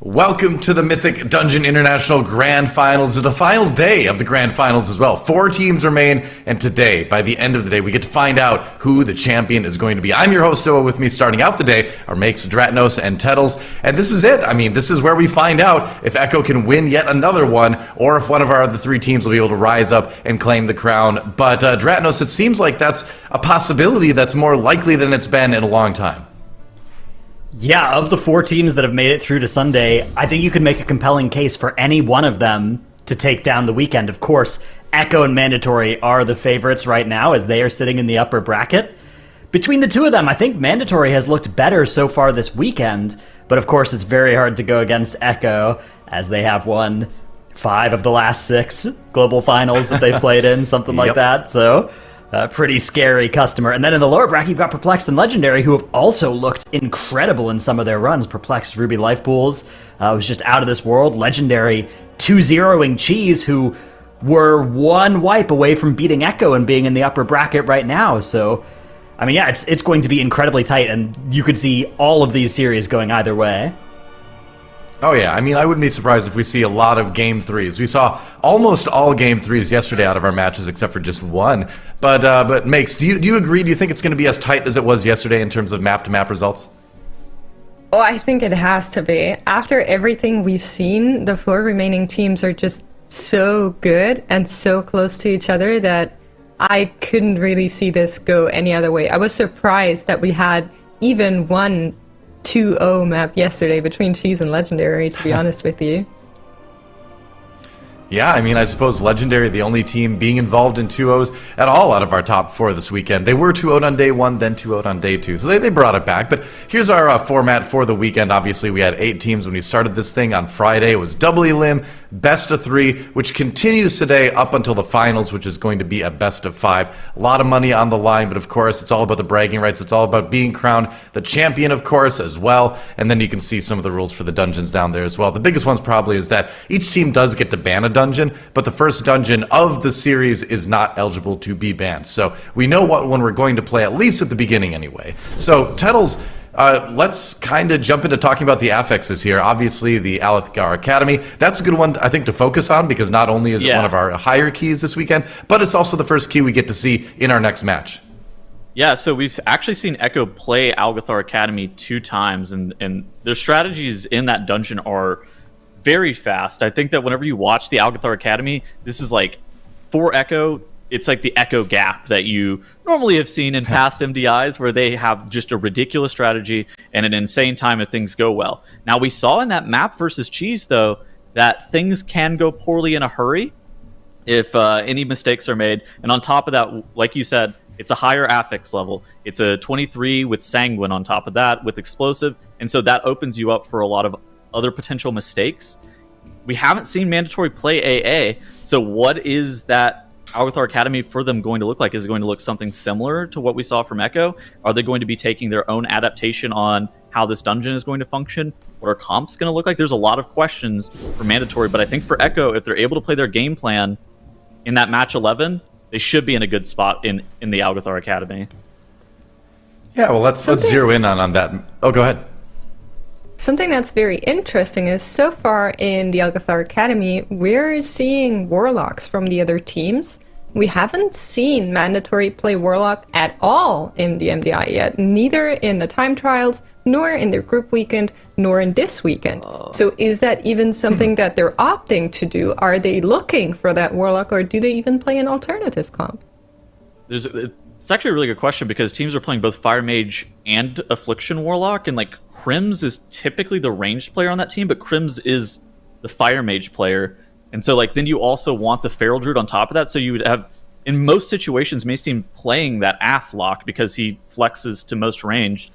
Welcome to the Mythic Dungeon International Grand Finals. It's the final day of the Grand Finals as well. 4 teams remain, and today, by the end of the day, we get to find out who the champion is going to be. I'm your host, Noah. With me starting out the day are Makes, Dratnos, and Tettles, and this is it. I mean, this is where we find out if Echo can win yet another one, or if one of our other 3 teams will be able to rise up and claim the crown. But Dratnos, it seems like that's a possibility that's more likely than it's been in a long time. Yeah, of the 4 teams that have made it through to Sunday, I think you could make a compelling case for any one of them to take down the weekend. Of course, Echo and Mandatory are the favorites right now as they are sitting in the upper bracket. Between the two of them, I think Mandatory has looked better so far this weekend, but of course it's very hard to go against Echo as they have won 5 of the last 6 global finals that they've played in, something like that, so... pretty scary customer. And then in the lower bracket, you've got Perplexed and Legendary, who have also looked incredible in some of their runs. Perplexed Ruby Life Pools was just out of this world. Legendary 2-0ing Cheese, who were 1 wipe away from beating Echo and being in the upper bracket right now. So, I mean, yeah, it's going to be incredibly tight, and you could see all of these series going either way. Oh yeah, I mean, I wouldn't be surprised if we see a lot of Game 3s. We saw almost all Game 3s yesterday out of our matches, except for just one. But Makes, do you agree? Do you think it's going to be as tight as it was yesterday in terms of map-to-map results? Oh, I think it has to be. After everything we've seen, the 4 remaining teams are just so good and so close to each other that I couldn't really see this go any other way. I was surprised that we had even one 2-0 map yesterday between Cheese and Legendary, to be honest with you. Yeah, I mean, I suppose Legendary, the only team being involved in 2-0s at all out of our top 4 this weekend. They were 2-0'd on day 1, then 2-0'd on day 2, so they brought it back. But here's our format for the weekend. Obviously, we had 8 teams when we started this thing on Friday. It was double elim, best of 3, which continues today up until the finals, which is going to be a best of 5. A lot of money on the line, but of course, it's all about the bragging rights. It's all about being crowned the champion, of course, as well. And then you can see some of the rules for the dungeons down there as well. The biggest ones probably is that each team does get to ban a dungeon, but the first dungeon of the series is not eligible to be banned. So we know what one we're going to play, at least at the beginning anyway. So Tettles, let's kind of jump into talking about the affixes here. Obviously, the Alethkar Academy. That's a good one, I think, to focus on, because not only is it one of our higher keys this weekend, but it's also the first key we get to see in our next match. Yeah, so we've actually seen Echo play Alethkar Academy 2 times, and their strategies in that dungeon are very fast. I think that whenever you watch the Alethkar Academy, this is like, for Echo, it's like the Echo gap that you normally have seen in past MDIs, where they have just a ridiculous strategy and an insane time if things go well. Now, we saw in that map versus Cheese, though, that things can go poorly in a hurry if any mistakes are made. And on top of that, like you said, it's a higher affix level. It's a 23 with Sanguine on top of that, with Explosive, and so that opens you up for a lot of other potential mistakes. We haven't seen Mandatory play AA, so what is that Alethkar Academy for them going to look like? Is it going to look something similar to what we saw from Echo? Are they going to be taking their own adaptation on how this dungeon is going to function? What are comps going to look like? There's a lot of questions for Mandatory, but I think for Echo, if they're able to play their game plan in that match 11, they should be in a good spot in the Alethkar Academy. Yeah, well, let's zero in on that. Oh, go ahead. Something that's very interesting is, so far in the Alethkar Academy, we're seeing Warlocks from the other teams. We haven't seen Mandatory play Warlock at all in the MDI yet, neither in the time trials, nor in their group weekend, nor in this weekend. So is that even something that they're opting to do? Are they looking for that Warlock, or do they even play an alternative comp? It's actually a really good question, because teams are playing both Fire Mage and Affliction Warlock, and like Crims is typically the ranged player on that team, but Crims is the Fire Mage player. And so like then you also want the Feral Druid on top of that, so you would have, in most situations, Mace Team playing that AF lock because he flexes to most ranged.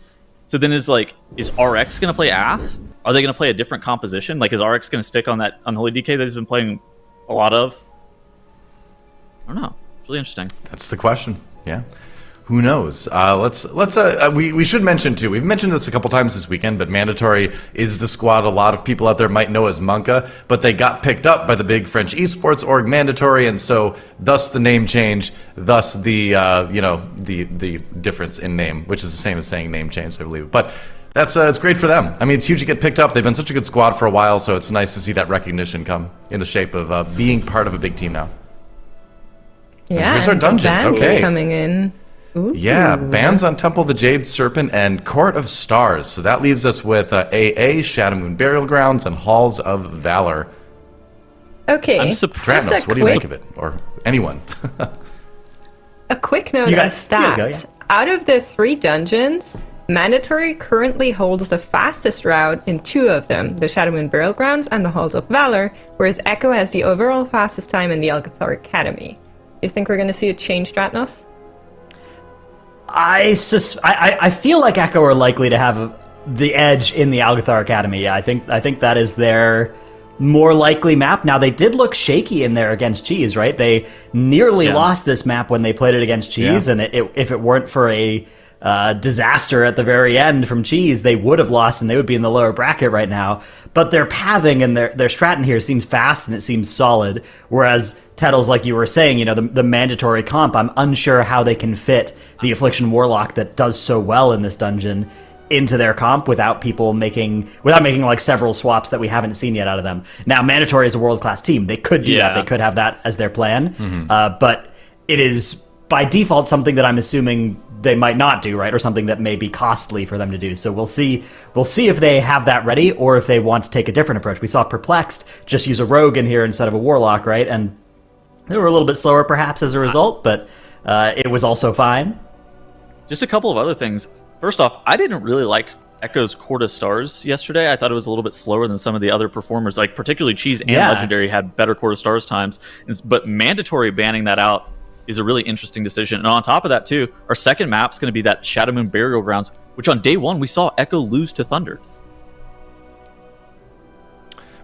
So then is RX going to play AF? Are they going to play a different composition? Like, is RX going to stick on that Unholy DK that he's been playing a lot of? I don't know. It's really interesting. That's the question. Yeah. Who knows? We should mention too. We've mentioned this a couple times this weekend, but Mandatory is the squad a lot of people out there might know as Monka, but they got picked up by the big French esports org Mandatory, and so thus the name change, thus the the difference in name, which is the same as saying name change, I believe. But That's it's great for them. I mean, it's huge to get picked up. They've been such a good squad for a while, so it's nice to see that recognition come in the shape of being part of a big team now. Yeah, here's our and dungeons. bans Okay. coming in. Ooh. Yeah, bans on Temple of the Jade Serpent and Court of Stars. So that leaves us with AA, Shadow Moon Burial Grounds, and Halls of Valor. Okay, I'm just surprised. Tranos, what do you make of it? Or anyone? a quick note You on guys- you guys go, stats. Out of the 3 dungeons, Mandatory currently holds the fastest route in 2 of them, the Shadow Moon Burial Grounds and the Halls of Valor, whereas Echo has the overall fastest time in the Algathar Academy. Do you think we're going to see a change, Stratnos? I feel like Echo are likely to have the edge in the Algathar Academy. Yeah, I think that is their more likely map. Now, they did look shaky in there against Cheese, right? They nearly lost this map when they played it against Cheese, and if it weren't for a disaster at the very end from Cheese, they would have lost and they would be in the lower bracket right now. But their pathing and their strat in here seems fast and it seems solid, whereas Tettles, like you were saying, the mandatory comp, I'm unsure how they can fit the Affliction Warlock that does so well in this dungeon into their comp without making like several swaps that we haven't seen yet out of them. Now, Mandatory is a world-class team. They could do that. They could have that as their plan. But it is by default something that I'm assuming they might not do, right? Or something that may be costly for them to do. So we'll see if they have that ready or if they want to take a different approach. We saw Perplexed just use a rogue in here instead of a warlock, right? And they were a little bit slower perhaps as a result, but it was also fine. Just a couple of other things. First off, I didn't really like Echo's Court of Stars yesterday. I thought it was a little bit slower than some of the other performers, like particularly Cheese and Legendary had better Court of Stars times. But Mandatory banning that out is a really interesting decision. And on top of that, too, our second map is going to be that Shadow Moon Burial Grounds, which on day 1 we saw Echo lose to Thunder.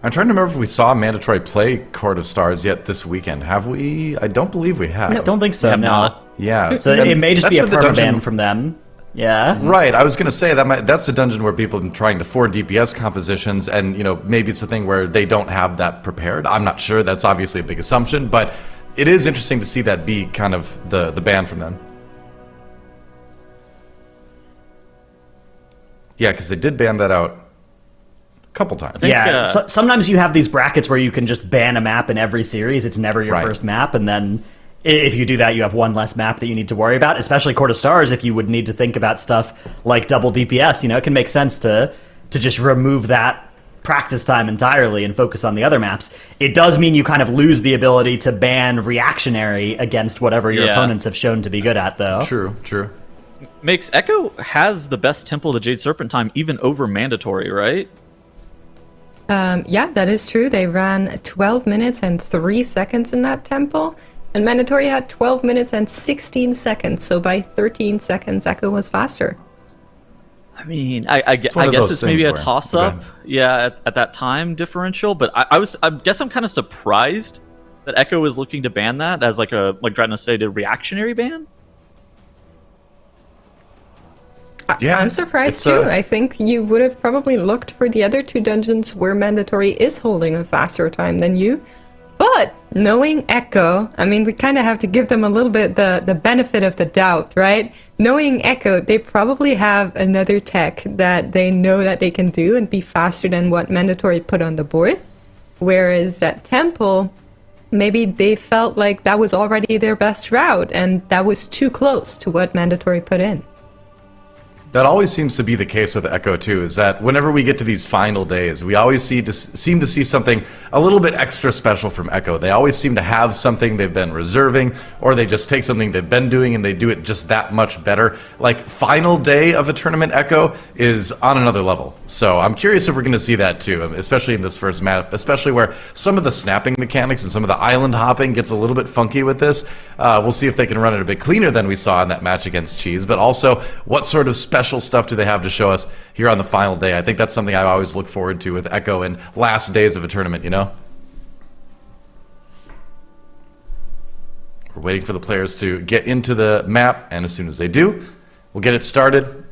I'm trying to remember if we saw Mandatory play Court of Stars yet this weekend. Have we? I don't believe we have. I don't think so, have no. not. Yeah. So it may just That's be a been the dungeon- permaban from them. Yeah. Right, I was going to say that's the dungeon where people have been trying the 4 DPS compositions, and maybe it's a thing where they don't have that prepared. I'm not sure. That's obviously a big assumption, but it is interesting to see that be kind of the ban from them. Yeah, because they did ban that out a couple times. Sometimes you have these brackets where you can just ban a map in every series. It's never your first map, and then if you do that, you have one less map that you need to worry about, especially Court of Stars, if you would need to think about stuff like double DPS. It can make sense to just remove that practice time entirely and focus on the other maps. It does mean you kind of lose the ability to ban reactionary against whatever your opponents have shown to be good at, though. True. Makes Echo has the best Temple of the Jade Serpent time, even over Mandatory, right? Yeah, that is true. They ran 12 minutes and 3 seconds in that temple. And Mandatory had 12 minutes and 16 seconds, so by 13 seconds, Echo was faster. I mean, I guess it's maybe a toss-up, at that time differential, but I guess I'm kind of surprised that Echo was looking to ban that as like Dratnos said, a reactionary ban. Yeah, I'm surprised too. I think you would have probably looked for the other 2 dungeons where Mandatory is holding a faster time than you. But knowing Echo, I mean, we kind of have to give them a little bit the benefit of the doubt, right? Knowing Echo, they probably have another tech that they know that they can do and be faster than what Mandatory put on the board. Whereas at Temple, maybe they felt like that was already their best route and that was too close to what Mandatory put in. That always seems to be the case with Echo too, is that whenever we get to these final days, we always seem to see something a little bit extra special from Echo. They always seem to have something they've been reserving, or they just take something they've been doing and they do it just that much better. Like final day of a tournament Echo is on another level. So I'm curious if we're going to see that too, especially in this first map, especially where some of the snapping mechanics and some of the island hopping gets a little bit funky with this. We'll see if they can run it a bit cleaner than we saw in that match against Cheese, but also what sort of special stuff do they have to show us here on the final day. I think that's something I always look forward to with Echo and last days of a tournament, We're waiting for the players to get into the map, and as soon as they do, we'll get it started.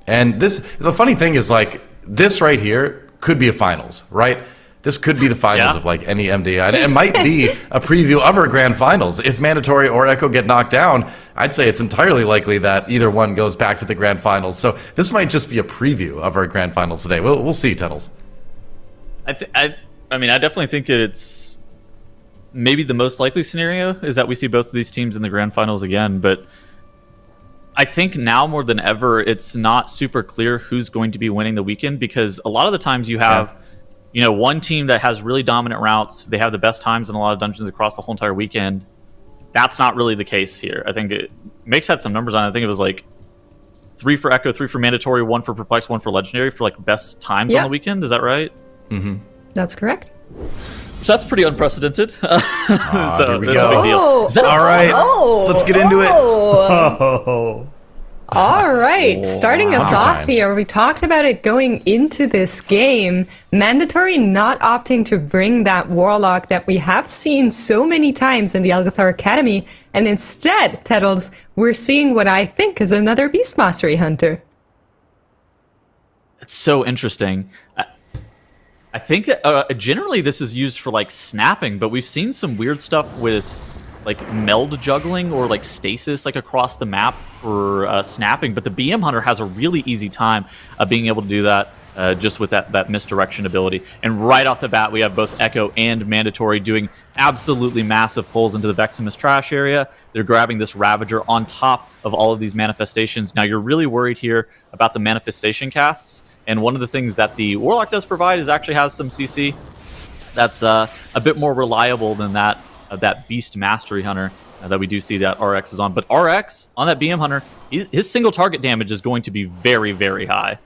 And the funny thing is, like, this right here could be a finals, right? this could be the finals Yeah. of like any MDI. And it might be a preview of our grand finals. If Mandatory or Echo get knocked down, I'd say it's entirely likely that either one goes back to the grand finals. So this might just be a preview of our grand finals today. We'll see, Tunnels. I mean, I definitely think it's maybe the most likely scenario is that we see both of these teams in the grand finals again. But I think now more than ever, it's not super clear who's going to be winning the weekend, because a lot of the times you have, one team that has really dominant routes. They have the best times in a lot of dungeons across the whole entire weekend. That's not really the case here. I think Mix had some numbers on it. I think it was like 3 for Echo, 3 for Mandatory, 1 for Perplex, 1 for Legendary for like best times on the weekend. Is that right? Mm-hmm. That's correct. So that's pretty unprecedented. So here we that's go. a big deal. All right, let's get into it. Oh. All right, starting us off Time. here, we talked about it going into this game. Mandatory not opting to bring that Warlock that we have seen so many times in the Algathar Academy, and instead, Tettles, we're seeing what I think is another Beast Mastery Hunter. It's so interesting. I think that generally this is used for like snapping, but we've seen some weird stuff with like meld juggling or like stasis like across the map for snapping. But the BM Hunter has a really easy time being able to do that just with that misdirection ability. And right off the bat, we have both Echo and Mandatory doing absolutely massive pulls into the Veximus trash area. They're grabbing this Ravager on top of all of these manifestations. Now you're really worried here about the manifestation casts. And one of the things that the Warlock does provide is actually has some CC that's a bit more reliable than that Beast Mastery Hunter that we do see that RX is on. But RX on that BM Hunter, his single target damage is going to be very, very high.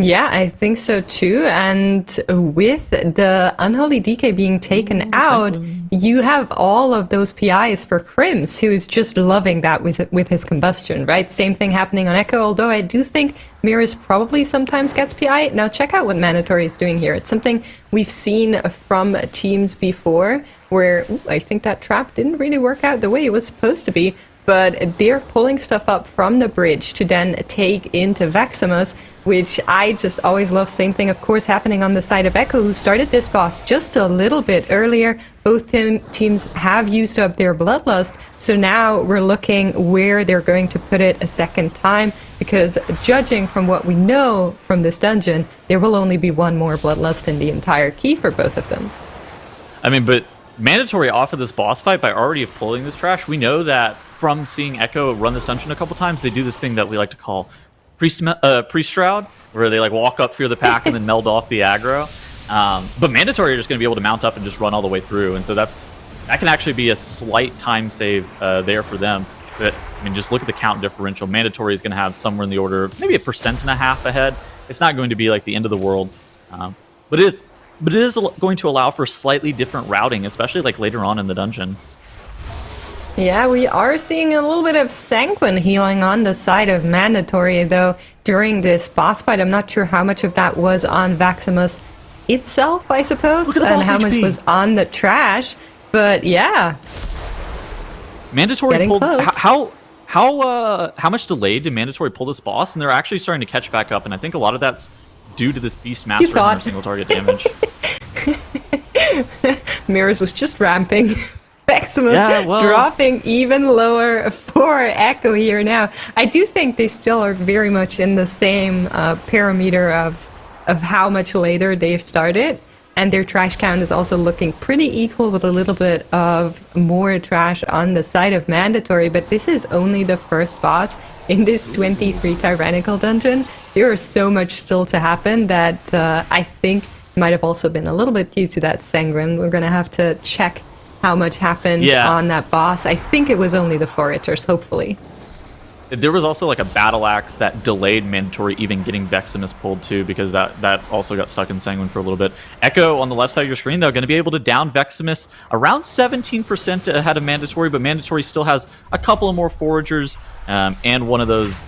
Yeah, I think so too. And with the Unholy DK being taken out, you have all of those PIs for Crims, who is just loving that with his combustion, right? Same thing happening on Echo, although I do think Mirrors probably sometimes gets PI. Now check out what Mandatory is doing here. It's something we've seen from teams before, where I think that trap didn't really work out the way it was supposed to be. But they're pulling stuff up from the bridge to then take into Veximus, which I just always love. Same thing, of course, happening on the side of Echo, who started this boss just a little bit earlier. Both teams have used up their Bloodlust, so now we're looking where they're going to put it a second time, because judging from what we know from this dungeon, there will only be one more Bloodlust in the entire key for both of them. I mean, but Mandatory off of this boss fight by already pulling this trash, we know that from seeing Echo run this dungeon a couple times, they do this thing that we like to call Priest Shroud, where they like walk up through the pack and then meld off the aggro. But Mandatory are just going to be able to mount up and just run all the way through, and so that can actually be a slight time save there for them. But I mean, just look at the count differential. Mandatory is going to have somewhere in the order of maybe 1.5% ahead. It's not going to be like the end of the world, but it is going to allow for slightly different routing, especially like later on in the dungeon. Yeah, we are seeing a little bit of Sanguine healing on the side of Mandatory, though, during this boss fight. I'm not sure how much of that was on Veximus itself, I suppose, and how much was on the trash. But yeah. Mandatory Getting pulled... close. How much delay did Mandatory pull this boss? And they're actually starting to catch back up, and I think a lot of that's due to this Beast Master Hunter single target damage. Mirrors was just ramping. Veximus dropping even lower for Echo here now. I do think they still are very much in the same parameter of how much later they've started, and their trash count is also looking pretty equal, with a little bit of more trash on the side of Mandatory. But this is only the first boss in this 23 Tyrannical dungeon. There is so much still to happen that I think might have also been a little bit due to that Sanguine. We're going to have to check how much happened on that boss. I think it was only the foragers, hopefully. There was also like a battle axe that delayed Mandatory even getting Veximus pulled too, because that also got stuck in Sanguine for a little bit. Echo on the left side of your screen, though, going to be able to down Veximus around 17% ahead of Mandatory, but Mandatory still has a couple of more foragers and one of those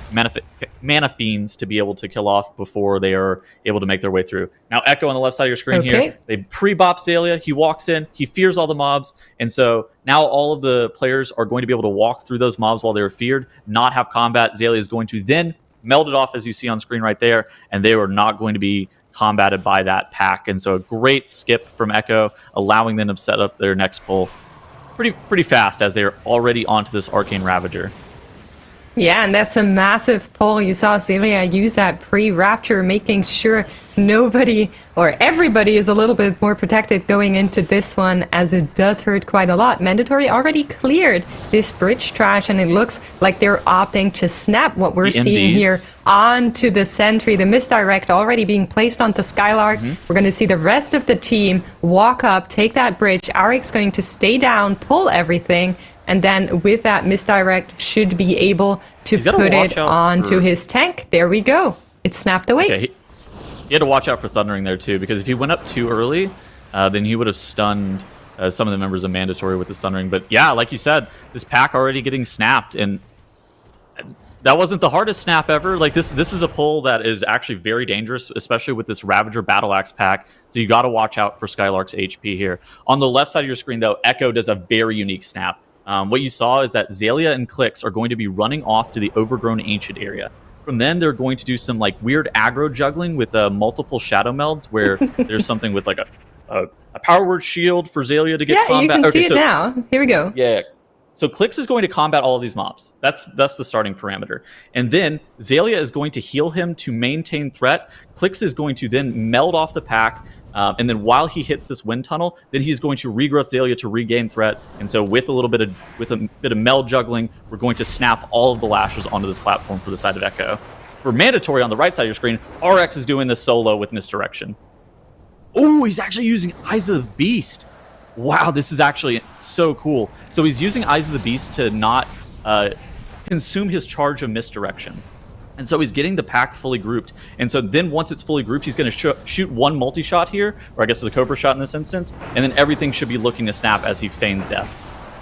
mana fiends to be able to kill off before they are able to make their way through. Now, Echo on the left side of your screen here, they pre-bop Zalia. He walks in, he fears all the mobs, and so now all of the players are going to be able to walk through those mobs while they're feared, not have combat. Zalia is going to then meld it off, as you see on screen right there, and they are not going to be combated by that pack. And so a great skip from Echo, allowing them to set up their next pull pretty fast as they're already onto this Arcane Ravager. Yeah, and that's a massive pull. You saw Celia use that pre-rapture, making sure nobody or everybody is a little bit more protected going into this one, as it does hurt quite a lot. Mandatory already cleared this bridge trash, and it looks like they're opting to snap what we're seeing here onto the sentry. The misdirect already being placed onto Skylark. We're going to see the rest of the team walk up, take that bridge. Arek's going to stay down, pull everything, and then with that misdirect should be able to put it onto his tank. There we go. It snapped away. Okay, he had to watch out for Thundering there too, because if he went up too early, then he would have stunned some of the members of Mandatory with his Thundering. But yeah, like you said, this pack already getting snapped, and that wasn't the hardest snap ever. Like this is a pull that is actually very dangerous, especially with this Ravager Battle Axe pack. So you got to watch out for Skylark's HP here. On the left side of your screen, though, Echo does a very unique snap. What you saw is that Xaylia and Clix are going to be running off to the Overgrown Ancient area. From then, they're going to do some like weird aggro juggling with multiple shadow melds, where there's something with like a power word shield for Xaylia to get combat. Yeah, you can see it now. Here we go. Yeah. So Clix is going to combat all of these mobs. That's the starting parameter. And then Xaylia is going to heal him to maintain threat. Clix is going to then meld off the pack. And then while he hits this wind tunnel, then he's going to regrowth Xaylia to regain threat. And so with a bit of meld juggling, we're going to snap all of the lashes onto this platform for the side of Echo. For Mandatory on the right side of your screen, RX is doing this solo with Misdirection. Oh, he's actually using Eyes of the Beast. Wow, this is actually so cool. So he's using Eyes of the Beast to not consume his charge of Misdirection. And so he's getting the pack fully grouped. And so then once it's fully grouped, he's going to shoot one multi-shot here, or I guess it's a Cobra shot in this instance, and then everything should be looking to snap as he feigns death.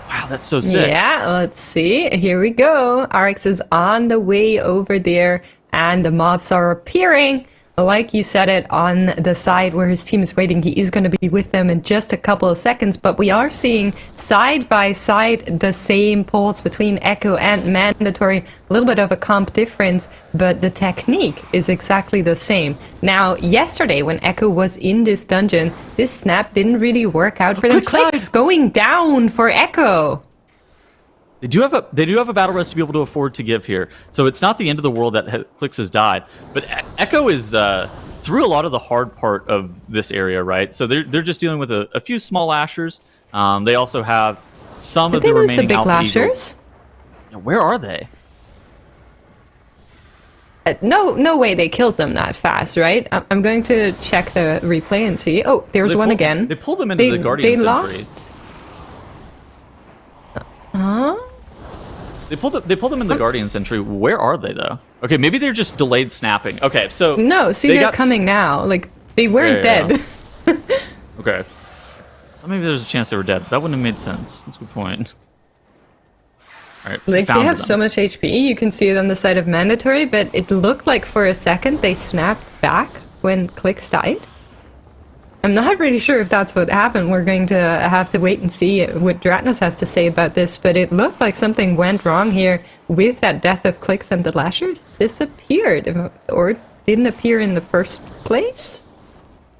Wow, that's so sick. Yeah, let's see. Here we go. RX is on the way over there, and the mobs are appearing. Like you said it, on the side where his team is waiting, he is going to be with them in just a couple of seconds, but we are seeing side by side the same pulls between Echo and Mandatory. A little bit of a comp difference, but the technique is exactly the same. Now, yesterday when Echo was in this dungeon, this snap didn't really work out for them. Clix going down for Echo. They do have a battle rest to be able to afford to give here, so it's not the end of the world that Clix has died. But Echo is through a lot of the hard part of this area, right? So they're just dealing with a few small lashers. They also have some of the remaining Alpha Eagles. Now, where are they? No way they killed them that fast, right? I'm going to check the replay and see. Oh, there's one again. They pulled them into the Guardian Sentry. They lost. Huh? They pulled them in the Guardian Sentry. Where are they, though? Okay, maybe they're just delayed snapping. Okay, so... No, see, they're coming now. Like, they weren't dead. Okay. Well, maybe there's a chance they were dead. That wouldn't have made sense. That's a good point. All right, like, they have so much HP. You can see it on the side of Mandatory, but it looked like for a second they snapped back when Clix died. I'm not really sure if that's what happened. We're going to have to wait and see what Dratnos has to say about this, but it looked like something went wrong here with that death of Clix, and the Lashers disappeared, or didn't appear in the first place?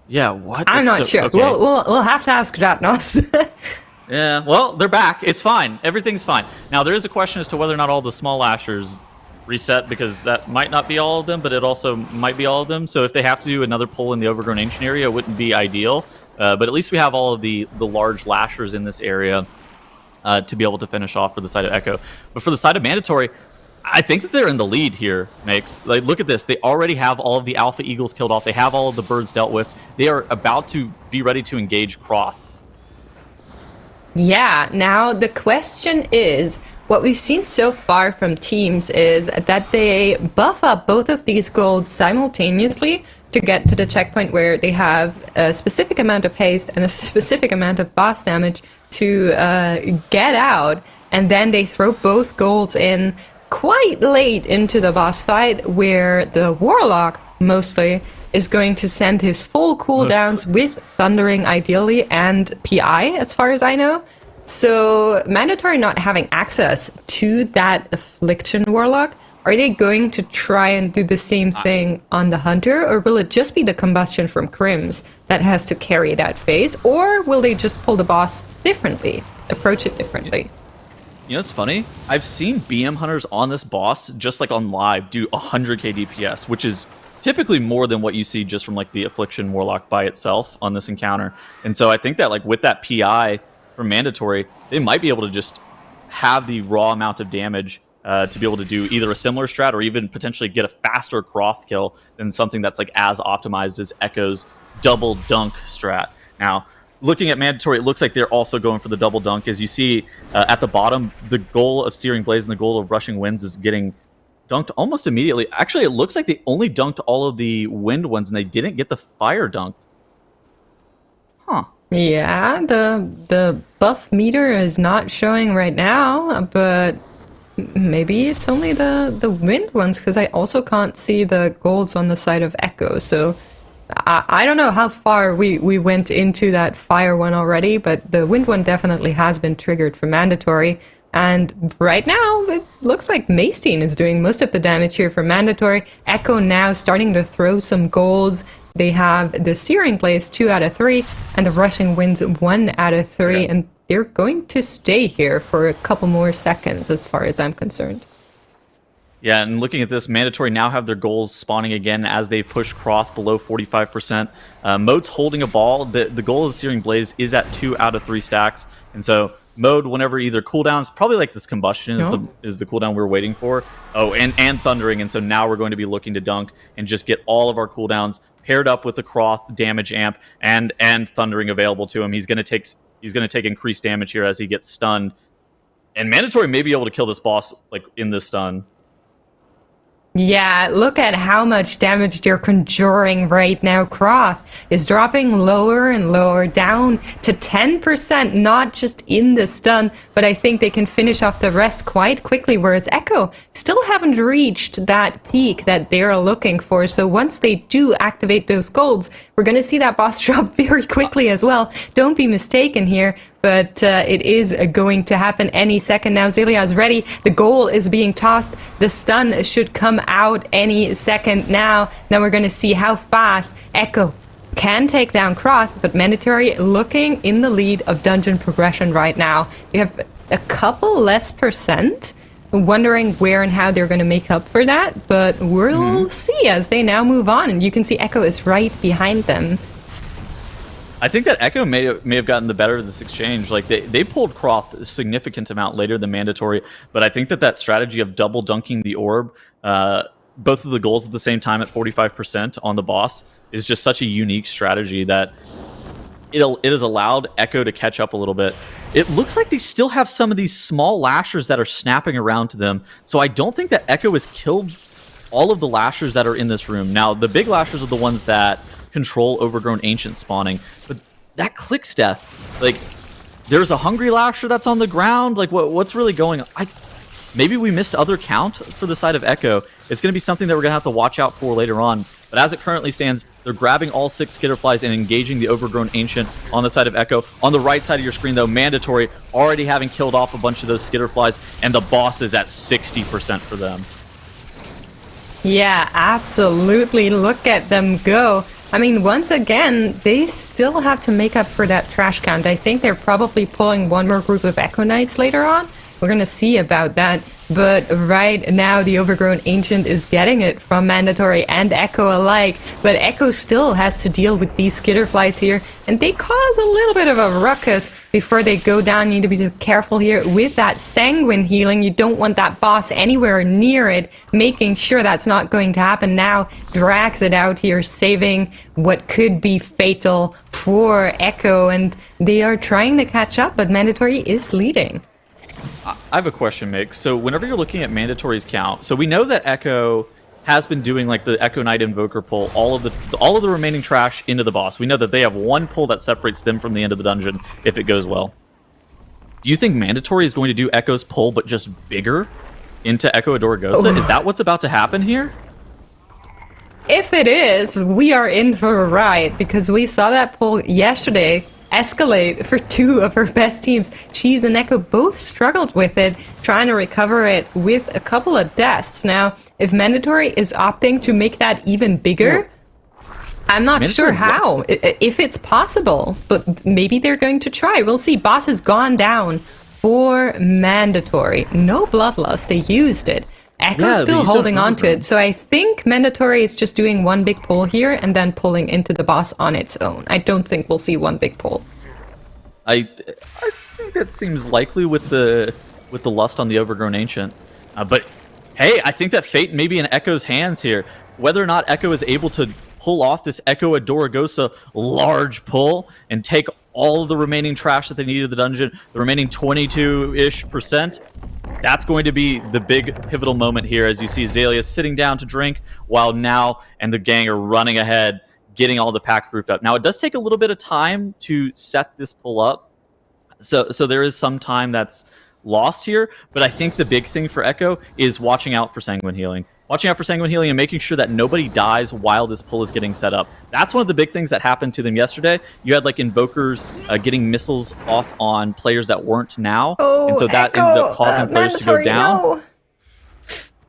Yeah, what? I'm not sure. Okay. We'll have to ask Dratnos. Yeah, well, they're back. It's fine. Everything's fine. Now, there is a question as to whether or not all the small Lashers reset, because that might not be all of them, but it also might be all of them. So if they have to do another pull in the Overgrown Ancient area, it wouldn't be ideal. But at least we have all of the large lashers in this area to be able to finish off for the side of Echo. But for the side of Mandatory, I think that they're in the lead here, Makes. Like, look at this. They already have all of the Alpha Eagles killed off. They have all of the birds dealt with. They are about to be ready to engage Croth. Yeah, now the question is, what we've seen so far from teams is that they buff up both of these golds simultaneously to get to the checkpoint where they have a specific amount of haste and a specific amount of boss damage to get out, and then they throw both golds in quite late into the boss fight, where the Warlock mostly is going to send his full cooldowns with Thundering ideally and PI, as far as I know. So Mandatory not having access to that Affliction Warlock Are they going to try and do the same thing on the Hunter, or will it just be the combustion from Crims that has to carry that phase, or will they just pull the boss differently, approach it differently? You know, it's funny. I've seen BM hunters on this boss, just like on live, do 100k DPS, which is typically more than what you see just from like the Affliction Warlock by itself on this encounter. And so I think that like with that PI from Mandatory, they might be able to just have the raw amount of damage to be able to do either a similar strat or even potentially get a faster Croft kill than something that's like as optimized as Echo's double dunk strat. Now, looking at Mandatory, it looks like they're also going for the double dunk. As you see at the bottom, the goal of Searing Blaze and the goal of Rushing Winds is getting dunked almost immediately. Actually, it looks like they only dunked all of the wind ones and they didn't get the fire dunked. Huh. Yeah, the buff meter is not showing right now, but maybe it's only the wind ones, because I also can't see the golds on the side of Echo. So I don't know how far we went into that fire one already, but the wind one definitely has been triggered for Mandatory. And right now, it looks like Maystine is doing most of the damage here for Mandatory. Echo now starting to throw some golds. They have the Searing Blaze 2 out of 3, and the Rushing Winds 1 out of 3, and they're going to stay here for a couple more seconds as far as I'm concerned. Yeah, and looking at this, Mandatory now have their goals spawning again as they push Croft below 45%. Mode's holding a ball. The goal of the Searing Blaze is at 2 out of 3 stacks, and so Mode, whenever either cooldowns, probably like this Combustion is the cooldown we're waiting for. Oh, and Thundering, and so now we're going to be looking to dunk and just get all of our cooldowns paired up with the Croft damage amp and Thundering available to him. He's going to take increased damage here as he gets stunned, and Mandatory may be able to kill this boss like in this stun. Yeah, look at how much damage they're conjuring right now. Croft is dropping lower and lower, down to 10%, not just in the stun, but I think they can finish off the rest quite quickly, whereas Echo still haven't reached that peak that they're looking for. So once they do activate those golds, we're going to see that boss drop very quickly as well. Don't be mistaken here, but it is going to happen any second now. Zelia is ready. The goal is being tossed. The stun should come out any second now. Now we're going to see how fast Echo can take down Croft, but Mandatory looking in the lead of dungeon progression right now. We have a couple less percent. Wondering where and how they're going to make up for that, but we'll see as they now move on. And you can see Echo is right behind them. I think that Echo may have gotten the better of this exchange. Like they pulled Croft a significant amount later than Mandatory, but I think that strategy of double dunking the orb, both of the goals at the same time at 45% on the boss, is just such a unique strategy that it has allowed Echo to catch up a little bit. It looks like they still have some of these small lashers that are snapping around to them, so I don't think that Echo has killed all of the lashers that are in this room. Now, the big lashers are the ones that control Overgrown Ancient spawning, but that clicks death. Like, there's a Hungry Lasher that's on the ground. Like, what's really going on? Maybe we missed other count for the side of Echo. It's going to be something that we're going to have to watch out for later on. But as it currently stands, they're grabbing all 6 Skitterflies and engaging the Overgrown Ancient on the side of Echo. On the right side of your screen, though, Mandatory already having killed off a bunch of those Skitterflies, and the boss is at 60% for them. Yeah, absolutely. Look at them go. I mean, once again, they still have to make up for that trash count. I think they're probably pulling one more group of Echo Knights later on. We're going to see about that. But right now, the Overgrown Ancient is getting it from Mandatory and Echo alike. But Echo still has to deal with these Skitterflies here. And they cause a little bit of a ruckus before they go down. You need to be careful here with that Sanguine healing. You don't want that boss anywhere near it. Making sure that's not going to happen now. Drags it out here, saving what could be fatal for Echo. And they are trying to catch up, but Mandatory is leading. I have a question, Mick. So whenever you're looking at Mandatory's count, so we know that Echo has been doing like the Echo Knight Invoker pull, all of the remaining trash into the boss. We know that they have one pull that separates them from the end of the dungeon if it goes well. Do you think Mandatory is going to do Echo's pull but just bigger into Echo Adorogosa? Is that what's about to happen here? If it is, we are in for a ride, because we saw that pull yesterday escalate for two of our best teams. Cheese and Echo both struggled with it, trying to recover it with a couple of deaths. Now, if Mandatory is opting to make that even bigger, I'm not sure how, if it's possible, but maybe they're going to try. We'll see. Boss has gone down for Mandatory. No Bloodlust, they used it. Echo's still holding on to it, so I think Mandatory is just doing one big pull here and then pulling into the boss on its own. I don't think we'll see one big pull. I think that seems likely with the lust on the Overgrown Ancient. But hey, I think that fate may be in Echo's hands here. Whether or not Echo is able to pull off this Echo Adorogosa large pull and take all of the remaining trash that they need of the dungeon, the remaining 22-ish%, that's going to be the big pivotal moment here as you see Azalea sitting down to drink while Now and the gang are running ahead, getting all the pack grouped up. Now, it does take a little bit of time to set this pull up, so there is some time that's lost here, but I think the big thing for Echo is watching out for Sanguine Healing. Watching out for Sanguine Healing and making sure that nobody dies while this pull is getting set up. That's one of the big things that happened to them yesterday. You had like Invokers getting missiles off on players that weren't Now, and so that ended up causing players to go down. No.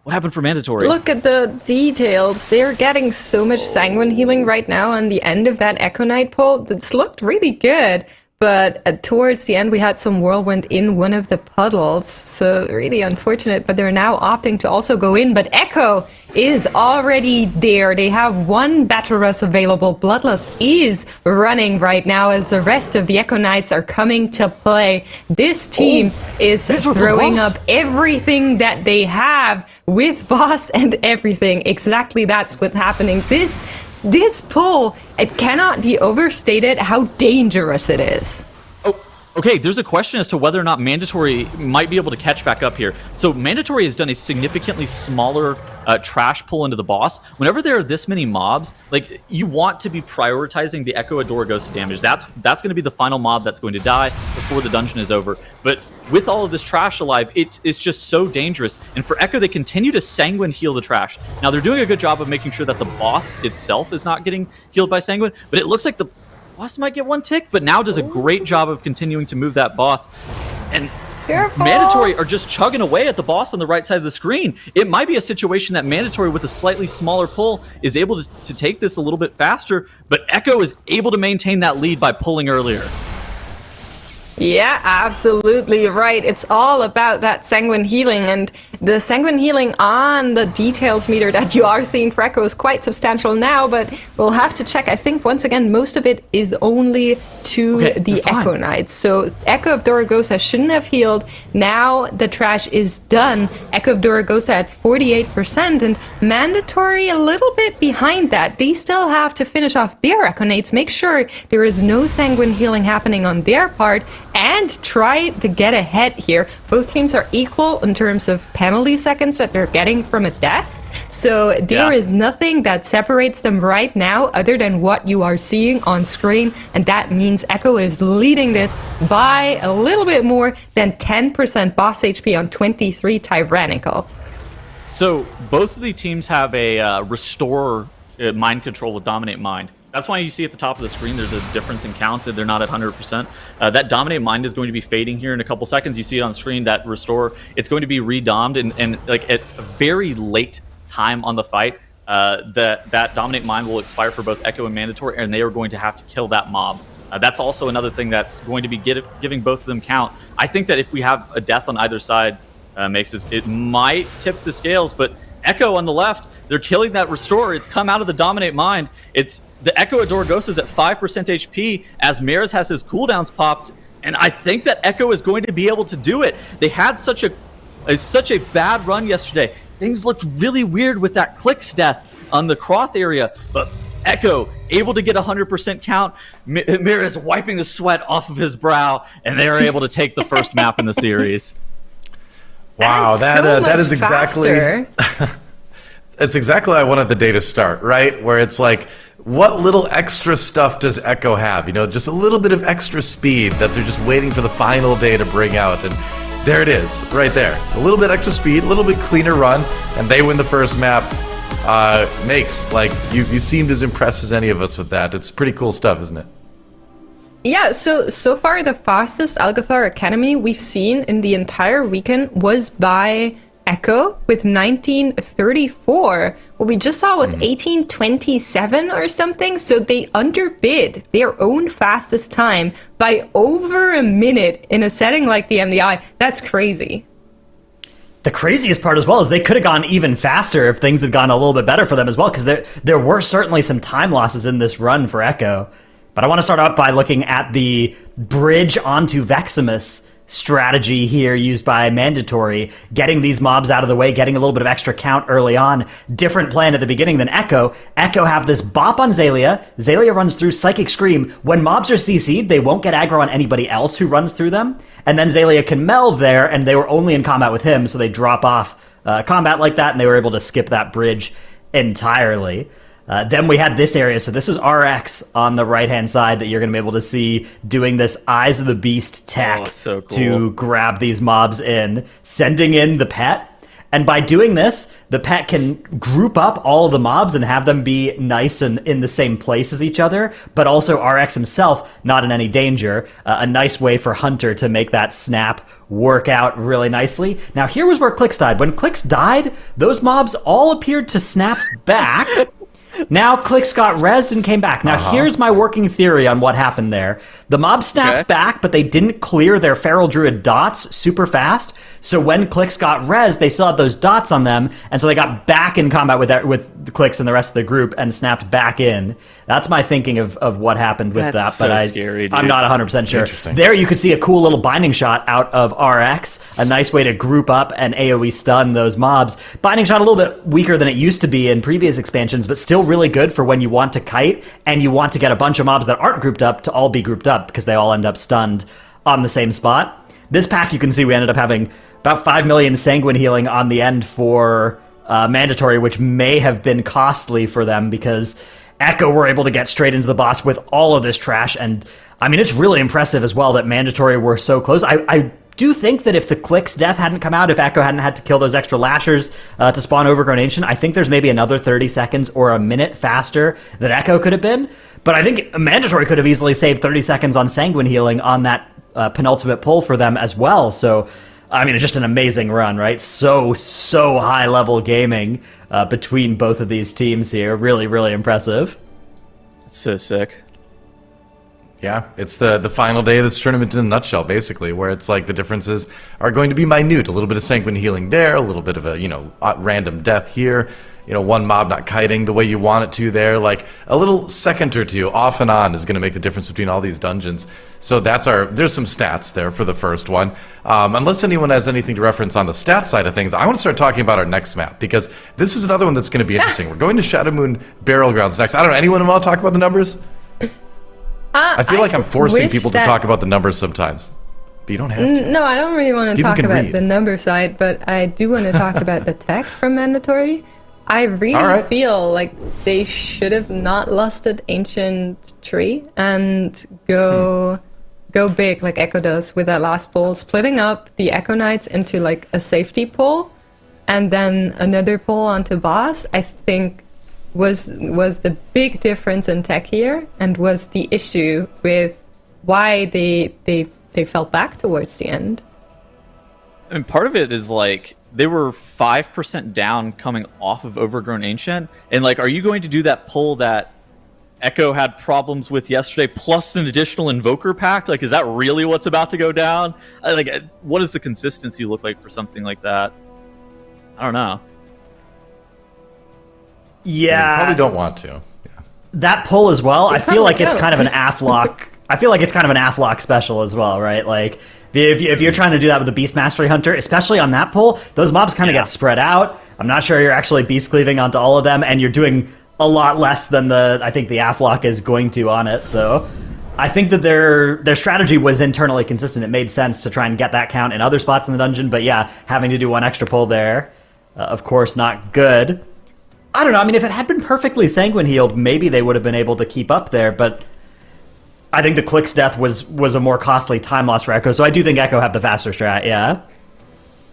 What happened for Mandatory? Look at the details. They're getting so much Sanguine Healing right now on the end of that Echo Knight pull. It's looked really good. But towards the end, we had some Whirlwind in one of the puddles, so really unfortunate. But they're now opting to also go in. But Echo is already there. They have one Battle Rush available. Bloodlust is running right now as the rest of the Echo Knights are coming to play. This team is throwing up everything that they have with Boss and everything. Exactly, that's what's happening. This pull, it cannot be overstated how dangerous it is. Oh, okay, there's a question as to whether or not Mandatory might be able to catch back up here. So Mandatory has done a significantly smaller trash pull into the boss. Whenever there are this many mobs, like, you want to be prioritizing the Echo Adorogosa damage. That's going to be the final mob that's going to die before the dungeon is over. But with all of this trash alive, it's just so dangerous. And for Echo, they continue to Sanguine heal the trash. Now, they're doing a good job of making sure that the boss itself is not getting healed by Sanguine, but it looks like the boss might get one tick, but Now does a great job of continuing to move that boss. And Careful. Mandatory are just chugging away at the boss on the right side of the screen. It might be a situation that Mandatory with a slightly smaller pull is able to take this a little bit faster, but Echo is able to maintain that lead by pulling earlier. Yeah, absolutely right. It's all about that Sanguine Healing, and the Sanguine Healing on the details meter that you are seeing for Echo is quite substantial now, but we'll have to check. I think, once again, most of it is only to the Echo Knights. So Echo of Dorogosa shouldn't have healed. Now the trash is done. Echo of Dorogosa at 48%, and Mandatory a little bit behind that. They still have to finish off their Echo Knights, make sure there is no Sanguine Healing happening on their part, and try to get ahead here. Both teams are equal in terms of penalty seconds that they're getting from a death. So there is nothing that separates them right now other than what you are seeing on screen. And that means Echo is leading this by a little bit more than 10% boss HP on 23 Tyrannical. So both of the teams have a restore mind control with Dominate Mind. That's why you see at the top of the screen there's a difference in count. They're not at 100%. That Dominate Mind is going to be fading here in a couple seconds. You see it on screen, that Restore. It's going to be redommed, and like at a very late time on the fight, that Dominate Mind will expire for both Echo and Mandatory, and they are going to have to kill that mob. That's also another thing that's going to be giving both of them count. I think that if we have a death on either side, it might tip the scales, but Echo on the left, they're killing that Restore. It's come out of the Dominate Mind. It's the Echo Adorogosa is at 5% HP as Maris has his cooldowns popped, and I think that Echo is going to be able to do it. They had such a bad run yesterday. Things looked really weird with that Clicks death on the Croth area, but Echo able to get 100% count. Maris wiping the sweat off of his brow, and they are able to take the first map in the series. Wow, that is exactly that's exactly how I wanted the day to start, right? Where it's like, what little extra stuff does Echo have? You know, just a little bit of extra speed that they're just waiting for the final day to bring out, and there it is, right there. A little bit extra speed, a little bit cleaner run, and they win the first map. Makes, like, you seemed as impressed as any of us with that. It's pretty cool stuff, isn't it? Yeah, so far the fastest Algothar Academy we've seen in the entire weekend was by Echo with 1934. What we just saw was 1827 or something, so they underbid their own fastest time by over a minute in a setting like the MDI. That's crazy. The craziest part as well is they could have gone even faster if things had gone a little bit better for them as well, because there were certainly some time losses in this run for Echo. But I want to start out by looking at the bridge onto Veximus strategy here used by Mandatory, getting these mobs out of the way, getting a little bit of extra count early on. Different plan at the beginning than Echo. Echo have this bop on Xaylia. Xaylia runs through Psychic Scream. When mobs are CC'd, they won't get aggro on anybody else who runs through them. And then Xaylia can meld there, and they were only in combat with him, so they drop off combat like that, and they were able to skip that bridge entirely. Then we had this area. So this is RX on the right-hand side that you're going to be able to see doing this Eyes of the Beast tech so cool. to grab these mobs in, sending in the pet. And by doing this, the pet can group up all of the mobs and have them be nice and in the same place as each other, but also RX himself not in any danger. A nice way for Hunter to make that snap work out really nicely. Now here was where Clicks died. When Clicks died, those mobs all appeared to snap back. Now Clicks got rezzed and came back. Now here's my working theory on what happened there. The mobs snapped back, but they didn't clear their Feral Druid dots super fast. So when Clicks got rezzed, they still had those dots on them, and so they got back in combat with the Clicks and the rest of the group and snapped back in. That's my thinking of what happened with That's that, but so scary, dude. I'm not 100% sure. There you could see a cool little binding shot out of RX, a nice way to group up and AoE stun those mobs. Binding shot a little bit weaker than it used to be in previous expansions, but still really good for when you want to kite and you want to get a bunch of mobs that aren't grouped up to all be grouped up because they all end up stunned on the same spot. This pack, you can see we ended up having about 5 million Sanguine healing on the end for Mandatory, which may have been costly for them because Echo were able to get straight into the boss with all of this trash. And I mean, it's really impressive as well that Mandatory were so close. I do think that if the Clicks death hadn't come out, if Echo hadn't had to kill those extra lashers to spawn Overgrown Ancient, I think there's maybe another 30 seconds or a minute faster that Echo could have been. But I think Mandatory could have easily saved 30 seconds on Sanguine healing on that penultimate pull for them as well. So, I mean, it's just an amazing run, right? So high-level gaming between both of these teams here. Really, really impressive. It's so sick. Yeah, it's the final day of this tournament in a nutshell, basically, where it's like the differences are going to be minute. A little bit of Sanguine healing there, a little bit of a, random death here, one mob not kiting the way you want it to there. Like, a little second or two off and on is going to make the difference between all these dungeons. So there's some stats there for the first one. Unless anyone has anything to reference on the stats side of things, I want to start talking about our next map, because this is another one that's going to be interesting. We're going to Shadow Moon Burial Grounds next. I don't know, anyone want to talk about the numbers? I feel like I'm forcing people to talk about the numbers sometimes. But you don't have to. No, I don't really want to People talk can about read. the number side, but I do want to talk about the tech from Mandatory. I really feel like they should have not lusted Ancient Tree and go big like Echo does with that last pull, splitting up the Echo Knights into like a safety pull and then another pull onto boss. I think was the big difference in tech here, and was the issue with why they fell back towards the end. I mean, part of it is like they were 5% down coming off of Overgrown Ancient, and like, are you going to do that pull that Echo had problems with yesterday, plus an additional Invoker pack? Like, is that really what's about to go down? What does the consistency look like for something like that? I don't know. Yeah, You probably don't want to. Yeah. That pull as well. I feel like it's don't. kind of an AFLOC. I feel like it's kind of an AFLOC special as well, right? Like if you're trying to do that with the Beast Mastery Hunter, especially on that pull, those mobs kind of get spread out. I'm not sure you're actually beast cleaving onto all of them, and you're doing a lot less than I think the AFLOC is going to on it. So I think that their strategy was internally consistent. It made sense to try and get that count in other spots in the dungeon, but yeah, having to do one extra pull there, of course, not good. I don't know. I mean, if it had been perfectly Sanguine healed, maybe they would have been able to keep up there, but I think the Click's death was a more costly time loss for Echo, so I do think Echo had the faster strat, yeah.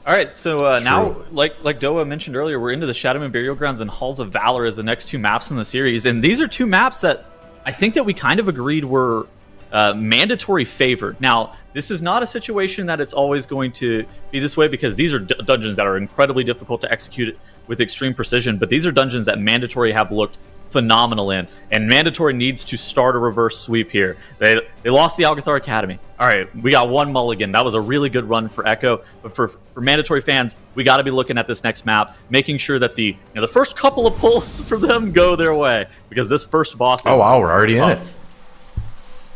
All right, so now, like Doa mentioned earlier, we're into the Shadow Moon Burial Grounds and Halls of Valor as the next two maps in the series, and these are two maps that I think that we kind of agreed were Mandatory favored. Now, this is not a situation that it's always going to be this way, because these are dungeons that are incredibly difficult to execute with extreme precision, but these are dungeons that Mandatory have looked phenomenal in, and Mandatory needs to start a reverse sweep here. They lost the Algathar Academy. All right, we got one mulligan. That was a really good run for Echo, but for Mandatory fans, we got to be looking at this next map, making sure that the first couple of pulls for them go their way, because this first boss is... Oh wow, we're already in it.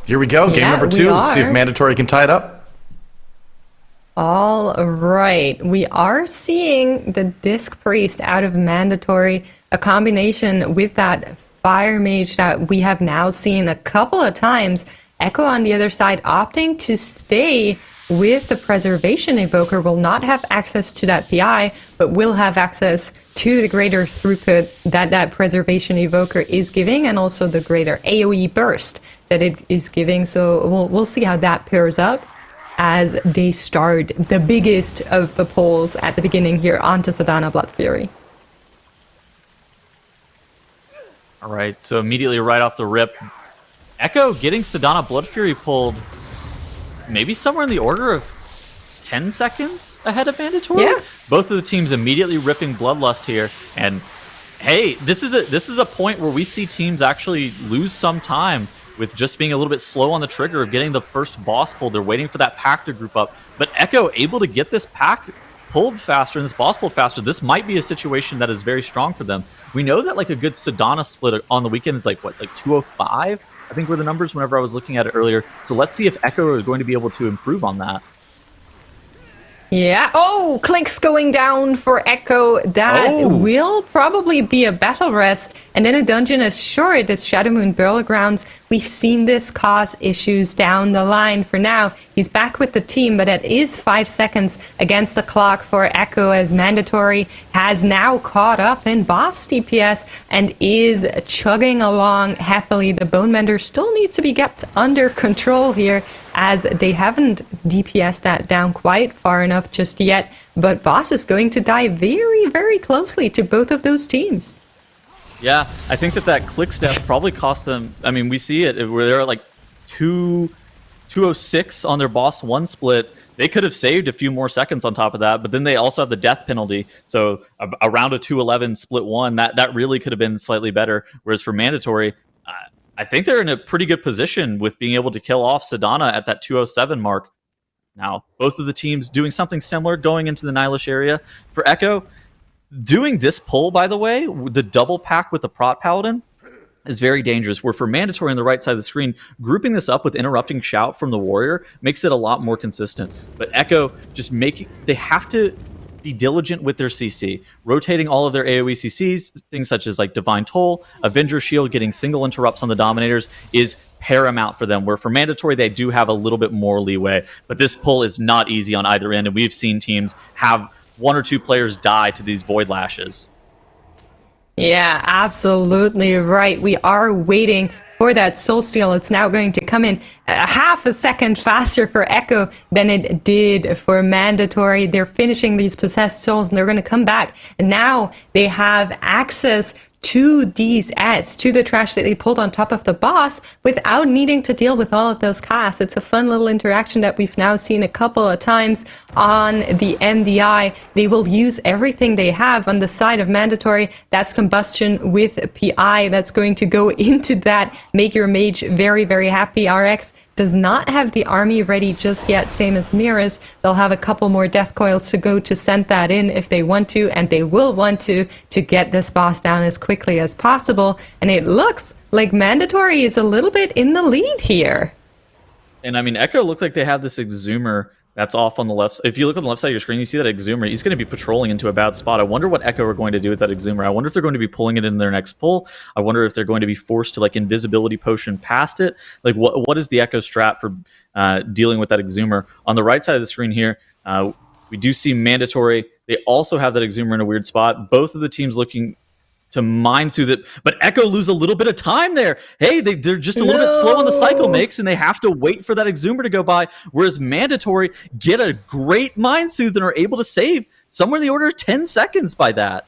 Here we go, game number 2. Let's see if Mandatory can tie it up. All right, we are seeing the Disc Priest out of Mandatory, a combination with that Fire Mage that we have now seen a couple of times. Echo on the other side opting to stay with the Preservation Evoker, will not have access to that PI, but will have access to the greater throughput that Preservation Evoker is giving, and also the greater AoE burst that it is giving. So we'll see how that pairs out as they start the biggest of the polls at the beginning here onto Sedana Blood Fury. All right, so immediately right off the rip, Echo getting Sedana Blood Fury pulled maybe somewhere in the order of 10 seconds ahead of Mandatory. Yeah. Both of the teams immediately ripping Bloodlust here, and hey, this is a point where we see teams actually lose some time with just being a little bit slow on the trigger of getting the first boss pulled. They're waiting for that pack to group up, but Echo able to get this pack pulled faster and this boss pulled faster. This might be a situation that is very strong for them. We know that like a good Sedana split on the weekend is like 205, I think were the numbers whenever I was looking at it earlier. So let's see if Echo is going to be able to improve on that. Yeah. Oh, clicks going down for Echo. That will probably be a battle rest. And then a dungeon as short as Shadowmoon Burial Grounds. We've seen this cause issues down the line. For now, he's back with the team, but it is 5 seconds against the clock for Echo, as Mandatory has now caught up in boss DPS and is chugging along happily. The Bone Mender still needs to be kept under control here, as they haven't DPS'd that down quite far enough just yet, but boss is going to die very, very closely to both of those teams. Yeah, I think that click death probably cost them, I mean, we see it where they're at like 206 on their boss 1 split. They could have saved a few more seconds on top of that, but then they also have the death penalty, so around a 211 split 1, that really could have been slightly better, whereas for Mandatory, I think they're in a pretty good position with being able to kill off Sedana at that 207 mark. Now, both of the teams doing something similar going into the Nihilish area. For Echo, doing this pull, by the way, the double pack with the Prot Paladin is very dangerous, where for Mandatory on the right side of the screen, grouping this up with Interrupting Shout from the Warrior makes it a lot more consistent. But Echo just they have to be diligent with their CC, rotating all of their AoE CCs, things such as like Divine Toll, Avenger Shield, getting single interrupts on the Dominators is paramount for them, where for Mandatory they do have a little bit more leeway, but this pull is not easy on either end, and we've seen teams have 1 or 2 players die to these Void Lashes. Yeah, absolutely right. We are waiting for that Soul Steal. It's now going to come in a half a second faster for Echo than it did for Mandatory. They're finishing these possessed souls and they're going to come back. And now they have access to these ads, to the trash that they pulled on top of the boss without needing to deal with all of those casts. It's a fun little interaction that we've now seen a couple of times on the MDI. They will use everything they have on the side of Mandatory. That's Combustion with PI. That's going to go into that. Make your mage very, very happy. RX does not have the army ready just yet, same as Miras. They'll have a couple more death coils to go to send that in if they want to, and they will want to get this boss down as quickly as possible. And it looks like Mandatory is a little bit in the lead here. And I mean, Echo looked like they have this Exhumer that's off on the left. If you look on the left side of your screen, you see that Exhumer. He's going to be patrolling into a bad spot. I wonder what Echo are going to do with that Exhumer. I wonder if they're going to be pulling it in their next pull. I wonder if they're going to be forced to like invisibility potion past it. Like what is the Echo strat for dealing with that Exhumer? On the right side of the screen here, we do see Mandatory. They also have that Exhumer in a weird spot. Both of the teams looking to mind soothe it, but Echo lose a little bit of time there. Hey, they're just a little bit slow on the cycle makes, and they have to wait for that Exhumer to go by, whereas Mandatory get a great mind soothe and are able to save somewhere in the order of 10 seconds by that.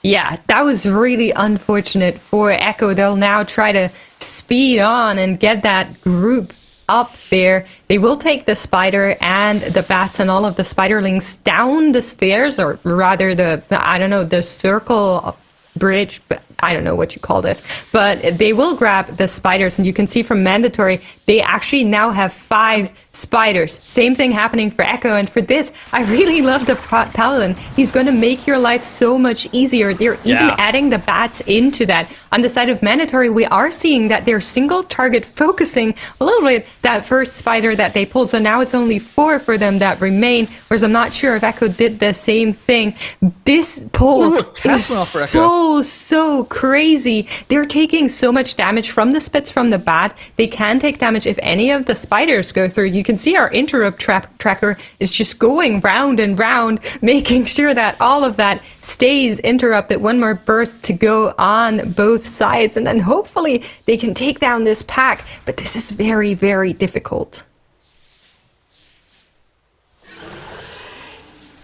Yeah, that was really unfortunate for Echo. They'll now try to speed on and get that group up there. They will take the spider and the bats and all of the spiderlings down the stairs, or rather the circle bridge, but I don't know what you call this, but they will grab the spiders, and you can see from Mandatory, they actually now have 5 spiders. Same thing happening for Echo, and for this, I really love the Paladin. He's going to make your life so much easier. They're even adding the bats into that. On the side of Mandatory, we are seeing that they're single target focusing a little bit that first spider that they pulled, so now it's only 4 for them that remain, whereas I'm not sure if Echo did the same thing. This pull is so crazy. They're taking so much damage from the spits from the bat. They can take damage if any of the spiders go through. You can see our interrupt tracker is just going round and round, making sure that all of that stays interrupted. One more burst to go on both sides, and then hopefully they can take down this pack. But this is very, very difficult.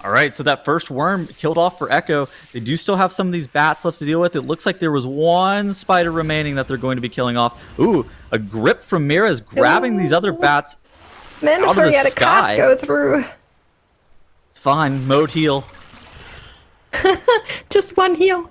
All right, so that first worm killed off for Echo. They do still have some of these bats left to deal with. It looks like there was 1 spider remaining that they're going to be killing off. Ooh, a grip from Mira is grabbing these other bats Mandatory out of the had a cast sky. go through. It's fine. Mode heal. Just 1 heal.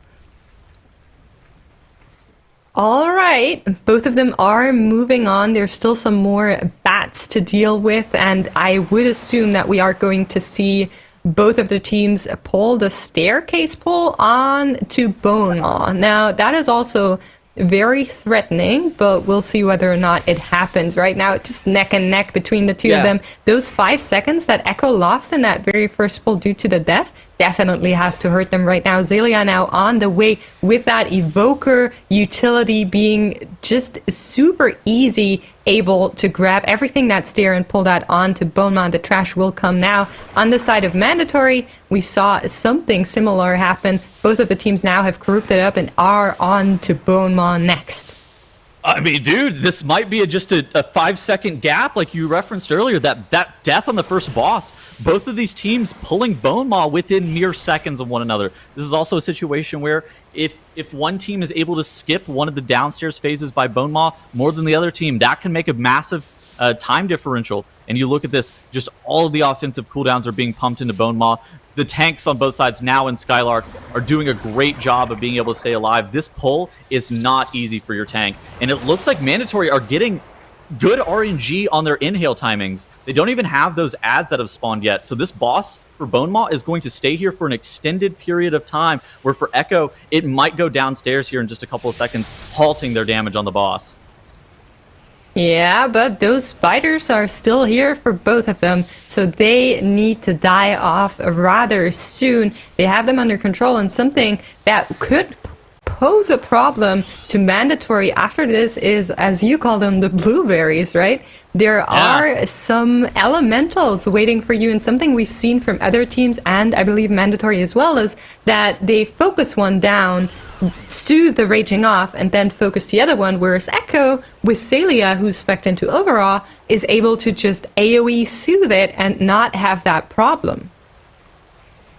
All right, both of them are moving on. There's still some more bats to deal with, and I would assume that we are going to see both of the teams pull the staircase pull on to Bone Maw. Now, that is also very threatening, but we'll see whether or not it happens. Right now, it's just neck and neck between the two of them. Those 5 seconds that Echo lost in that very first pull due to the death definitely has to hurt them right now. Xaylia now on the way with that Evoker utility being just super easy, able to grab everything that's there and pull that onto Bone Maw. The trash will come now. On the side of Mandatory, we saw something similar happen. Both of the teams now have grouped it up and are on to Bone Maw next. I mean, dude, this might be just a 5-second gap like you referenced earlier. That death on the first boss, both of these teams pulling Bone Maw within mere seconds of one another. This is also a situation where if one team is able to skip one of the downstairs phases by Bone Maw more than the other team, that can make a massive time differential. And you look at this, just all of the offensive cooldowns are being pumped into Bone Maw. The tanks on both sides now in Skylark are doing a great job of being able to stay alive. This pull is not easy for your tank. And it looks like Mandatory are getting good RNG on their inhale timings. They don't even have those ads that have spawned yet. So this boss for Bone Maw is going to stay here for an extended period of time, where for Echo, it might go downstairs here in just a couple of seconds, halting their damage on the boss. Yeah, but those spiders are still here for both of them, so they need to die off rather soon. They have them under control, and something that could pose a problem to Mandatory after this is, as you call them, the blueberries, right? There are some elementals waiting for you, and something we've seen from other teams, and I believe Mandatory as well, is that they focus one down, soothe the raging off, and then focus the other one, whereas Echo, with Xaylia, who's spec'd into Overall, is able to just AoE soothe it and not have that problem.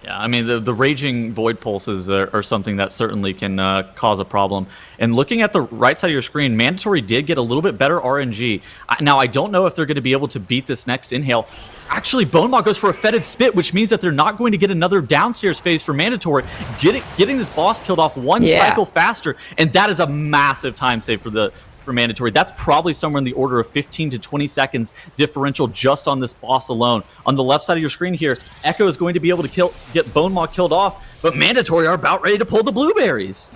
Yeah, I mean, the raging void pulses are something that certainly can cause a problem. And looking at the right side of your screen, Mandatory did get a little bit better RNG. Now, I don't know if they're going to be able to beat this next inhale. Actually, Bone Maw goes for a fetid spit, which means that they're not going to get another downstairs phase for Mandatory. Getting this boss killed off one cycle faster, and that is a massive time save for Mandatory. That's probably somewhere in the order of 15 to 20 seconds differential just on this boss alone. On the left side of your screen here, Echo is going to be able to get Bone Maw killed off, but Mandatory are about ready to pull the blueberries.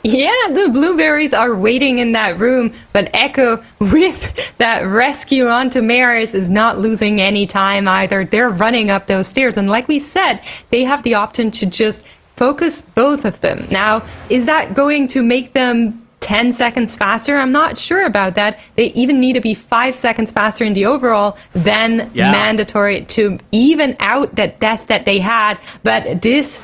Yeah, the blueberries are waiting in that room, but Echo, with that rescue onto Maris, is not losing any time either. They're running up those stairs, and like we said, they have the option to just focus both of them. Now, is that going to make them 10 seconds faster? I'm not sure about that. They even need to be 5 seconds faster in the overall than Mandatory to even out that death that they had. But this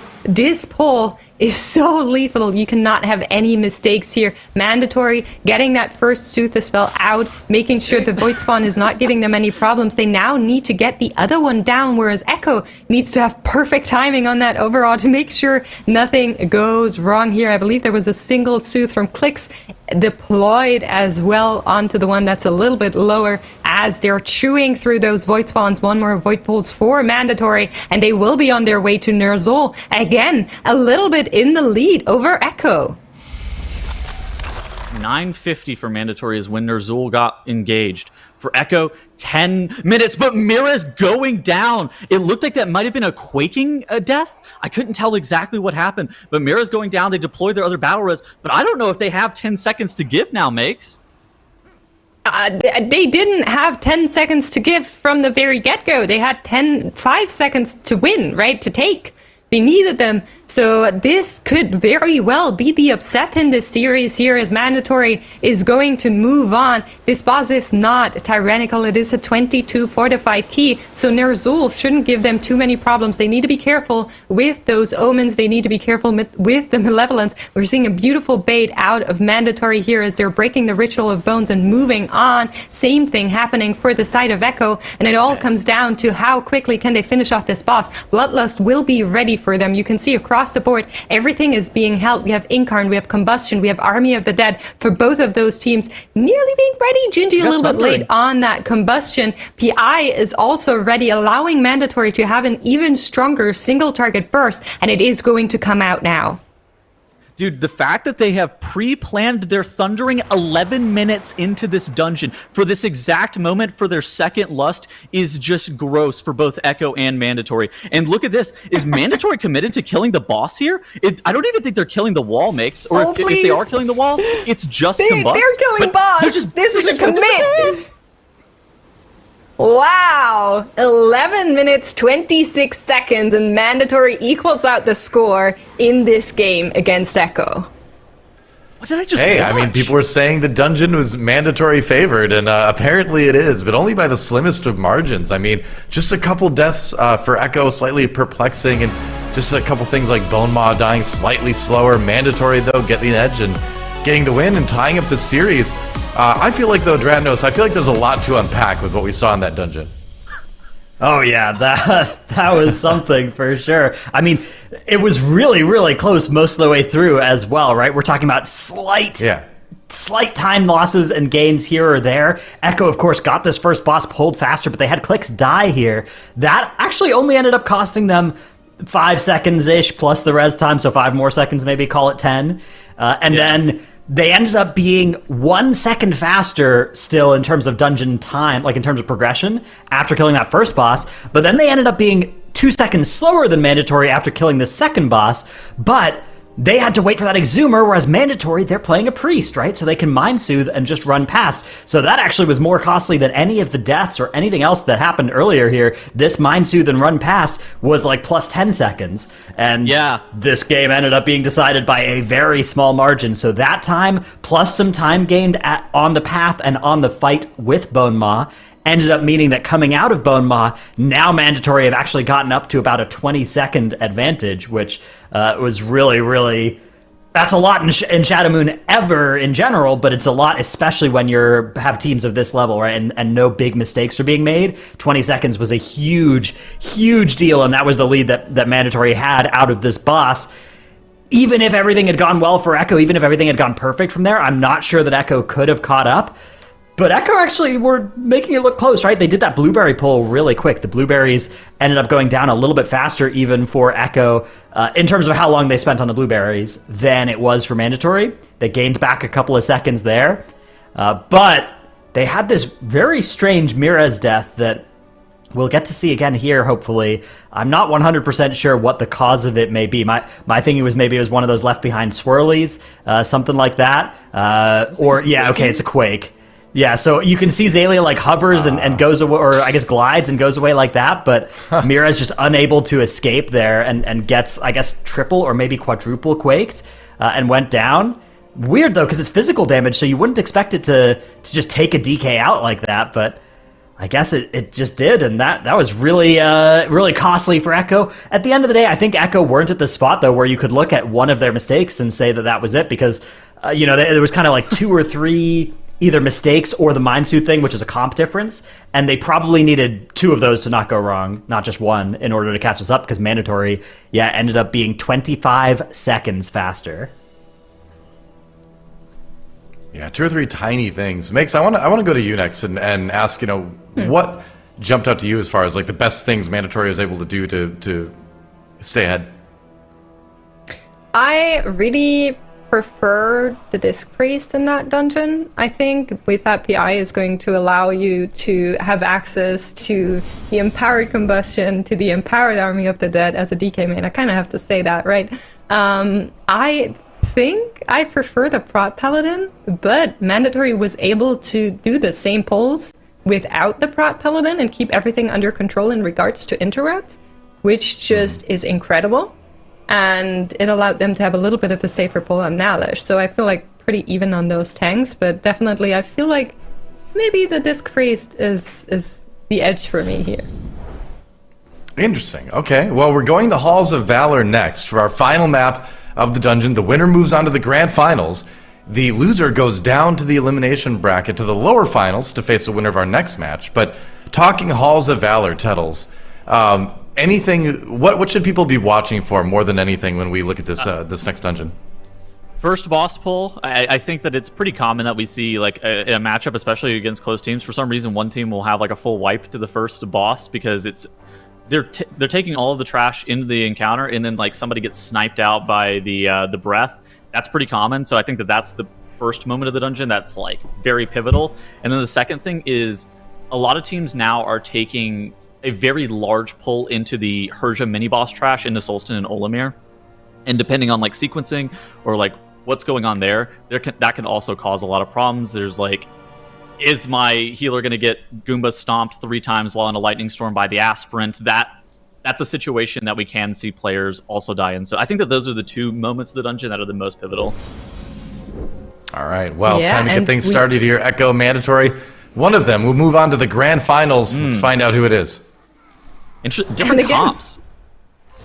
pull is so lethal. You cannot have any mistakes here. Mandatory, getting that first Soothe the Spell out, making sure the Void Spawn is not giving them any problems. They now need to get the other one down, whereas Echo needs to have perfect timing on that overall to make sure nothing goes wrong here. I believe there was a single Soothe from Clicks deployed as well onto the one that's a little bit lower as they're chewing through those Void Spawns. One more Void Pulse for Mandatory, and they will be on their way to Ner'zhul. Again, a little bit in the lead over Echo. 950 for Mandatory is when Ner'zhul got engaged. For Echo, 10 minutes, but Mira's going down. It looked like that might have been a quaking death. I couldn't tell exactly what happened, but Mira's going down. They deployed their other battle res, but I don't know if they have 10 seconds to give now, Makes. They didn't have 10 seconds to give from the very get-go. They had 5 seconds to win, right? To take. They needed them. So this could very well be the upset in this series here, as Mandatory is going to move on. This boss is not tyrannical. It is a 22 fortified key. So Ner'zhul shouldn't give them too many problems. They need to be careful with those omens. They need to be careful with the malevolence. We're seeing a beautiful bait out of Mandatory here as they're breaking the Ritual of Bones and moving on. Same thing happening for the side of Echo. And it all comes down to how quickly can they finish off this boss. Bloodlust will be ready for them. You can see across the board, everything is being held. We have Incarn, we have Combustion, we have Army of the Dead for both of those teams nearly being ready. Gingy a little bit late on that Combustion. PI is also ready, allowing Mandatory to have an even stronger single target burst, and it is going to come out now. Dude, the fact that they have pre-planned their thundering 11 minutes into this dungeon for this exact moment for their second lust is just gross for both Echo and Mandatory. And look at this. Is Mandatory committed to killing the boss here? I don't even think they're killing the wall, Makes. Or if they are killing the wall, it's just Combust. They're killing boss. This is a commit. Wow, 11 minutes, 26 seconds, and Mandatory equals out the score in this game against Echo. What did I just Hey, watch? I mean, people were saying the dungeon was Mandatory favored, and apparently it is, but only by the slimmest of margins. I mean, just a couple deaths for Echo, slightly perplexing, and just a couple things like Bone Maw dying slightly slower. Mandatory, though, getting the edge and getting the win and tying up the series. I feel like, though, Dravnos, I feel like there's a lot to unpack with what we saw in that dungeon. Oh yeah, that was something for sure. I mean, it was really, really close most of the way through as well, right? We're talking about slight time losses and gains here or there. Echo, of course, got this first boss pulled faster, but they had Clicks die here. That actually only ended up costing them 5 seconds-ish plus the res time, so 5 more seconds maybe, call it 10. Then they ended up being 1 second faster still in terms of dungeon time, like in terms of progression, after killing that first boss. But then they ended up being 2 seconds slower than Mandatory after killing the second boss. But they had to wait for that Exhumer, whereas Mandatory, they're playing a Priest, right? So they can Mind Soothe and just run past. So that actually was more costly than any of the deaths or anything else that happened earlier here. This Mind Soothe and run past was like plus 10 seconds. And this game ended up being decided by a very small margin. So that time, plus some time gained on the path and on the fight with Bone Maw, ended up meaning that coming out of Bone Maw, now Mandatory have actually gotten up to about a 20-second advantage, which was really, really... That's a lot in Shadow Moon ever in general, but it's a lot especially when you have teams of this level, right? And no big mistakes are being made. 20 seconds was a huge, huge deal, and that was the lead that Mandatory had out of this boss. Even if everything had gone well for Echo, even if everything had gone perfect from there, I'm not sure that Echo could have caught up. But Echo actually were making it look close, right? They did that blueberry pull really quick. The blueberries ended up going down a little bit faster even for Echo in terms of how long they spent on the blueberries than it was for Mandatory. They gained back a couple of seconds there. But they had this very strange Mira's death that we'll get to see again here, hopefully. I'm not 100% sure what the cause of it may be. My thinking was maybe it was one of those left behind swirlies, something like that. It's a quake. Yeah, so you can see Zalia like hovers and goes away, or I guess glides and goes away like that, but Mira's just unable to escape there and gets, I guess, triple or maybe quadruple quaked and went down. Weird, though, because it's physical damage, so you wouldn't expect it to just take a DK out like that, but I guess it just did, and that was really really costly for Echo. At the end of the day, I think Echo weren't at the spot though where you could look at one of their mistakes and say that was it, because there was kind of like 2 or 3 either mistakes or the Mindsuit thing, which is a comp difference, and they probably needed 2 of those to not go wrong, not just 1, in order to catch us up, because Mandatory, ended up being 25 seconds faster. Yeah, 2 or 3 tiny things. Mix, I want to go to you next and ask, what jumped out to you as far as like the best things Mandatory was able to do to stay ahead? I really prefer the Disc Priest in that dungeon. I think with that PI is going to allow you to have access to the Empowered Combustion, to the Empowered Army of the Dead as a DK main. I kind of have to say that, right? I think I prefer the Prot Paladin, but Mandatory was able to do the same pulls without the Prot Paladin and keep everything under control in regards to interrupt, which just is incredible. And it allowed them to have a little bit of a safer pull on Nalish. So I feel like pretty even on those tanks, but definitely I feel like maybe the Disc Priest is the edge for me here. Interesting. Okay, well, we're going to Halls of Valor next for our final map of the dungeon. The winner moves on to the grand finals. The loser goes down to the elimination bracket to the lower finals to face the winner of our next match. But talking Halls of Valor, Tettles, anything? What should people be watching for more than anything when we look at this this next dungeon? First boss pull, I think that it's pretty common that we see like in a matchup, especially against close teams. For some reason, one team will have like a full wipe to the first boss because they're taking all of the trash into the encounter, and then like somebody gets sniped out by the breath. That's pretty common. So I think that's the first moment of the dungeon that's like very pivotal. And then the second thing is a lot of teams now are taking a very large pull into the Herja mini boss trash into Solstin and Olimir, and depending on like sequencing or like what's going on that can also cause a lot of problems. There's like, is my healer going to get Goomba stomped 3 times while in a lightning storm by the aspirant? That's a situation that we can see players also die in. So I think that those are the 2 moments of the dungeon that are the most pivotal. All right, well, it's time to get things started here. Echo, Mandatory, one of them. We'll move on to the grand finals. Let's find out who it is. Different comps.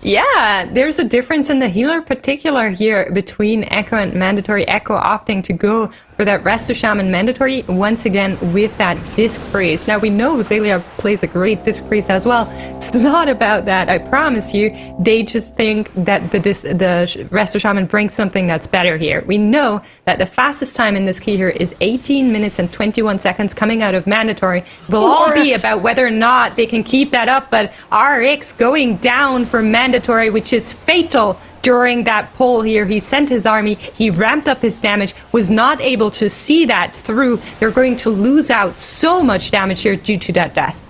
Yeah, there's a difference in the healer particular here between Echo and Mandatory. Echo opting to go for that Resto Shaman. Mandatory once again with that Disc Priest. Now we know Zelia plays a great Disc Priest as well. It's not about that, I promise you. They just think that the Resto Shaman brings something that's better here. We know that the fastest time in this key here is 18 minutes and 21 seconds coming out of Mandatory. Will all be about whether or not they can keep that up, but RX going down for Mandatory, which is fatal during that pull here. He sent his army, he ramped up his damage, was not able to see that through. They're going to lose out so much damage here due to that death.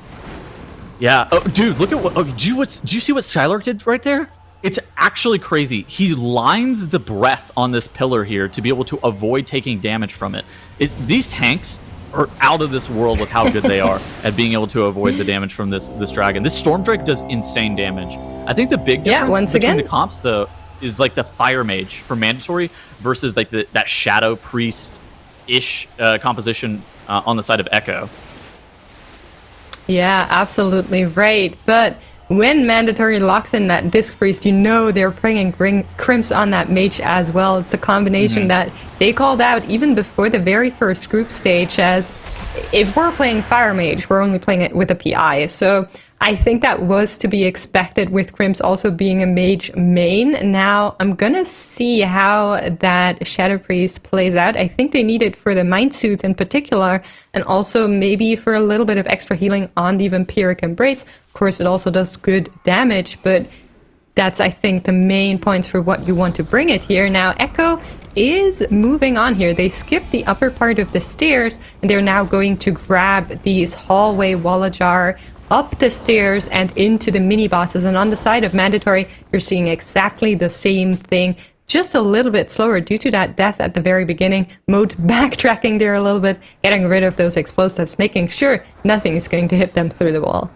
Yeah. Oh, dude, look at what... Oh, did you see what Skylark did right there? It's actually crazy. He lines the breath on this pillar here to be able to avoid taking damage from it. These tanks are out of this world with how good they are at being able to avoid the damage from this dragon. This Storm Drake does insane damage. I think the big difference between the comps, though, is like the Fire Mage for Mandatory versus like that Shadow Priest-ish composition on the side of Echo. Yeah, absolutely right. But when Mandatory locks in that Disc Priest, you know they're bringing Crimps on that Mage as well. It's a combination that they called out even before the very first group stage as, if we're playing Fire Mage, we're only playing it with a PI. So I think that was to be expected with Crimps also being a Mage main. Now, I'm gonna see how that Shadow Priest plays out. I think they need it for the Mind Soothe in particular, and also maybe for a little bit of extra healing on the Vampiric Embrace. Of course, it also does good damage, but that's, I think, the main points for what you want to bring it here. Now, Echo is moving on here. They skipped the upper part of the stairs, and they're now going to grab these hallway Wallajar up the stairs and into the mini bosses. And on the side of Mandatory, you're seeing exactly the same thing, just a little bit slower due to that death at the very beginning. Mode backtracking there a little bit, getting rid of those explosives, making sure nothing is going to hit them through the wall.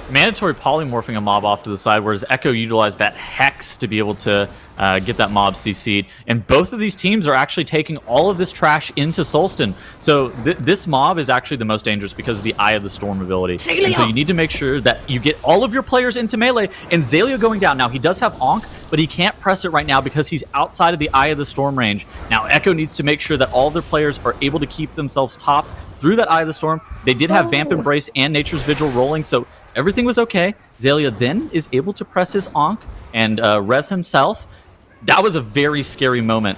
Mandatory polymorphing a mob off to the side, whereas Echo utilized that Hex to be able to get that mob CC'd. And both of these teams are actually taking all of this trash into Solston. So this mob is actually the most dangerous because of the Eye of the Storm ability. And so you need to make sure that you get all of your players into melee. And Zalea going down. Now, he does have Ankh, but he can't press it right now because he's outside of the Eye of the Storm range. Now, Echo needs to make sure that all of their players are able to keep themselves top through that Eye of the Storm. They did have Vamp Embrace and Nature's Vigil rolling, so everything was okay. Zalea then is able to press his Ankh and res himself. That was a very scary moment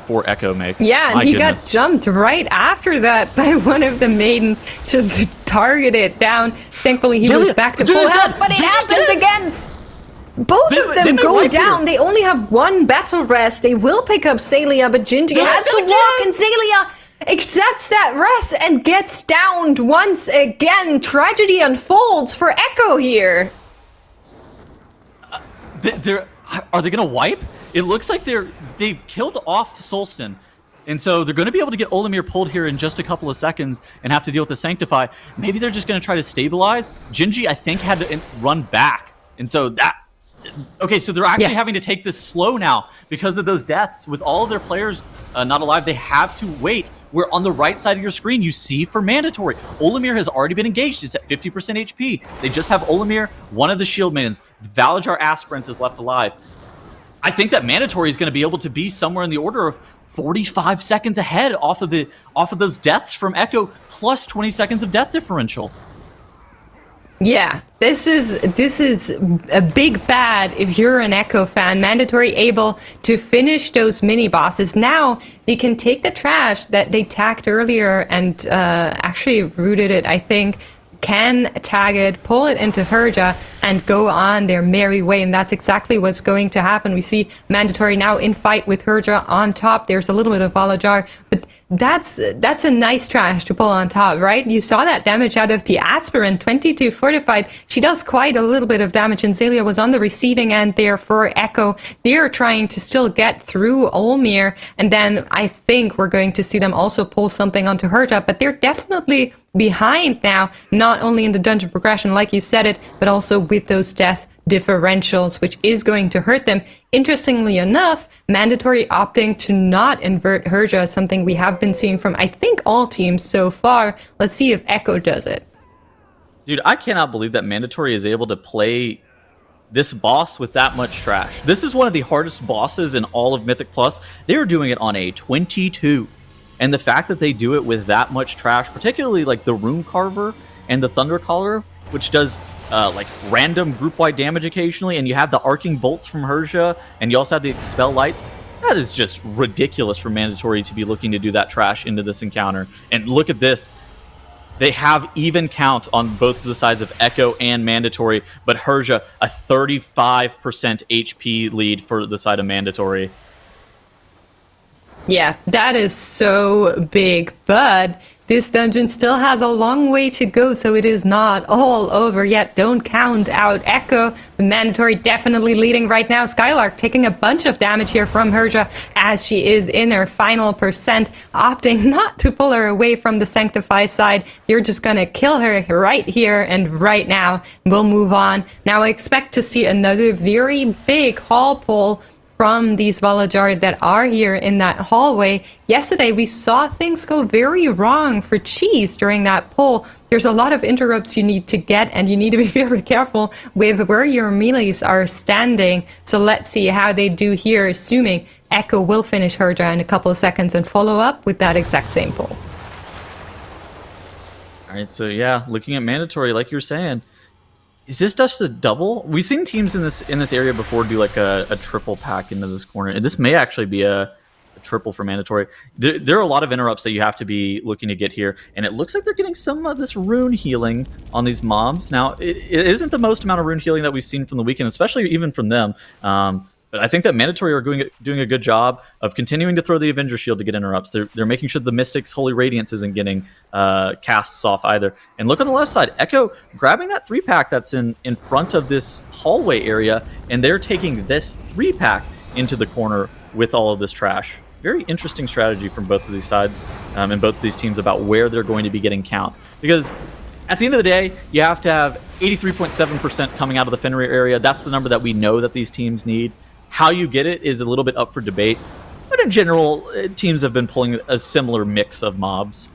for Echo Mix. Yeah, and My he goodness. got jumped right after that by one of the maidens, just targeted down. Thankfully, he was back to full health, but it happens again! Both of them go down. They only have one battle rest. They will pick up Zalea, but Gingy has to walk, and Zalea accepts that rest and gets downed once again. Tragedy unfolds for Echo here. Are they going to wipe? It looks like they've killed off Solston. And so they're going to be able to get Olimir pulled here in just a couple of seconds and have to deal with the Sanctify. Maybe they're just going to try to stabilize. Gingy, I think, had to run back. And so that... Okay, so they're actually having to take this slow now because of those deaths. With all of their players not alive, they have to wait. Where on the right side of your screen, you see for Mandatory, Olimir has already been engaged. It's at 50% HP. They just have Olimir, one of the Shield Maidens. Valajar Aspirant is left alive. I think that Mandatory is going to be able to be somewhere in the order of 45 seconds ahead off of those deaths from Echo, plus 20 seconds of death differential. Yeah, this is a big bad if you're an Echo fan. Mandatory able to finish those mini bosses. Now they can take the trash that they tagged earlier and actually rooted it, I think, can tag it, pull it into Herja, and go on their merry way. And that's exactly what's going to happen. We see Mandatory now in fight with Herja on top. There's a little bit of Valajar, but that's a nice trash to pull on top, right? You saw that damage out of the Aspirant, 22 fortified. She does quite a little bit of damage, and Zalea was on the receiving end there for Echo. They're trying to still get through Olmir, and then I think we're going to see them also pull something onto Herja, but they're definitely behind now, not only in the dungeon progression, like you said it, but also with those death differentials, which is going to hurt them. Interestingly enough, Mandatory opting to not invert Herja, something we have been seeing from, I think, all teams so far. Let's see if Echo does it. Dude, I cannot believe that Mandatory is able to play this boss with that much trash. This is one of the hardest bosses in all of Mythic Plus. They were doing it on a 22. And the fact that they do it with that much trash, particularly like the Rune Carver and the Thunder Caller, which does like random group-wide damage occasionally, and you have the Arcing Bolts from Herja, and you also have the Expel Lights, that is just ridiculous for Mandatory to be looking to do that trash into this encounter. And look at this. They have even count on both the sides of Echo and Mandatory, but Herja, a 35% HP lead for the side of Mandatory. Yeah, that is so big, but this dungeon still has a long way to go, so it is not all over yet. Don't count out Echo. The Mandatory definitely leading right now. Skylark taking a bunch of damage here from Herja as she is in her final percent, opting not to pull her away from the Sanctify side. You're just gonna kill her right here and right now. We'll move on. Now I expect to see another very big hall pull from these Valajar that are here in that hallway. Yesterday, we saw things go very wrong for Cheese during that pull. There's a lot of interrupts you need to get, and you need to be very careful with where your melees are standing. So let's see how they do here, assuming Echo will finish Herja in a couple of seconds and follow up with that exact same pull. All right, so yeah, looking at Mandatory, like you were saying, is this just a double? We've seen teams in this area before do like a triple pack into this corner, and this may actually be a triple for Mandatory. There are a lot of interrupts that you have to be looking to get here, and it looks like they're getting some of this rune healing on these mobs. Now, it isn't the most amount of rune healing that we've seen from the weekend, especially even from them. But I think that Mandatory are doing a good job of continuing to throw the Avenger Shield to get interrupts. They're making sure the Mystic's Holy Radiance isn't getting casts off either. And look on the left side, Echo grabbing that 3-pack that's in front of this hallway area, and they're taking this 3-pack into the corner with all of this trash. Very interesting strategy from both of these sides and both of these teams about where they're going to be getting count. Because at the end of the day, you have to have 83.7% coming out of the Fenrir area. That's the number that we know that these teams need. How you get it is a little bit up for debate. But in general, teams have been pulling a similar mix of mobs.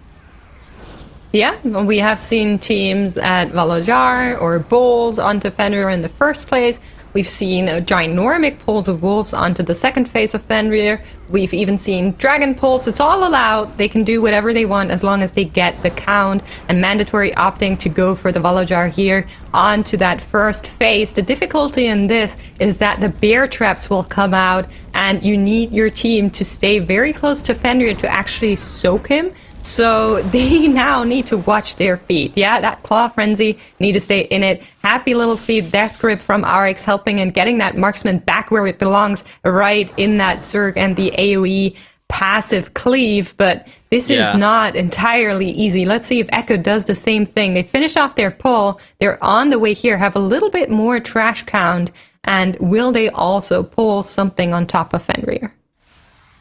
Yeah, we have seen teams at Valajar or Bulls onto Fenrir in the first place. We've seen ginormic pulls of wolves onto the second phase of Fenrir. We've even seen dragon pulls. It's all allowed. They can do whatever they want as long as they get the count. And Mandatory opting to go for the Valajar here onto that first phase. The difficulty in this is that the bear traps will come out and you need your team to stay very close to Fenrir to actually soak him. So they now need to watch their feet. Yeah, that Claw Frenzy need to stay in it. Happy little feet, Death Grip from RX helping and getting that marksman back where it belongs, right in that Zerg and the AoE passive cleave. But this is not entirely easy. Let's see if Echo does the same thing. They finish off their pull. They're on the way here, have a little bit more trash count. And will they also pull something on top of Fenrir?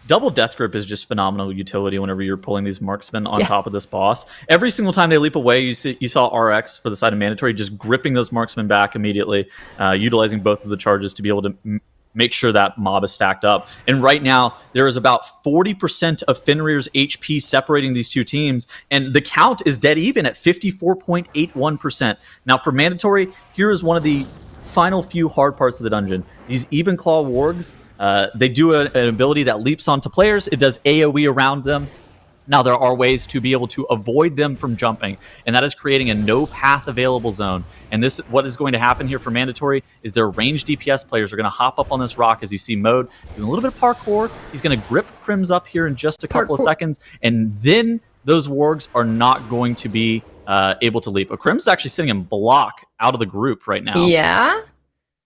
Double Death Grip is just phenomenal utility whenever you're pulling these marksmen on top of this boss. Every single time they leap away, you saw RX for the side of Mandatory just gripping those marksmen back immediately, utilizing both of the charges to be able to make sure that mob is stacked up. And right now, there is about 40% of Fenrir's HP separating these two teams, and the count is dead even at 54.81%. Now, for Mandatory, here is one of the final few hard parts of the dungeon. These Even Claw Wargs, they do an ability that leaps onto players. It does AoE around them. Now, there are ways to be able to avoid them from jumping, and that is creating a no path available zone. And this, what is going to happen here for Mandatory is their ranged DPS players are going to hop up on this rock, as you see Mode doing a little bit of parkour. He's going to grip Crims up here in just a couple of seconds, and then those wargs are not going to be able to leap. Crims is actually sitting in block out of the group right now. Yeah.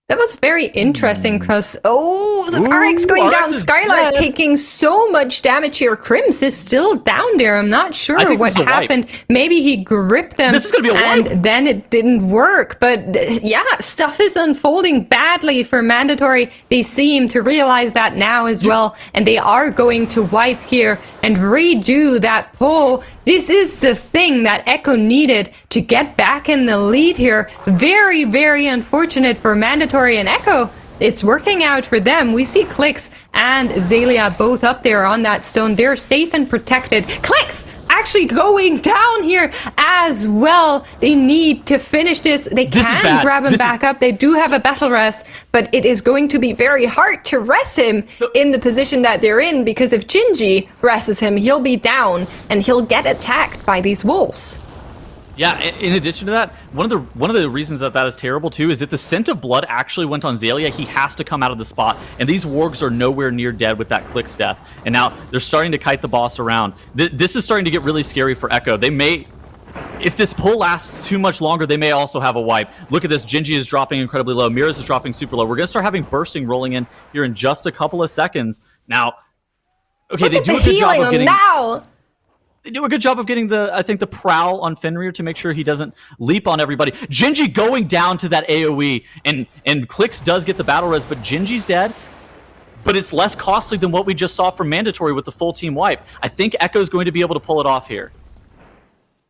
That was very interesting because, the RX going down. Skylark taking so much damage here. Crims is still down there. I'm not sure what happened. Maybe he gripped them this is gonna be a and wipe. then it didn't work. But yeah, stuff is unfolding badly for Mandatory. They seem to realize that now as well. And they are going to wipe here and redo that pull. This is the thing that Echo needed to get back in the lead here. Very, very unfortunate for Mandatory and Echo. It's working out for them. We see Clicks and Zalia both up there on that stone. They're safe and protected. Clicks actually going down here as well. They need to finish this. They can grab him back up. They do have a battle rest, but it is going to be very hard to rest him in the position that they're in, because if Gingy rests him, he'll be down and he'll get attacked by these wolves. Yeah, in addition to that, one of the reasons that is terrible too is that the scent of blood actually went on Zalia. He has to come out of the spot, and these wargs are nowhere near dead with that Click's death. And now they're starting to kite the boss around. This is starting to get really scary for Echo. They may, if this pull lasts too much longer, they may also have a wipe. Look at this. Gingy is dropping incredibly low. Miraz is dropping super low. We're going to start having bursting rolling in here in just a couple of seconds. Now, okay, they do a good job of getting... They do a good job of getting the prowl on Fenrir to make sure he doesn't leap on everybody. Gingy going down to that AoE, and Clicks does get the battle res, but Gingy's dead. But it's less costly than what we just saw from Mandatory with the full team wipe. I think Echo's going to be able to pull it off here.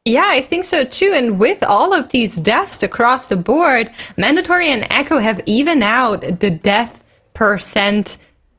Yeah, I think so too. And with all of these deaths across the board, Mandatory and Echo have evened out the death percent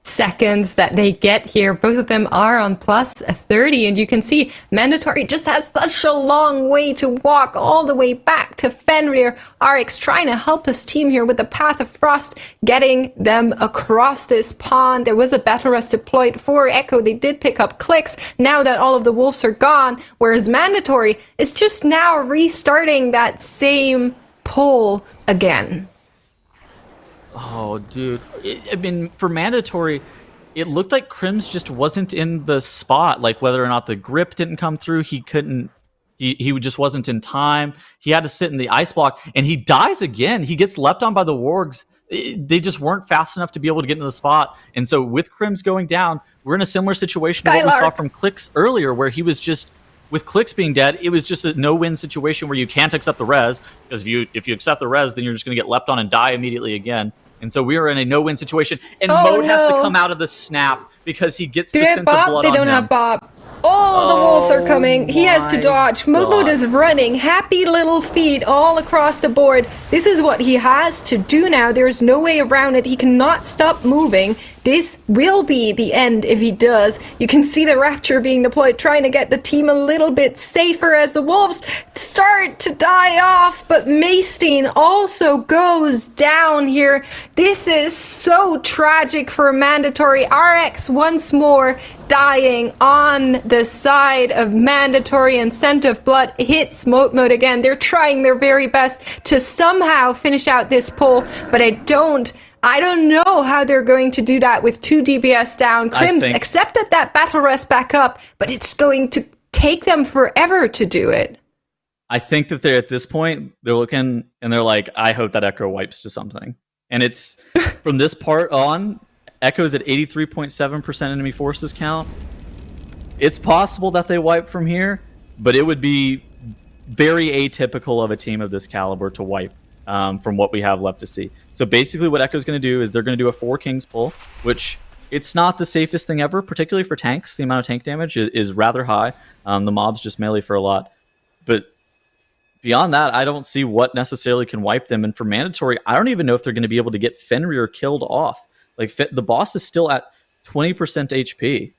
seconds that they get here. Both of them are on plus 30, and you can see Mandatory just has such a long way to walk all the way back to Fenrir. RX trying to help his team here with the Path of Frost, getting them across this pond. There was a battle rest deployed for Echo. They did pick up Clicks now that all of the wolves are gone, whereas Mandatory is just now restarting that same pull again. Oh, dude. I mean, for Mandatory, it looked like Crims just wasn't in the spot. Like, whether or not the grip didn't come through, he couldn't... He just wasn't in time. He had to sit in the ice block, and he dies again. He gets leapt on by the wargs. They just weren't fast enough to be able to get into the spot. And so with Crims going down, we're in a similar situation to what we saw from Clicks earlier, where he was just... With Clicks being dead, it was just a no-win situation where you can't accept the res, because if you accept the res, then you're just going to get leapt on and die immediately again. And so we are in a no-win situation, and Mode has to come out of the snap because he gets the scent of blood on him. They don't have Bob. Oh, the wolves are coming. He has to my dodge. Mood God. is running. Happy little feet all across the board. This is what he has to do now. There's no way around it. He cannot stop moving. This will be the end if he does. You can see the Rapture being deployed, trying to get the team a little bit safer as the wolves start to die off. But Maystein also goes down here. This is so tragic for Mandatory. RX once more dying on the side of Mandatory, and Scent of Blood hits Mode again. They're trying their very best to somehow finish out this pull, but I don't know how they're going to do that with 2 DPS down. Crims accepted that battle rest back up, but it's going to take them forever to do it. I think that they're at this point, they're looking and they're like, I hope that Echo wipes to something. And it's from this part on, Echo's at 83.7% enemy forces count. It's possible that they wipe from here, but it would be very atypical of a team of this caliber to wipe from what we have left to see. So basically what Echo's going to do is they're going to do a 4 Kings pull, which it's not the safest thing ever, particularly for tanks. The amount of tank damage is rather high. The mobs just melee for a lot. But beyond that, I don't see what necessarily can wipe them. And for Mandatory, I don't even know if they're going to be able to get Fenrir killed off. Like, the boss is still at 20% HP.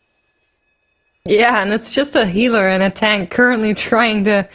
Yeah, and it's just a healer and a tank currently trying to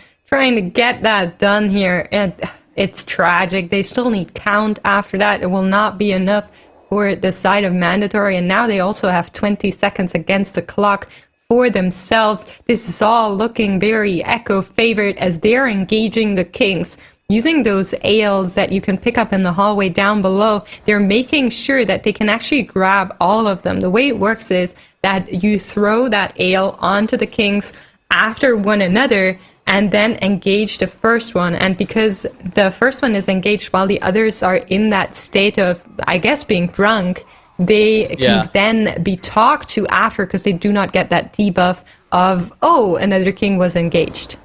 get that done here. And it's tragic. They still need count after that. It will not be enough for the side of Mandatory. And now they also have 20 seconds against the clock for themselves. This is all looking very Echo favored as they're engaging the Kings. Using those ALs that you can pick up in the hallway down below, they're making sure that they can actually grab all of them. The way it works is that you throw that AL onto the Kings after one another and then engage the first one. And because the first one is engaged while the others are in that state of, I guess, being drunk, they can then be talked to after because they do not get that debuff of, oh, another King was engaged.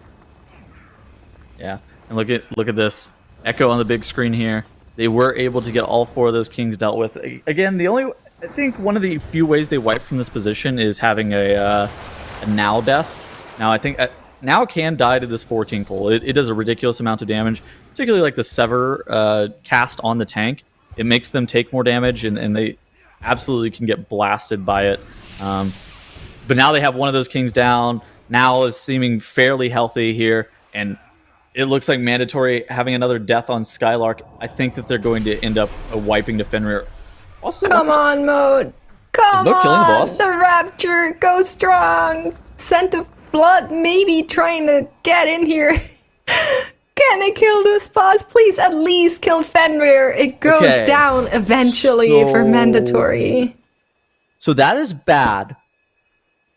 Yeah. And look at this. Echo on the big screen here. They were able to get all 4 of those Kings dealt with. Again, I think one of the few ways they wipe from this position is having a Now death. Now, I think Now can die to this 4 King pull. It does a ridiculous amount of damage, particularly like the Sever cast on the tank. It makes them take more damage, and they absolutely can get blasted by it. But now they have one of those Kings down. Now is seeming fairly healthy here, and it looks like Mandatory having another death on Skylark. I think that they're going to end up wiping to Fenrir. Also, come on, Mode. Come on, the Rapture, go strong. Scent of Blood maybe trying to get in here. Can they kill this boss? Please at least kill Fenrir. It goes down eventually for Mandatory. So that is bad.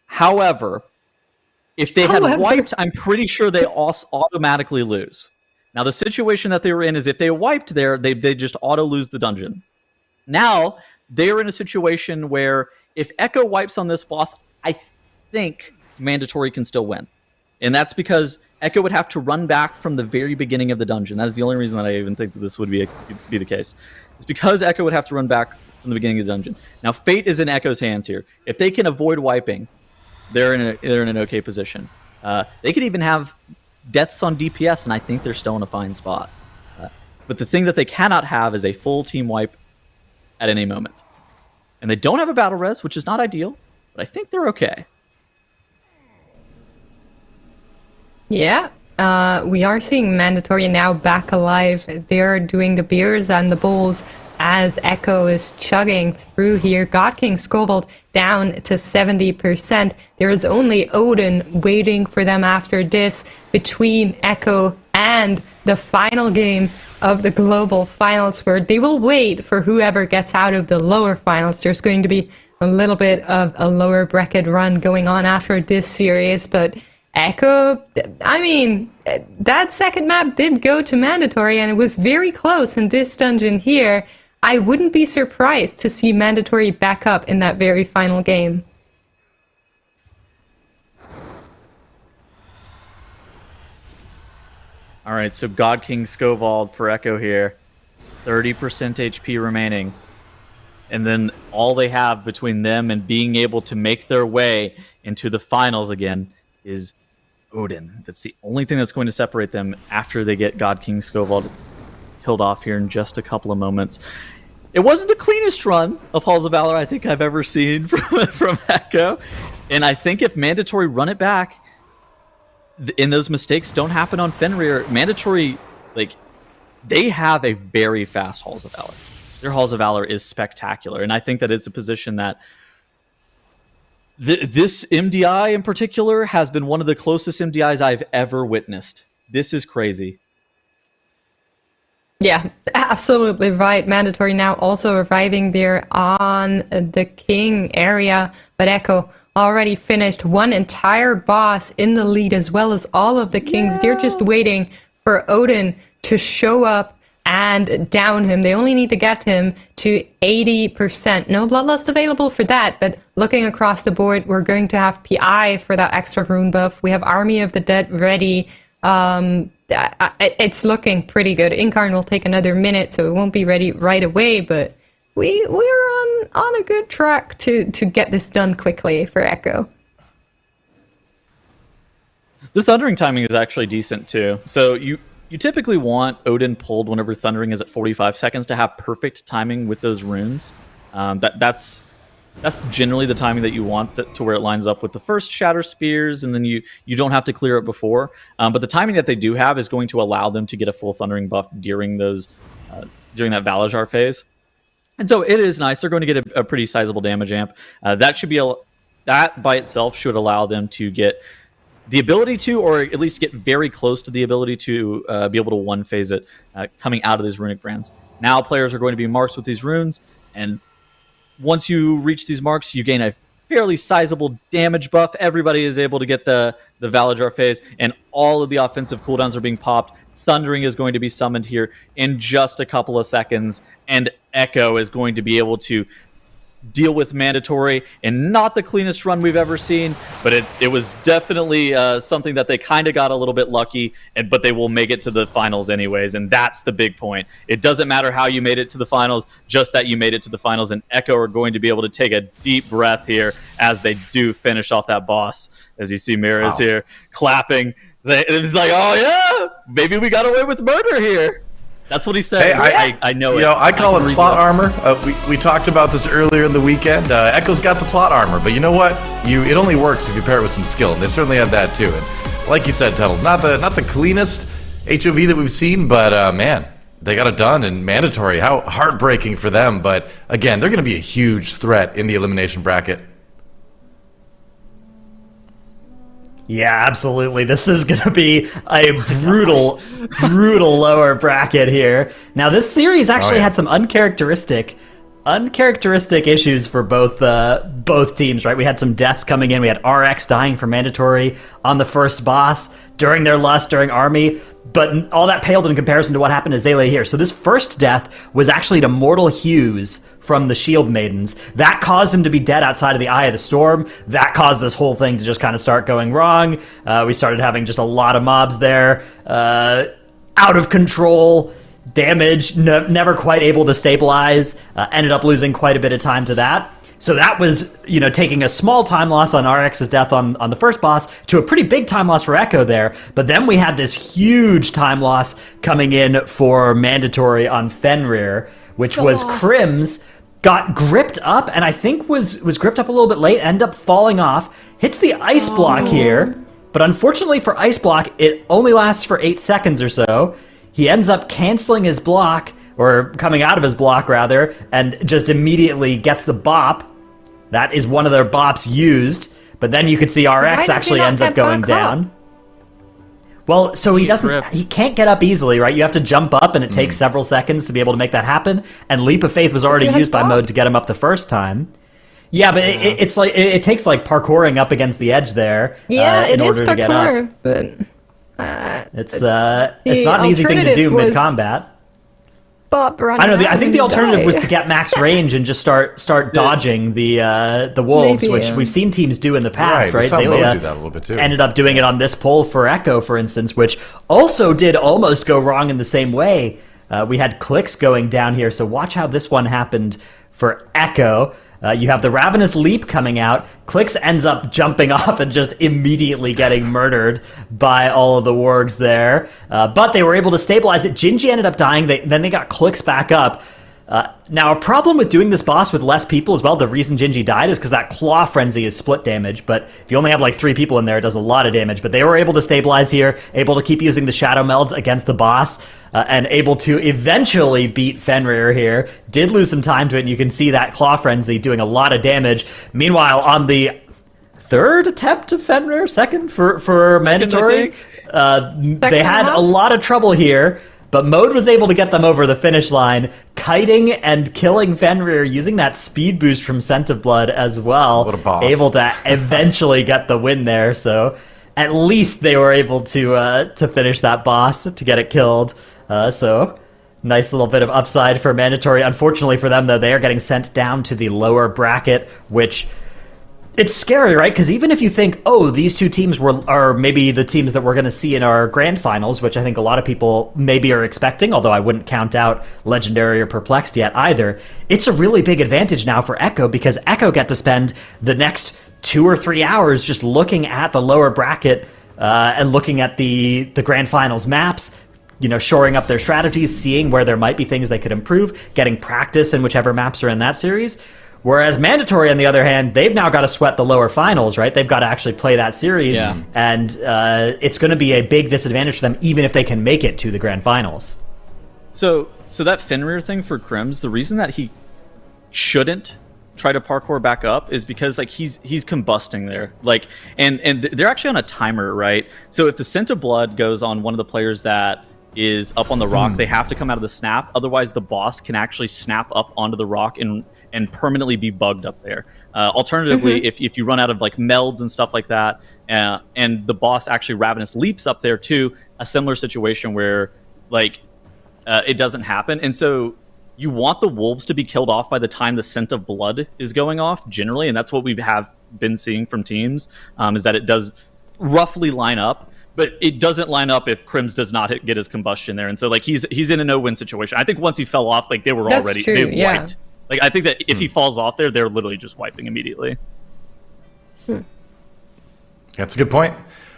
However, if they had wiped, I'm pretty sure they automatically lose. Now, the situation that they were in is if they wiped there, they just auto-lose the dungeon. Now, they're in a situation where if Echo wipes on this boss, I think Mandatory can still win. And that's because Echo would have to run back from the very beginning of the dungeon. That is the only reason that I even think that this would be the case. It's because Echo would have to run back from the beginning of the dungeon. Now, fate is in Echo's hands here. If they can avoid wiping, they're in an okay position. They could even have deaths on DPS, and I think they're still in a fine spot. But the thing that they cannot have is a full team wipe at any moment. And they don't have a battle res, which is not ideal, but I think they're okay. Yeah, we are seeing Mandatory now back alive. They're doing the beers and the bowls as Echo is chugging through here. God King Scovold down to 70%. There is only Odin waiting for them after this between Echo and the final game of the global finals, where they will wait for whoever gets out of the lower finals. There's going to be a little bit of a lower bracket run going on after this series, but Echo, I mean, that second map did go to Mandatory, and it was very close in this dungeon here. I wouldn't be surprised to see Mandatory back up in that very final game. All right, so God King Scovold for Echo here. 30% HP remaining. and then all they have between them and being able to make their way into the finals again is Odin. That's the only thing that's going to separate them after they get God King Skovald killed off here in just a couple of moments. It wasn't the cleanest run of Halls of Valor I think I've ever seen from Echo, and I think if Mandatory run it back, and those mistakes don't happen on Fenrir, Mandatory, like, they have a very fast Halls of Valor. Their Halls of Valor is spectacular, and I think that it's a position that this MDI in particular has been one of the closest MDIs I've ever witnessed. This is crazy. Yeah, absolutely right. Mandatory now also arriving there on the King area, but Echo already finished one entire boss in the lead as well as all of the Kings. Yeah. They're just waiting for Odin to show up and down him. They only need to get him to 80%. No bloodlust available for that, but looking across the board, we're going to have PI for that extra rune buff. We have Army of the Dead ready. It's looking pretty good. Incarn will take another minute, so it won't be ready right away, but we're on a good track to get this done quickly for Echo. The thundering timing is actually decent too. So you typically want Odin pulled whenever thundering is at 45 seconds to have perfect timing with those runes. That's generally the timing that you want to where it lines up with the first Shatter Spears, and then you don't have to clear it before. But the timing that they do have is going to allow them to get a full thundering buff during that Valajar phase. And so it is nice. They're going to get a pretty sizable damage amp. That by itself should allow them to get the ability to, or at least get very close to the ability to be able to one phase it coming out of these runic brands. Now players are going to be marked with these runes, and once you reach these marks, you gain a fairly sizable damage buff. Everybody is able to get the Valajar phase, and all of the offensive cooldowns are being popped. Thundering is going to be summoned here in just a couple of seconds, and Echo is going to be able to deal with Mandatory, and not the cleanest run we've ever seen, but it was definitely something that they kind of got a little bit lucky, but they will make it to the finals anyways, and that's the big point. It doesn't matter how you made it to the finals, just that you made it to the finals, and Echo are going to be able to take a deep breath here as they do finish off that boss. As you see Mira's here clapping. It's like, oh yeah, maybe we got away with murder here. That's what he said. Hey, I know it. I call it plot armor. We talked about this earlier in the weekend. Echo's got the plot armor, but you know what? It only works if you pair it with some skill, and they certainly have that too. And like you said, Tunnels, not the cleanest HOV that we've seen, but man, they got it done. And Mandatory, how heartbreaking for them. But again, they're going to be a huge threat in the elimination bracket. Yeah, absolutely. This is going to be a brutal lower bracket here. Now, this series actually had some uncharacteristic issues for both teams, right? We had some deaths coming in. We had RX dying for Mandatory on the first boss, during their lust, during Army, but all that paled in comparison to what happened to Azalea here. So this first death was actually to Mortal Hughes from the Shield Maidens. That caused him to be dead outside of the Eye of the Storm. That caused this whole thing to just kind of start going wrong. We started having just a lot of mobs there. Out of control. Damage, never quite able to stabilize. Ended up losing quite a bit of time to that. So that was, taking a small time loss on RX's death on the first boss to a pretty big time loss for Echo there. But then we had this huge time loss coming in for Mandatory on Fenrir, which was Crim's. Got gripped up, and I think was gripped up a little bit late, ended up falling off, hits the ice block here, but unfortunately for ice block, it only lasts for 8 seconds or so. He ends up canceling his block, or coming out of his block rather, and just immediately gets the bop. That is one of their bops used, but then you could see RX actually ends up going down. Well, so he can't get up easily, right? You have to jump up, and it takes several seconds to be able to make that happen. And Leap of Faith was already used by Mode to get him up the first time. Yeah, but it's like it takes like parkouring up against the edge there. Yeah, in order to get up. But it's not an easy thing to do mid combat. Bob I don't know. I think the alternative was to get max range and just start dodging the wolves, which we've seen teams do in the past, right? Zalia do that a little bit too. Ended up doing it on this pull for Echo, for instance, which also did almost go wrong in the same way. We had clicks going down here, so watch how this one happened for Echo. You have the Ravenous Leap coming out. Clix ends up jumping off and just immediately getting murdered by all of the wargs there. But they were able to stabilize it. Gingy ended up dying. Then they got Clix back up. Now, a problem with doing this boss with less people as well, the reason Gingy died is because that Claw Frenzy is split damage, but if you only have like 3 people in there, it does a lot of damage. But they were able to stabilize here, able to keep using the Shadow Melds against the boss, and able to eventually beat Fenrir here. Did lose some time to it, and you can see that Claw Frenzy doing a lot of damage. Meanwhile, on the third attempt of Fenrir, second for Mandatory, they had a lot of trouble here. But Mode was able to get them over the finish line, kiting and killing Fenrir using that speed boost from Scent of Blood as well. What a boss. Able to eventually get the win there, so at least they were able to finish that boss, to get it killed. So nice little bit of upside for Mandatory. Unfortunately for them, though, they are getting sent down to the lower bracket, which... It's scary, right? Because even if you think, oh, these 2 teams are maybe the teams that we're going to see in our grand finals, which I think a lot of people maybe are expecting, although I wouldn't count out Legendary or Perplexed yet either, it's a really big advantage now for Echo because Echo get to spend the next 2 or 3 hours just looking at the lower bracket and looking at the grand finals maps, shoring up their strategies, seeing where there might be things they could improve, getting practice in whichever maps are in that series. Whereas Mandatory, on the other hand, they've now got to sweat the lower finals, right? They've got to actually play that series, and it's going to be a big disadvantage to them, even if they can make it to the grand finals. So that Fenrir thing for Crims, the reason that he shouldn't try to parkour back up is because he's combusting there, and they're actually on a timer, right? So if the Scent of Blood goes on one of the players that is up on the rock, they have to come out of the snap. Otherwise, the boss can actually snap up onto the rock and permanently be bugged up there. Alternatively, if you run out of melds and stuff like that, and the boss actually Ravenous leaps up there too, a similar situation where it doesn't happen. And so you want the wolves to be killed off by the time the Scent of Blood is going off generally, and that's what we have been seeing from teams, is that it does roughly line up. But it doesn't line up if Crims does not get his combustion there, and so he's in a no-win situation. I think once he fell off, they were already wiped. I think that if he falls off there, they're literally just wiping immediately. That's a good point.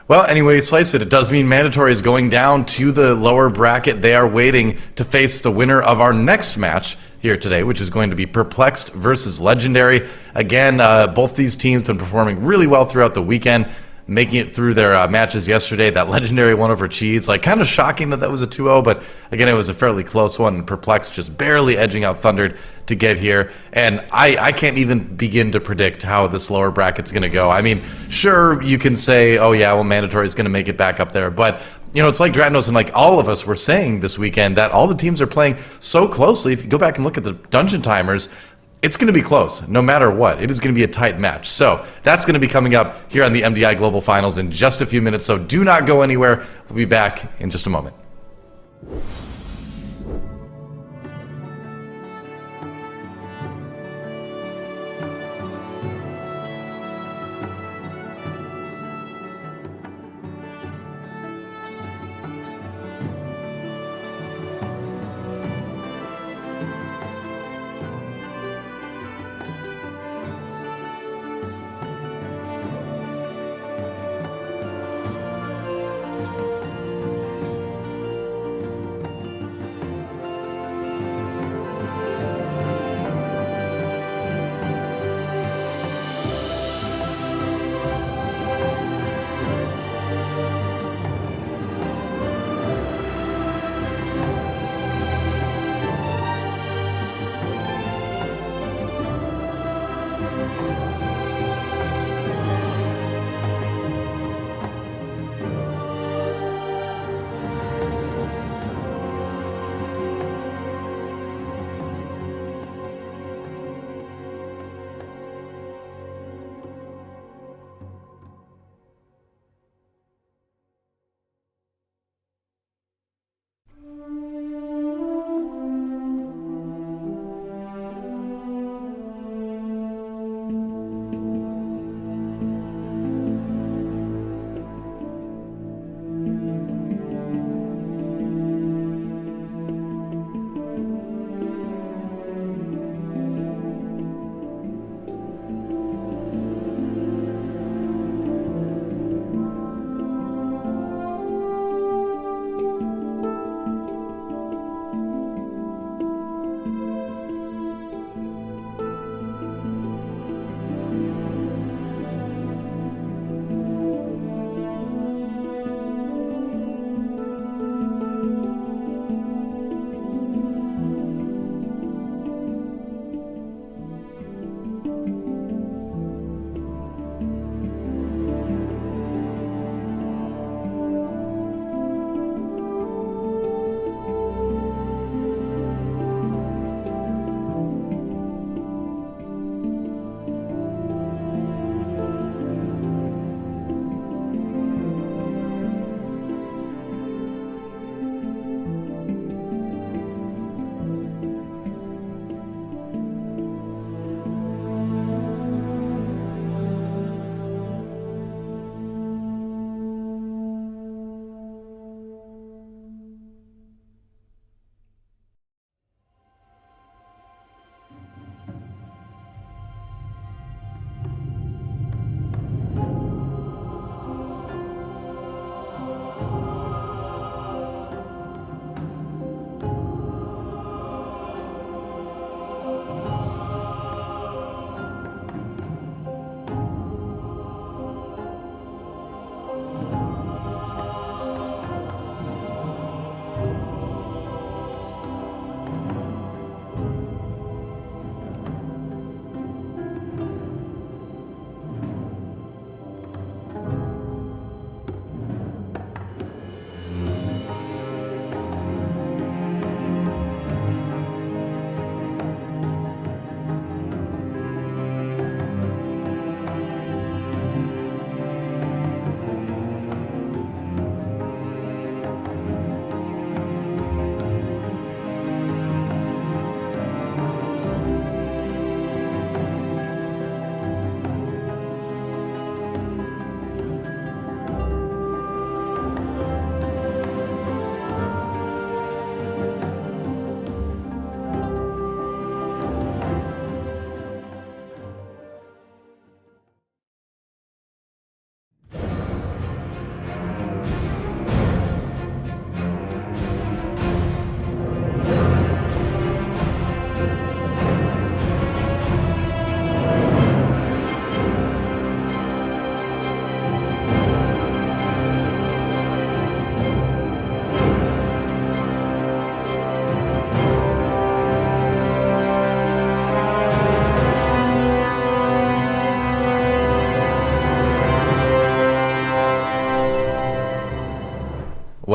Well, anyway, slice it. It does mean Mandatory is going down to the lower bracket. They are waiting to face the winner of our next match here today, which is going to be Perplexed versus Legendary. Again, both these teams been performing really well throughout the weekend, making it through their matches yesterday. That Legendary one over Cheese, kind of shocking that was a 2-0, but again, it was a fairly close one, and Perplexed just barely edging out Thundered to get here. And I can't even begin to predict how this lower bracket's going to go. I mean, sure, you can say, oh yeah, well, Mandatory is going to make it back up there, but it's like Dratnos and all of us were saying this weekend that all the teams are playing so closely. If you go back and look at the dungeon timers, it's going to be close, no matter what. It is going to be a tight match. So that's going to be coming up here on the MDI Global Finals in just a few minutes, so do not go anywhere. We'll be back in just a moment.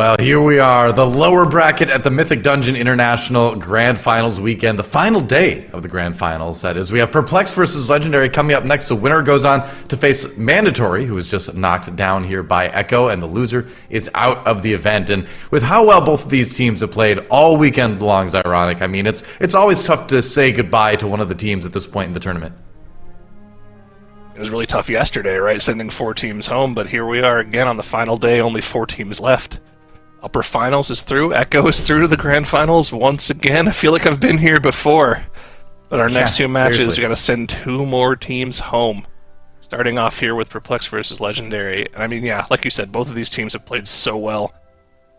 Well, here we are, the lower bracket at the Mythic Dungeon International Grand Finals weekend, the final day of the Grand Finals, that is. We have Perplexed versus Legendary coming up next. The winner goes on to face Mandatory, who was just knocked down here by Echo, and the loser is out of the event. And with how well both of these teams have played all weekend long is ironic. I mean, it's always tough to say goodbye to one of the teams at this point in the tournament. It was really tough yesterday, right? Sending 4 teams home, but here we are again on the final day, only 4 teams left. Upper Finals is through. Echo is through to the Grand Finals once again. I feel like I've been here before. But our next 2 matches, seriously. we got to send 2 more teams home. Starting off here with Perplexed versus Legendary. And I mean, yeah, like you said, both of these teams have played so well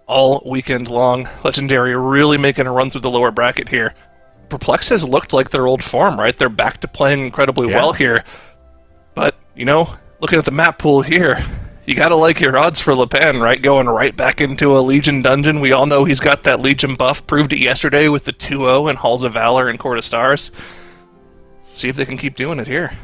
all weekend long. Legendary really making a run through the lower bracket here. Perplexed has looked like their old form, right? They're back to playing incredibly well here. But, you know, looking at the map pool here, you gotta like your odds for Le Pen, right? Going right back into a Legion dungeon. We all know he's got that Legion buff. Proved it yesterday with the 2-0 in Halls of Valor and Court of Stars. See if they can keep doing it here.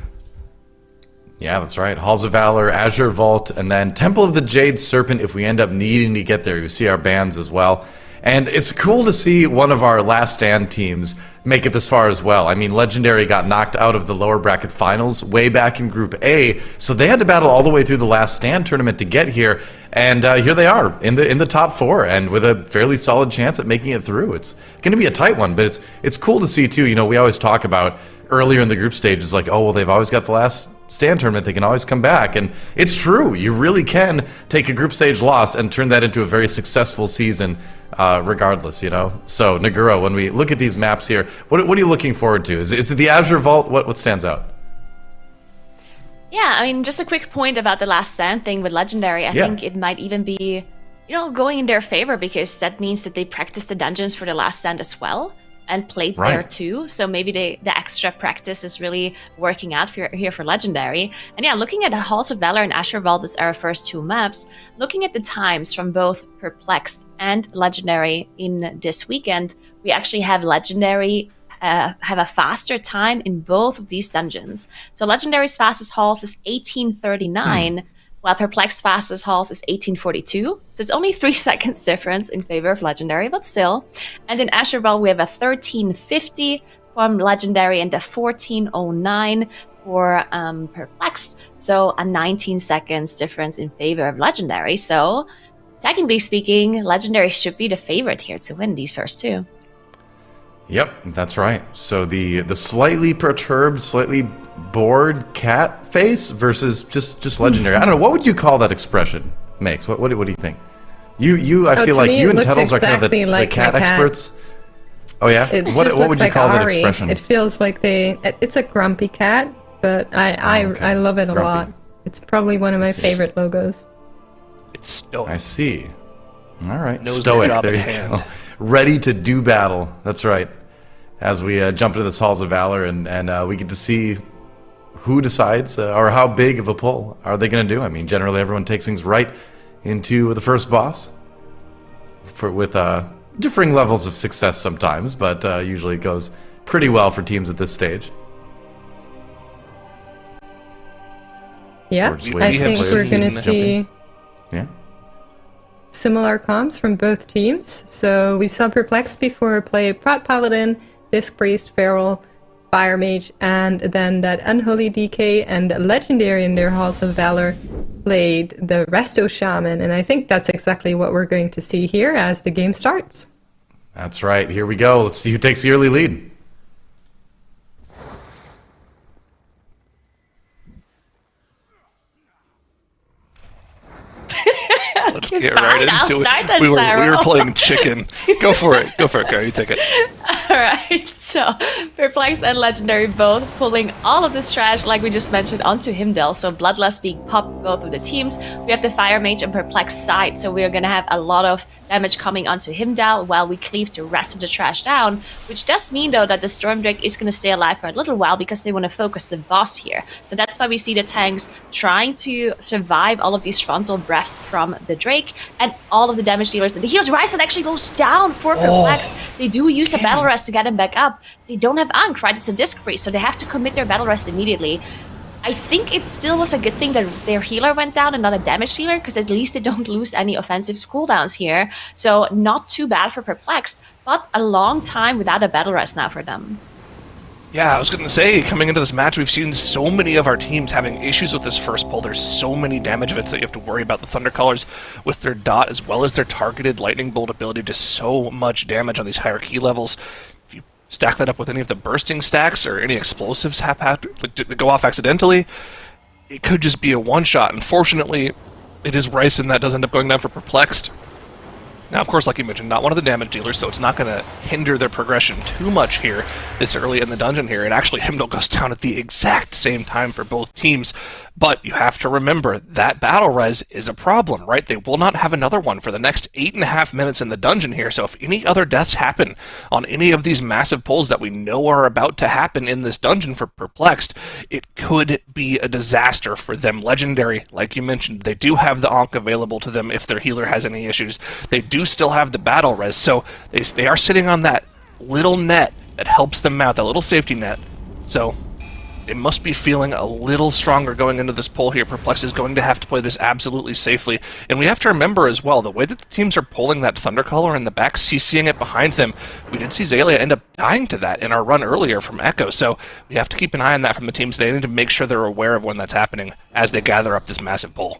Yeah, that's right. Halls of Valor, Azure Vault, and then Temple of the Jade Serpent if we end up needing to get there. You see our bans as well. And it's cool to see one of our last stand teams make it this far as well. I mean, Legendary got knocked out of the lower bracket finals way back in Group A, so they had to battle all the way through the last stand tournament to get here. And here they are in the top 4, and with a fairly solid chance at making it through. It's going to be a tight one, but it's cool to see too. You know, we always talk about earlier in the group stages, like, oh well, they've always got the last stand tournament, they can always come back, and it's true. You really can take a group stage loss and turn that into a very successful season. Regardless, you know. So Naguro, when we look at these maps here, what are you looking forward to? Is it the Azure Vault? What stands out? Yeah, I mean, just a quick point about the last stand thing with Legendary. I think it might even be, you know, going in their favor, because that means that they practiced the dungeons for the last stand as well and played there too. So maybe the extra practice is really working out here for Legendary. And yeah, looking at Halls of Valor and Azure Vault as our first 2 maps, looking at the times from both Perplexed and Legendary in this weekend, we actually have Legendary have a faster time in both of these dungeons. So Legendary's fastest Halls is 1839, while Perplexed fastest Halls is 1842. So it's only 3 seconds difference in favor of Legendary, but still. And in Azure Vault, we have a 1350 from Legendary and a 1409 for Perplexed. So a 19 seconds difference in favor of Legendary. So technically speaking, Legendary should be the favorite here to win these first 2. Yep, that's right. So the slightly perturbed, slightly bored cat face versus just Legendary. I don't know, what would you call that expression, Makes? What do you think? I feel like you and Tettles are kind of the cat experts. Oh yeah? What would you call that expression? It feels like it's a grumpy cat, but I love it a lot. It's probably one of my favorite logos. It's stoic. I see. All right, Knows stoic. the job There at you hand. go. Ready to do battle. That's right. As we jump into this Halls of Valor, and we get to see who decides or how big of a pull are they going to do. I mean, generally everyone takes things right into the first boss, with differing levels of success sometimes, but usually it goes pretty well for teams at this stage. Yeah, We're just I waiting for think players we're going to jump in. see Yeah. similar comps from both teams. So we saw Perplexed before play Prot Paladin, Disc Priest, Feral, Fire Mage, and then that Unholy DK and Legendary in their Halls of Valor played the Resto Shaman, and I think that's exactly what we're going to see here as the game starts. That's right. Here we go. Let's see who takes the early lead. Let's get right into it. We were playing chicken. Go for it, Kara. You take it. Alright, so Perplexed and Legendary both pulling all of this trash, like we just mentioned, onto Himdall. So Bloodlust being popped both of the teams. We have the Fire Mage and Perplexed side, so we're gonna have a lot of damage coming onto Himdall while we cleave the rest of the trash down, which does mean though that the Storm Drake is gonna stay alive for a little while because they want to focus the boss here. So that's why we see the tanks trying to survive all of these frontal breaths from the Drake and all of the damage dealers. The healer's Rise actually goes down for Perplexed. They do use a battle rest to get him back up. They don't have Ankh, right? It's a disc freeze, so they have to commit their battle rest immediately. I think it still was a good thing that their healer went down and not a damage healer, because at least they don't lose any offensive cooldowns here. So not too bad for Perplexed, but a long time without a battle rest now for them. Yeah, I was going to say, coming into this match, we've seen so many of our teams having issues with this first pull. There's so many damage events that you have to worry about. The Thundercallers with their dot, as well as their targeted Lightning Bolt ability, just so much damage on these higher key levels. If you stack that up with any of the bursting stacks or any explosives that go off accidentally, it could just be a one-shot. Unfortunately, it is Ryson that does end up going down for Perplexed. Now, of course, like you mentioned, not one of the damage dealers, so it's not going to hinder their progression too much here this early in the dungeon here. And actually, Himdall goes down at the exact same time for both teams. But you have to remember, that battle res is a problem, right? They will not have another one for the next 8.5 minutes in the dungeon here. So if any other deaths happen on any of these massive pulls that we know are about to happen in this dungeon for Perplexed, it could be a disaster for them. Legendary, like you mentioned, they do have the Ankh available to them if their healer has any issues. They do still have the battle res, so they are sitting on that little net that helps them out, that little safety net. So they must be feeling a little stronger going into this pull here. Perplex is going to have to play this absolutely safely. And we have to remember as well, the way that the teams are pulling that Thundercaller in the back, CCing it behind them, we did see Xaylia end up dying to that in our run earlier from Echo. So we have to keep an eye on that from the teams. They need to make sure they're aware of when that's happening as they gather up this massive pull.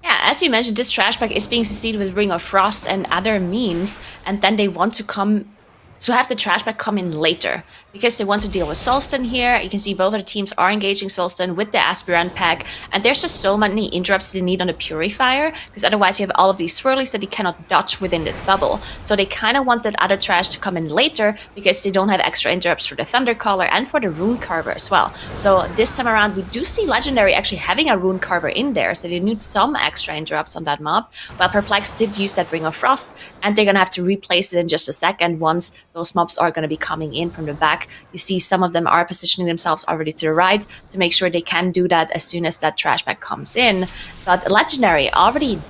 Yeah, as you mentioned, this trash bag is being succeeded with Ring of Frost and other memes, and then they want to have the trash bag come in later, because they want to deal with Solston here. You can see both of the teams are engaging Solston with the Aspirant pack, and there's just so many interrupts they need on the Purifier, because otherwise you have all of these swirlies that you cannot dodge within this bubble. So they kind of want that other trash to come in later, because they don't have extra interrupts for the Thundercaller and for the Rune Carver as well. So this time around, we do see Legendary actually having a Rune Carver in there, so they need some extra interrupts on that mob. But Perplex did use that Ring of Frost, and they're going to have to replace it in just a second once those mobs are going to be coming in from the back. You see some of them are positioning themselves already to the right to make sure they can do that as soon as that trash bag comes in. But Legendary already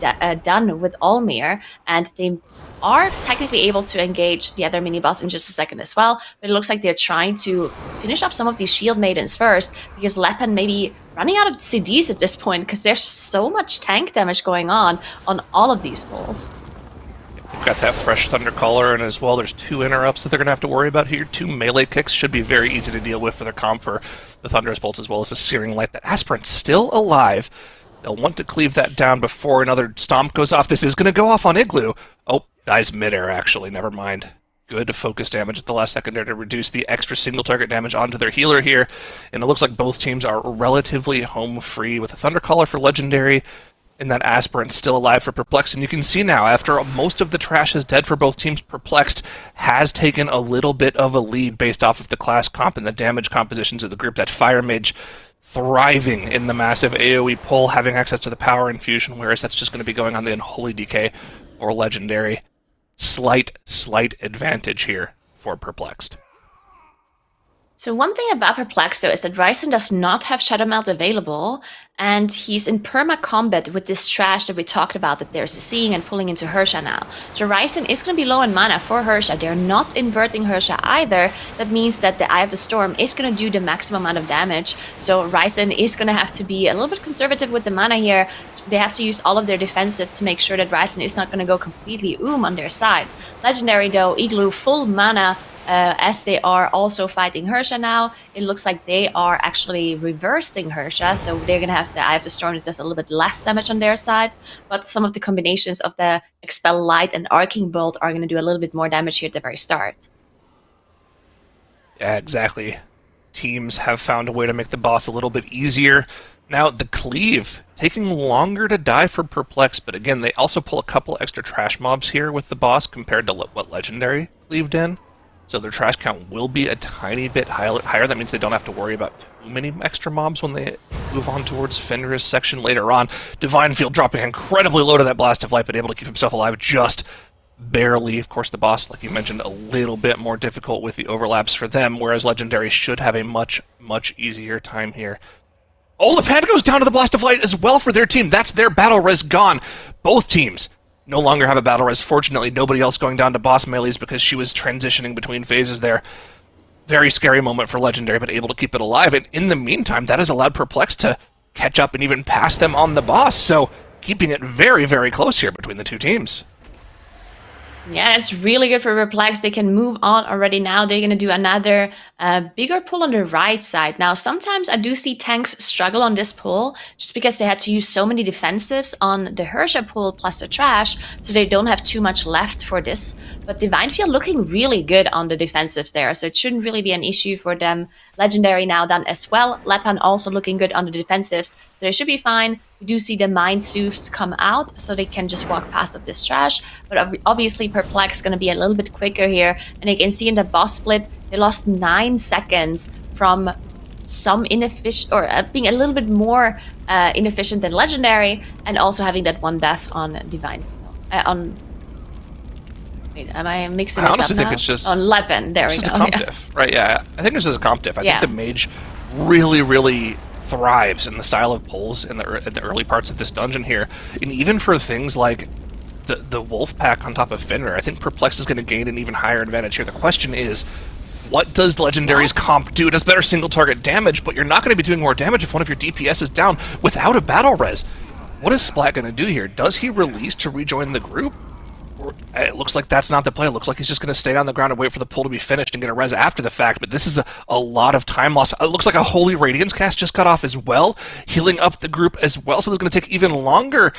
done with Olmir, and they are technically able to engage the other mini-boss in just a second as well. But it looks like they're trying to finish off some of these shield maidens first, because Lepan may be running out of CDs at this point, because there's so much tank damage going on all of these pulls. They've got that fresh Thundercaller, and as well there's 2 interrupts that they're going to have to worry about here. 2 melee kicks should be very easy to deal with for their comp for the Thunderous Bolts, as well as the Searing Light. That Aspirant's still alive. They'll want to cleave that down before another Stomp goes off. This is going to go off on Igloo. Oh, dies midair, actually. Never mind. Good focus damage at the last second there to reduce the extra single target damage onto their healer here. And it looks like both teams are relatively home free with a Thundercaller for Legendary, and that Aspirant still alive for Perplexed. And you can see now, after most of the trash is dead for both teams, Perplexed has taken a little bit of a lead based off of the class comp and the damage compositions of the group. That Fire Mage thriving in the massive AoE pull, having access to the power infusion, whereas that's just going to be going on the Unholy DK or Legendary. Slight advantage here for Perplexed. So one thing about Perplexed, though, is that Ryzen does not have Shadow Melt available, and he's in perma-combat with this trash that we talked about that they're seeing and pulling into Hersha now. So Ryzen is going to be low in mana for Hersha. They're not inverting Hersha either. That means that the Eye of the Storm is going to do the maximum amount of damage. So Ryzen is going to have to be a little bit conservative with the mana here. They have to use all of their defensives to make sure that Ryzen is not going to go completely on their side. Legendary, though, Igloo full mana, as they are also fighting Hersha now. It looks like they are actually reversing Hersha, so they're going to have the Eye of the Storm that does a little bit less damage on their side, but some of the combinations of the Expel Light and Arcing Bolt are going to do a little bit more damage here at the very start. Yeah, exactly. Teams have found a way to make the boss a little bit easier. Now, the Cleave, taking longer to die for Perplex, but again, they also pull a couple extra trash mobs here with the boss compared to what Legendary cleaved in. So their trash count will be a tiny bit higher. That means they don't have to worry about too many extra mobs when they move on towards Fenris section later on. Divine Field dropping incredibly low to that Blast of Light, but able to keep himself alive just barely. Of course, the boss, like you mentioned, a little bit more difficult with the overlaps for them, whereas Legendary should have a much easier time here. Oh, the Panda goes down to the Blast of Light as well for their team. That's their battle res gone. Both teams no longer have a battle res. Fortunately, nobody else going down to boss melees because she was transitioning between phases there. Very scary moment for Legendary, but able to keep it alive. And in the meantime, that has allowed Perplexed to catch up and even pass them on the boss. So keeping it very, very close here between the two teams. Yeah, it's really good for Perplexed. They can move on already now. They're going to do another bigger pull on the right side. Now, sometimes I do see tanks struggle on this pull just because they had to use so many defensives on the Hersha pull plus the trash, so they don't have too much left for this. But Divine Field looking really good on the defensives there, so it shouldn't really be an issue for them. Legendary now done as well. Lepan also looking good on the defensives, so they should be fine. We do see the Mind Soothes come out, so they can just walk past of this trash. But obviously, Perplex is going to be a little bit quicker here. And you can see in the boss split, they lost 9 seconds from some inefficient, or being a little bit more inefficient than Legendary, and also having that 1 death on Divine. Wait, am I mixing this up now? I honestly think it's just... on Lepan, there we go. It's just a comp diff, right? Yeah, I think this is a comp diff. I think the Mage really thrives in the style of pulls in the early parts of this dungeon here. And even for things like the Wolf Pack on top of Fenrir, I think Perplex is going to gain an even higher advantage here. The question is, what does Legendary's comp do? It does better single target damage, but you're not going to be doing more damage if one of your DPS is down without a battle res. What is Splat going to do here? Does he release to rejoin the group? It looks like that's not the play. It looks like he's just going to stay on the ground and wait for the pull to be finished and get a res after the fact, but this is a lot of time loss. It looks like a Holy Radiance cast just got off as well, healing up the group as well, so it's going to take even longer.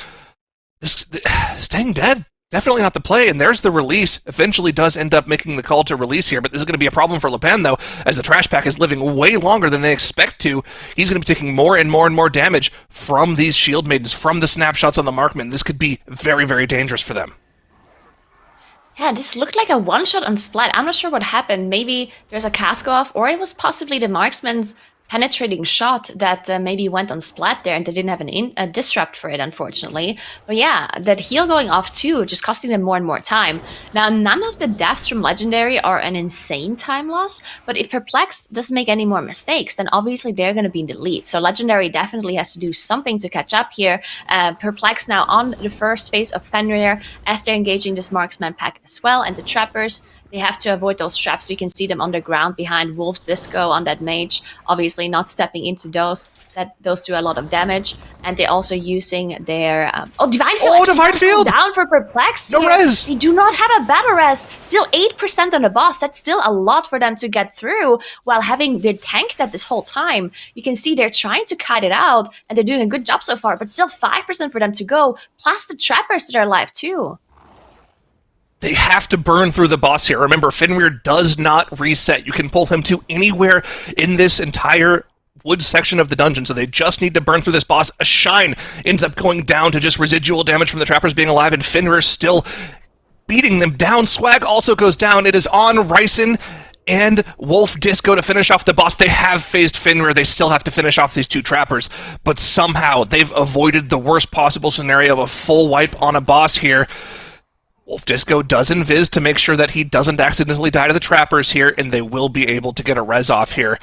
Staying dead, definitely not the play, and there's the release. Eventually does end up making the call to release here, but this is going to be a problem for Lepan, though, as the Trash Pack is living way longer than they expect to. He's going to be taking more and more damage from these Shield Maidens, from the snapshots on the Markman. This could be very, very dangerous for them. Yeah, this looked like a one-shot on Splat. I'm not sure what happened. Maybe there's a cast off, or it was possibly the marksman's penetrating shot that maybe went on Splat there, and they didn't have a disrupt for it, unfortunately. But yeah, that heal going off too, just costing them more and more time. Now, none of the deaths from Legendary are an insane time loss, but if Perplex doesn't make any more mistakes, then obviously they're going to be in the lead. So Legendary definitely has to do something to catch up here. Perplex now on the first phase of Fenrir, as they're engaging this marksman pack as well, and the trappers. They have to avoid those traps, so you can see them on the ground behind Wolf Disco on that mage. Obviously not stepping into those. Those do a lot of damage. And they're also using their... Divine Field! Oh, Divine Field! Down for Perplex. No res! They do not have a battle res. Still 8% on the boss. That's still a lot for them to get through while having their tank that this whole time. You can see they're trying to kite it out, and they're doing a good job so far, but still 5% for them to go, plus the trappers that are alive too. They have to burn through the boss here. Remember, Fenrir does not reset. You can pull him to anywhere in this entire wood section of the dungeon, so they just need to burn through this boss. A Shine ends up going down to just residual damage from the trappers being alive, and Fenrir still beating them down. Swag also goes down. It is on Ryson and Wolf Disco to finish off the boss. They have phased Fenrir. They still have to finish off these two trappers, but somehow they've avoided the worst possible scenario of a full wipe on a boss here. Wolf Disco does invis to make sure that he doesn't accidentally die to the trappers here, and they will be able to get a res off here.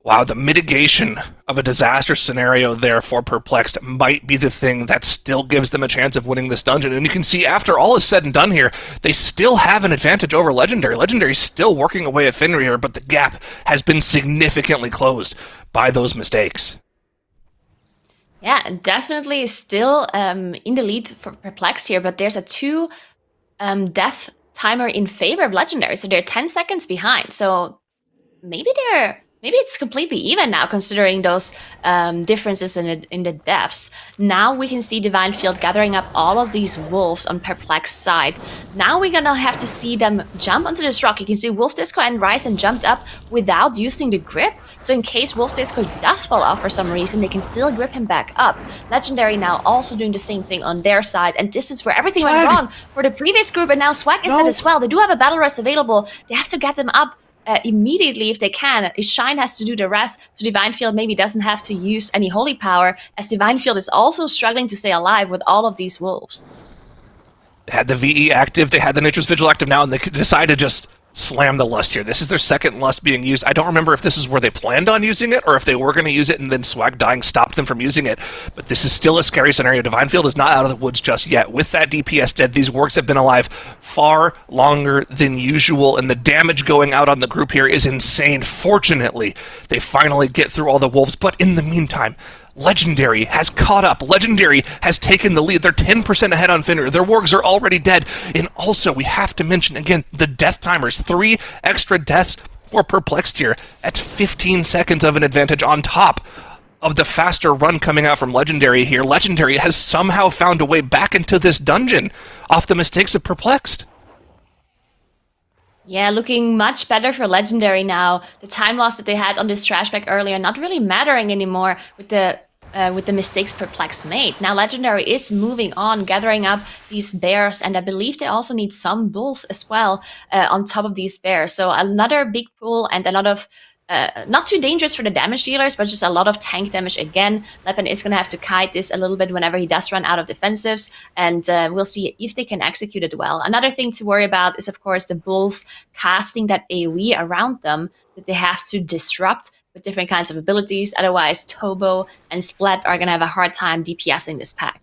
Wow, the mitigation of a disaster scenario there for Perplexed might be the thing that still gives them a chance of winning this dungeon. And you can see, after all is said and done here, they still have an advantage over Legendary. Legendary's still working away at Fenrir, but the gap has been significantly closed by those mistakes. Yeah, definitely still in the lead for Perplexed here, but there's a 2 death timer in favor of Legendary, so they're 10 seconds behind. So maybe it's completely even now, considering those differences in the deaths. Now we can see Divine Field gathering up all of these wolves on Perplexed side. Now we're gonna have to see them jump onto this rock. You can see Wolf Disco and Ryzen jumped up without using the grip. So in case Wolf Disco does fall off for some reason, they can still grip him back up. Legendary now also doing the same thing on their side, and this is where everything went wrong for the previous group, and now Swag is dead as well. They do have a battle rest available. They have to get him up immediately if they can. Shine has to do the rest, so Divine Field maybe doesn't have to use any holy power, as Divine Field is also struggling to stay alive with all of these wolves. They had the VE active, they had the Nature's Vigil active now, and they could decide to just slam the Lust here. This is their second Lust being used. I don't remember if this is where they planned on using it or if they were going to use it and then Swag dying stopped them from using it. But this is still a scary scenario. Divine Field is not out of the woods just yet. With that DPS dead, these Wargs have been alive far longer than usual, and the damage going out on the group here is insane. Fortunately, they finally get through all the wolves, but in the meantime, Legendary has caught up. Legendary has taken the lead. They're 10% ahead on Fenrir. Their Wargs are already dead. And also, we have to mention, again, the death timers. 3 extra deaths for Perplexed here. That's 15 seconds of an advantage on top of the faster run coming out from Legendary here. Legendary has somehow found a way back into this dungeon off the mistakes of Perplexed. Yeah, looking much better for Legendary now. The time loss that they had on this trashback earlier not really mattering anymore with the mistakes Perplexed made. Now Legendary is moving on, gathering up these bears, and I believe they also need some bulls as well on top of these bears. So another big pool and a lot of not too dangerous for the damage dealers, but just a lot of tank damage again. Leppen is going to have to kite this a little bit whenever he does run out of defensives, and we'll see if they can execute it well. Another thing to worry about is, of course, the bulls casting that AoE around them that they have to disrupt with different kinds of abilities. Otherwise, Tobo and Splat are going to have a hard time DPSing this pack.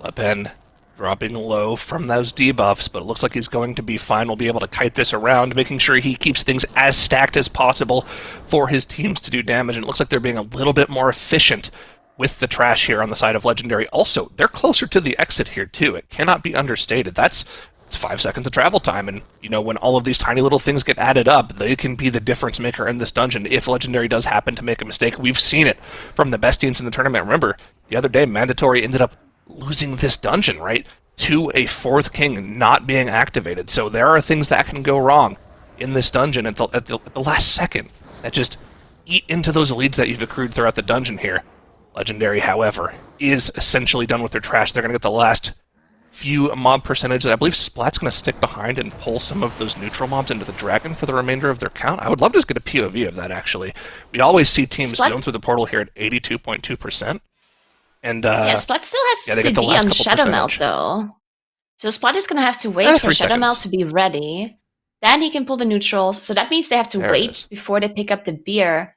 Leppen dropping low from those debuffs, but it looks like he's going to be fine. We'll be able to kite this around, making sure he keeps things as stacked as possible for his teams to do damage, and it looks like they're being a little bit more efficient with the trash here on the side of Legendary. Also, they're closer to the exit here, too. It cannot be understated. It's 5 seconds of travel time, and, you know, when all of these tiny little things get added up, they can be the difference maker in this dungeon if Legendary does happen to make a mistake. We've seen it from the best teams in the tournament. Remember, the other day, Mandatory ended up losing this dungeon, right, to a 4th king not being activated. So there are things that can go wrong in this dungeon at the last second that just eat into those leads that you've accrued throughout the dungeon here. Legendary, however, is essentially done with their trash. They're going to get the last few mob percentage. I believe Splat's going to stick behind and pull some of those neutral mobs into the Dragon for the remainder of their count. I would love to just get a POV of that, actually. We always see teams zone through the portal here at 82.2%. And, yeah, Splat still has CD on Shadow Melt, though. So Splat is going to have to wait for Shadow Melt to be ready. Then he can pull the neutrals. So that means they have to wait before they pick up the beer,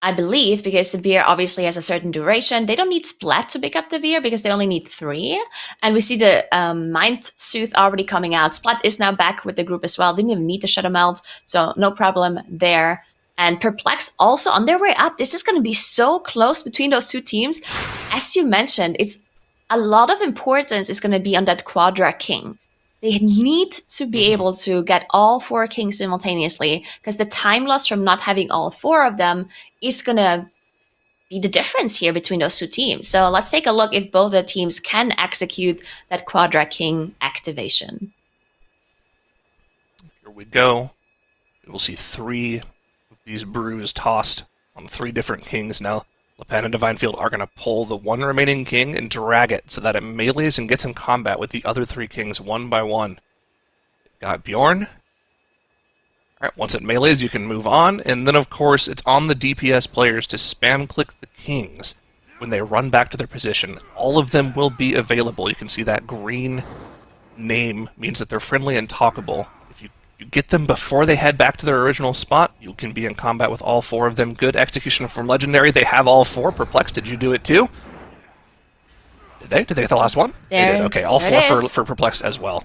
I believe, because the beer obviously has a certain duration. They don't need Splat to pick up the beer because they only need 3. And we see the Mind Soothe already coming out. Splat is now back with the group as well. Didn't even need the Shadow Melt, so no problem there. And Perplex also on their way up. This is going to be so close between those two teams. As you mentioned, it's a lot of importance is going to be on that Quadra King. They need to be able to get all 4 kings simultaneously, because the time loss from not having all 4 of them is going to be the difference here between those two teams. So let's take a look if both the teams can execute that Quadra King activation. Here we go. We'll see 3 of these brews tossed on 3 different kings now. Lepen and Divine Field are going to pull the 1 remaining king and drag it so that it melees and gets in combat with the other 3 kings one by one. Got Bjorn. Alright, once it melees, you can move on, and then of course it's on the DPS players to spam click the kings when they run back to their position. All of them will be available. You can see that green name means that they're friendly and talkable. You get them before they head back to their original spot, you can be in combat with all 4 of them. Good execution from Legendary. They have all 4. Perplexed, did you do it too? Did they? Did they get the last one? They did. Okay, all 4 for Perplexed as well.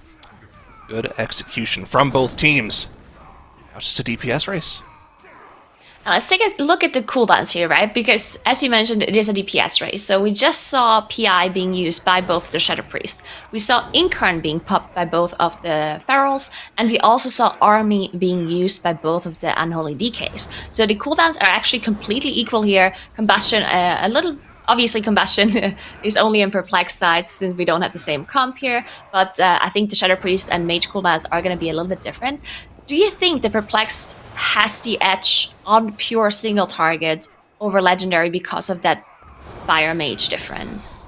Good execution from both teams. Now it's just a DPS race. Now let's take a look at the cooldowns here, right? Because, as you mentioned, it is a DPS race. So we just saw PI being used by both the Shadow Priest. We saw Incarn being popped by both of the Ferals. And we also saw Army being used by both of the Unholy DKs. So the cooldowns are actually completely equal here. Combustion, a little... Obviously, Combustion is only in Perplexed sides since we don't have the same comp here. But I think the Shadow Priest and Mage cooldowns are going to be a little bit different. Do you think the Perplexed has the edge on pure single target over Legendary because of that Fire Mage difference?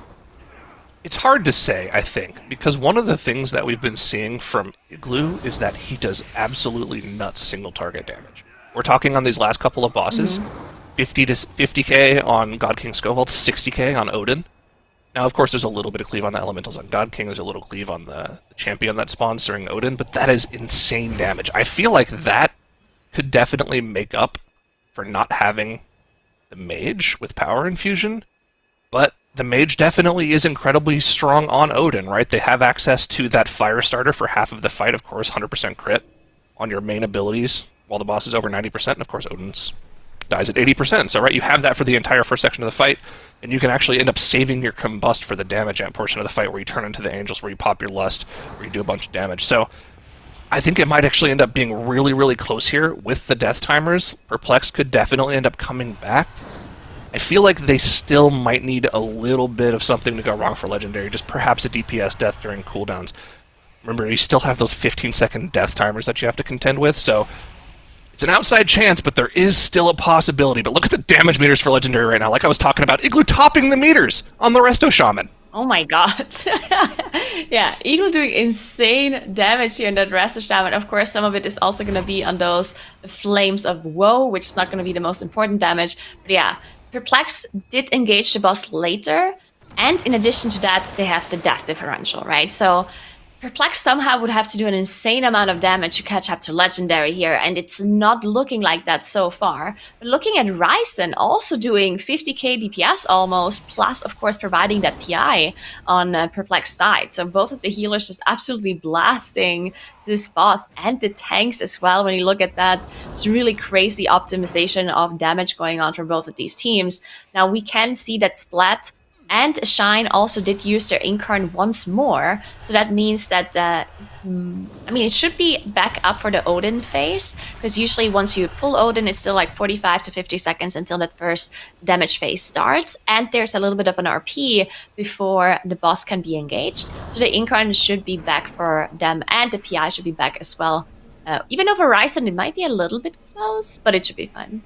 It's hard to say, I think, because one of the things that we've been seeing from Igloo is that he does absolutely nuts single target damage. We're talking on these last couple of bosses, 50 to 50k on God King Scoveld, 60k on Odin. Now, of course, there's a little bit of cleave on the Elementals on God King. There's a little cleave on the champion that spawns during Odin, but that is insane damage. I feel like that could definitely make up for not having the mage with power infusion, but the mage definitely is incredibly strong on Odin, right? They have access to that fire starter for half of the fight, of course, 100% crit on your main abilities, while the boss is over 90%, and of course Odin's dies at 80%. So, right, you have that for the entire first section of the fight, and you can actually end up saving your combust for the damage amp portion of the fight, where you turn into the angels, where you pop your lust, where you do a bunch of damage. So, I think it might actually end up being really, really close here with the death timers. Perplexed could definitely end up coming back. I feel like they still might need a little bit of something to go wrong for Legendary, just perhaps a DPS death during cooldowns. Remember, you still have those 15-second death timers that you have to contend with, so it's an outside chance, but there is still a possibility. But look at the damage meters for Legendary right now. Like I was talking about, Igloo topping the meters on the Resto Shaman. Oh my god. Yeah, Eagle doing insane damage here in that Resto Shaman. Of course, some of it is also going to be on those Flames of Woe, which is not going to be the most important damage. But yeah, Perplex did engage the boss later. And in addition to that, they have the death differential, right? So Perplex somehow would have to do an insane amount of damage to catch up to Legendary here, and it's not looking like that so far. But looking at Ryzen also doing 50k DPS almost, plus of course providing that PI on Perplex's side. So both of the healers just absolutely blasting this boss, and the tanks as well. When you look at that, it's really crazy optimization of damage going on for both of these teams. Now we can see that Splat and Shine also did use their Incarn once more, so that means that, it should be back up for the Odin phase, because usually once you pull Odin, it's still like 45 to 50 seconds until that first damage phase starts, and there's a little bit of an RP before the boss can be engaged, so the Incarn should be back for them, and the PI should be back as well. Even over Ryzen, it might be a little bit close, but it should be fine.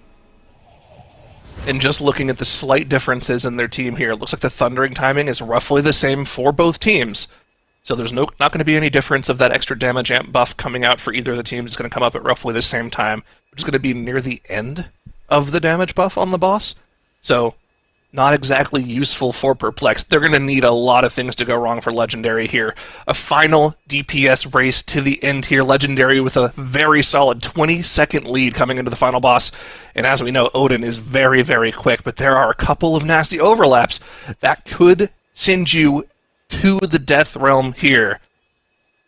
And just looking at the slight differences in their team here, it looks like the thundering timing is roughly the same for both teams. So there's not going to be any difference of that extra damage amp buff coming out for either of the teams. It's going to come up at roughly the same time, which is going to be near the end of the damage buff on the boss. So not exactly useful for Perplexed. They're going to need a lot of things to go wrong for Legendary here. A final DPS race to the end here. Legendary with a very solid 20-second lead coming into the final boss. And as we know, Odin is very, very quick, but there are a couple of nasty overlaps that could send you to the death realm here.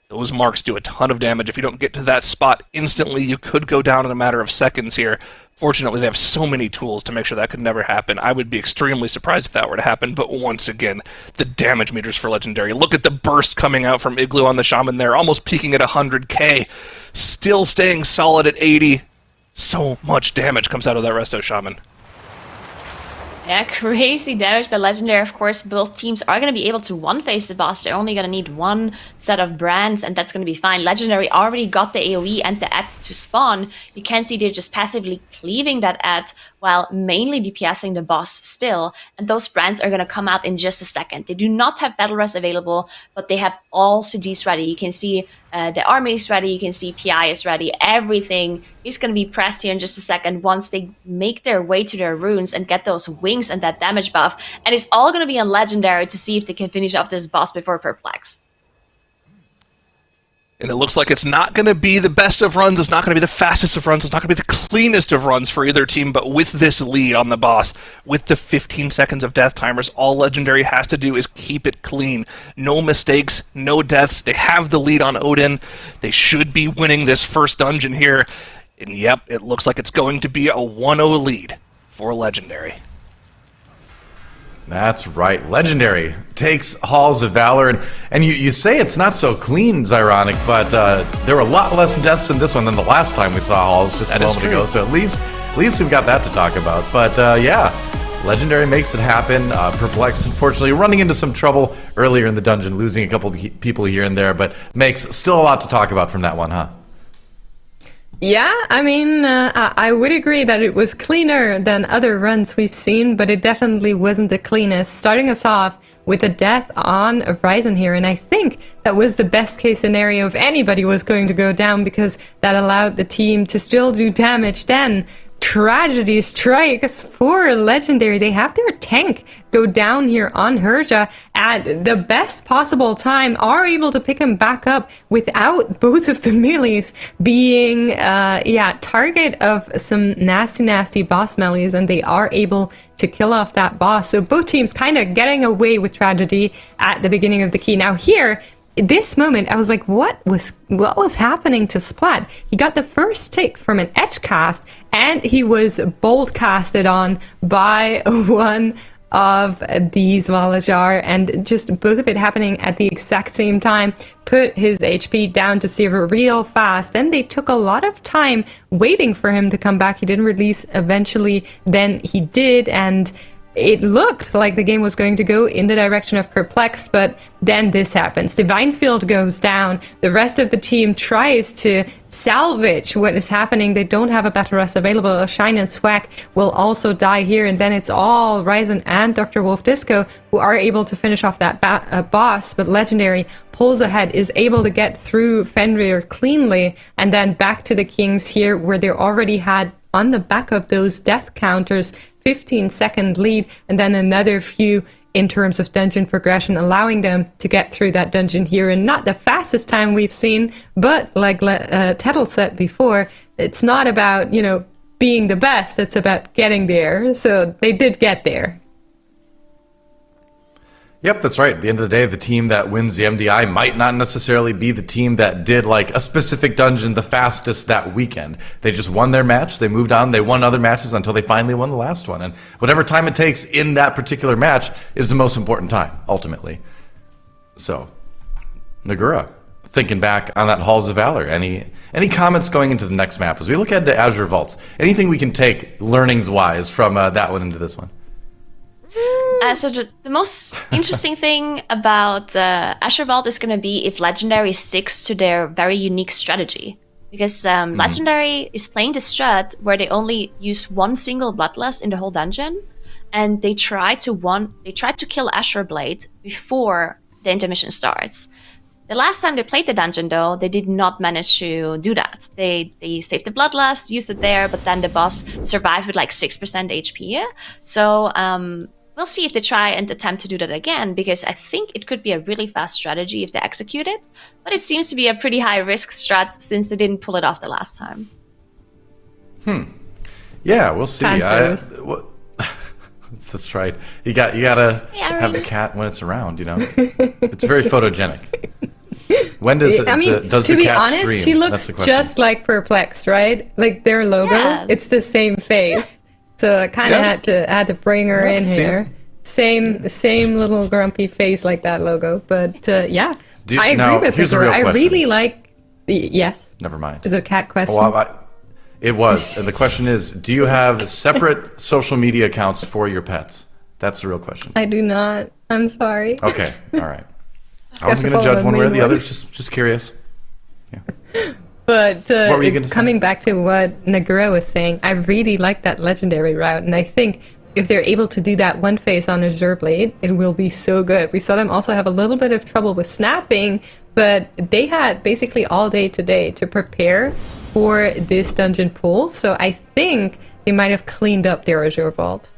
Those marks do a ton of damage. If you don't get to that spot instantly, you could go down in a matter of seconds here. Fortunately, they have so many tools to make sure that could never happen. I would be extremely surprised if that were to happen, but once again, the damage meters for Legendary. Look at the burst coming out from Igloo on the Shaman there, almost peaking at 100k, still staying solid at 80. So much damage comes out of that Resto Shaman. Yeah, crazy damage by Legendary. Of course, both teams are going to be able to one-face the boss. They're only going to need one set of brands, and that's going to be fine. Legendary already got the AoE and the ad to spawn. You can see they're just passively cleaving that ad while mainly DPSing the boss still. And those brands are going to come out in just a second. They do not have Battle Res available, but they have all CDs ready. You can see the army is ready. You can see PI is ready. Everything is going to be pressed here in just a second once they make their way to their runes and get those wings and that damage buff. And it's all going to be on Legendary to see if they can finish off this boss before Perplex. And it looks like it's not going to be the best of runs, it's not going to be the fastest of runs, it's not going to be the cleanest of runs for either team, but with this lead on the boss, with the 15 seconds of death timers, all Legendary has to do is keep it clean. No mistakes, no deaths, they have the lead on Odin, they should be winning this first dungeon here, and yep, it looks like it's going to be a 1-0 lead for Legendary. That's right. Legendary takes Halls of Valor, and you say it's not so clean, Zyronic, but there were a lot less deaths in this one than the last time we saw Halls just a moment ago, so at least we've got that to talk about. But yeah, Legendary makes it happen. Perplexed, unfortunately, running into some trouble earlier in the dungeon, losing a couple people here and there, but makes still a lot to talk about from that one, huh? Yeah, I would agree that it was cleaner than other runs we've seen, but it definitely wasn't the cleanest. Starting us off with a death on Ryzen here, and I think that was the best case scenario if anybody was going to go down, because that allowed the team to still do damage then tragedy strikes for Legendary. They have their tank go down here on Herja at the best possible time, are able to pick him back up without both of the melees being target of some nasty boss melees, and they are able to kill off that boss. So both teams kind of getting away with tragedy at the beginning of the key. Now here, this moment, I was like, what was happening to Splat? He got the first tick from an edge cast, and he was bolt casted on by one of these Valajar, and just both of it happening at the exact same time put his HP down to 0 real fast. And they took a lot of time waiting for him to come back. He didn't release eventually, then he did, and it looked like the game was going to go in the direction of Perplexed, but then this happens. Divine Field goes down. The rest of the team tries to salvage what is happening. They don't have a Battle Rest available. Shine and Swag will also die here, and then it's all Ryzen and Dr. Wolf Disco who are able to finish off that boss, but Legendary pulls ahead, is able to get through Fenrir cleanly, and then back to the Kings here, where they already had on the back of those death counters 15-second lead, and then another few in terms of dungeon progression, allowing them to get through that dungeon here in not the fastest time we've seen, but like Tettle said before, it's not about, being the best, it's about getting there. So they did get there. Yep, that's right. At the end of the day, the team that wins the MDI might not necessarily be the team that did like a specific dungeon the fastest that weekend. They just won their match, they moved on, they won other matches until they finally won the last one. And whatever time it takes in that particular match is the most important time, ultimately. So, Nagura, thinking back on that Halls of Valor, any comments going into the next map as we look ahead to Azure Vaults? Anything we can take learnings-wise from that one into this one? So the most interesting thing about Azure Vault is going to be if Legendary sticks to their very unique strategy. Because Legendary is playing the strat where they only use one single Bloodlust in the whole dungeon, and they try to kill Azure Blade before the intermission starts. The last time they played the dungeon, though, they did not manage to do that. They saved the Bloodlust, used it there, but then the boss survived with like 6% HP. So we'll see if they try and attempt to do that again, because I think it could be a really fast strategy if they execute it. But it seems to be a pretty high-risk strat since they didn't pull it off the last time. Yeah, we'll see. That's right. You gotta have the cat when it's around. It's very photogenic. When does does to the be cat honest, stream? she looks just like Perplexed, right? Like their logo, it's the same face. So I kind of had to bring her in here. Same little grumpy face like that logo. But I agree with her. I really like. Yes. Never mind. Is it a cat question? Well, it was, and the question is: do you have separate social media accounts for your pets? That's the real question. I do not. I'm sorry. Okay. All right. I wasn't going to judge one way or the other. Just curious. Yeah. But what were you gonna say? Coming back to what Nagura was saying, I really like that Legendary route, and I think if they're able to do that one phase on Azure Blade, it will be so good. We saw them also have a little bit of trouble with snapping, but they had basically all day today to prepare for this dungeon pull, so I think they might have cleaned up their Azure Vault.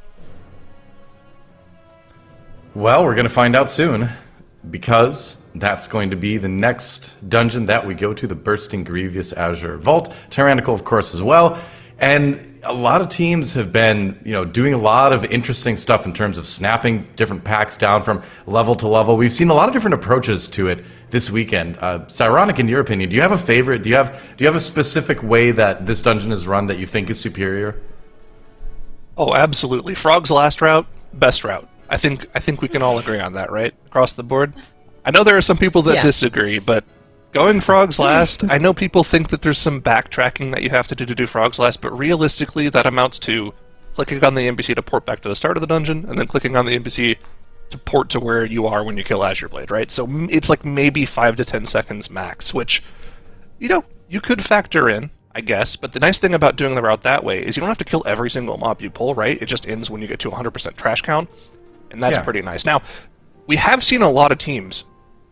Well, we're going to find out soon, because that's going to be the next dungeon that we go to, the Bursting Grievous Azure Vault. Tyrannical, of course, as well. And a lot of teams have been, doing a lot of interesting stuff in terms of snapping different packs down from level to level. We've seen a lot of different approaches to it this weekend. Cyronic, in your opinion, do you have a favorite? Do you have a specific way that this dungeon is run that you think is superior? Oh, absolutely. Frog's last route, best route. I think we can all agree on that, right? Across the board. I know there are some people that disagree, but going Frog's last, I know people think that there's some backtracking that you have to do Frog's last, but realistically that amounts to clicking on the NPC to port back to the start of the dungeon, and then clicking on the NPC to port to where you are when you kill Azure Blade, right? So it's like maybe 5 to 10 seconds max, which, you could factor in, I guess, but the nice thing about doing the route that way is you don't have to kill every single mob you pull, right? It just ends when you get to 100% trash count, and that's pretty nice. Now, we have seen a lot of teams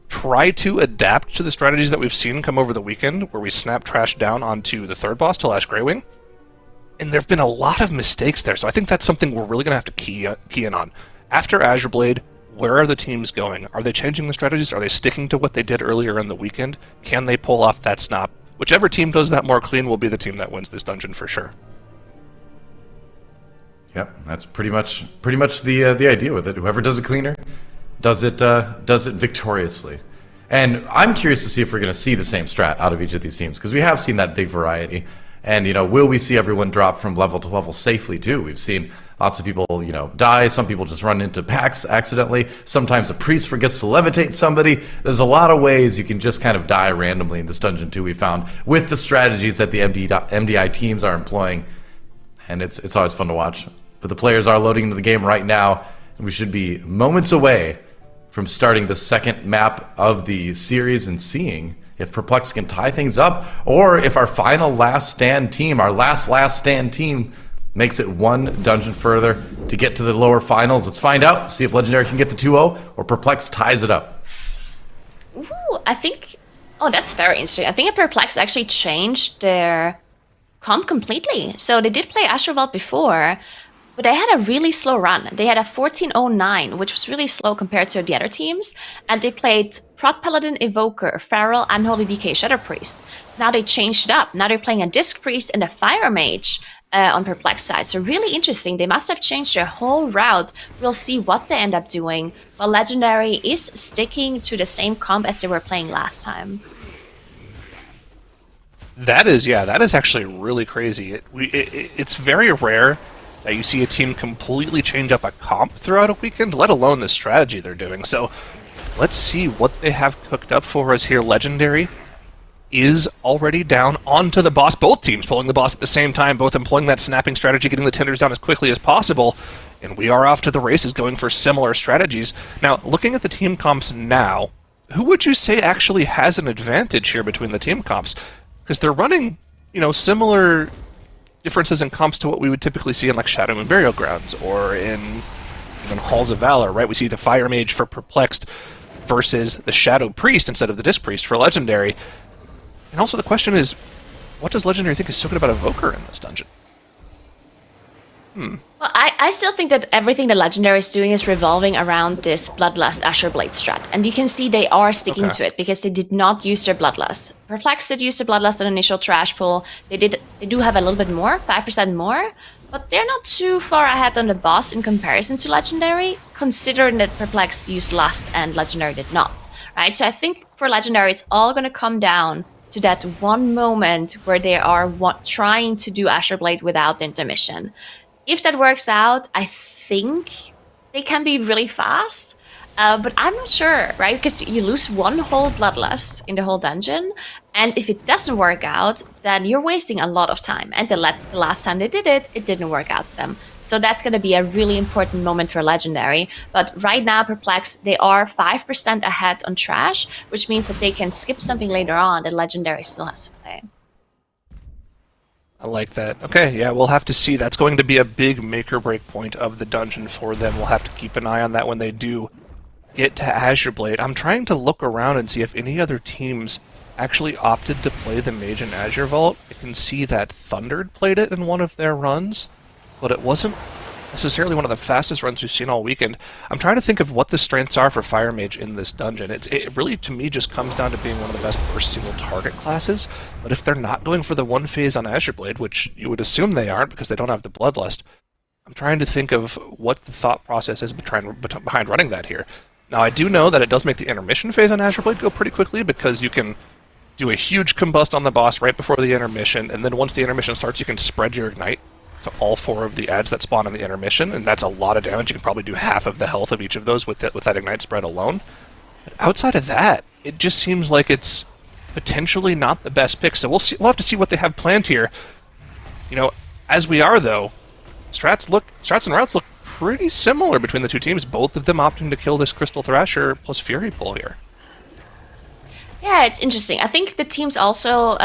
try to adapt to the strategies that we've seen come over the weekend, where we snap trash down onto the third boss, Talash Greywing. And there have been a lot of mistakes there, so I think that's something we're really going to have to key in on. After Azure Blade, where are the teams going? Are they changing the strategies? Are they sticking to what they did earlier in the weekend? Can they pull off that snap? Whichever team does that more clean will be the team that wins this dungeon for sure. Yep, that's pretty much the idea with it. Whoever does it cleaner, does it victoriously. And I'm curious to see if we're going to see the same strat out of each of these teams, because we have seen that big variety. And, will we see everyone drop from level to level safely, too? We've seen lots of people, die. Some people just run into packs accidentally. Sometimes a priest forgets to levitate somebody. There's a lot of ways you can just kind of die randomly in this dungeon, too, we found, with the strategies that the MDI teams are employing. And it's always fun to watch. But the players are loading into the game right now, and we should be moments away from starting the second map of the series and seeing if Perplexed can tie things up, or if our final last stand team, our last stand team, makes it one dungeon further to get to the lower finals. Let's find out, see if Legendary can get the 2-0, or Perplexed ties it up. Ooh, I think... Oh, that's very interesting. I think Perplexed actually changed their comp completely. So they did play Azure Vault before, but they had a really slow run. They had a 1409, which was really slow compared to the other teams. And they played Prot Paladin, Evoker, Feral, Unholy DK, Shadow Priest. Now they changed it up. Now they're playing a Disc Priest and a Fire Mage on Perplexed side. So really interesting. They must have changed their whole route. We'll see what they end up doing. While Legendary is sticking to the same comp as they were playing last time. That is actually really crazy. It's very rare that you see a team completely change up a comp throughout a weekend, let alone the strategy they're doing. So let's see what they have cooked up for us here. Legendary is already down onto the boss. Both teams pulling the boss at the same time, both employing that snapping strategy, getting the tenders down as quickly as possible. And we are off to the races going for similar strategies. Now, looking at the team comps now, who would you say actually has an advantage here between the team comps? Because they're running, similar differences in comps to what we would typically see in like Shadow Moon Burial Grounds or in even Halls of Valor, right? We see the Fire Mage for Perplexed versus the Shadow Priest instead of the Disc Priest for Legendary. And also the question is, what does Legendary think is so good about Evoker in this dungeon? Well, I still think that everything the Legendary is doing is revolving around this Bloodlust Azure Blade strat. And you can see they are sticking to it because they did not use their Bloodlust. Perplexed did use their Bloodlust on initial trash pull. They do have a little bit more, 5% more, but they're not too far ahead on the boss in comparison to Legendary, considering that Perplexed used Lust and Legendary did not. Right? So I think for Legendary, it's all going to come down to that one moment where they are trying to do Azure Blade without the intermission. If that works out, I think they can be really fast, but I'm not sure, right? Because you lose one whole Bloodlust in the whole dungeon, and if it doesn't work out, then you're wasting a lot of time. And the last time they did it, it didn't work out for them. So that's going to be a really important moment for Legendary. But right now, Perplexed, they are 5% ahead on trash, which means that they can skip something later on that Legendary still has to play. I like that. Okay, yeah, we'll have to see. That's going to be a big make-or-break point of the dungeon for them. We'll have to keep an eye on that when they do get to Azure Blade. I'm trying to look around and see if any other teams actually opted to play the Mage in Azure Vault. I can see that Thundered played it in one of their runs, but it wasn't necessarily one of the fastest runs we've seen all weekend. I'm trying to think of what the strengths are for Fire Mage in this dungeon. It really, to me, just comes down to being one of the best burst single target classes, but if they're not going for the one phase on Azure Blade, which you would assume they aren't because they don't have the Bloodlust, I'm trying to think of what the thought process is behind running that here. Now, I do know that it does make the intermission phase on Azure Blade go pretty quickly because you can do a huge combust on the boss right before the intermission, and then once the intermission starts, you can spread your Ignite to all 4 of the ads that spawn in the intermission, and that's a lot of damage. You can probably do half of the health of each of those with that Ignite spread alone. But outside of that, it just seems like it's potentially not the best pick, so we'll have to see what they have planned here. As we are, though, strats and routes look pretty similar between the two teams, both of them opting to kill this Crystal Thrasher plus Fury pull here. Yeah, it's interesting. I think the teams also,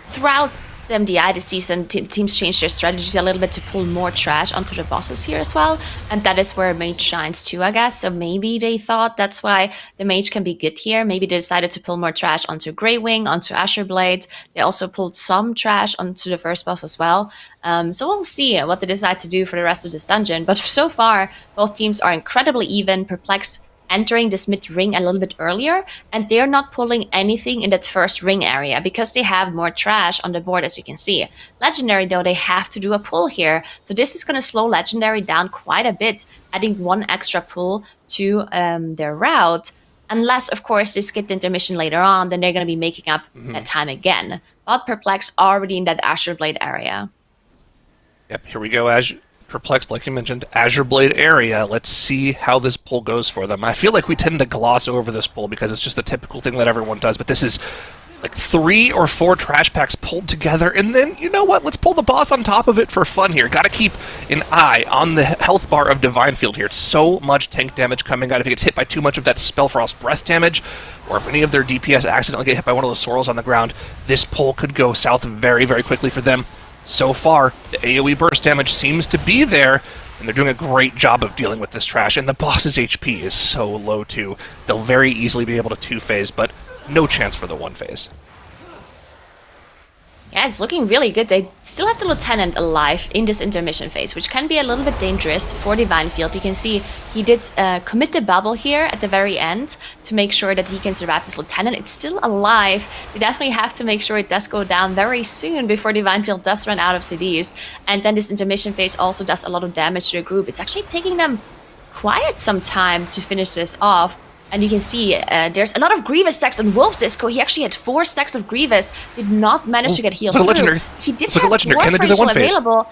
throughout the MDI this season, teams change their strategies a little bit to pull more trash onto the bosses here as well. And that is where Mage shines too, I guess. So maybe they thought that's why the Mage can be good here. Maybe they decided to pull more trash onto Grey Wing, onto Azure Blade. They also pulled some trash onto the first boss as well. So we'll see what they decide to do for the rest of this dungeon. But so far, both teams are incredibly even. Perplexed entering this mid-ring a little bit earlier, and they're not pulling anything in that first ring area because they have more trash on the board, as you can see. Legendary, though, they have to do a pull here, so this is going to slow Legendary down quite a bit, adding one extra pull to their route. Unless, of course, they skip the intermission later on, then they're going to be making up that time again. But Perplex already in that Azure Blade area. Yep, here we go, Perplexed, like you mentioned, Azure Blade area. Let's see how this pull goes for them. I feel like we tend to gloss over this pull because it's just the typical thing that everyone does, but this is like 3 or 4 trash packs pulled together, and then, you know what, let's pull the boss on top of it for fun here. Gotta keep an eye on the health bar of Divine Field here. It's so much tank damage coming out. If it gets hit by too much of that Spellfrost breath damage, or if any of their DPS accidentally get hit by one of the sorrels on the ground, this pull could go south very, very quickly for them. So far, the AoE burst damage seems to be there, and they're doing a great job of dealing with this trash, and the boss's HP is so low too. They'll very easily be able to 2-phase, but no chance for the 1-phase. Yeah, it's looking really good. They still have the Lieutenant alive in this intermission phase, which can be a little bit dangerous for Divine Field. You can see he did commit the bubble here at the very end to make sure that he can survive this Lieutenant. It's still alive. They definitely have to make sure it does go down very soon before Divine Field does run out of CDs. And then this intermission phase also does a lot of damage to the group. It's actually taking them quite some time to finish this off. And you can see there's a lot of Grievous stacks on Wolf Disco. He actually had 4 stacks of Grievous. Did not manage to get healed through. Legendary. He did It's like a have legendary. Can they do the Warframe 1 phase? available.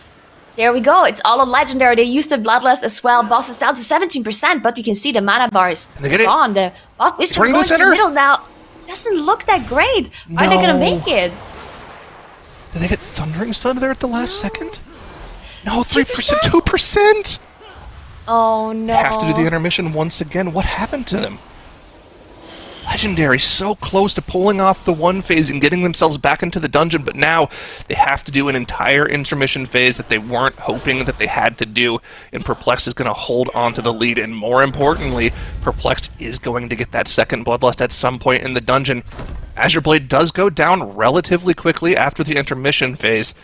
There we go. It's all on Legendary. They used the Bloodlust as well. Boss is down to 17%, but you can see the mana bar is gone. The boss is going to the middle now. Doesn't look that great. Are they going to make it? Did they get Thundering Sun there at the last second? No, 3%, 2%! Oh no. Have to do the intermission once again. What happened to them? Legendary so close to pulling off the 1 phase and getting themselves back into the dungeon, but now they have to do an entire intermission phase that they weren't hoping that they had to do, and Perplexed is going to hold on to the lead, and more importantly, Perplexed is going to get that second Bloodlust at some point in the dungeon. Azure Blade does go down relatively quickly after the intermission phase,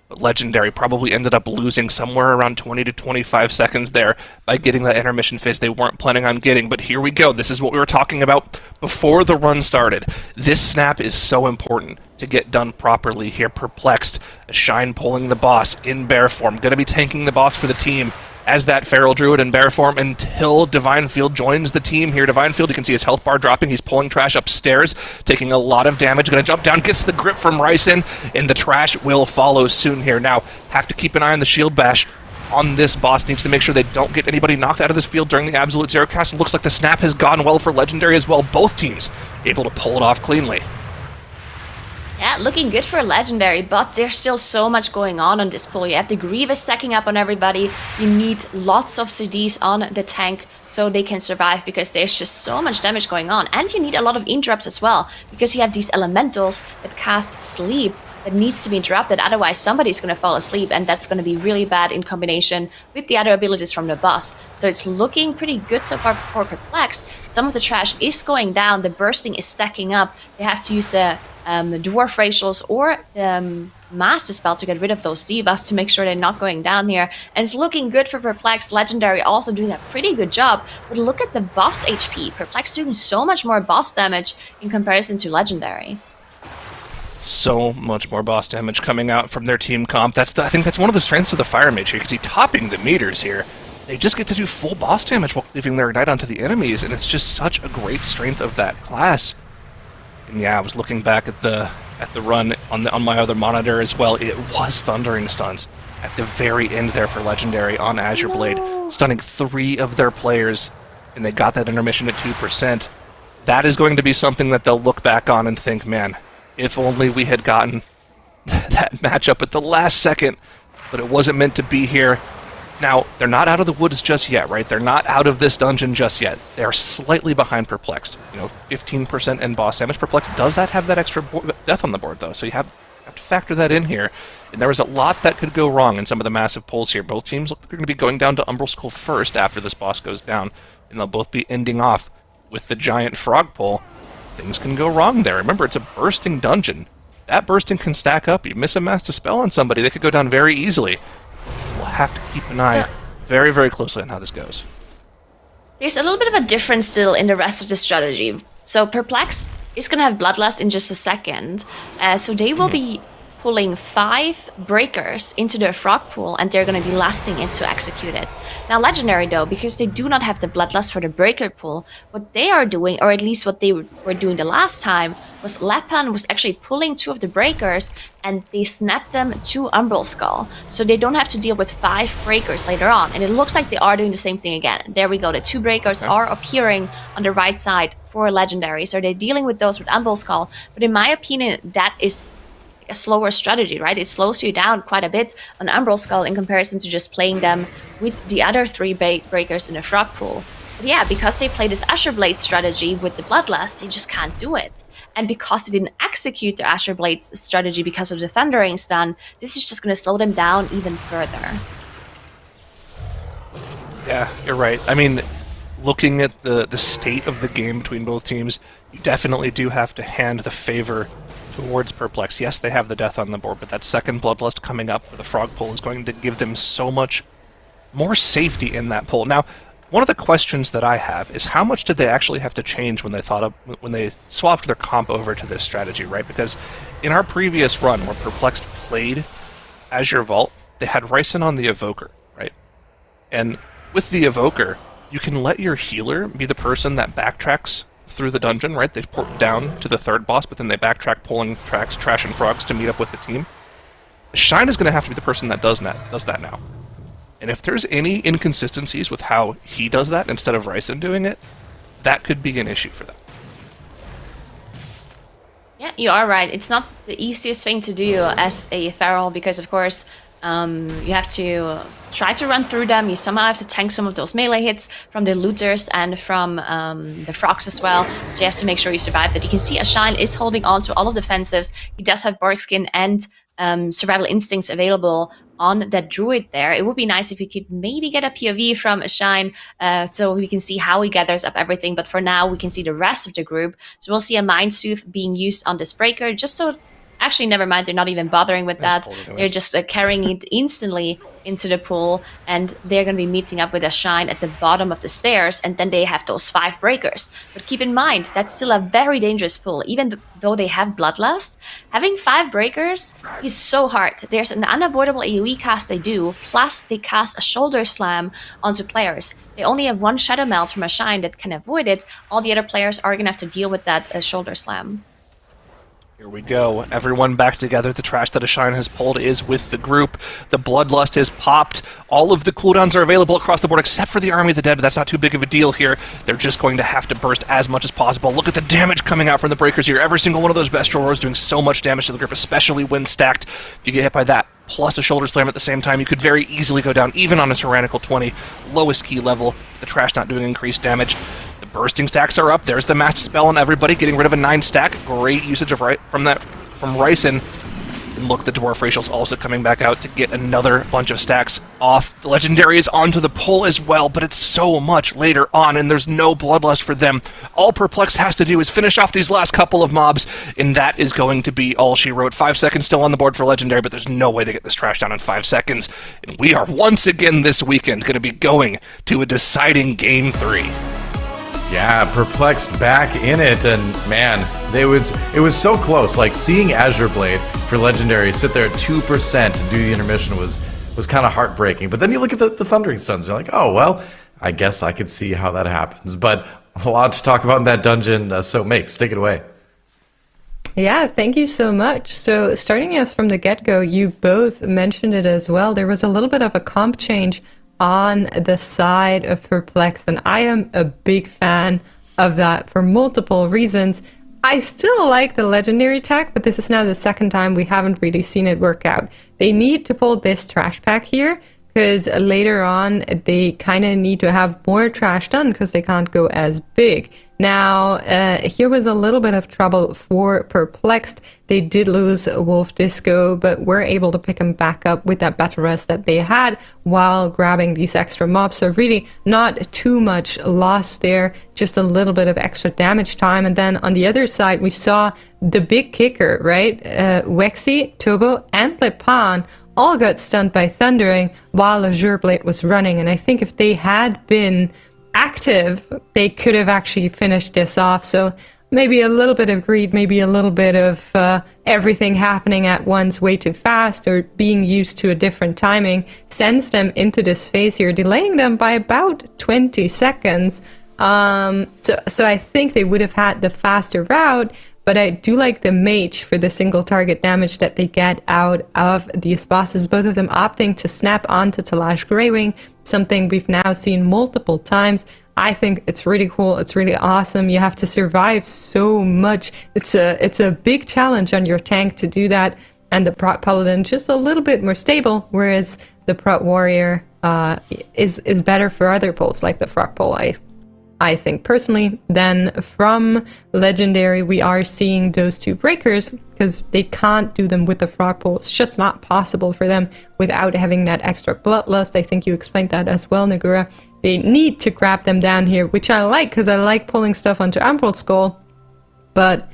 but Legendary probably ended up losing somewhere around 20 to 25 seconds there by getting that intermission phase they weren't planning on getting. But here we go. This is what we were talking about before the run started. This snap is so important to get done properly here. Perplexed, a Shine pulling the boss in bear form. Going to be tanking the boss for the team as that Feral Druid in bear form until Divine Field joins the team here. Divine Field, you can see his health bar dropping. He's pulling trash upstairs, taking a lot of damage. Going to jump down, gets the grip from Ryzen, and the trash will follow soon here. Now, have to keep an eye on the shield bash on this boss. Needs to make sure they don't get anybody knocked out of this field during the Absolute Zero cast. Looks like the snap has gone well for Legendary as well. Both teams able to pull it off cleanly. Yeah, looking good for Legendary, but there's still so much going on this pull. You have the Grievous stacking up on everybody. You need lots of CDs on the tank so they can survive, because there's just so much damage going on. And you need a lot of interrupts as well, because you have these elementals that cast sleep that needs to be interrupted. Otherwise, somebody's going to fall asleep, and that's going to be really bad in combination with the other abilities from the boss. So it's looking pretty good so far for Perplexed. Some of the trash is going down. The bursting is stacking up. They have to use the Dwarf Racials or Master Spell to get rid of those debuffs to make sure they're not going down here. And it's looking good for Perplexed. Legendary also doing a pretty good job. But look at the boss HP. Perplexed doing so much more boss damage in comparison to Legendary. So much more boss damage coming out from their team comp. I think that's one of the strengths of the Fire Mage here, because he's topping the meters here. They just get to do full boss damage while leaving their Ignite onto the enemies, and it's just such a great strength of that class. And yeah, I was looking back at the run on my other monitor as well. It was Thundering Stuns at the very end there for Legendary on Azure Blade, stunning 3 of their players, and they got that intermission at 2%. That is going to be something that they'll look back on and think, man, if only we had gotten that matchup at the last second, but it wasn't meant to be here. Now, they're not out of the woods just yet, right? They're not out of this dungeon just yet. They are slightly behind Perplexed. 15% in boss damage. Perplexed does have that extra death on the board, though, so you have have to factor that in here. And there was a lot that could go wrong in some of the massive pulls here. Both teams look like they're going to be going down to Umbral Skull first after this boss goes down, and they'll both be ending off with the giant frog pull. Things can go wrong there. Remember, it's a bursting dungeon. That bursting can stack up. You miss a Master Spell on somebody, they could go down very easily. So we'll have to keep an eye very, very closely on how this goes. There's a little bit of a difference still in the rest of the strategy. So Perplexed is going to have Bloodlust in just a second. So they will be pulling 5 breakers into their frog pool, and they're going to be lasting it to execute it. Now Legendary though, because they do not have the Bloodlust for the breaker pool, what they are doing, or at least what they were doing the last time, was Lepan was actually pulling 2 of the breakers and they snapped them to Umbral Skull. So they don't have to deal with 5 breakers later on. And it looks like they are doing the same thing again. There we go, the 2 breakers are appearing on the right side for Legendary. So they're dealing with those with Umbral Skull. But in my opinion, that is a slower strategy, right? It slows you down quite a bit on Umbral Skull in comparison to just playing them with the other 3 breakers in the frog pool. But yeah, because they play this Asher Blade strategy with the Bloodlust, they just can't do it. And because they didn't execute their Asher Blade strategy because of the Thundering Stun, this is just going to slow them down even further. Yeah, you're right. I mean, looking at the state of the game between both teams, you definitely do have to hand the favor towards Perplex. Yes, they have the death on the board, but that second Bloodlust coming up with the frog pull is going to give them so much more safety in that pull. Now, one of the questions that I have is how much did they actually have to change when they swapped their comp over to this strategy, right? Because in our previous run where Perplexed played Azure Vault, they had Ryson on the Evoker, right? And with the Evoker, you can let your healer be the person that backtracks through the dungeon, right? They port down to the 3rd boss, but then they backtrack pulling tracks, trash, and frogs to meet up with the team. Shine is going to have to be the person that does that now. And if there's any inconsistencies with how he does that instead of Ryson doing it, that could be an issue for them. Yeah, you are right. It's not the easiest thing to do as a Feral because, of course, you have to try to run through them. You somehow have to tank some of those melee hits from the looters and from the frogs as well. So you have to make sure you survive that. You can see Ashine is holding on to all of the defensives. He does have Bark Skin and Survival Instincts available on that druid there. It would be nice if we could maybe get a POV from Ashine so we can see how he gathers up everything. But for now, we can see the rest of the group. So we'll see a Mind Soothe being used on this breaker just so... Actually, never mind. They're not even bothering with that. They're just carrying it instantly into the pool, and they're going to be meeting up with Ashine at the bottom of the stairs, and then they have those 5 breakers. But keep in mind, that's still a very dangerous pool. Even though they have Bloodlust, having 5 breakers is so hard. There's an unavoidable AoE cast they do, plus they cast a Shoulder Slam onto players. They only have 1 Shadow Melt from Ashine that can avoid it. All the other players are going to have to deal with that Shoulder Slam. Here we go. Everyone back together. The trash that Ashine has pulled is with the group. The Bloodlust is popped. All of the cooldowns are available across the board except for the Army of the Dead, but that's not too big of a deal here. They're just going to have to burst as much as possible. Look at the damage coming out from the breakers here. Every single one of those Bestial Roars doing so much damage to the group, especially when stacked. If you get hit by that, plus a Shoulder Slam at the same time, you could very easily go down, even on a Tyrannical 20. Lowest key level. The trash not doing increased damage. Bursting stacks are up. There's the Master Spell on everybody, getting rid of a 9 stack. Great usage of from Ryson. And look, the Dwarf Racial's also coming back out to get another bunch of stacks off. The Legendary is onto the pull as well, but it's so much later on, and there's no Bloodlust for them. All Perplexed has to do is finish off these last couple of mobs, and that is going to be all she wrote. 5 seconds still on the board for Legendary, but there's no way they get this trash down in 5 seconds. And we are once again this weekend going to be going to a deciding Game 3. Yeah, Perplexed back in it, and man, it was so close. Like seeing Azure Blade for Legendary sit there at 2% to do the intermission was kind of heartbreaking. But then you look at the Thundering Stuns, you're like, oh well, I guess I could see how that happens. But a lot to talk about in that dungeon. So Makes, take it away. Yeah, thank you so much. So starting us from the get-go, you both mentioned it as well. There was a little bit of a comp change on the side of Perplexed, and I am a big fan of that for multiple reasons. I still like the Legendary tech, but this is now the second time we haven't really seen it work out. They need to pull this trash pack here, because later on they kind of need to have more trash done because they can't go as big. Now, here was a little bit of trouble for Perplexed. They did lose Wolf Disco, but were able to pick him back up with that battle rest that they had while grabbing these extra mobs. So really not too much loss there, just a little bit of extra damage time. And then on the other side, we saw the big kicker, right? Wexy, Tobo, and Lepan all got stunned by Thundering while Azure Blade was running. And I think if they had been active, they could have actually finished this off. So maybe a little bit of greed, maybe a little bit of everything happening at once way too fast, or being used to a different timing sends them into this phase here, delaying them by about 20 seconds. So I think they would have had the faster route, but I do like the mage for the single target damage that they get out of these bosses, both of them opting to snap onto Talash Greywing, something we've now seen multiple times. I think it's really cool. It's really awesome. You have to survive so much. It's a big challenge on your tank to do that, and the Prot Paladin just a little bit more stable, whereas the Prot Warrior is better for other pulls, like the Frog Pull, I think personally. Then from Legendary, we are seeing those two breakers because they can't do them with the Frog Pole. It's just not possible for them without having that extra Bloodlust. I think you explained that as well, Nagura. They need to grab them down here, which I like because I like pulling stuff onto Emerald Skull, but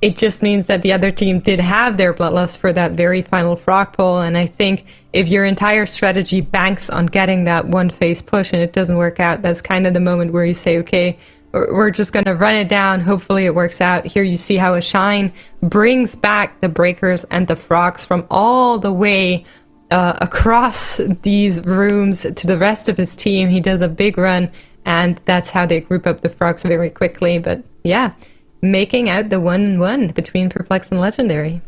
it just means that the other team did have their Bloodlust for that very final Frog Pole, and I think if your entire strategy banks on getting that one phase push and it doesn't work out, that's kind of the moment where you say, okay, we're just going to run it down, hopefully it works out. Here you see how a Shine brings back the breakers and the frogs from all the way across these rooms to the rest of his team. He does a big run, and that's how they group up the frogs very quickly. But yeah, making out the 1-1 between Perplexed and Legendary.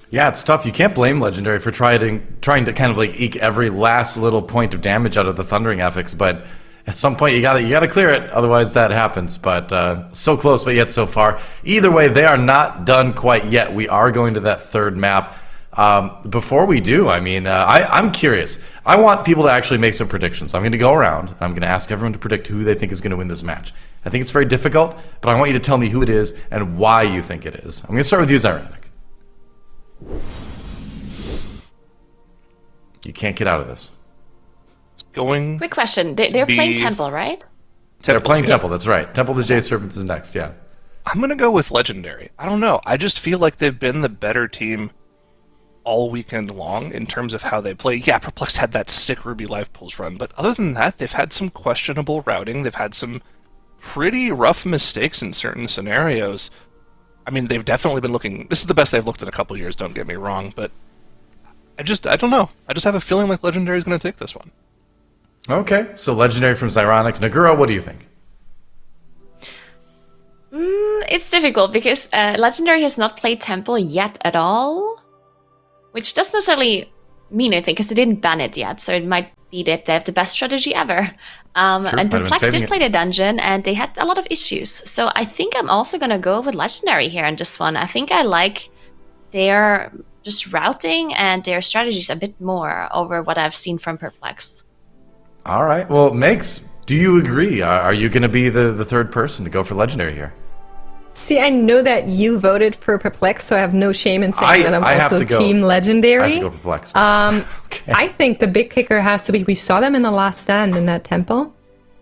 Yeah, it's tough. You can't blame Legendary for trying to kind of like eke every last little point of damage out of the Thundering Ethics, but at some point you gotta clear it, otherwise that happens. But so close, but yet so far. Either way, they are not done quite yet. We are going to that third map. Before we do, I mean, I'm curious. I want people to actually make some predictions. I'm going to go around, and I'm going to ask everyone to predict who they think is going to win this match. I think it's very difficult, but I want you to tell me who it is and why you think it is. I'm going to start with you, Zyranic. You can't get out of this. It's going. Quick question. They're playing Temple, right? They're playing Temple, that's right. Temple the Jade Serpents is next, yeah. I'm going to go with Legendary. I don't know. I just feel like they've been the better team all weekend long in terms of how they play. Yeah, Perplexed had that sick Ruby Life Pulls run, but other than that, they've had some questionable routing. They've had some pretty rough mistakes in certain scenarios. I mean, they've definitely been looking... This is the best they've looked in a couple years, don't get me wrong, but I don't know. I just have a feeling like Legendary is going to take this one. Okay, so Legendary from Zyronic. Nagura, what do you think? It's difficult because Legendary has not played Temple yet at all, which doesn't necessarily mean anything because they didn't ban it yet, so it might be that they have the best strategy ever. And Perplexed did play the dungeon, and they had a lot of issues. So I think I'm also going to go with Legendary here in this one. I think I like their just routing and their strategies a bit more over what I've seen from Perplexed. All right. Well, Megs, do you agree? Are you going to be the third person to go for Legendary here? See, I know that you voted for Perplexed, so I have no shame in saying that I'm also Team Legendary. I have to go Perplexed. Okay. I think the big kicker has to be, we saw them in the last stand in that temple,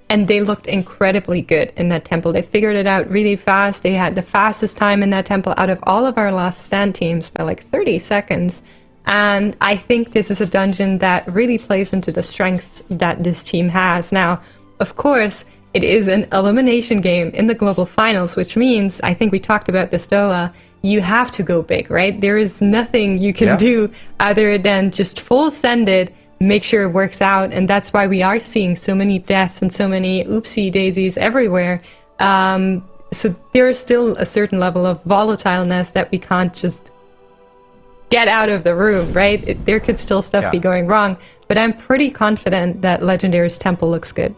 and they looked incredibly good in that temple. They figured it out really fast. They had the fastest time in that temple out of all of our last stand teams by like 30 seconds. And I think this is a dungeon that really plays into the strengths that this team has. Now, of course, it is an elimination game in the global finals, which means, I think we talked about this, Doa, you have to go big, right? There is nothing you can do other than just full send it, make sure it works out, and that's why we are seeing so many deaths and so many oopsie daisies everywhere. So there is still a certain level of volatileness that we can't just get out of the room, right? There could still stuff be going wrong, but I'm pretty confident that Legendary's Temple looks good.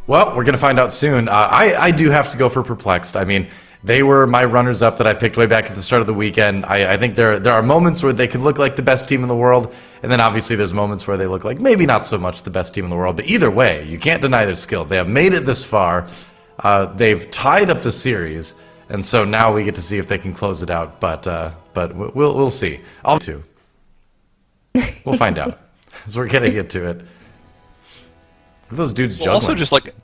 Well, we're going to find out soon. I do have to go for Perplexed. I mean, They were my runners-up that I picked way back at the start of the weekend. I think there are moments where they could look like the best team in the world, and then obviously there's moments where they look like maybe not so much the best team in the world. But either way, you can't deny their skill. They have made it this far. They've tied up the series, and so now we get to see if they can close it out. But we'll see. We'll find out as we're getting into it. Those dudes juggling. Also, just like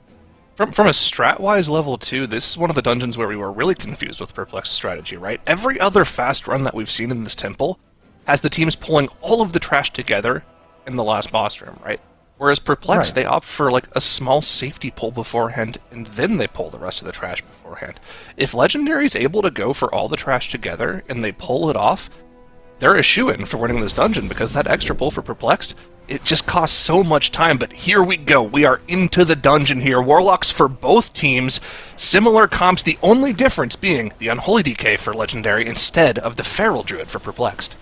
from a strat-wise level too, this is one of the dungeons where we were really confused with Perplexed strategy, right? Every other fast run that we've seen in this temple has the teams pulling all of the trash together in the last boss room, right? Whereas Perplexed, they opt for like a small safety pull beforehand, and then they pull the rest of the trash beforehand. If Legendary is able to go for all the trash together and they pull it off, they're a shoo-in for winning this dungeon, because that extra pull for Perplexed, it just costs so much time. But here we go. We are into the dungeon here. Warlocks for both teams. Similar comps, the only difference being the Unholy DK for Legendary instead of the Feral Druid for Perplexed.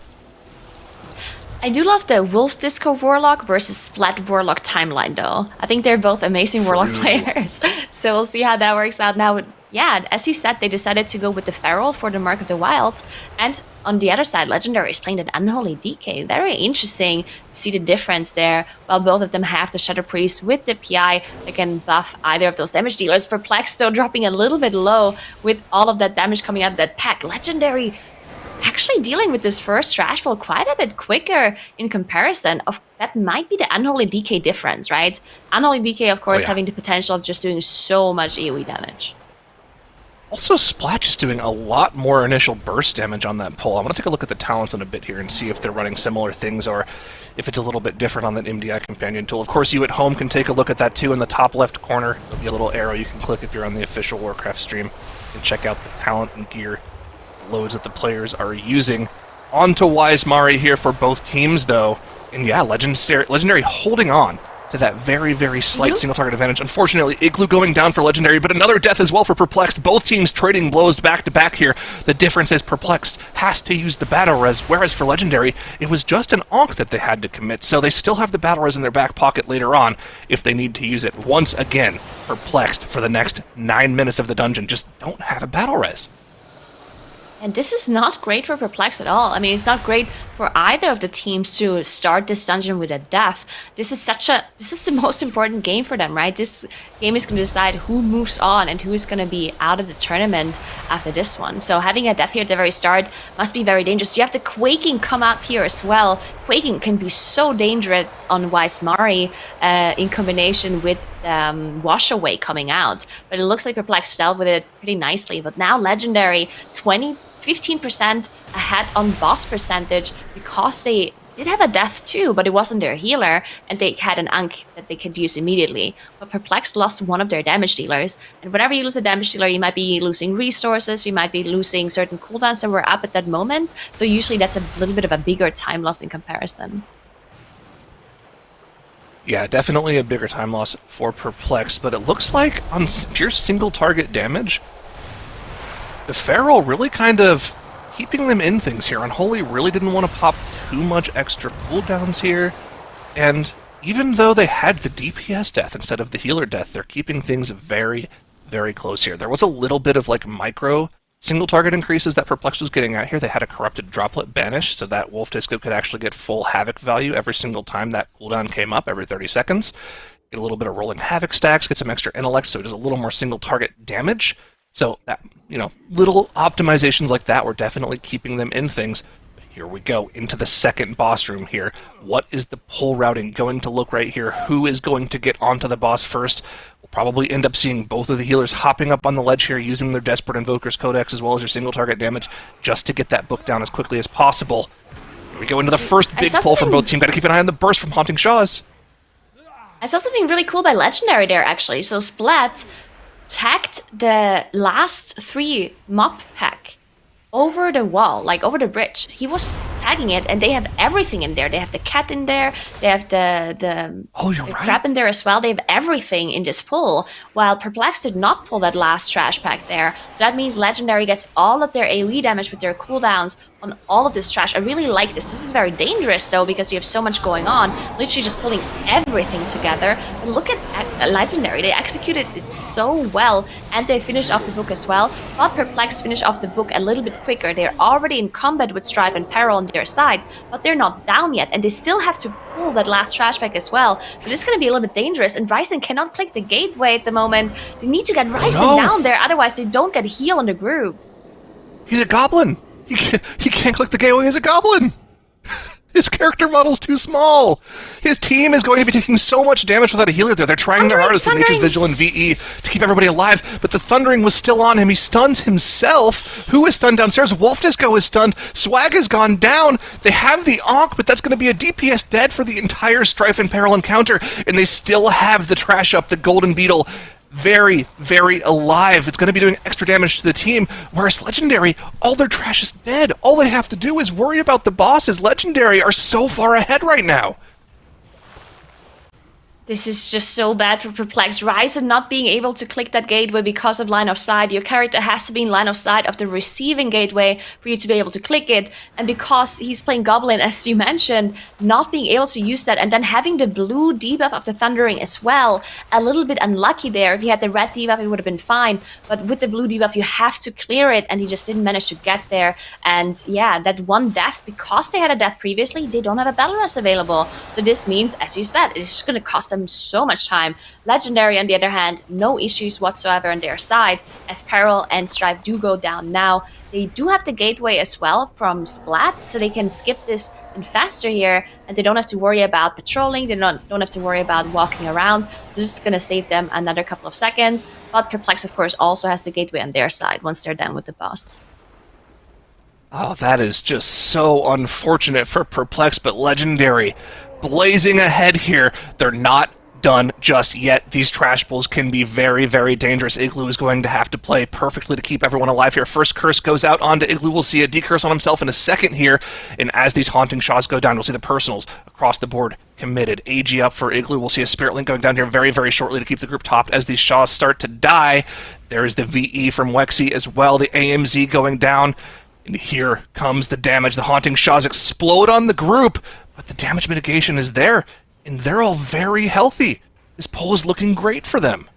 I do love the Wolf Disco Warlock versus Splat Warlock timeline, though. I think they're both amazing Warlock players. So we'll see how that works out. Now, yeah, as you said, they decided to go with the Feral for the Mark of the Wild. And on the other side, Legendary is playing that Unholy DK. Very interesting to see the difference there. While both of them have the Shadow Priest with the PI that can buff either of those damage dealers. Perplexed still dropping a little bit low with all of that damage coming out of that pack. Legendary actually dealing with this first trash pull quite a bit quicker in comparison. That might be the Unholy DK difference, right? Unholy DK, of course, having the potential of just doing so much AoE damage. Also, Splat is doing a lot more initial burst damage on that pull. I want to take a look at the talents in a bit here and see if they're running similar things or if it's a little bit different on that MDI companion tool. Of course, you at home can take a look at that too. In the top left corner, there'll be a little arrow you can click if you're on the official Warcraft stream and check out the talent and gear loads that the players are using. On to Wismari here for both teams, though. And yeah, Legendary holding on to that very, very slight single target advantage. Unfortunately, Igloo going down for Legendary, but another death as well for Perplexed. Both teams trading blows back to back here. The difference is Perplexed has to use the battle res, whereas for Legendary, it was just an Ankh that they had to commit, so they still have the battle res in their back pocket later on if they need to use it. Once again, Perplexed for the next 9 minutes of the dungeon just don't have a battle res. And this is not great for Perplex at all. I mean, it's not great for either of the teams to start this dungeon with a death. This is the most important game for them, right? This game is going to decide who moves on and who is going to be out of the tournament after this one. So having a death here at the very start must be very dangerous. You have the Quaking come up here as well. Quaking can be so dangerous on Wismari in combination with Wash Away coming out. But it looks like Perplex dealt with it pretty nicely. But now Legendary, 15% ahead on boss percentage because they did have a death too, but it wasn't their healer, and they had an Ankh that they could use immediately. But Perplex lost one of their damage dealers, and whenever you lose a damage dealer, you might be losing resources, you might be losing certain cooldowns that were up at that moment, so usually that's a little bit of a bigger time loss in comparison. Yeah, definitely a bigger time loss for Perplex, but it looks like on pure single target damage, the Feral really kind of keeping them in things here. Unholy really didn't want to pop too much extra cooldowns here, and even though they had the DPS death instead of the healer death, they're keeping things very, very close here. There was a little bit of like micro single target increases that Perplex was getting at here. They had a corrupted droplet banish so that Wolf Disco could actually get full Havoc value every single time that cooldown came up every 30 seconds. Get a little bit of rolling Havoc stacks, get some extra intellect so it does a little more single target damage. So that, little optimizations like that were definitely keeping them in things. Here we go into the second boss room here. What is the pull routing going to look right here? Who is going to get onto the boss first? We'll probably end up seeing both of the healers hopping up on the ledge here using their Desperate Invoker's Codex as well as their single target damage just to get that book down as quickly as possible. Here we go into the first big pull from both teams. Got to keep an eye on the burst from Haunting Shaws. I saw something really cool by Legendary there, actually. So Splat tagged the last 3 mop pack over the wall, like over the bridge. He was tagging it, and they have everything in there. They have the cat in there, they have the crab in there as well. They have everything in this pull, while Perplex did not pull that last trash pack there. So that means Legendary gets all of their AoE damage with their cooldowns on all of this trash. I really like this. This is very dangerous though, because you have so much going on, literally just pulling everything together. But look at Legendary, they executed it so well, and they finished off the book as well. But Perplexed finished off the book a little bit quicker. They're already in combat with Strife and Peril on their side, but they're not down yet, and they still have to pull that last trash pack as well. So this is going to be a little bit dangerous, and Ryzen cannot click the gateway at the moment. They need to get Ryzen down there, otherwise they don't get heal on the group. He's a goblin. He can't click the gateway as a goblin. His character model's too small. His team is going to be taking so much damage without a healer there. They're trying their hardest with Nature's Vigil and VE to keep everybody alive, but the Thundering was still on him. He stuns himself. Who is stunned downstairs? Wolf Disco is stunned. Swag has gone down. They have the Ankh, but that's going to be a DPS dead for the entire Strife and Peril encounter, and they still have the trash up, the Golden Beetle, very, very alive. It's going to be doing extra damage to the team, whereas Legendary, all their trash is dead. All they have to do is worry about the bosses. Legendary are so far ahead right now. This is just so bad for Perplexed. Ryzen not being able to click that gateway because of line of sight. Your character has to be in line of sight of the receiving gateway for you to be able to click it. And because he's playing Goblin, as you mentioned, not being able to use that, and then having the blue debuff of the Thundering as well. A little bit unlucky there. If he had the red debuff, it would have been fine. But with the blue debuff, you have to clear it, and he just didn't manage to get there. And yeah, that one death, because they had a death previously, they don't have a Battle Rush available. So this means, as you said, it's just going to cost them so much time. Legendary, on the other hand, no issues whatsoever on their side, as Peril and Strife do go down now. They do have the gateway as well from Splat, so they can skip this and faster here, and they don't have to worry about patrolling, they don't have to worry about walking around, so this is going to save them another couple of seconds. But Perplex, of course, also has the gateway on their side once they're done with the boss. Oh, that is just so unfortunate for Perplex, but Legendary blazing ahead here. They're not done just yet. These trash pulls can be very, very dangerous. Igloo is going to have to play perfectly to keep everyone alive here. First curse goes out onto Igloo. We'll see a decurse on himself in a second here. And as these haunting shots go down, we'll see the personals across the board committed. AG up for Igloo. We'll see a Spirit Link going down here very, very shortly to keep the group topped as these Shaws start to die. There is the VE from Wexy as well. The AMZ going down. And here comes the damage. The haunting Shaws explode on the group, but the damage mitigation is there. And they're all very healthy. This pull is looking great for them.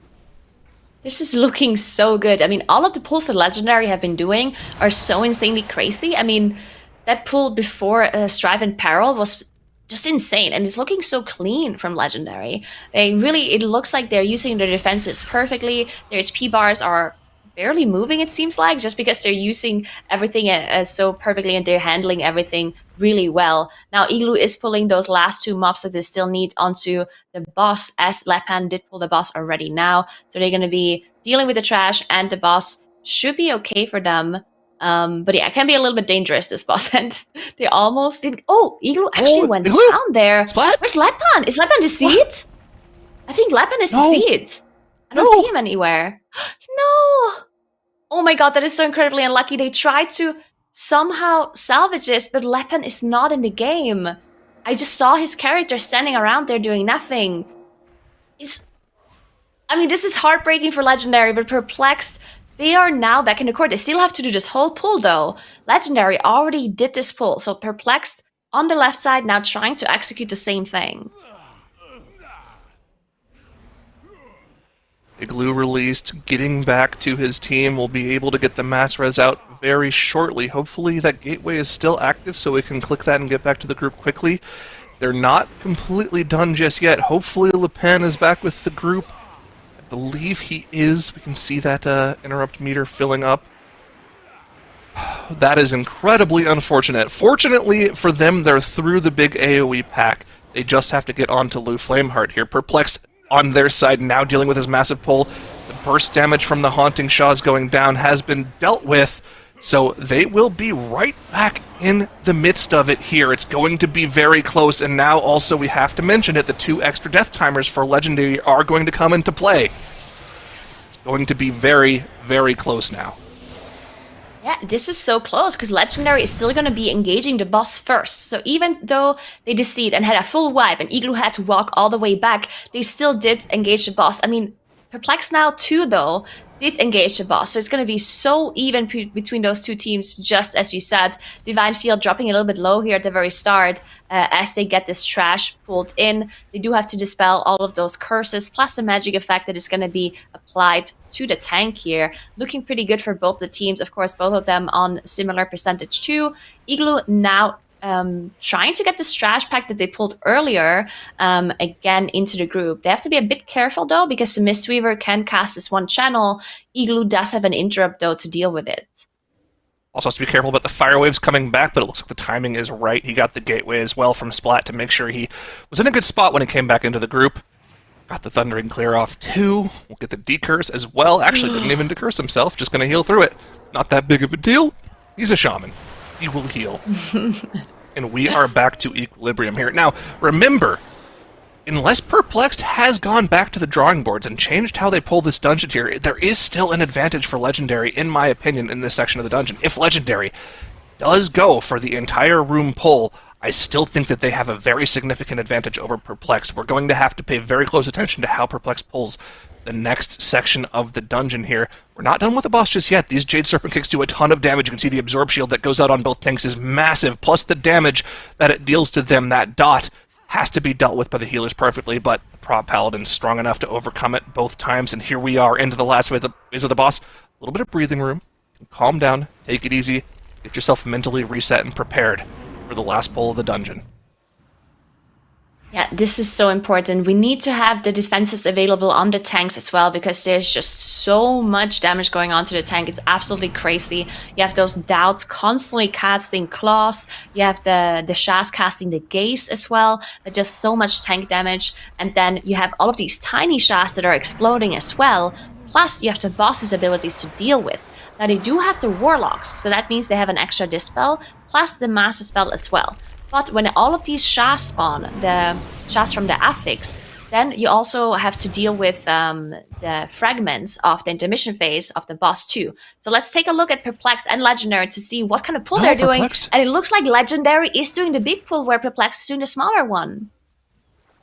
This is looking so good. I mean, all of the pulls that Legendary have been doing are so insanely crazy. I mean, that pull before Strife and Peril was just insane. And it's looking so clean from Legendary. It looks like they're using their defenses perfectly. Their HP bars are barely moving, it seems like, just because they're using everything so perfectly and they're handling everything really well. Now, Igloo is pulling those last two mobs that they still need onto the boss, as Lepan did pull the boss already now. So they're going to be dealing with the trash, and the boss should be okay for them. But yeah, it can be a little bit dangerous, this boss. And they almost did. Oh, Igloo actually went Igloo? down there. Splat? Where's Lepan? Is Lepan deceived? I think Lepan is deceived. I don't see him anywhere. No! Oh my god, that is so incredibly unlucky. They tried to somehow salvage this, but Lepan is not in the game. I just saw his character standing around there doing nothing. I mean, this is heartbreaking for Legendary, but Perplexed, they are now back in the court. They still have to do this whole pull, though. Legendary already did this pull, so Perplexed on the left side now trying to execute the same thing. Igloo released, getting back to his team. Will be able to get the mass res out very shortly. Hopefully that gateway is still active so we can click that and get back to the group quickly. They're not completely done just yet. Hopefully Le Pen is back with the group. I believe he is. We can see that interrupt meter filling up. That is incredibly unfortunate. Fortunately for them, they're through the big AoE pack. They just have to get onto Lou Flameheart here. Perplexed on their side now, dealing with his massive pull. The burst damage from the Haunting Shaws going down has been dealt with, so they will be right back in the midst of it here. It's going to be very close, and now also we have to mention it, the 2 extra death timers for Legendary are going to come into play. It's going to be very, very close now. Yeah, this is so close, because Legendary is still going to be engaging the boss first. So even though they deceived and had a full wipe, and Igloo had to walk all the way back, they still did engage the boss. I mean, Perplexed now too, though. did engage the boss. So it's going to be so even between those two teams, just as you said. Divine Field dropping a little bit low here at the very start as they get this trash pulled in. They do have to dispel all of those curses, plus the magic effect that is going to be applied to the tank here. Looking pretty good for both the teams. Of course, both of them on similar percentage too. Igloo now trying to get this trash pack that they pulled earlier again into the group. They have to be a bit careful though, because the Mistweaver can cast this one channel. Igloo does have an interrupt though to deal with it. Also has to be careful about the fire waves coming back, but it looks like the timing is right. He got the gateway as well from Splat to make sure he was in a good spot when he came back into the group. Got the Thundering Clear off too. We'll get the decurse as well. Actually didn't even decurse himself, just going to heal through it. Not that big of a deal. He's a shaman. He will heal. And we are back to equilibrium here. Now, remember, unless Perplexed has gone back to the drawing boards and changed how they pull this dungeon here, there is still an advantage for Legendary, in my opinion, in this section of the dungeon. If Legendary does go for the entire room pull, I still think that they have a very significant advantage over Perplexed. We're going to have to pay very close attention to how Perplexed pulls the next section of the dungeon here. We're not done with the boss just yet. These Jade Serpent Kicks do a ton of damage. You can see the Absorb Shield that goes out on both tanks is massive, plus the damage that it deals to them. That dot has to be dealt with by the healers perfectly, but Prop Paladin's strong enough to overcome it both times, and here we are into the last phase of the boss. A little bit of breathing room. Calm down, take it easy, get yourself mentally reset and prepared for the last pull of the dungeon. Yeah, this is so important. We need to have the defensives available on the tanks as well, because there's just so much damage going on to the tank. It's absolutely crazy. You have those doubts constantly casting claws. You have the Shaz casting the gaze as well. But just so much tank damage. And then you have all of these tiny Shaz that are exploding as well. Plus, you have the boss's abilities to deal with. Now, they do have the Warlocks, so that means they have an extra Dispel, plus the Master Spell as well. But when all of these Shaz spawn, the Shaz from the Affix, then you also have to deal with the fragments of the intermission phase of the boss too. So let's take a look at Perplexed and Legendary to see what kind of pull they're doing. And it looks like Legendary is doing the big pull, where Perplexed is doing the smaller one.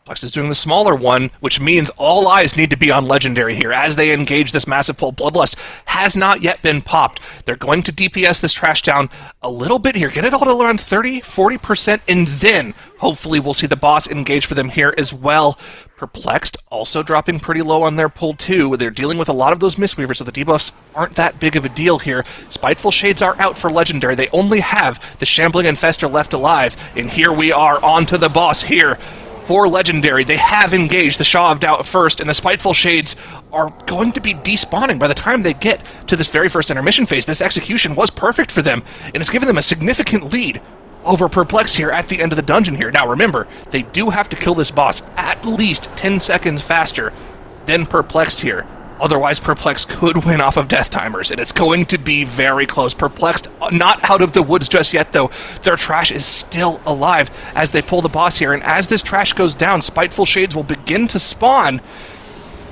Perplexed is doing the smaller one, which means all eyes need to be on Legendary here as they engage this massive pull. Bloodlust has not yet been popped. They're going to DPS this trash down a little bit here. Get it all to around 30-40%, and then hopefully we'll see the boss engage for them here as well. Perplexed also dropping pretty low on their pull too. They're dealing with a lot of those Mistweavers, so the debuffs aren't that big of a deal here. Spiteful Shades are out for Legendary. They only have the Shambling Infestor left alive, and here we are on to the boss here. For Legendary, they have engaged the Shaw of Doubt first, and the Spiteful Shades are going to be despawning by the time they get to this very first intermission phase. This execution was perfect for them, and it's given them a significant lead over Perplexed here at the end of the dungeon here. Now remember, they do have to kill this boss at least 10 seconds faster than Perplexed here. Otherwise, Perplexed could win off of death timers, and it's going to be very close. Perplexed, not out of the woods just yet, though. Their trash is still alive as they pull the boss here, and as this trash goes down, Spiteful Shades will begin to spawn,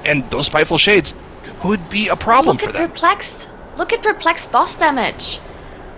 and those Spiteful Shades could be a problem for them. Look at Perplexed boss damage.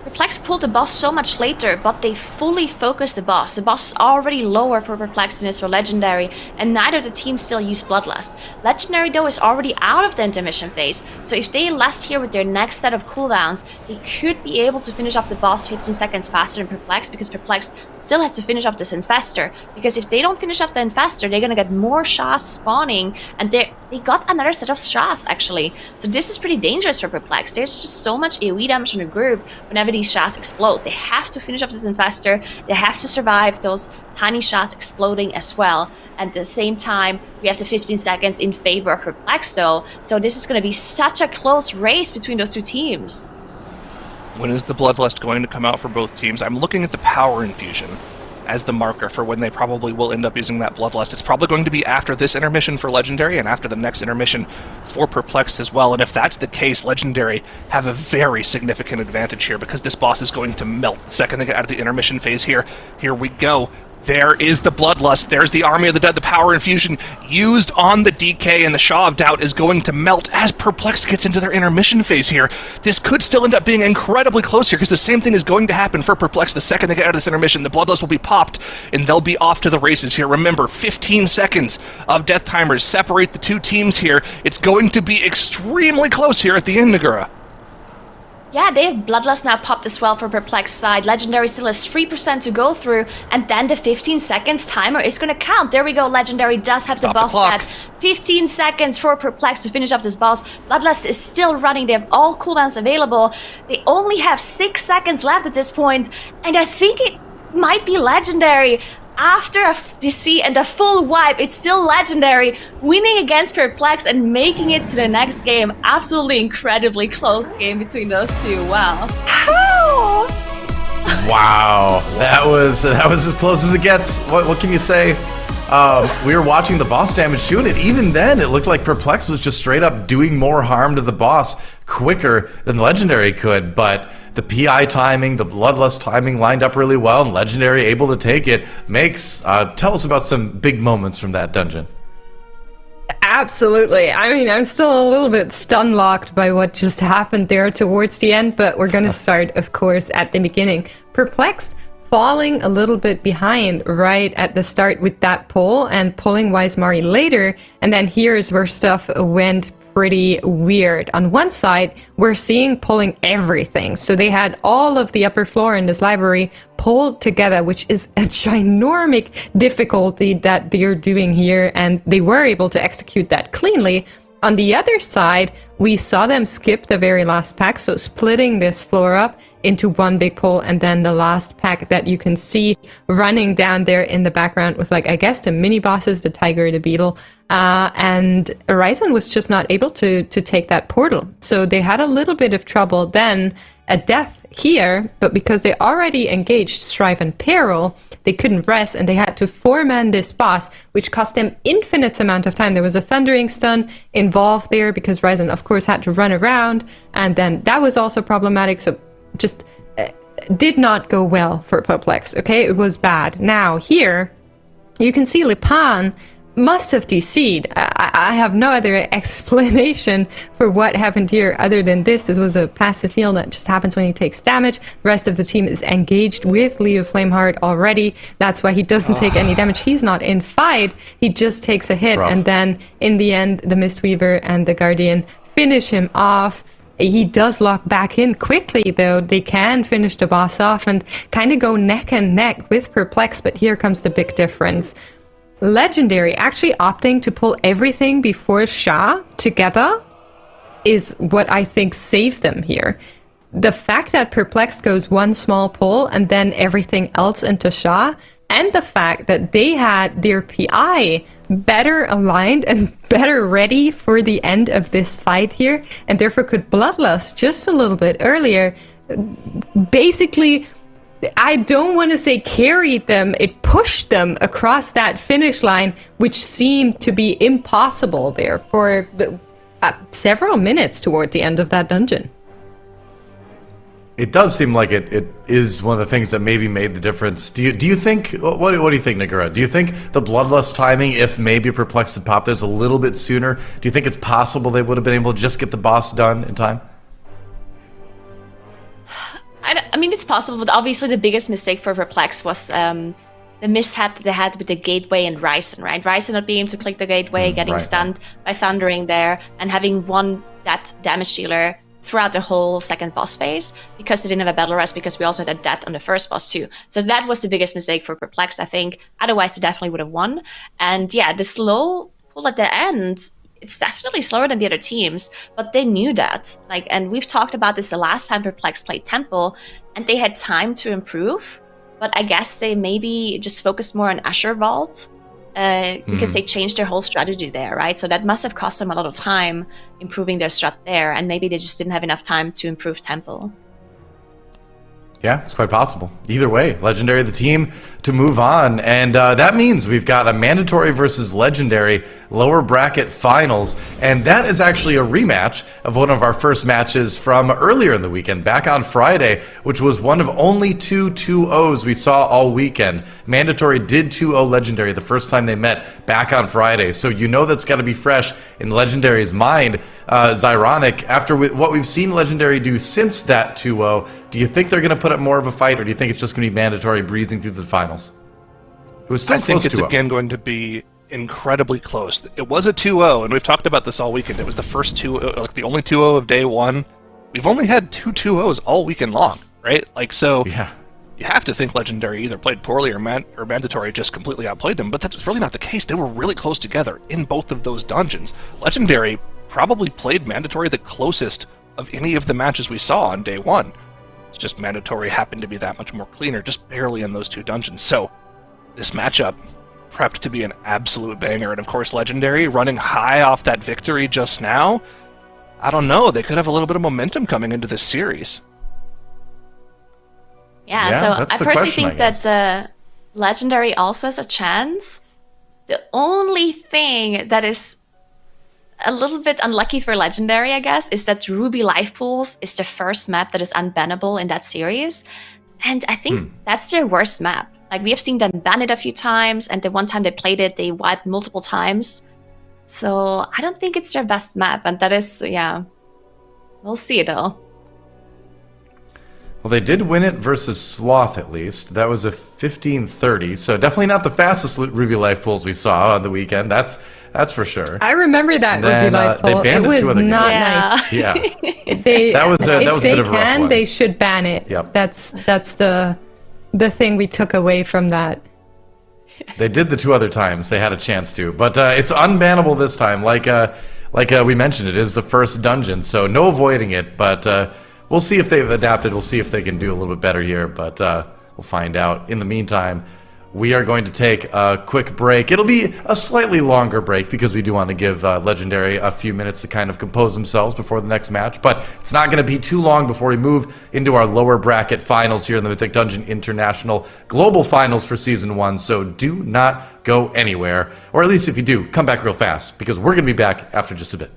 Perplexed pulled the boss so much later, but they fully focused the boss. The boss is already lower for Perplexed than it is for Legendary, and neither of the teams still use Bloodlust. Legendary, though, is already out of the intermission phase, so if they last here with their next set of cooldowns, they could be able to finish off the boss 15 seconds faster than Perplexed, because Perplexed still has to finish off this Infestor. Because if they don't finish off the Infestor, they're gonna get more Shaz spawning, and they got another set of Shaz, actually. So this is pretty dangerous for Perplexed. There's just so much AoE damage in the group whenever these Shaz explode. They have to finish off this Infestor. They have to survive those tiny Shaz exploding as well. At the same time, we have the 15 seconds in favor of Perplexed, though. So this is going to be such a close race between those two teams. When is the Bloodlust going to come out for both teams? I'm looking at the Power Infusion as the marker for when they probably will end up using that Bloodlust. It's probably going to be after this intermission for Legendary and after the next intermission for Perplexed as well. And if that's the case, Legendary have a very significant advantage here because this boss is going to melt the second they get out of the intermission phase here. Here we go. There is the Bloodlust. There's the Army of the Dead. The power infusion used on the DK, and the Shaw of Doubt is going to melt as Perplexed gets into their intermission phase here. This could still end up being incredibly close here, because the same thing is going to happen for Perplexed the second they get out of this intermission. The Bloodlust will be popped, and they'll be off to the races here. Remember, 15 seconds of death timers separate the two teams here. It's going to be extremely close here at the end, Nagura. Yeah, they have Bloodlust now popped as well for Perplexed side. Legendary still has 3% to go through, and then the 15 seconds timer is going to count. There we go, Legendary does have Stop the boss clock. stat. 15 seconds for Perplexed to finish off this boss. Bloodlust is still running, they have all cooldowns available. They only have 6 seconds left at this point, and I think it might be Legendary. After a DC and a full wipe, it's still Legendary, winning against Perplexed and making it to the next game. Absolutely incredibly close game between those two. Wow. Wow, that was as close as it gets. What can you say? We were watching the boss damage too, and even then, it looked like Perplexed was just straight up doing more harm to the boss quicker than Legendary could. But the PI timing, the Bloodlust timing lined up really well, and Legendary able to take it. Makes tell us about some big moments from that dungeon. Absolutely. I mean, I'm still a little bit stun-locked by what just happened there towards the end, but we're going to start, of course, at the beginning. Perplexed falling a little bit behind right at the start with that pull and pulling Wise Mari later, and then here's where stuff went pretty weird. On one side, we're seeing pulling everything. So they had all of the upper floor in this library pulled together, which is a ginormic difficulty that they're doing here, and they were able to execute that cleanly. On the other side, we saw them skip the very last pack, so splitting this floor up into one big pull, and then the last pack that you can see running down there in the background with, like, I guess the mini bosses, the Tiger, the Beetle, and Ryzen was just not able to take that portal. So they had a little bit of trouble then, a death here, but because they already engaged Strife and Peril, they couldn't rest, and they had to 4-man this boss, which cost them infinite amount of time. There was a Thundering Stun involved there because Ryzen, of course, had to run around, and then that was also problematic, so just did not go well for Perplexed, okay? It was bad. Now, here, you can see Lipan must have DC'd. I have no other explanation for what happened here other than this. This was a passive heal that just happens when he takes damage. The rest of the team is engaged with Leo Flameheart already. That's why he doesn't take any damage. He's not in fight. He just takes a hit, and then in the end, the Mistweaver and the Guardian finish him off. He does lock back in quickly, though. They can finish the boss off and kind of go neck and neck with Perplexed, but here comes the big difference. Legendary actually opting to pull everything before Sha together is what I think saved them here. The fact that Perplexed goes one small pull and then everything else into Sha, and the fact that they had their PI better aligned and better ready for the end of this fight here, and therefore could Bloodlust just a little bit earlier, basically, I don't want to say carried them, it pushed them across that finish line, which seemed to be impossible there for several minutes toward the end of that dungeon. It does seem like it is one of the things that maybe made the difference. Do you think, what do you think, Nagura? Do you think the Bloodlust timing, if maybe Perplexed had popped theirs a little bit sooner, do you think it's possible they would have been able to just get the boss done in time? I mean, it's possible, but obviously the biggest mistake for Perplexed was the mishap that they had with the gateway and Ryzen, right? Ryzen not being able to click the gateway, getting stunned by Thundering there, and having one that damage dealer throughout the whole second boss phase because they didn't have a battle rest, because we also had that on the first boss too. So that was the biggest mistake for Perplexed, I think. Otherwise, they definitely would have won. And yeah, the slow pull at the end, it's definitely slower than the other teams, but they knew that. And we've talked about this the last time Perplexed played Temple, and they had time to improve, but I guess they maybe just focused more on Asher Vault because they changed their whole strategy there, right? So that must have cost them a lot of time improving their strat there, and maybe they just didn't have enough time to improve Temple. Yeah, it's quite possible. Either way, Legendary, the team, to move on, and that means we've got a mandatory versus legendary lower bracket finals, and that is actually a rematch of one of our first matches from earlier in the weekend, back on Friday, which was one of only two 2-0s we saw all weekend. Mandatory did 2-0 legendary the first time they met back on Friday, so you know that's got to be fresh in legendary's mind. Zyronic, after what we've seen legendary do since that 2-0, do you think they're going to put up more of a fight, or do you think it's just going to be mandatory breezing through the finals? It was still I think it's 2-0. again going to be incredibly close. It was a 2-0, and we've talked about this all weekend. It was the first 2-0, like the only 2-0 of day one. We've only had two 2-0s all weekend long, right? Like, so Yeah. you have to think legendary either played poorly or mandatory just completely outplayed them, but that's really not the case. They were really close together in both of those dungeons. Legendary probably played mandatory the closest of any of the matches we saw on day one. It's just mandatory happened to be that much more cleaner, just barely in those two dungeons. So this matchup prepped to be an absolute banger, and of course legendary running high off that victory just now. I don't know, they could have a little bit of momentum coming into this series. Yeah, Yeah, so that's I the personally question, I think guess. that legendary also has a chance. The only thing that is a little bit unlucky for legendary, I guess, is that Ruby Life Pools is the first map that is unbannable in that series, and I think that's their worst map. Like, we have seen them ban it a few times, and the one time they played it, they wiped multiple times. So I don't think it's their best map, and that is, yeah, we'll see though. Well, they did win it versus Sloth, at least. That was a 15-30, so definitely not the fastest Ruby Life Pools we saw on the weekend. That's for sure. I remember that Then, Ruby Life they poll. It banned it two was other not games. nice. Yeah. That was a if they bit of a rough can, one. they should ban it. Yep. That's the thing we took away from that. They did the two other times. They had a chance to, but it's unbannable this time. Like we mentioned, it is the first dungeon, so no avoiding it. But we'll see if they've adapted. We'll see if they can do a little bit better here. But we'll find out. In the meantime, we are going to take a quick break. It'll be a slightly longer break because we do want to give Legendary a few minutes to kind of compose themselves before the next match. But it's not going to be too long before we move into our lower bracket finals here in the Mythic Dungeon International Global Finals for Season 1. So do not go anywhere. Or at least if you do, come back real fast because we're going to be back after just a bit.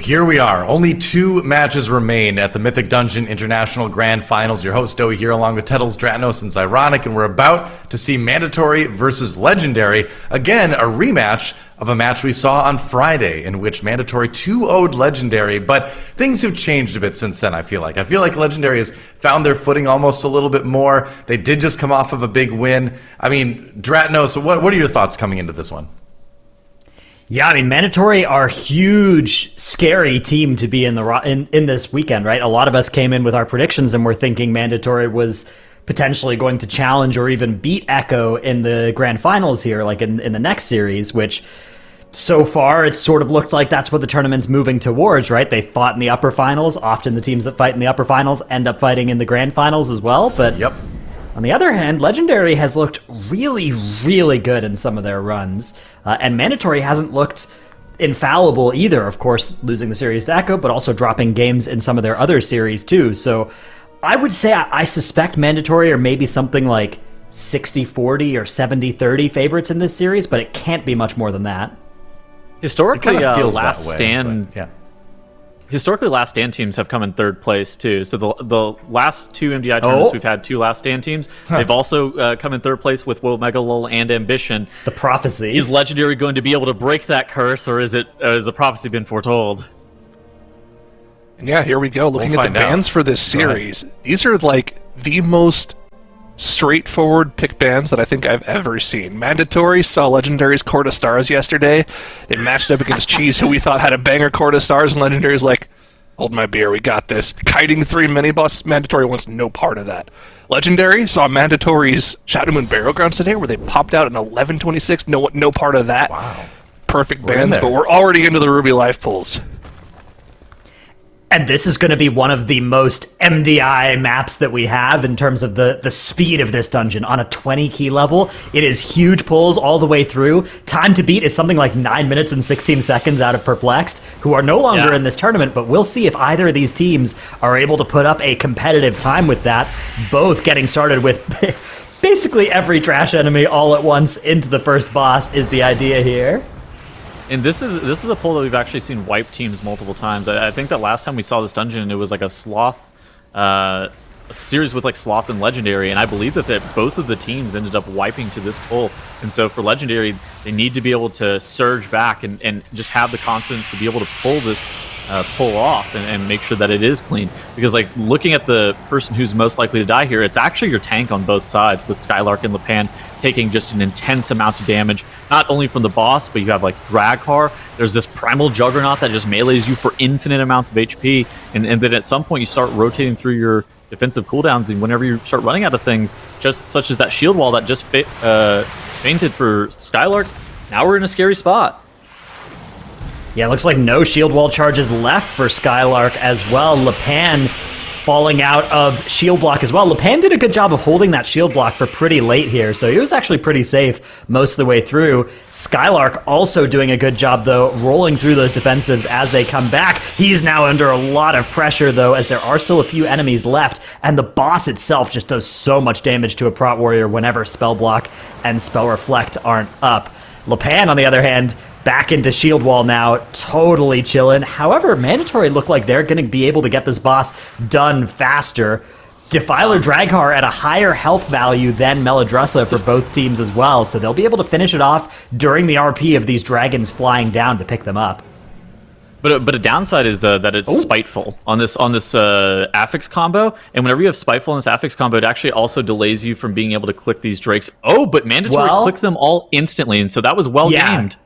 here we are. Only 2 matches remain at the Mythic Dungeon International Grand Finals. Your host, Doey, here along with Tettles, Dratnos, and Zyronic, and we're about to see Mandatory versus Legendary. Again, a rematch of a match we saw on Friday in which Mandatory 2-0'd Legendary, but things have changed a bit since then, I feel like. Legendary has found their footing almost a little bit more. They did just come off of a big win. I mean, Dratnos, what are your thoughts coming into this one? Yeah, I mean, Mandatory are a huge, scary team to be in this weekend, right? A lot of us came in with our predictions and were thinking Mandatory was potentially going to challenge or even beat Echo in the grand finals here, like in the next series, which so far it's sort of looked like that's what the tournament's moving towards, right? They fought in the upper finals. Often the teams that fight in the upper finals end up fighting in the grand finals as well, but Yep. On the other hand, Legendary has looked really, really good in some of their runs, and Mandatory hasn't looked infallible either, of course, losing the series to Echo, but also dropping games in some of their other series too. So I would say I suspect Mandatory are maybe something like 60-40 or 70-30 favorites in this series, but it can't be much more than that. Historically, It kind of feels Last that way, Stand... but, yeah. Historically, Last Stand teams have come in 3rd place, too. So the last 2 MDI tournaments, we've had 2 Last Stand teams. They've also come in 3rd place with Will Megalol and Ambition. The prophecy. Is Legendary going to be able to break that curse, or has the prophecy been foretold? And yeah, here we go. Looking We'll at the find out. bans for this series, these are like the most straightforward pick bans that I think I've ever seen. Mandatory saw Legendary's Court of Stars yesterday. They matched up against Cheese, who we thought had a banger Court of Stars, and Legendary's like, hold my beer, we got this. Kiting 3 mini-boss, Mandatory wants no part of that. Legendary saw Mandatory's Shadow Moon Battlegrounds today, where they popped out an 11-26, no part of that. Wow. Perfect We're in bans, there. but we're already into the Ruby Life pulls. And this is going to be one of the most MDI maps that we have in terms of the speed of this dungeon. On a 20 key level, it is huge pulls all the way through. Time to beat is something like 9 minutes and 16 seconds out of Perplexed, who are no longer in this tournament, but we'll see if either of these teams are able to put up a competitive time with that, both getting started with basically every trash enemy all at once into the first boss is the idea here. And this is a pull that we've actually seen wipe teams multiple times. I think that last time we saw this dungeon, it was like a Sloth, a series with like Sloth and Legendary, and I believe that both of the teams ended up wiping to this pull. And so for Legendary, they need to be able to surge back and just have the confidence to be able to pull this pull off and make sure that it is clean. Because like looking at the person who's most likely to die here, it's actually your tank on both sides, with Skylark and Lepan taking just an intense amount of damage, not only from the boss, but you have like Draghar. There's this Primal Juggernaut that just melees you for infinite amounts of HP, and then at some point you start rotating through your defensive cooldowns, and whenever you start running out of things, just such as that shield wall that just fainted for Skylark, now we're in a scary spot. Yeah, it looks like no shield wall charges left for Skylark as well. Lepan falling out of shield block as well. Lepan did a good job of holding that shield block for pretty late here, so he was actually pretty safe most of the way through. Skylark also doing a good job, though, rolling through those defensives as they come back. He's now under a lot of pressure, though, as there are still a few enemies left, and the boss itself just does so much damage to a Prot Warrior whenever Spell Block and Spell Reflect aren't up. Lepan, on the other hand, back into shield wall now, totally chilling. However, Mandatory look like they're going to be able to get this boss done faster. Defiler Draghar at a higher health value than Melodrussa for both teams as well, so they'll be able to finish it off during the RP of these dragons flying down to pick them up. But a downside is that it's spiteful on this affix combo, and whenever you have spiteful on this affix combo, it actually also delays you from being able to click these drakes. Oh, but Mandatory click them all instantly, and so that was well gamed.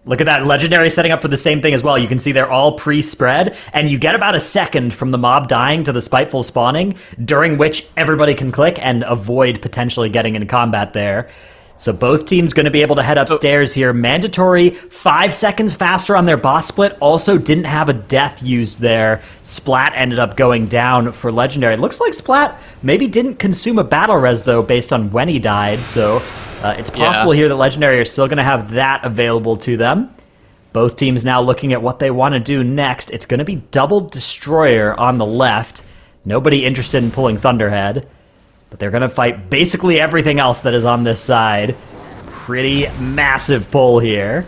Look at that. Legendary setting up for the same thing as well. You can see they're all pre-spread, and you get about a second from the mob dying to the Spiteful spawning, during which everybody can click and avoid potentially getting in combat there. So both teams going to be able to head upstairs here. Mandatory 5 seconds faster on their boss split. Also didn't have a death used there. Splat ended up going down for Legendary. It looks like Splat maybe didn't consume a battle res, though, based on when he died. So it's possible here that Legendary are still going to have that available to them. Both teams now looking at what they want to do next. It's going to be Double Destroyer on the left. Nobody interested in pulling Thunderhead. But they're going to fight basically everything else that is on this side. Pretty massive pull here.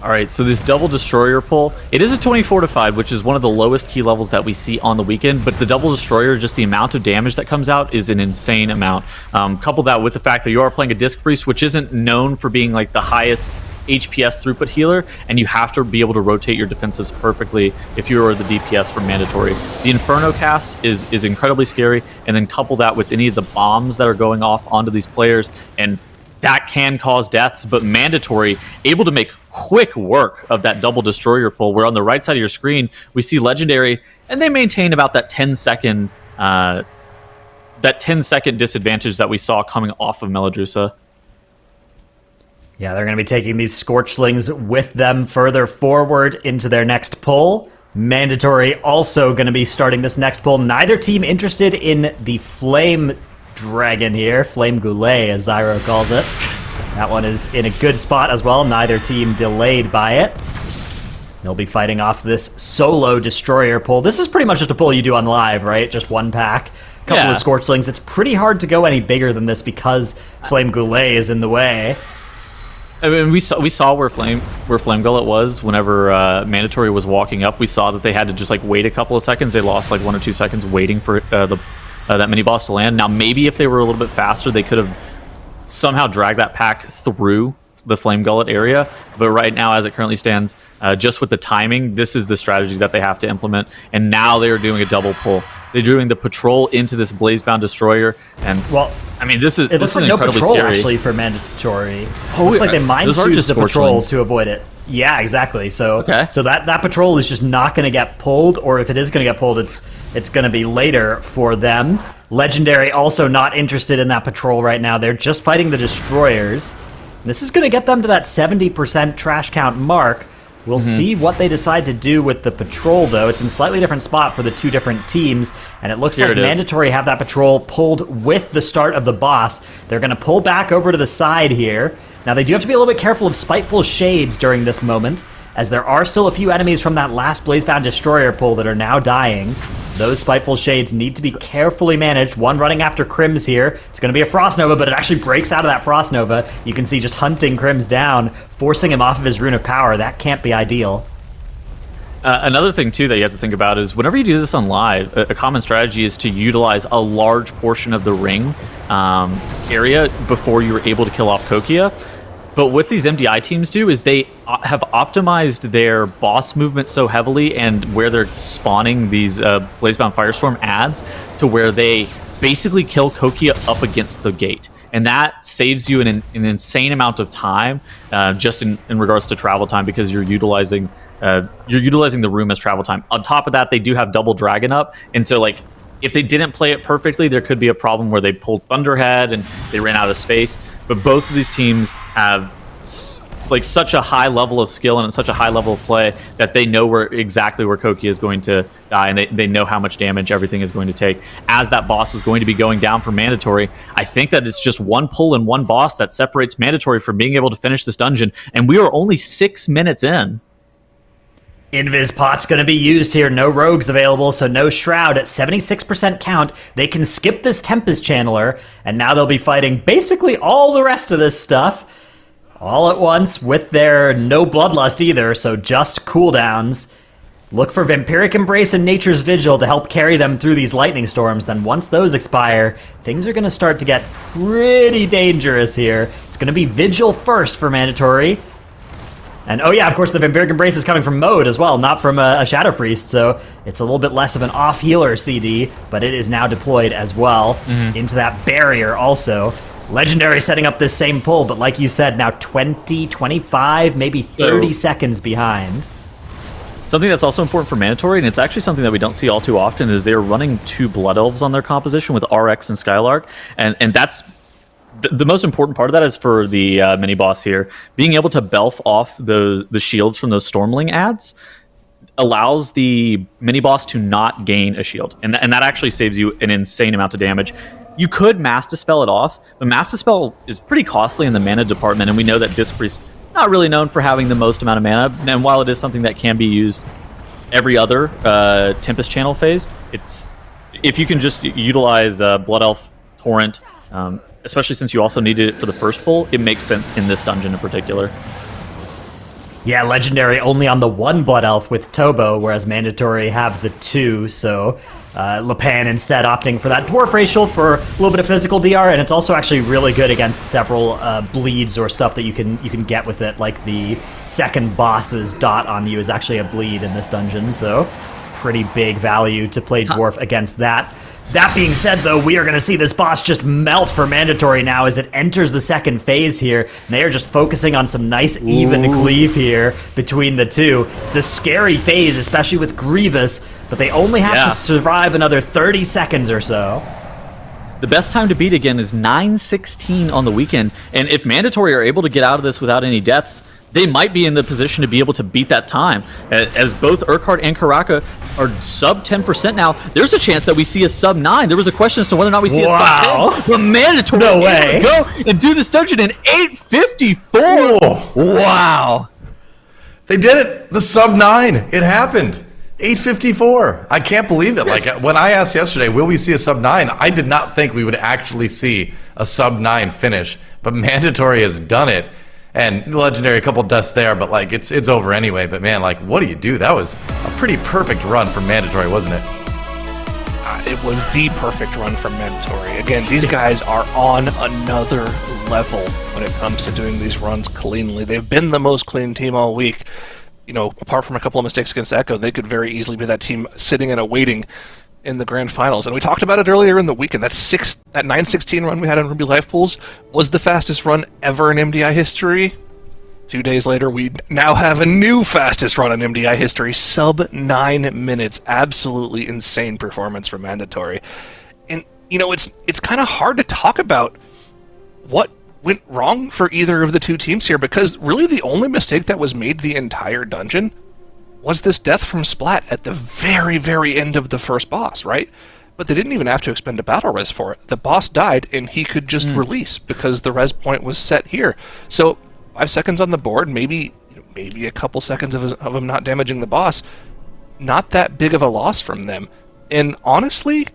All right, so this double destroyer pull, it is a 20 fortified, which is one of the lowest key levels that we see on the weekend, but the double destroyer, just the amount of damage that comes out is an insane amount. Couple that with the fact that you are playing a disc priest, which isn't known for being like the highest HPS throughput healer, and you have to be able to rotate your defensives perfectly if you are the DPS for mandatory. The Inferno cast is incredibly scary, and then couple that with any of the bombs that are going off onto these players, and that can cause deaths, but mandatory able to make quick work of that double destroyer pull, where on the right side of your screen we see legendary, and they maintain about that 10-second disadvantage that we saw coming off of Meladrusa. Yeah, they're going to be taking these Scorchlings with them further forward into their next pull. Mandatory also going to be starting this next pull. Neither team interested in the Flame Dragon here. Flame Goulet, as Zyro calls it. That one is in a good spot as well. Neither team delayed by it. They'll be fighting off this solo Destroyer pull. This is pretty much just a pull you do on live, right? Just one pack. Couple of Scorchlings. It's pretty hard to go any bigger than this because Flame Goulet is in the way. I mean, we saw where Flame Gullet was whenever Mandatory was walking up. We saw that they had to just like wait a couple of seconds. They lost like 1 or 2 seconds waiting for that mini boss to land. Now maybe if they were a little bit faster, they could have somehow dragged that pack through the Flame Gullet area. But right now, as it currently stands, just with the timing, this is the strategy that they have to implement. And now they are doing a double pull. They're doing the patrol into this Blazebound Destroyer, and well, I mean, this is it looks like no patrol scary. Actually for Mandatory. Looks like they mind choose the patrol to avoid it. Yeah, exactly. So that patrol is just not going to get pulled, or if it is going to get pulled, it's going to be later for them. Legendary also not interested in that patrol right now. They're just fighting the Destroyers. This is going to get them to that 70% trash count mark. We'll see what they decide to do with the patrol, though. It's in a slightly different spot for the two different teams, and it looks like Mandatory have that patrol pulled with the start of the boss. They're going to pull back over to the side here. Now, they do have to be a little bit careful of Spiteful Shades during this moment, as there are still a few enemies from that last Blazebound Destroyer pull that are now dying. Those Spiteful Shades need to be carefully managed. One running after Crims here. It's going to be a Frost Nova, but it actually breaks out of that Frost Nova. You can see just hunting Crims down, forcing him off of his Rune of Power. That can't be ideal. Another thing, too, that you have to think about is whenever you do this on live, a common strategy is to utilize a large portion of the ring area before you're able to kill off Kokia. But what these MDI teams do is they have optimized their boss movement so heavily and where they're spawning these Blazebound Firestorm adds to where they basically kill Kokia up against the gate. And that saves you an insane amount of time just in regards to travel time, because you're utilizing the room as travel time. On top of that, they do have double Dragon up. And so, like, if they didn't play it perfectly, there could be a problem where they pulled Thunderhead and they ran out of space. But both of these teams have like such a high level of skill and such a high level of play that they know exactly where Kokia is going to die, and they know how much damage everything is going to take. As that boss is going to be going down for Mandatory, I think that it's just one pull and one boss that separates Mandatory from being able to finish this dungeon, and we are only 6 minutes in. Invis Pot's going to be used here. No rogues available, so no Shroud. At 76% count, they can skip this Tempest Channeler, and now they'll be fighting basically all the rest of this stuff all at once with their no Bloodlust either, so just cooldowns. Look for Vampiric Embrace and Nature's Vigil to help carry them through these lightning storms. Then once those expire, things are going to start to get pretty dangerous here. It's going to be Vigil first for Mandatory. And oh yeah, of course the Vampiric Embrace is coming from Mode as well, not from a Shadow Priest, so it's a little bit less of an off-healer CD, but it is now deployed as well into that barrier also. Legendary setting up this same pull, but like you said, now 20, 25, maybe 30 seconds behind. Something that's also important for Mandatory, and it's actually something that we don't see all too often, is they're running 2 Blood Elves on their composition with RX and Skylark, and that's the most important part of that is for the mini boss here. Being able to belf off the shields from those Stormling adds allows the mini boss to not gain a shield, and that actually saves you an insane amount of damage. You could Mass Dispel it off, but Mass Dispel is pretty costly in the mana department, and we know that Disc Priest not really known for having the most amount of mana, and while it is something that can be used every other Tempest Channel phase, if you can just utilize Blood Elf Torrent, especially since you also needed it for the first pull, it makes sense in this dungeon in particular. Yeah, Legendary only on the 1 Blood Elf with Tobo, whereas Mandatory have the 2, so Lepan instead opting for that Dwarf Racial for a little bit of physical DR, and it's also actually really good against several bleeds or stuff that you can get with it, like the second boss's dot on you is actually a bleed in this dungeon, so pretty big value to play Dwarf against that. That being said, though, we are going to see this boss just melt for Mandatory now as it enters the second phase here. And they are just focusing on some nice even cleave here between the two. It's a scary phase, especially with Grievous, but they only have to survive another 30 seconds or so. The best time to beat again is 9:16 on the weekend, and if Mandatory are able to get out of this without any deaths, they might be in the position to be able to beat that time. As both Urquhart and Karaka are sub 10% now, there's a chance that we see a sub 9. There was a question as to whether or not we see a sub 10. But Mandatory no way. Go and do this dungeon in 8:54. Wow. They did it. The sub 9. It happened. 8:54. I can't believe it. Like when I asked yesterday, will we see a sub 9? I did not think we would actually see a sub 9 finish, but Mandatory has done it. And Legendary, a couple deaths there, but like it's over anyway. But man, like what do you do? That was a pretty perfect run for Mandatory, wasn't it? It was the perfect run from Mandatory. Again, these guys are on another level when it comes to doing these runs cleanly. They've been the most clean team all week. You know, apart from a couple of mistakes against Echo, they could very easily be that team sitting and awaiting in the grand finals. And we talked about it earlier in the weekend. That 9:16 run we had on Ruby Life Pools was the fastest run ever in MDI history. 2 days later, we now have a new fastest run in MDI history, sub 9 minutes. Absolutely insane performance from Mandatory. And, you know, it's kind of hard to talk about what went wrong for either of the two teams here, because really the only mistake that was made the entire dungeon was this death from Splat at the very, very end of the first boss, right? But they didn't even have to expend a battle res for it. The boss died, and he could just release because the res point was set here. So 5 seconds on the board, maybe a couple seconds of him not damaging the boss, not that big of a loss from them. And honestly,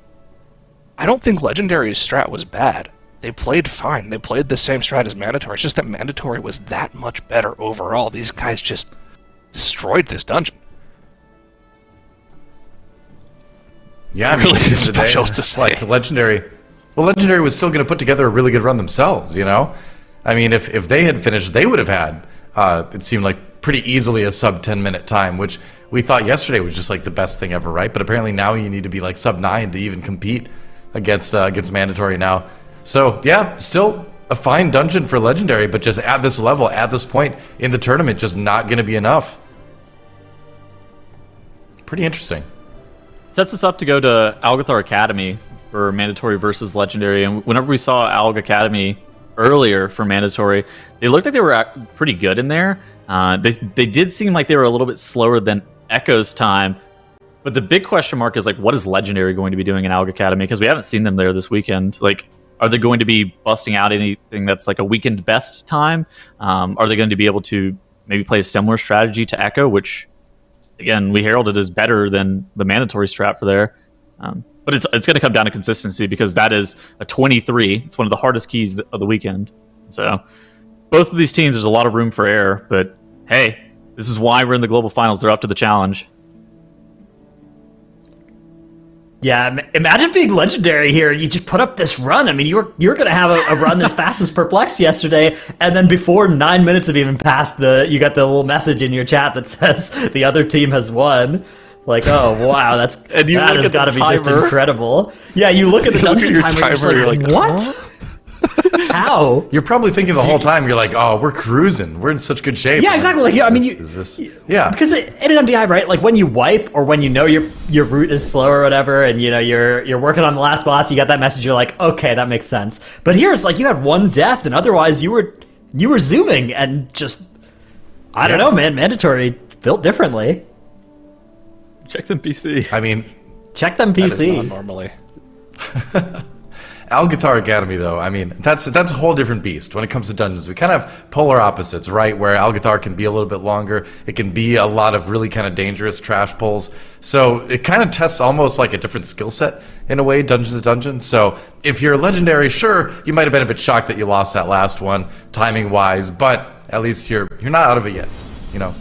I don't think Legendary's strat was bad. They played fine. They played the same strat as Mandatory. It's just that Mandatory was that much better overall. These guys just destroyed this dungeon. Yeah, I mean, really at the end of the day, to say. like Legendary was still going to put together a really good run themselves, you know? I mean, if they had finished, they would have had, it seemed like pretty easily a sub 10-minute time, which we thought yesterday was just like the best thing ever, right? But apparently now you need to be like sub 9 to even compete against Mandatory now. So yeah, still a fine dungeon for Legendary, but just at this level, at this point in the tournament, just not going to be enough. Pretty interesting. Sets us up to go to Algathar Academy for Mandatory versus Legendary, and whenever we saw Alg Academy earlier for Mandatory, they looked like they were pretty good in there. They did seem like they were a little bit slower than Echo's time, but the big question mark is like, what is Legendary going to be doing in Alg Academy? Because we haven't seen them there this weekend. Like, are they going to be busting out anything that's like a weekend best time? Are they going to be able to maybe play a similar strategy to Echo, which, again, we heralded as better than the Mandatory strat for there? But it's going to come down to consistency, because that is a 23. It's one of the hardest keys of the weekend. So both of these teams, there's a lot of room for error. But hey, this is why we're in the global finals. They're up to the challenge. Yeah, imagine being Legendary here. You just put up this run. I mean, you're going to have a run as fast as Perplexed yesterday, and then before 9 minutes have even passed, you got the little message in your chat that says the other team has won. Like, oh wow, that has got to be just incredible. Yeah, you look at the dungeon timer, you're like, what? How? You're probably thinking the whole time, you're like, oh, we're cruising. We're in such good shape. Yeah, exactly. Like, I mean, yeah. Because in an MDI, right? Like when you wipe, or when you know your route is slow or whatever, and you know you're working on the last boss, you got that message. You're like, okay, that makes sense. But here it's like you had one death, and otherwise you were zooming and just, I don't know, man. Mandatory built differently. Check them PC. I mean, check them PC. That is not normally. Algathar Academy, though, I mean, that's a whole different beast when it comes to dungeons. We kind of have polar opposites, right? Where Algathar can be a little bit longer. It can be a lot of really kind of dangerous trash pulls. So it kind of tests almost like a different skill set in a way, dungeon to dungeon. So if you're Legendary, sure, you might have been a bit shocked that you lost that last one, timing-wise, but at least you're not out of it yet.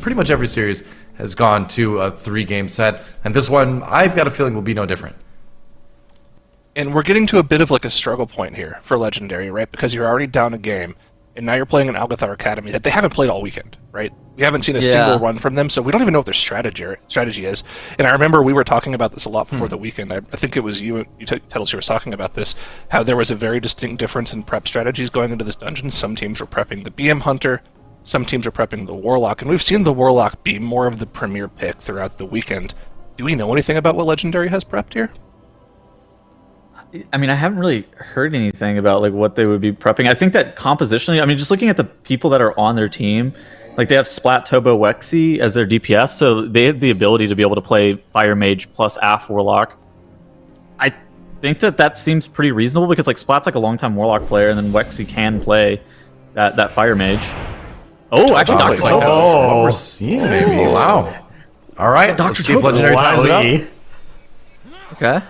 pretty much every series has gone to a 3-game set, and this one, I've got a feeling, will be no different. And we're getting to a bit of like a struggle point here for Legendary, right? Because you're already down a game, and now you're playing an Algathar Academy that they haven't played all weekend, right? We haven't seen a single run from them, so we don't even know what their strategy is. And I remember we were talking about this a lot before the weekend. I think it was you Tettles, you were talking about this, how there was a very distinct difference in prep strategies going into this dungeon. Some teams were prepping the BM Hunter, some teams are prepping the Warlock, and we've seen the Warlock be more of the premier pick throughout the weekend. Do we know anything about what Legendary has prepped here? I mean, I haven't really heard anything about like what they would be prepping. I think that compositionally, I mean, just looking at the people that are on their team, like they have Splat, Tobo, Wexy as their DPS, so they have the ability to be able to play Fire Mage plus AF Warlock. I think that seems pretty reasonable because like Splat's like a longtime Warlock player, and then Wexy can play that Fire Mage. Oh, actually, Looks like that's what we're seeing, maybe. Wow. All right, let's see if Legendary ties it up. Okay.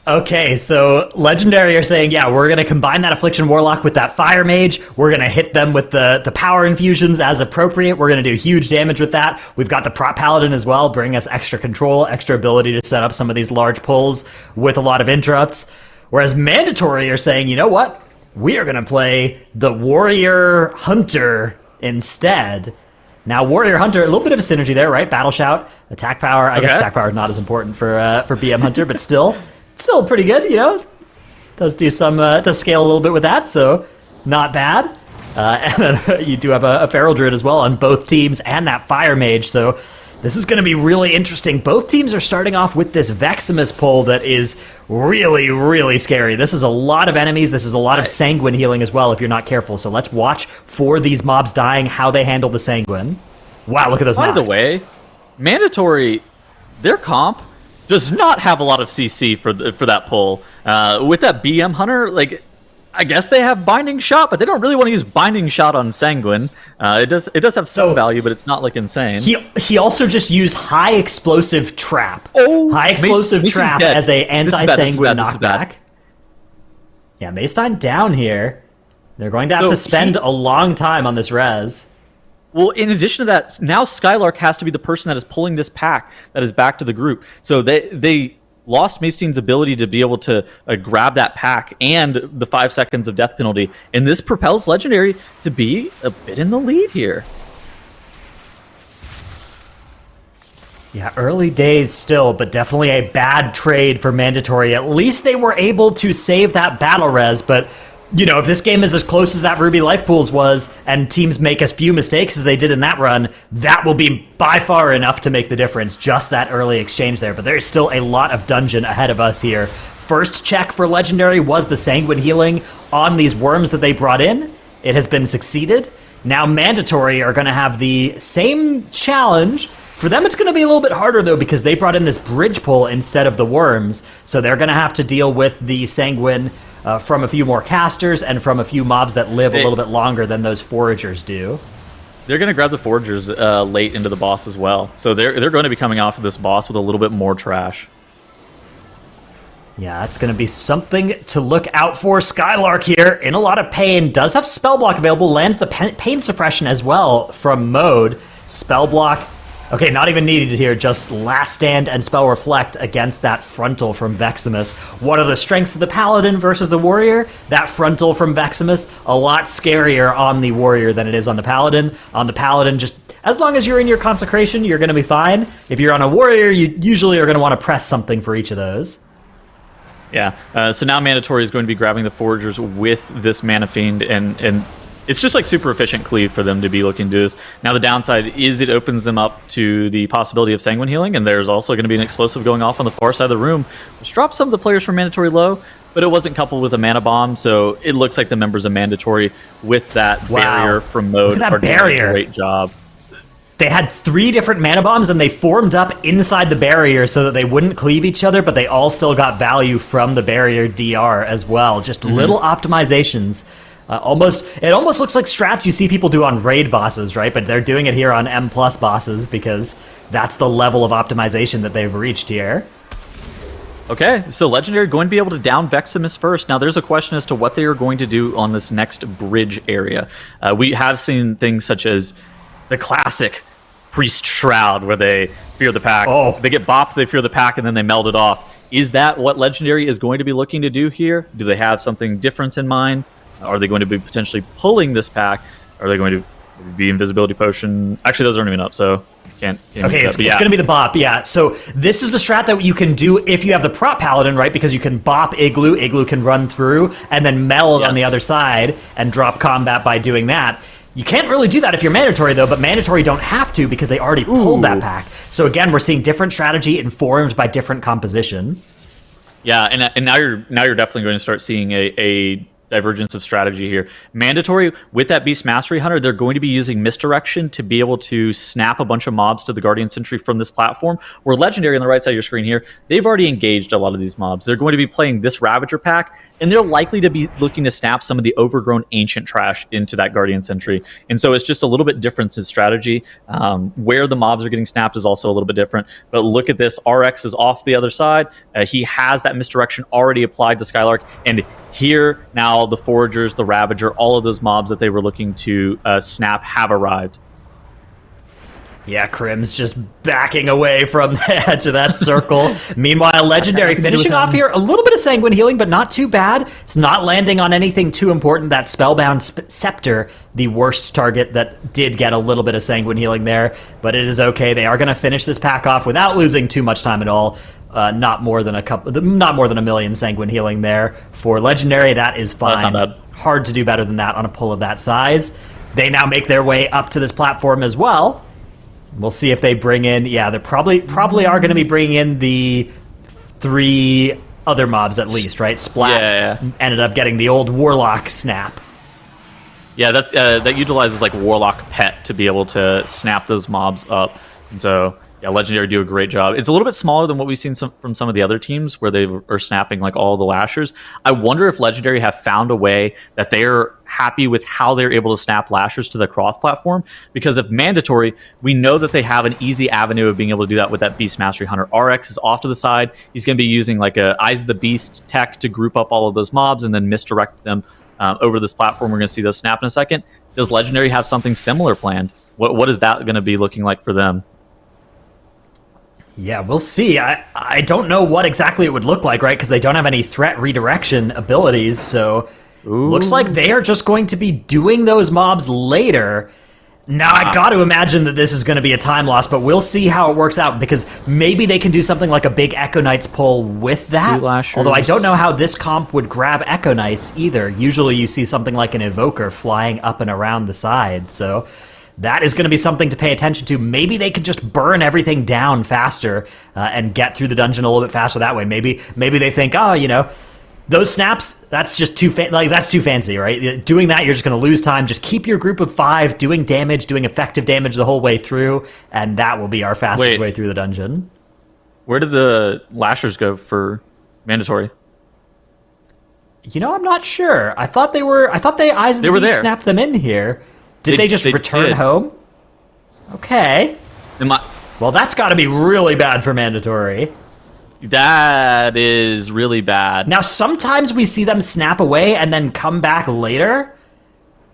Okay, so Legendary are saying, yeah, we're going to combine that Affliction Warlock with that Fire Mage. We're going to hit them with the power infusions as appropriate. We're going to do huge damage with that. We've got the Prop Paladin as well, bring us extra control, extra ability to set up some of these large pulls with a lot of interrupts. Whereas Mandatory are saying, you know what? We are going to play the Warrior Hunter instead. Now, Warrior Hunter, a little bit of a synergy there, right? Battle Shout, attack power. I guess attack power is not as important for BM Hunter, but still pretty good, Does do some, does scale a little bit with that, so not bad. And then you do have a Feral Druid as well on both teams and that Fire Mage, so this is going to be really interesting. Both teams are starting off with this Veximus pull that is really, really scary. This is a lot of enemies. This is a lot of Sanguine healing as well if you're not careful. So let's watch for these mobs dying, how they handle the Sanguine. Wow, look at those knocks. By the way, Mandatory, their comp does not have a lot of CC for that pull. With that BM Hunter, like, I guess they have Binding Shot, but they don't really want to use Binding Shot on Sanguine. It does have some value, but it's not like insane. He also just used High Explosive Trap. Oh, High Explosive Trap as a anti-Sanguine knockback. Yeah, Maystein down here. They're going to have to spend a long time on this res. Well, in addition to that, now Skylark has to be the person that is pulling this pack that is back to the group. So they lost Maystein's ability to be able to grab that pack and the 5 seconds of death penalty. And this propels Legendary to be a bit in the lead here. Yeah, early days still, but definitely a bad trade for Mandatory. At least they were able to save that battle res, but if this game is as close as that Ruby Life Pools was, and teams make as few mistakes as they did in that run, that will be by far enough to make the difference, just that early exchange there. But there's still a lot of dungeon ahead of us here. First check for Legendary was the Sanguine healing on these worms that they brought in. It has been succeeded. Now Mandatory are going to have the same challenge. For them, it's going to be a little bit harder, though, because they brought in this bridge pull instead of the worms. So they're going to have to deal with the Sanguine from a few more casters and from a few mobs that live a little bit longer than those Foragers do. They're going to grab the Foragers late into the boss as well. So they're going to be coming off of this boss with a little bit more trash. Yeah, that's going to be something to look out for. Skylark here, in a lot of pain, does have Spell Block available, lands the pain suppression as well from Mode. Spell Block, okay, not even needed here, just Last Stand and Spell Reflect against that Frontal from Veximus. What are the strengths of the Paladin versus the Warrior? That Frontal from Veximus, a lot scarier on the Warrior than it is on the Paladin. On the Paladin, just as long as you're in your Consecration, you're going to be fine. If you're on a Warrior, you usually are going to want to press something for each of those. Yeah, so now Mandatory is going to be grabbing the Foragers with this Mana Fiend, and it's just like super efficient cleave for them to be looking to do this. Now the downside is it opens them up to the possibility of Sanguine healing, and there's also going to be an explosive going off on the far side of the room, which drops some of the players from Mandatory low, but it wasn't coupled with a Mana Bomb, so it looks like the members of Mandatory with that barrier from Mode are doing a great job. They had 3 different mana bombs, and they formed up inside the barrier so that they wouldn't cleave each other, but they all still got value from the barrier DR as well. Just little optimizations. It almost looks like strats you see people do on raid bosses, right? But they're doing it here on M+ bosses because that's the level of optimization that they've reached here. Okay, so Legendary going to be able to down Veximus first. Now there's a question as to what they are going to do on this next bridge area. We have seen things such as the classic Priest Shroud, where they fear the pack. Oh. They get bopped, they fear the pack, and then they meld it off. Is that what Legendary is going to be looking to do here? Do they have something different in mind? Are they going to be potentially pulling this pack? Are they going to be Invisibility Potion? Actually, those aren't even up, so can't Okay, it's going to be the bop, yeah. So this is the strat that you can do if you have the prop paladin, right? Because you can bop Igloo, Igloo can run through, and then meld on the other side and drop combat by doing that. You can't really do that if you're Mandatory, though, but Mandatory don't have to because they already pulled that pack. So again, we're seeing different strategy informed by different composition. Yeah, and now you're definitely going to start seeing a divergence of strategy here. Mandatory, with that Beast Mastery Hunter, they're going to be using Misdirection to be able to snap a bunch of mobs to the Guardian Sentry from this platform, where Legendary on the right side of your screen here, they've already engaged a lot of these mobs. They're going to be playing this Ravager pack, and they're likely to be looking to snap some of the overgrown Ancient trash into that Guardian Sentry. And so it's just a little bit different in strategy. Where the mobs are getting snapped is also a little bit different. But look at this, RX is off the other side. He has that Misdirection already applied to Skylark, and here now the Foragers, the Ravager, all of those mobs that they were looking to snap have arrived. Yeah, Crim's just backing away from the edge of that circle. Meanwhile, Legendary finishing off here. A little bit of Sanguine Healing, but not too bad. It's not landing on anything too important. That Spellbound Scepter, the worst target that did get a little bit of Sanguine Healing there. But it is okay. They are going to finish this pack off without losing too much time at all. Not more than a million Sanguine Healing there. For Legendary, that is fine. That's not bad. Hard to do better than that on a pull of that size. They now make their way up to this platform as well. We'll see if they bring in... Yeah, they probably are going to be bringing in the 3 other mobs at least, right? Splat ended up getting the old Warlock snap. Yeah, that's that utilizes like Warlock Pet to be able to snap those mobs up. And so, yeah, Legendary do a great job. It's a little bit smaller than what we've seen from some of the other teams where they are snapping like all the Lashers. I wonder if Legendary have found a way that they're happy with how they're able to snap Lashers to the Cross platform, because if Mandatory, we know that they have an easy avenue of being able to do that with that Beast Mastery Hunter. RX is off to the side. He's going to be using like a Eyes of the Beast tech to group up all of those mobs and then misdirect them over this platform. We're going to see those snap in a second. Does Legendary have something similar planned? What is that going to be looking like for them? Yeah, we'll see. I don't know what exactly it would look like, right? Because they don't have any threat redirection abilities, so looks like they are just going to be doing those mobs later. Now, I got to imagine that this is going to be a time loss, but we'll see how it works out, because maybe they can do something like a big Echo Knights pull with that. Although I don't know how this comp would grab Echo Knights either. Usually you see something like an Evoker flying up and around the side, so... That is going to be something to pay attention to. Maybe they could just burn everything down faster and get through the dungeon a little bit faster that way. Maybe they think, oh, you know, those snaps, that's just too fancy, right? Doing that, you're just going to lose time. Just keep your group of 5 doing damage, doing effective damage the whole way through, and that will be our fastest way through the dungeon. Where did the Lashers go for Mandatory? You know, I'm not sure. I thought they Eyes of the Beast snapped them in here. Did they just return home? Okay. Well, that's got to be really bad for Mandatory. That is really bad. Now, sometimes we see them snap away and then come back later.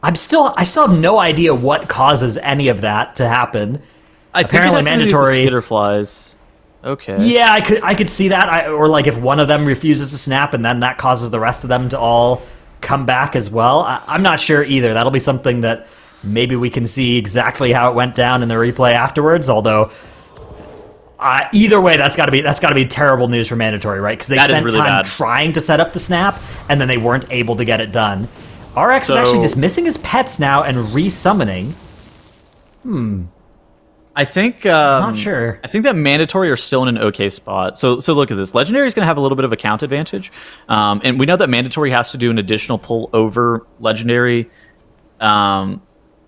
I still have no idea what causes any of that to happen. Apparently, Mandatory skitter flies. Okay. Yeah, I could see that. Or like if one of them refuses to snap, and then that causes the rest of them to all come back as well. I'm not sure either. That'll be something that. Maybe we can see exactly how it went down in the replay afterwards. Although, either way, that's got to be terrible news for Mandatory, right? Because they spent really time trying to set up the snap, and then they weren't able to get it done. RX is actually dismissing his pets now and resummoning. I think I'm not sure. I think that Mandatory are still in an okay spot. So look at this. Legendary is going to have a little bit of a count advantage, and we know that Mandatory has to do an additional pull over Legendary.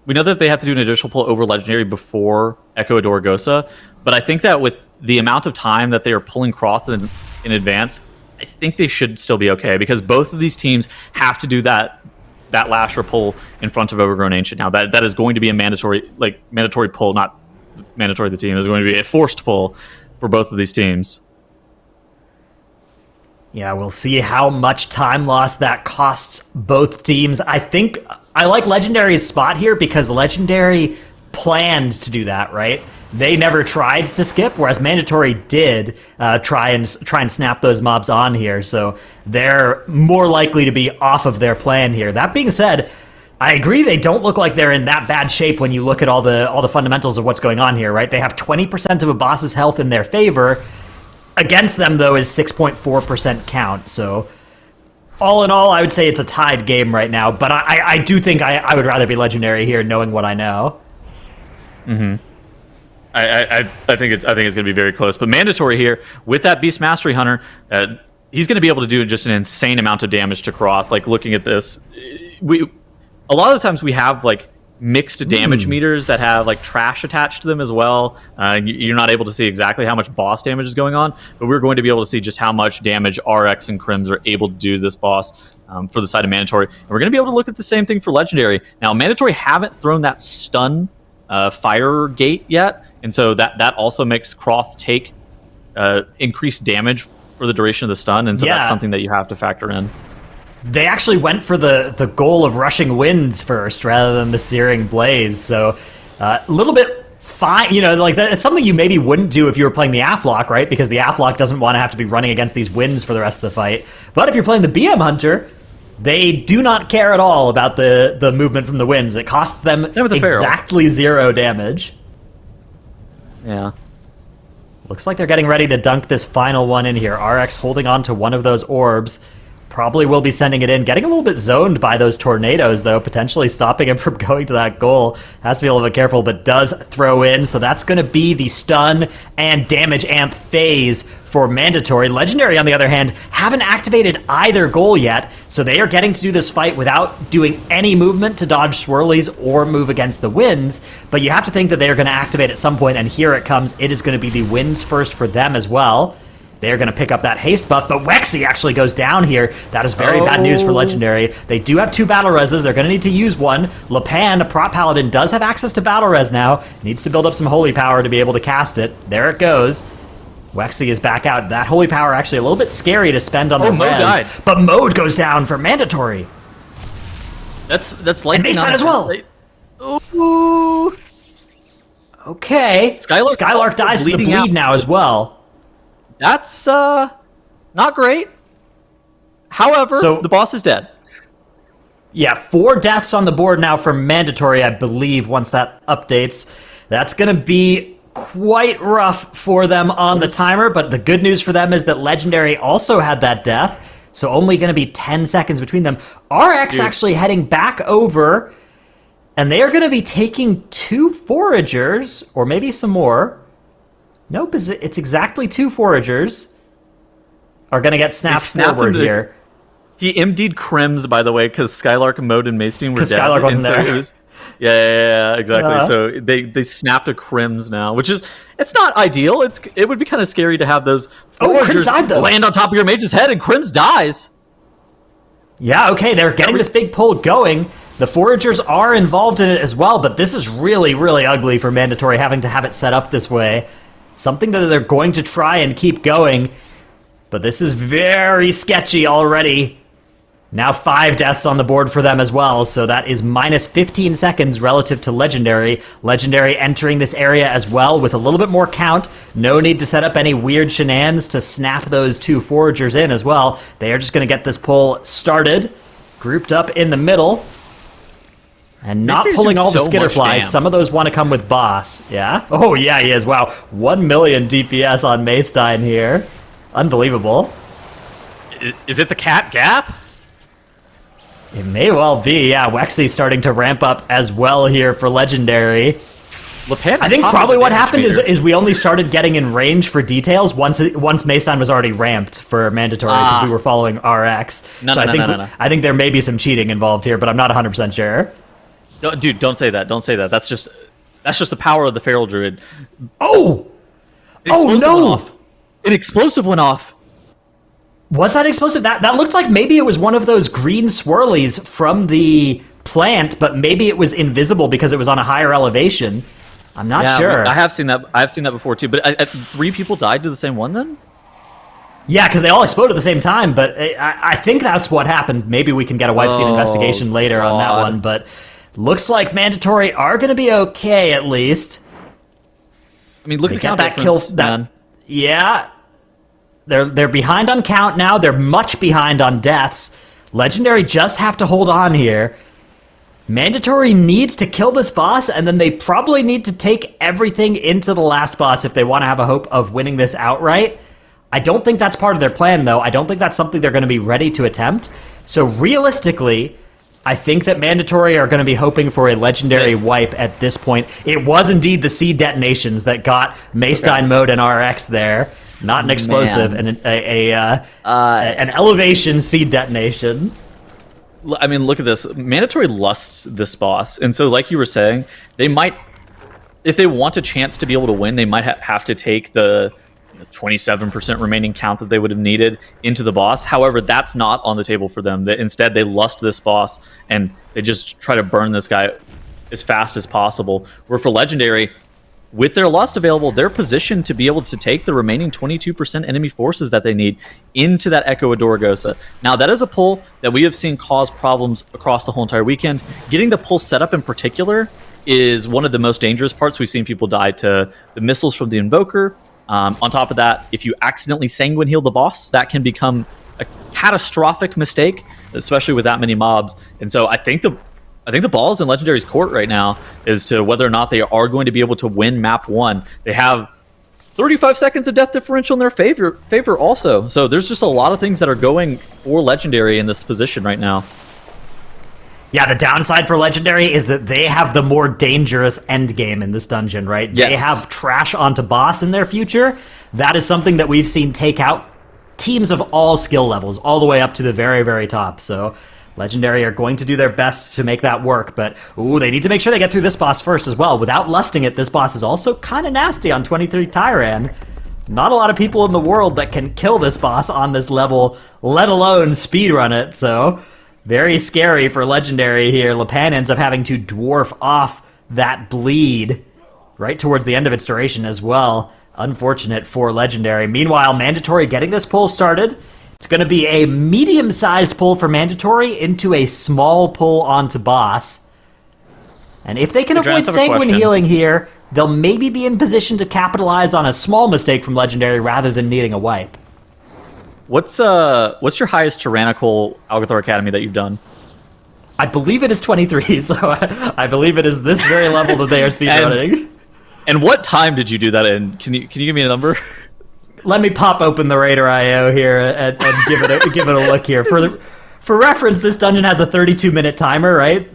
We know that they have to do an additional pull over Legendary before Echo Adorgosa, but I think that with the amount of time that they are pulling Cross in advance, I think they should still be okay, because both of these teams have to do that Lasher pull in front of Overgrown Ancient. Now, that is going to be a mandatory pull, not mandatory the team. Is going to be a forced pull for both of these teams. Yeah, we'll see how much time loss that costs both teams. I think I like Legendary's spot here because Legendary planned to do that, right? they never tried to skip, whereas Mandatory did try and snap those mobs on here. So they're more likely to be off of their plan here. That being said, I agree they don't look like they're in that bad shape when you look at all the fundamentals of what's going on here, right? They have 20% of a boss's health in their favor. Against them, though, is 6.4% count. So all in all, I would say it's a tied game right now. But I do think I would rather be Legendary here, knowing what I know. Mm-hmm. I think it's going to be very close. But Mandatory here, with that Beast Mastery Hunter, he's going to be able to do just an insane amount of damage to Croth. Like, looking at this, a lot of the times we have like mixed damage meters that have like trash attached to them as well. You're not able to see exactly how much boss damage is going on, but we're going to be able to see just how much damage RX and Crims are able to do to this boss for the side of Mandatory. And we're going to be able to look at the same thing for Legendary. Now, Mandatory haven't thrown that stun fire gate yet, and so that also makes Croth take increased damage for the duration of the stun, and so that's something that you have to factor in. They actually went for the goal of rushing winds first rather than the searing blaze. So a little bit fine, like that. It's something you maybe wouldn't do if you were playing the Aflock, right? Because the Aflock doesn't want to have to be running against these winds for the rest of the fight. But if you're playing the BM Hunter, they do not care at all about the movement from the winds. It costs them exactly 0 damage. Yeah. Looks like they're getting ready to dunk this final one in here. RX holding on to one of those orbs. Probably will be sending it in. Getting a little bit zoned by those tornadoes, though, potentially stopping him from going to that goal. Has to be a little bit careful, but does throw in. So that's going to be the stun and damage amp phase for Mandatory. Legendary, on the other hand, haven't activated either goal yet, so they are getting to do this fight without doing any movement to dodge swirlies or move against the winds. But you have to think that they are going to activate at some point, and here it comes. It is going to be the winds first for them as well. They're going to pick up that haste buff, but Wexy actually goes down here. That is very bad news for Legendary. They do have 2 battle reses. They're going to need to use one. Lepan, a prop paladin, does have access to battle res now. Needs to build up some holy power to be able to cast it. There it goes. Wexy is back out. That holy power actually a little bit scary to spend on the res. Died. But Mode goes down for Mandatory. That's like and Mace as well. Ooh. Okay. Skylark dies to the bleed now as well. That's not great. However, the boss is dead. Yeah, 4 deaths on the board now for Mandatory, I believe, once that updates. That's going to be quite rough for them on the timer, but the good news for them is that Legendary also had that death, so only going to be 10 seconds between them. RX actually heading back over, and they are going to be taking 2 Foragers, or maybe some more. Nope, it's exactly 2 Foragers are going to get snapped forward here. He MD'd Crims, by the way, because Skylark, Mode, and Maystine were dead. Because Skylark wasn't there. So yeah, exactly. So they snapped a Crims now, which is, it's not ideal. It would be kind of scary to have those Foragers land on top of your mage's head and Crims dies. Yeah, okay, they're getting this big pull going. The Foragers are involved in it as well, but this is really, really ugly for Mandatory having to have it set up this way. Something that they're going to try and keep going, but this is very sketchy already. Now 5 deaths on the board for them as well, so that is minus 15 seconds relative to Legendary. Legendary entering this area as well with a little bit more count. No need to set up any weird shenanigans to snap those 2 Foragers in as well. They are just going to get this pull started, grouped up in the middle. And not pulling all the Skitterflies. Some of those want to come with Boss. Yeah? Oh, yeah, he is. Wow. 1 million DPS on Maystine here. Unbelievable. Is it the cat gap? It may well be. Yeah, Wexy's starting to ramp up as well here for Legendary. I think probably what happened is we only started getting in range for details once Maystine was already ramped for Mandatory because we were following RX. I think there may be some cheating involved here, but I'm not 100% sure. No, dude, don't say that. Don't say that. That's just the power of the Feral Druid. Oh! Oh, no! An explosive went off. Was that explosive? That looked like maybe it was one of those green swirlies from the plant, but maybe it was invisible because it was on a higher elevation. I'm not sure. I have seen that. I've seen that before too. But 3 people died to the same one then? Yeah, because they all exploded at the same time. But I think that's what happened. Maybe we can get a wipe scene investigation later on that one. But looks like Mandatory are going to be okay at least. I mean, look They at the get count that difference, kill. man. Yeah, they're behind on count now. They're much behind on deaths. Legendary just have to hold on here. Mandatory needs to kill this boss, and then they probably need to take everything into the last boss if they want to have a hope of winning this outright. I don't think that's part of their plan, though. I don't think that's something they're going to be ready to attempt. So realistically, I think that Mandatory are going to be hoping for a legendary wipe at this point. It was indeed the seed detonations that got Maystein mode and RX there. Not an explosive, an elevation seed detonation. I mean, look at this. Mandatory lusts this boss. And so, like you were saying, they might, if they want a chance to be able to win, they might have to take the 27% remaining count that they would have needed into the boss. However, that's not on the table for them. Instead, they lust this boss, and they just try to burn this guy as fast as possible. Where for Legendary, with their lust available, they're positioned to be able to take the remaining 22% enemy forces that they need into that Echo Adorgosa. Now, that is a pull that we have seen cause problems across the whole entire weekend. Getting the pull set up in particular is one of the most dangerous parts. We've seen people die to the missiles from the Invoker. On top of that, if you accidentally Sanguine Heal the boss, that can become a catastrophic mistake, especially with that many mobs. And so I think the ball is in Legendary's court right now as to whether or not they are going to be able to win map 1. They have 35 seconds of death differential in their favor also. So there's just a lot of things that are going for Legendary in this position right now. Yeah, the downside for Legendary is that they have the more dangerous end game in this dungeon, right? Yes. They have trash onto boss in their future. That is something that we've seen take out teams of all skill levels, all the way up to the very, very top. So Legendary are going to do their best to make that work, but they need to make sure they get through this boss first as well. Without lusting it, this boss is also kind of nasty on 23 Tyran. Not a lot of people in the world that can kill this boss on this level, let alone speedrun it, so very scary for Legendary here. Lepan ends up having to dwarf off that bleed right towards the end of its duration as well. Unfortunate for Legendary. Meanwhile, Mandatory getting this pull started. It's going to be a medium-sized pull for Mandatory into a small pull onto boss. And if they can avoid Sanguine Healing here, they'll maybe be in position to capitalize on a small mistake from Legendary rather than needing a wipe. What's your highest tyrannical Algothar Academy that you've done? I believe it is 23, so I believe it is this very level that they are speedrunning. And what time did you do that in? Can you give me a number? Let me pop open the Raider IO here and give it a look here. For reference, this dungeon has a 32-minute timer, right?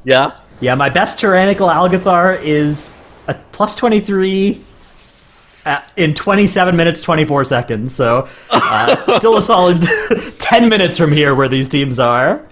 Yeah, my best tyrannical Algothar is a plus 23 in 27 minutes, 24 seconds. So still a solid 10 minutes from here where these teams are.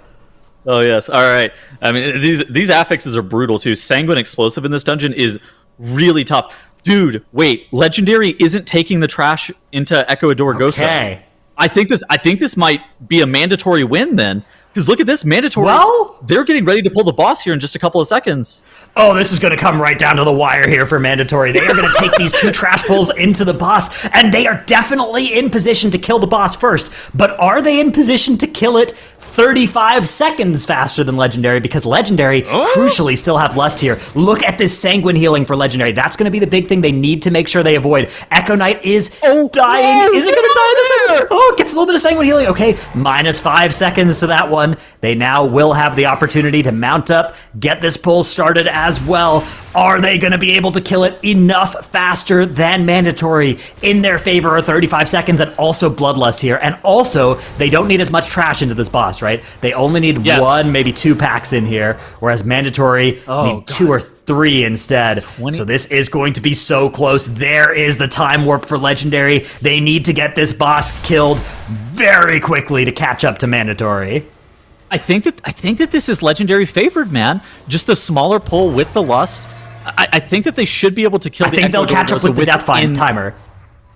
Oh, yes. All right. I mean, these affixes are brutal, too. Sanguine Explosive in this dungeon is really tough. Dude, wait. Legendary isn't taking the trash into Echo Adorgosa. Okay. I think this might be a mandatory win then. Because look at this, Mandatory. Well, they're getting ready to pull the boss here in just a couple of seconds. Oh, this is going to come right down to the wire here for Mandatory. They are going to take these 2 trash pulls into the boss, and they are definitely in position to kill the boss first. But are they in position to kill it 35 seconds faster than Legendary? Because Legendary, crucially, still have lust here. Look at this Sanguine Healing for Legendary. That's going to be the big thing they need to make sure they avoid. Echo Knight is dying. Is it going to die in a second? Oh, it gets a little bit of Sanguine Healing. Okay, minus 5 seconds to that one. They now will have the opportunity to mount up, get this pull started as well. Are they going to be able to kill it enough faster than Mandatory? In their favor are 35 seconds and also Bloodlust here. And also, they don't need as much trash into this boss, right? They only need 1, maybe 2 packs in here, whereas Mandatory need 2 or 3 instead. So this is going to be so close. There is the time warp for Legendary. They need to get this boss killed very quickly to catch up to Mandatory. I think that this is Legendary favored, man. Just the smaller pull with the lust. I think that they should be able to kill the Echo they'll catch up with the Deathfind timer.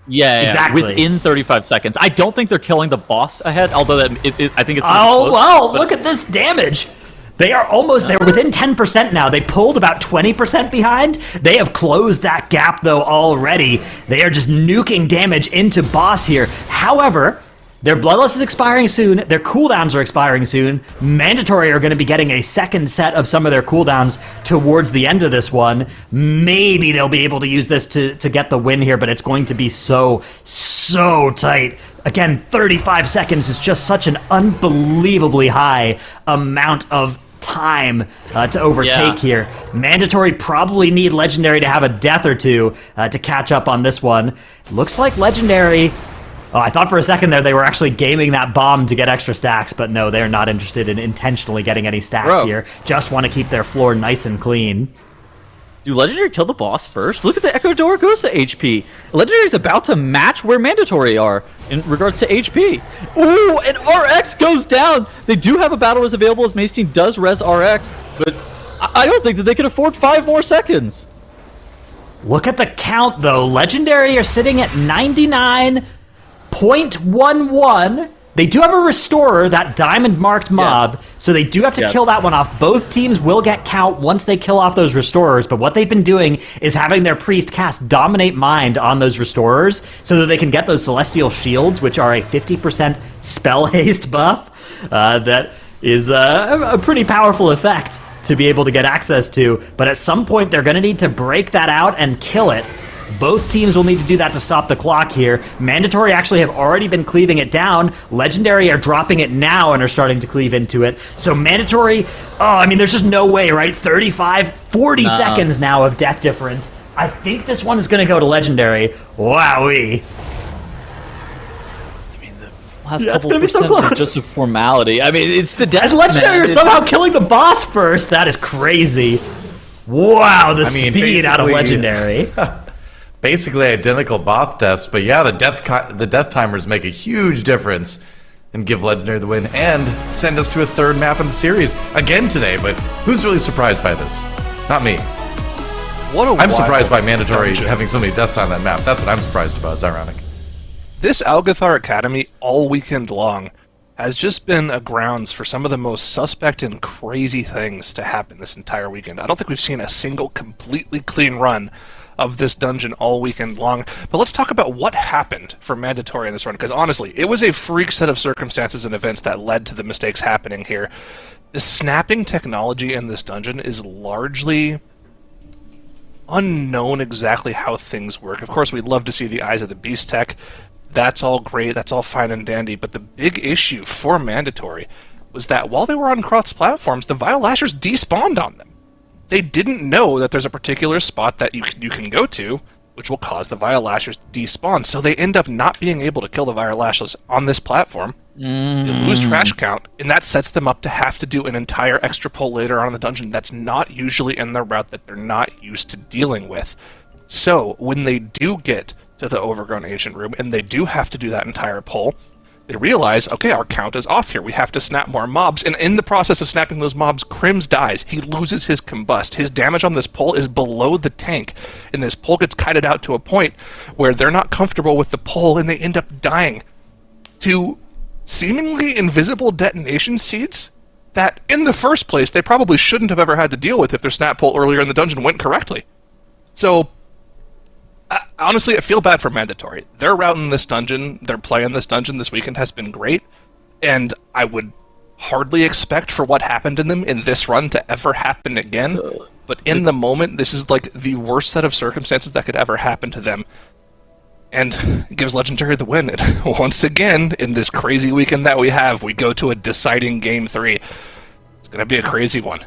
Yeah, exactly. Within 35 seconds. I don't think they're killing the boss ahead, although I think it's close, wow, look at this damage. They are almost there, within 10% now. They pulled about 20% behind. They have closed that gap, though, already. They are just nuking damage into boss here. However, Their Bloodlust is expiring soon. Their cooldowns are expiring soon. Mandatory are going to be getting a second set of some of their cooldowns towards the end of this one. Maybe they'll be able to use this to get the win here, but it's going to be so tight. Again, 35 seconds is just such an unbelievably high amount of time to overtake here. Mandatory probably need Legendary to have a death or two to catch up on this one. Looks like Legendary... Oh, I thought for a second there they were actually gaming that bomb to get extra stacks, but no, they're not interested in intentionally getting any stacks here. Just want to keep their floor nice and clean. Do Legendary kill the boss first? Look at the Echo Doragosa HP. Legendary's about to match where Mandatory are in regards to HP. Ooh, and RX goes down. They do have a battle res available as Mace Team does res RX, but I don't think that they can afford 5 more seconds. Look at the count, though. Legendary are sitting at 99.11. They do have a Restorer, that diamond-marked mob, so they do have to kill that one off. Both teams will get count once they kill off those Restorers, but what they've been doing is having their Priest cast Dominate Mind on those Restorers so that they can get those Celestial Shields, which are a 50% spell haste buff. That is a pretty powerful effect to be able to get access to, but at some point they're going to need to break that out and kill it. Both teams will need to do that to stop the clock here. Mandatory actually have already been cleaving it down. Legendary are dropping it now and are starting to cleave into it. So Mandatory, there's just no way, right? 35, 40 seconds now of death difference. I think this one is going to go to Legendary. Wowee. Last couple of percent are just a formality. I mean, it's the death. And Legendary are somehow killing the boss first. That is crazy. Wow, the speed out of Legendary. Basically identical boss deaths, but yeah, the death timers make a huge difference and give Legendary the win and send us to a third map in the series again today. But who's really surprised by this? Not me. I'm surprised by Mandatory having so many deaths on that map. That's what I'm surprised about. It's ironic. This Algathar Academy all weekend long has just been a grounds for some of the most suspect and crazy things to happen this entire weekend. I don't think we've seen a single completely clean run of this dungeon all weekend long. But let's talk about what happened for Mandatory in this run, because honestly, it was a freak set of circumstances and events that led to the mistakes happening here. The snapping technology in this dungeon is largely unknown exactly how things work. Of course, we'd love to see the Eyes of the Beast tech. That's all great, that's all fine and dandy, but the big issue for Mandatory was that while they were on cross platforms, the Vile Lashers despawned on them. They didn't know that there's a particular spot that you can go to, which will cause the Vile Lashers to despawn. So they end up not being able to kill the Vile Lashers on this platform. They lose trash count, and that sets them up to have to do an entire extra pull later on in the dungeon that's not usually in the route that they're not used to dealing with. So when they do get to the Overgrown Ancient Room, and they do have to do that entire pull, they realize, okay, our count is off here. We have to snap more mobs. And in the process of snapping those mobs, Crims dies. He loses his combust. His damage on this pull is below the tank. And this pull gets kited out to a point where they're not comfortable with the pull, and they end up dying to seemingly invisible detonation seeds that, in the first place, they probably shouldn't have ever had to deal with if their snap pull earlier in the dungeon went correctly. So, honestly, I feel bad for Mandatory. Their route in this dungeon, their play in this dungeon this weekend has been great, and I would hardly expect for what happened to them in this run to ever happen again. But in the moment, this is like the worst set of circumstances that could ever happen to them. And it gives Legendary the win. And once again, in this crazy weekend that we have, we go to a deciding Game 3. It's going to be a crazy one.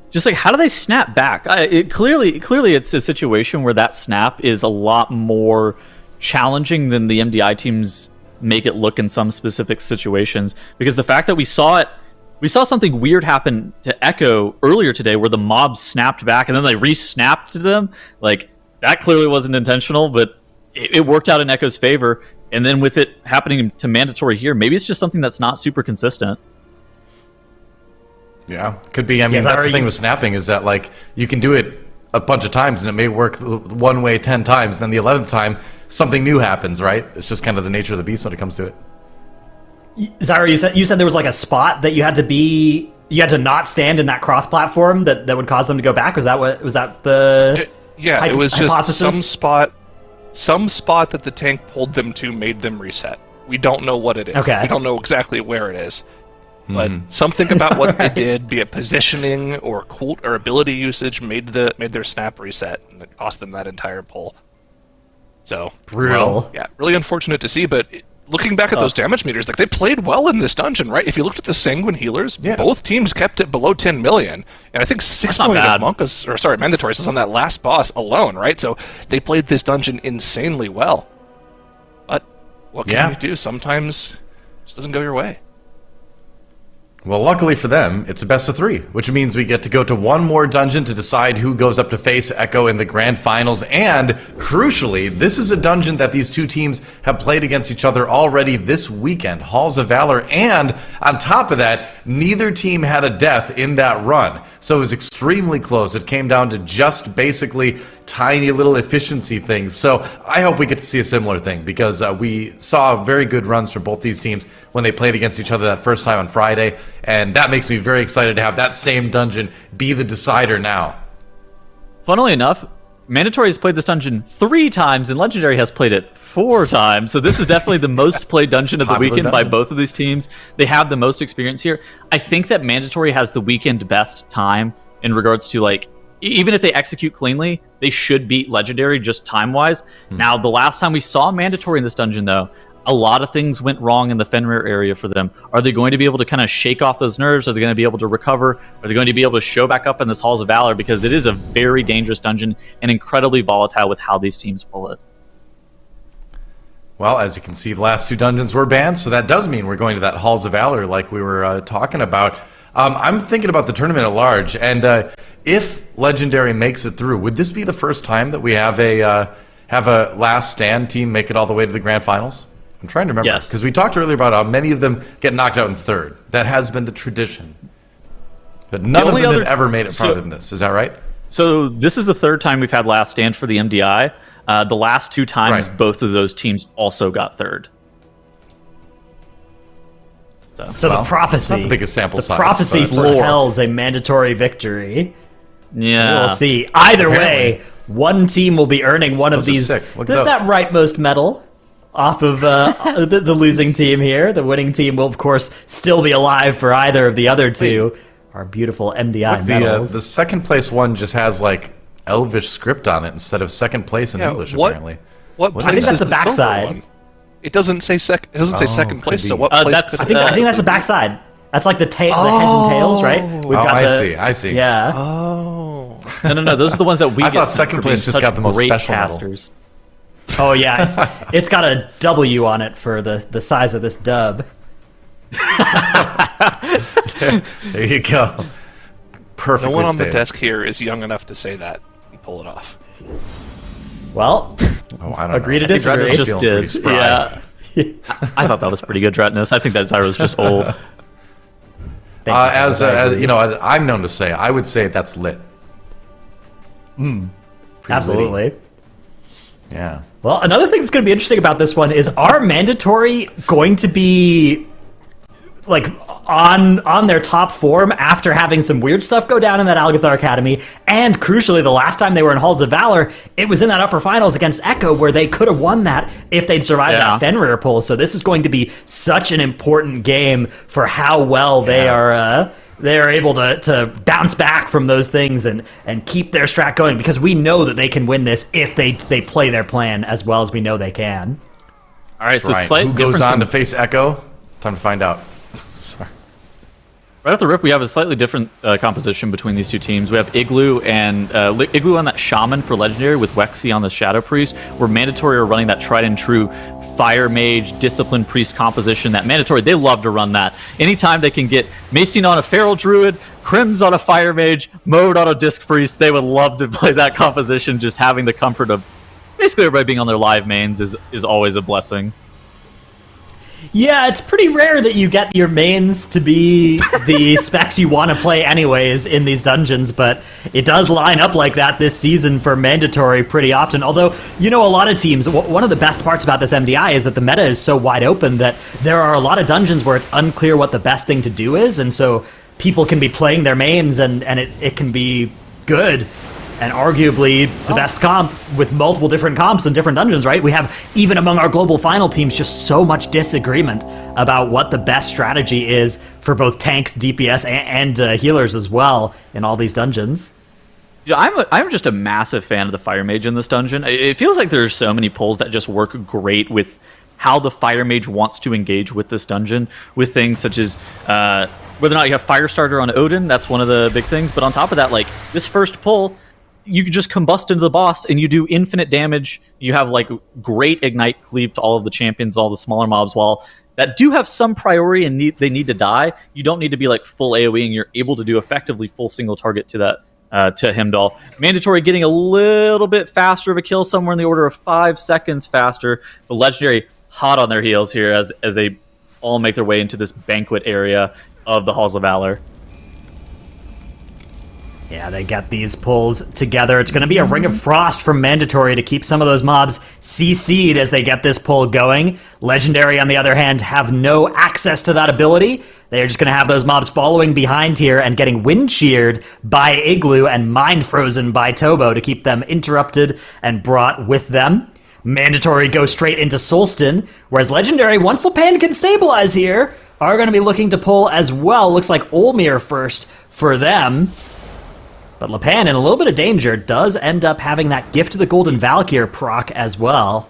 Just like, how do they snap back? Clearly, it's a situation where that snap is a lot more challenging than the MDI teams make it look in some specific situations. Because the fact that we saw something weird happen to Echo earlier today, where the mobs snapped back and then they re-snapped to them. Like, that clearly wasn't intentional, but it worked out in Echo's favor. And then with it happening to Mandatory here, maybe it's just something that's not super consistent. Yeah, could be. I mean, that's the thing with snapping, is that, like, you can do it a bunch of times and it may work one way 10 times, then the 11th time something new happens, right? It's just kind of the nature of the beast when it comes to it. Zyra, you said there was like a spot that you had to not stand in that cross platform that would cause them to go back. Was that the it was just some spot that the tank pulled them to made them reset. We don't know what it is. Okay. We don't know exactly where it is. But something about what they did, be it positioning or ability usage, made their snap reset, and it cost them that entire pull. So Brutal. yeah, really unfortunate to see. But looking back at those damage meters, like they played well in this dungeon, right? If you looked at the Sanguine healers, both teams kept it below 10 million, and I think 6 million of mandatories was on that last boss alone, right? So they played this dungeon insanely well. But what can you do? Sometimes it just doesn't go your way. Well, luckily for them, it's a best of 3, which means we get to go to one more dungeon to decide who goes up to face Echo in the grand finals. And crucially, this is a dungeon that these two teams have played against each other already this weekend, Halls of Valor. And on top of that, neither team had a death in that run. So it was extremely close. It came down to just basically tiny little efficiency things. So I hope we get to see a similar thing, because we saw very good runs from both these teams when they played against each other that first time on Friday, and that makes me very excited to have that same dungeon be the decider now. Funnily enough, Mandatory has played this dungeon 3 times, and Legendary has played it 4 times. So this is definitely the most played dungeon of the weekend by both of these teams. They have the most experience here. I think that Mandatory has the weekend best time in regards to, like, even if they execute cleanly, they should beat Legendary just time-wise. Now, the last time we saw Mandatory in this dungeon, though, a lot of things went wrong in the Fenrir area for them. Are they going to be able to kind of shake off those nerves? Are they going to be able to recover? Are they going to be able to show back up in this Halls of Valor? Because it is a very dangerous dungeon and incredibly volatile with how these teams pull it. Well, as you can see, the last 2 dungeons were banned, so that does mean we're going to that Halls of Valor like we were talking about. I'm thinking about the tournament at large, and if Legendary makes it through, would this be the first time that we have a last stand team make it all the way to the grand finals? I'm trying to remember, because we talked earlier about how many of them get knocked out in 3rd. That has been the tradition, but none of them have ever made it farther than this. Is that right? So this is the 3rd time we've had last stand for the MDI. The last 2 times, both of those teams also got 3rd. So the prophecy, not the biggest sample size. The prophecy foretells a Mandatory victory. Yeah, we'll see. Either way, one team will be earning one of these that rightmost medal off of the losing team here. The winning team will, of course, still be alive for either of the other 2. Our beautiful MDI medals. The second place one just has like Elvish script on it instead of second place in English. Apparently, what I think that's the backside. It doesn't say second. It doesn't say second place. So what place? I think that's the backside. That's like the heads and tails, right? We've got I see. Yeah. Oh. No. Those are the ones that we I get. thought second place just got the most special casters. medal. Oh yeah, it's got a W on it for the size of this dub. There you go. Perfect. No one on the desk here is young enough to say that and pull it off. Well, I don't agree know. to disagree. Just did. Yeah. I thought that was pretty good, Dretness. I think that Zyro's just old. I'm known to say, I would say that's lit. Absolutely. Litty. Yeah. Well, another thing that's going to be interesting about this one is, are Mandatory going to be like on their top form after having some weird stuff go down in that Algathar Academy? And crucially, the last time they were in Halls of Valor, it was in that upper finals against Echo, where they could have won that if they'd survived that Fenrir pull. So this is going to be such an important game for how well they are able to bounce back from those things and keep their strat going, because we know that they can win this if they play their plan as well as we know they can. All right, so who goes on to face Echo? Time to find out. Sorry. Right off the rip, we have a slightly different composition between these 2 teams. We have Igloo and Igloo on that Shaman for Legendary with Wexy on the Shadow Priest, where Mandatory are running that tried and true Fire Mage, Discipline Priest composition. That Mandatory, they love to run that. Anytime they can get Macine on a Feral Druid, Crims on a Fire Mage, Mode on a Disc Priest, they would love to play that composition. Just having the comfort of basically everybody being on their live mains is always a blessing. Yeah, it's pretty rare that you get your mains to be the specs you want to play anyways in these dungeons, but it does line up like that this season for Mandatory pretty often. Although, a lot of teams, one of the best parts about this MDI is that the meta is so wide open that there are a lot of dungeons where it's unclear what the best thing to do is, and so people can be playing their mains and it can be good. and arguably the best comp with multiple different comps in different dungeons, right? We have, even among our global final teams, just so much disagreement about what the best strategy is for both tanks, DPS, and healers as well in all these dungeons. Yeah, I'm just a massive fan of the Fire Mage in this dungeon. It feels like there's so many pulls that just work great with how the Fire Mage wants to engage with this dungeon, with things such as whether or not you have Firestarter on Odin. That's one of the big things. But on top of that, like this first pull, you can just combust into the boss and you do infinite damage. You have like great ignite cleave to all of the champions, all the smaller mobs, while that do have some priority and they need to die. You don't need to be like full AoE, and you're able to do effectively full single target to that to Heimdall. Mandatory getting a little bit faster of a kill, somewhere in the order of 5 seconds faster. But Legendary hot on their heels here as they all make their way into this banquet area of the Halls of Valor. Yeah, they get these pulls together. It's going to be a Ring of Frost from Mandatory to keep some of those mobs CC'd as they get this pull going. Legendary, on the other hand, have no access to that ability. They're just going to have those mobs following behind here and getting wind sheared by Igloo and mind frozen by Tobo to keep them interrupted and brought with them. Mandatory goes straight into Solstin, whereas Legendary, once Lepan can stabilize here, are going to be looking to pull as well. Looks like Olmir first for them. But Lepan, in a little bit of danger, does end up having that Gift to the Golden Valkyr proc as well.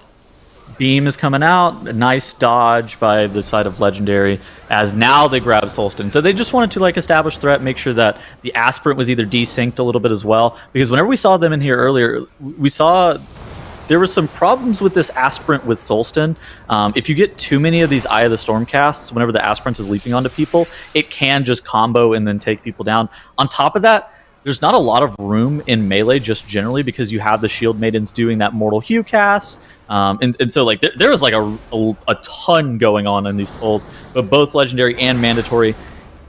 Beam is coming out. A nice dodge by the side of Legendary, as now they grab Solstin. So they just wanted to like establish threat, make sure that the Aspirant was either desynced a little bit as well. Because whenever we saw them in here earlier, we saw there were some problems with this Aspirant with Solstin. If you get too many of these Eye of the Storm casts, whenever the Aspirant is leaping onto people, it can just combo and then take people down. On top of that, there's not a lot of room in melee just generally because you have the Shield Maidens doing that Mortal Hue cast. And so like there was like a ton going on in these pulls, but both Legendary and Mandatory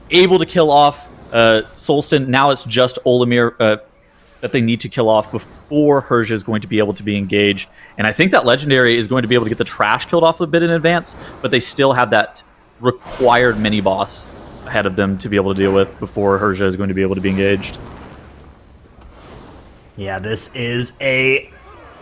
able to kill off Solstin. Now it's just Olimir that they need to kill off before Herja is going to be able to be engaged. And I think that Legendary is going to be able to get the trash killed off a bit in advance, but they still have that required mini boss ahead of them to be able to deal with before Herja is going to be able to be engaged. Yeah, this is a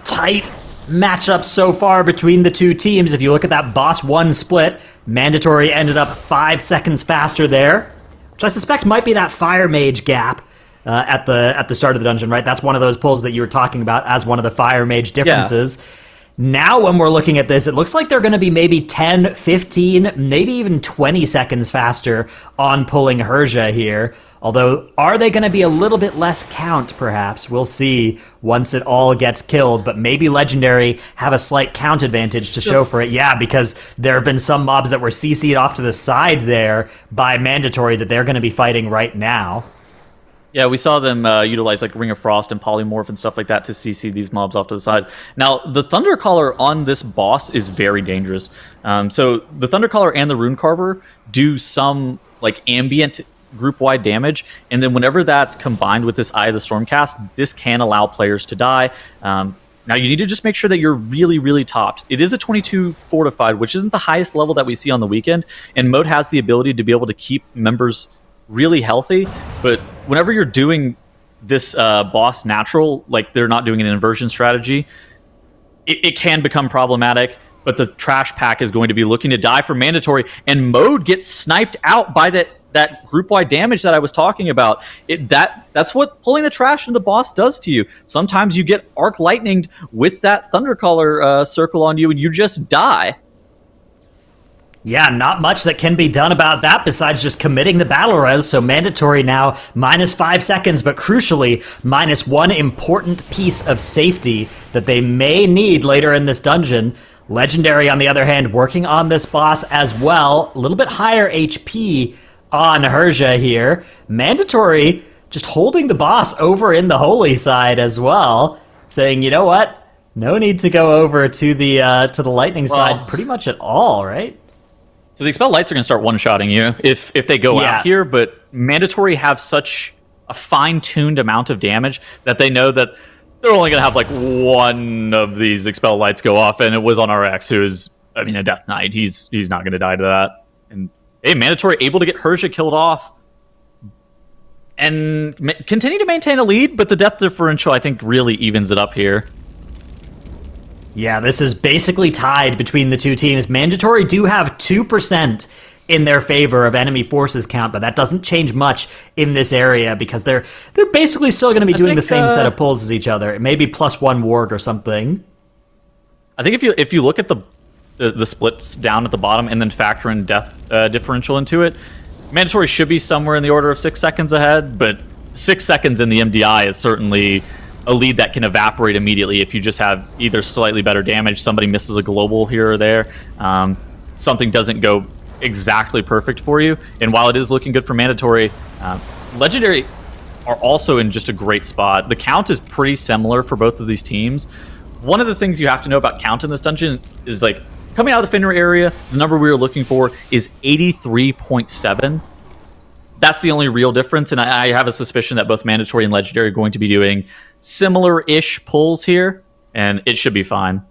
tight matchup so far between the two teams. If you look at that Boss 1 split, Mandatory ended up 5 seconds faster there, which I suspect might be that Fire Mage gap at the start of the dungeon, right? That's one of those pulls that you were talking about as one of the Fire Mage differences. Yeah. Now when we're looking at this, it looks like they're going to be maybe 10, 15, maybe even 20 seconds faster on pulling Herja here. Although, are they going to be a little bit less count, perhaps? We'll see once it all gets killed, but maybe Legendary have a slight count advantage to show for it. Yeah, because there have been some mobs that were CC'd off to the side there by Mandatory that they're going to be fighting right now. Yeah, we saw them utilize like Ring of Frost and Polymorph and stuff like that to CC these mobs off to the side. Now, the Thundercaller on this boss is very dangerous. So the Thundercaller and the Rune Carver do some like ambient group-wide damage, and then whenever that's combined with this Eye of the Stormcast, this can allow players to die. Now, you need to just make sure that you're really, really topped. It is a 22 fortified, which isn't the highest level that we see on the weekend, and Mode has the ability to be able to keep members really healthy, but whenever you're doing this boss natural, like they're not doing an inversion strategy, it can become problematic. But the trash pack is going to be looking to die for Mandatory, and Mode gets sniped out by that group-wide damage that I was talking about. That's what pulling the trash in the boss does to you. Sometimes you get arc lightninged with that Thundercaller circle on you, and you just die. Yeah, not much that can be done about that besides just committing the battle res. So Mandatory now minus 5 seconds, but crucially minus one important piece of safety that they may need later in this dungeon. Legendary, on the other hand, working on this boss as well. A little bit higher HP on Herja here. Mandatory just holding the boss over in the holy side as well, saying, you know what? No need to go over to the lightning side pretty much at all, right? So the Expel Lights are going to start one-shotting you if they go out here, but Mandatory have such a fine-tuned amount of damage that they know that they're only going to have like one of these Expel Lights go off, and it was on RX, who is, I mean, a Death Knight. He's not going to die to that. And hey, Mandatory able to get Herja killed off. and continue to maintain a lead, but the death differential, I think, really evens it up here. Yeah, this is basically tied between the two teams. Mandatory do have 2% in their favor of enemy forces count, but that doesn't change much in this area because they're basically still going to be doing the same set of pulls as each other. It may be +1 warg or something. I think if you look at the splits down at the bottom and then factor in death differential into it, Mandatory should be somewhere in the order of 6 seconds ahead, but 6 seconds in the MDI is certainly a lead that can evaporate immediately if you just have either slightly better damage, somebody misses a global here or there, something doesn't go exactly perfect for you. And while it is looking good for Mandatory, Legendary are also in just a great spot. The count is pretty similar for both of these teams. One of the things you have to know about count in this dungeon is, like, coming out of the Fenrir area, the number we were looking for is 83.7. That's the only real difference, and I have a suspicion that both Mandatory and Legendary are going to be doing similar-ish pulls here, and it should be fine.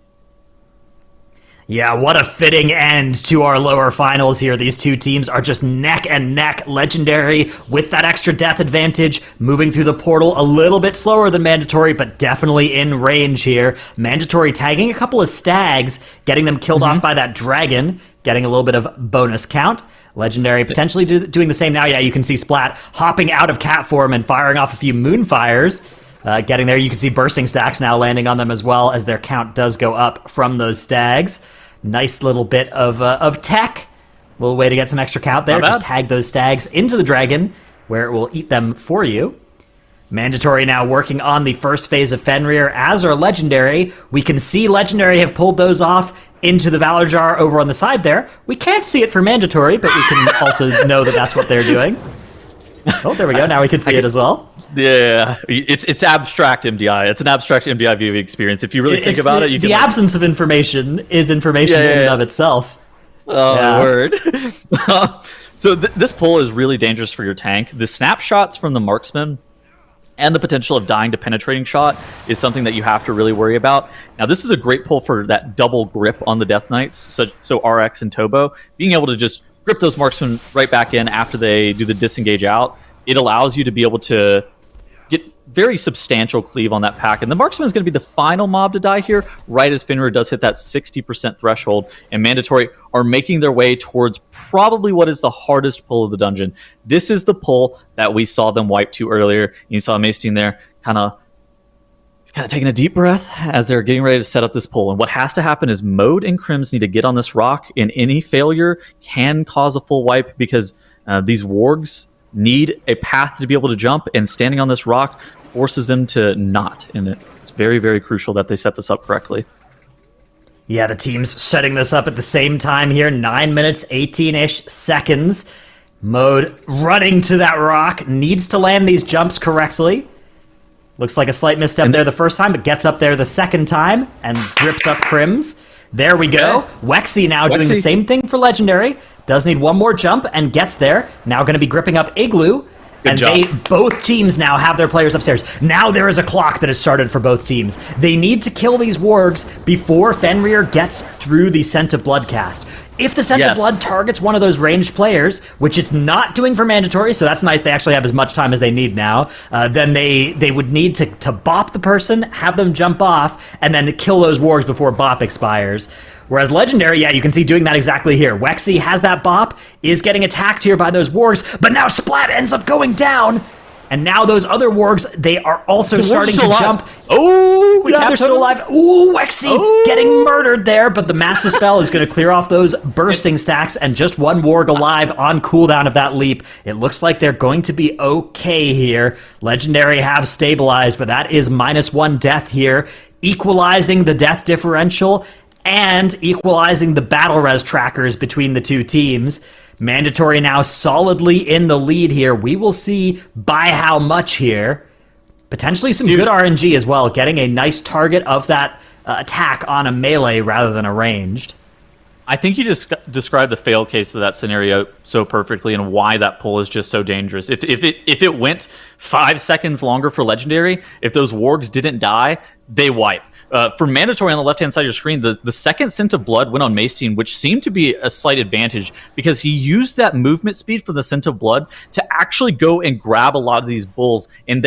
Yeah, what a fitting end to our lower finals here. These two teams are just neck and neck. Legendary with that extra death advantage, moving through the portal a little bit slower than Mandatory, but definitely in range here. Mandatory tagging a couple of stags, getting them killed off by that dragon, getting a little bit of bonus count. Legendary potentially doing the same now. Yeah, you can see Splat hopping out of cat form and firing off a few moonfires. Getting there, you can see bursting stacks now landing on them as well as their count does go up from those stags. Nice little bit of tech. Little way to get some extra count there. Just tag those stags into the dragon where it will eat them for you. Mandatory now working on the first phase of Fenrir, as are Legendary. We can see Legendary have pulled those off into the Valor Jar over on the side there. We can't see it for Mandatory, but we can also know that that's what they're doing. Oh, there we go. Now we can see it as well. Yeah, it's abstract MDI. It's an abstract MDI viewing experience. If you really think about it, you can... The absence of information is information in and of itself. Oh, word. So this pull is really dangerous for your tank. The snapshots from the marksman and the potential of dying to penetrating shot is something that you have to really worry about. Now, this is a great pull for that double grip on the Death Knights, so RX and Tobo. Being able to just grip those marksmen right back in after they do the disengage out, it allows you to be able to get very substantial cleave on that pack. And the marksman is going to be the final mob to die here, right as Fenrir does hit that 60% threshold. And Mandatory are making their way towards probably what is the hardest pull of the dungeon. This is the pull that we saw them wipe to earlier. You saw Mace Team there kind of taking a deep breath as they're getting ready to set up this pull. And what has to happen is Mode and Crims need to get on this rock, and any failure can cause a full wipe because these wargs need a path to be able to jump, and standing on this rock forces them to not. And it's very, very crucial that they set this up correctly. Yeah, the team's setting this up at the same time here. 9 minutes, 18-ish seconds. Mode running to that rock, needs to land these jumps correctly. Looks like a slight misstep there the first time, but gets up there the second time and grips up Crims. There we go. Wexy now doing the same thing for Legendary. Does need one more jump and gets there. Now going to be gripping up Igloo. And both teams now have their players upstairs. Now there is a clock that has started for both teams. They need to kill these wargs before Fenrir gets through the Scent of Blood cast. If the Scent of Blood targets one of those ranged players, which it's not doing for Mandatory, so that's nice, they actually have as much time as they need now, then they would need to bop the person, have them jump off, and then kill those wargs before bop expires. Whereas Legendary, yeah, you can see doing that exactly here. Wexy has that bop, is getting attacked here by those wargs, but now Splat ends up going down. And now those other wargs, they are also starting to jump. Oh, yeah, they're still alive. Ooh, Wexy getting murdered there, but the Master Spell is going to clear off those bursting stacks, and just one warg alive on cooldown of that leap. It looks like they're going to be okay here. Legendary have stabilized, but that is -1 death here, equalizing the death differential and equalizing the battle res trackers between the two teams. Mandatory now solidly in the lead here. We will see by how much here. Potentially some good RNG as well, getting a nice target of that attack on a melee rather than a ranged. I think you just described the fail case of that scenario so perfectly, and why that pull is just so dangerous. If it went 5 seconds longer for Legendary, if those wargs didn't die, they wipe. For Mandatory on the left-hand side of your screen, the second Scent of Blood went on Maceine, which seemed to be a slight advantage because he used that movement speed for the Scent of Blood to actually go and grab a lot of these bulls. And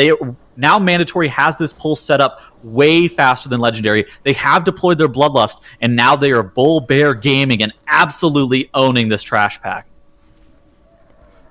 now Mandatory has this pull set up way faster than Legendary. They have deployed their Bloodlust, and now they are bull bear gaming and absolutely owning this trash pack.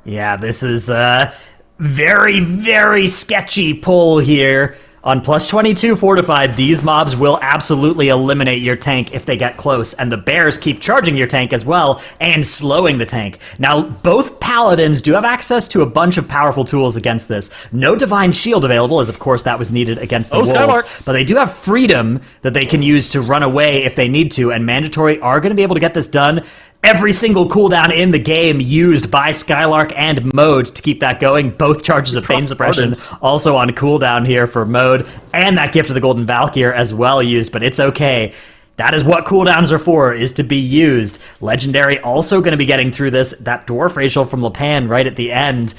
Yeah, this is a very, very sketchy pull here. On plus 22 fortified, these mobs will absolutely eliminate your tank if they get close, and the bears keep charging your tank as well and slowing the tank. Now, both paladins do have access to a bunch of powerful tools against this. No divine shield available, as of course that was needed against the wolves, Skylark. but they do have freedom that they can use to run away if they need to, and Mandatory are going to be able to get this done. Every single cooldown in the game used by Skylark and Mode to keep that going. Both charges of Pain Suppression also on cooldown here for Mode. And that Gift of the Golden Valkyr as well used, but it's okay. That is what cooldowns are for, is to be used. Legendary also going to be getting through this. That Dwarf Racial from Lepan right at the end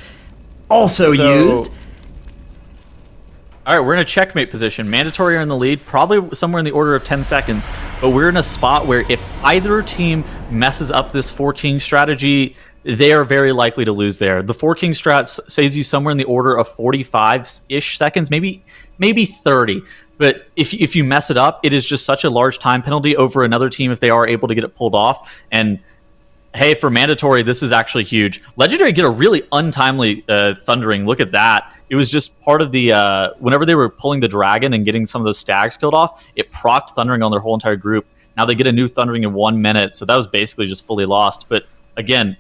also used. All right, we're in a checkmate position. Mandatory are in the lead, probably somewhere in the order of 10 seconds. But we're in a spot where if either team messes up this 4-king strategy, they are very likely to lose there. The 4-king strat saves you somewhere in the order of 45-ish seconds, maybe 30. But if you mess it up, it is just such a large time penalty over another team if they are able to get it pulled off. And hey, for Mandatory, this is actually huge. Legendary get a really untimely Thundering. Look at that. It was just part of the... whenever they were pulling the dragon and getting some of those stags killed off, it procced Thundering on their whole entire group. Now they get a new Thundering in 1 minute, so that was basically just fully lost. But again,